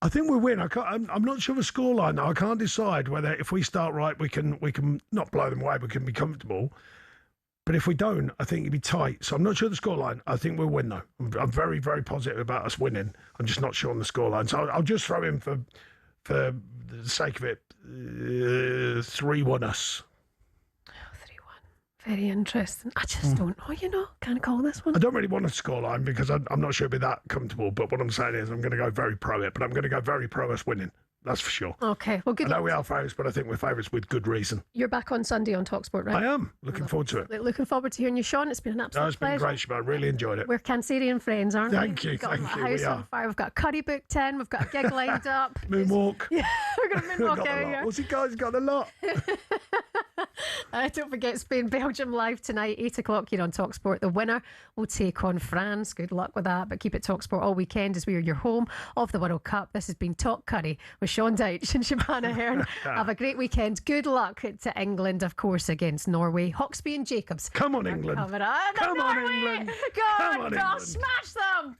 I think we'll win. I'm not sure of a scoreline now. I can't decide whether if we start right, we can not blow them away. We can be comfortable. But if we don't, I think it'd be tight. So I'm not sure of the scoreline. I think we'll win though. I'm very, very positive about us winning. I'm just not sure on the scoreline. So I'll just throw in for the sake of it, 3-1 us. 3-1. Very interesting. I just don't know. Can't call this one. I don't really want a scoreline because I'm not sure it'll be that comfortable. But what I'm saying is I'm going to go very pro it. But I'm going to go very pro us winning. That's for sure. Okay, well, good I know luck. we are favourites, but I think we're favourites with good reason. You're back on Sunday on talkSPORT, right? I am. Looking forward to it. Looking forward to hearing you, Sean. It's been an absolute No, it's been pleasure. great, Shebahn. Really enjoyed it. We're Cancerian friends, aren't we? Thank you, We've got thank you, a house we on are. fire. We've got a curry booked in. We've got a gig lined up. Moonwalk. Yeah, we're going to Got moonwalk the out lot. here. What's he got a lot. Don't forget Spain-Belgium live tonight, 8 o'clock here on talkSPORT. The winner will take on France. Good luck with that. But keep it talkSPORT all weekend as we are your home of the World Cup. This has been Talk Curry with Sean Dyche and Shebahn Aherne. Have a great weekend. Good luck to England, of course, against Norway. Hawksby and Jacobs. Come on, England. Come on, Norway. England. Go Come on, on, go England. smash them.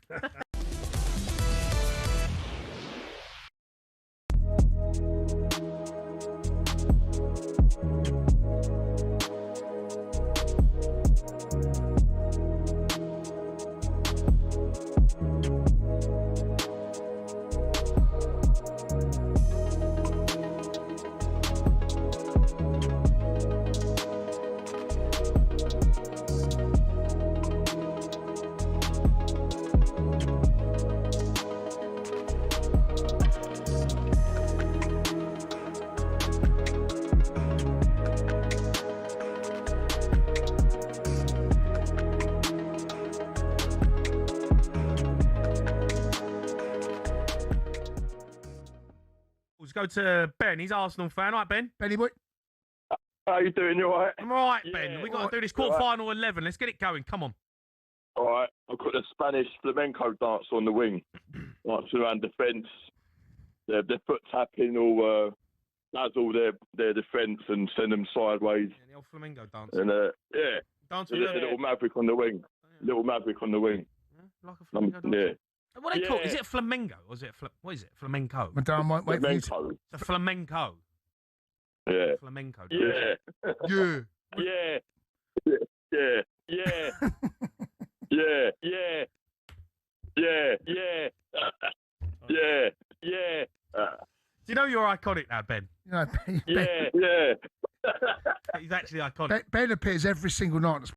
Let's go to Ben. He's Arsenal fan. All right, Ben. Benny boy. How you doing? You all right? I'm all right, Ben. We've got to do this quarter-final 11. Let's get it going. Come on. All right. I've got the Spanish flamenco dance on the wing. Like around defence. Their foot tapping all dazzle their defence and send them sideways. Yeah, the old flamenco dance. And yeah. Dance The little maverick on the wing. Little maverick on the wing. Like a flamenco dance. Yeah. What do they call it? Is it flamenco or is it what is it? Flamenco. Madame might wait for you to... Flamenco. It's a flamenco. Yeah. Flamenco. Yeah. Yeah. Yeah. Yeah. Yeah. Yeah. Yeah. Yeah. Yeah. Yeah. Yeah. Do you know you're iconic now, Ben? You know, Yeah. Yeah. He's actually iconic. Ben appears every single night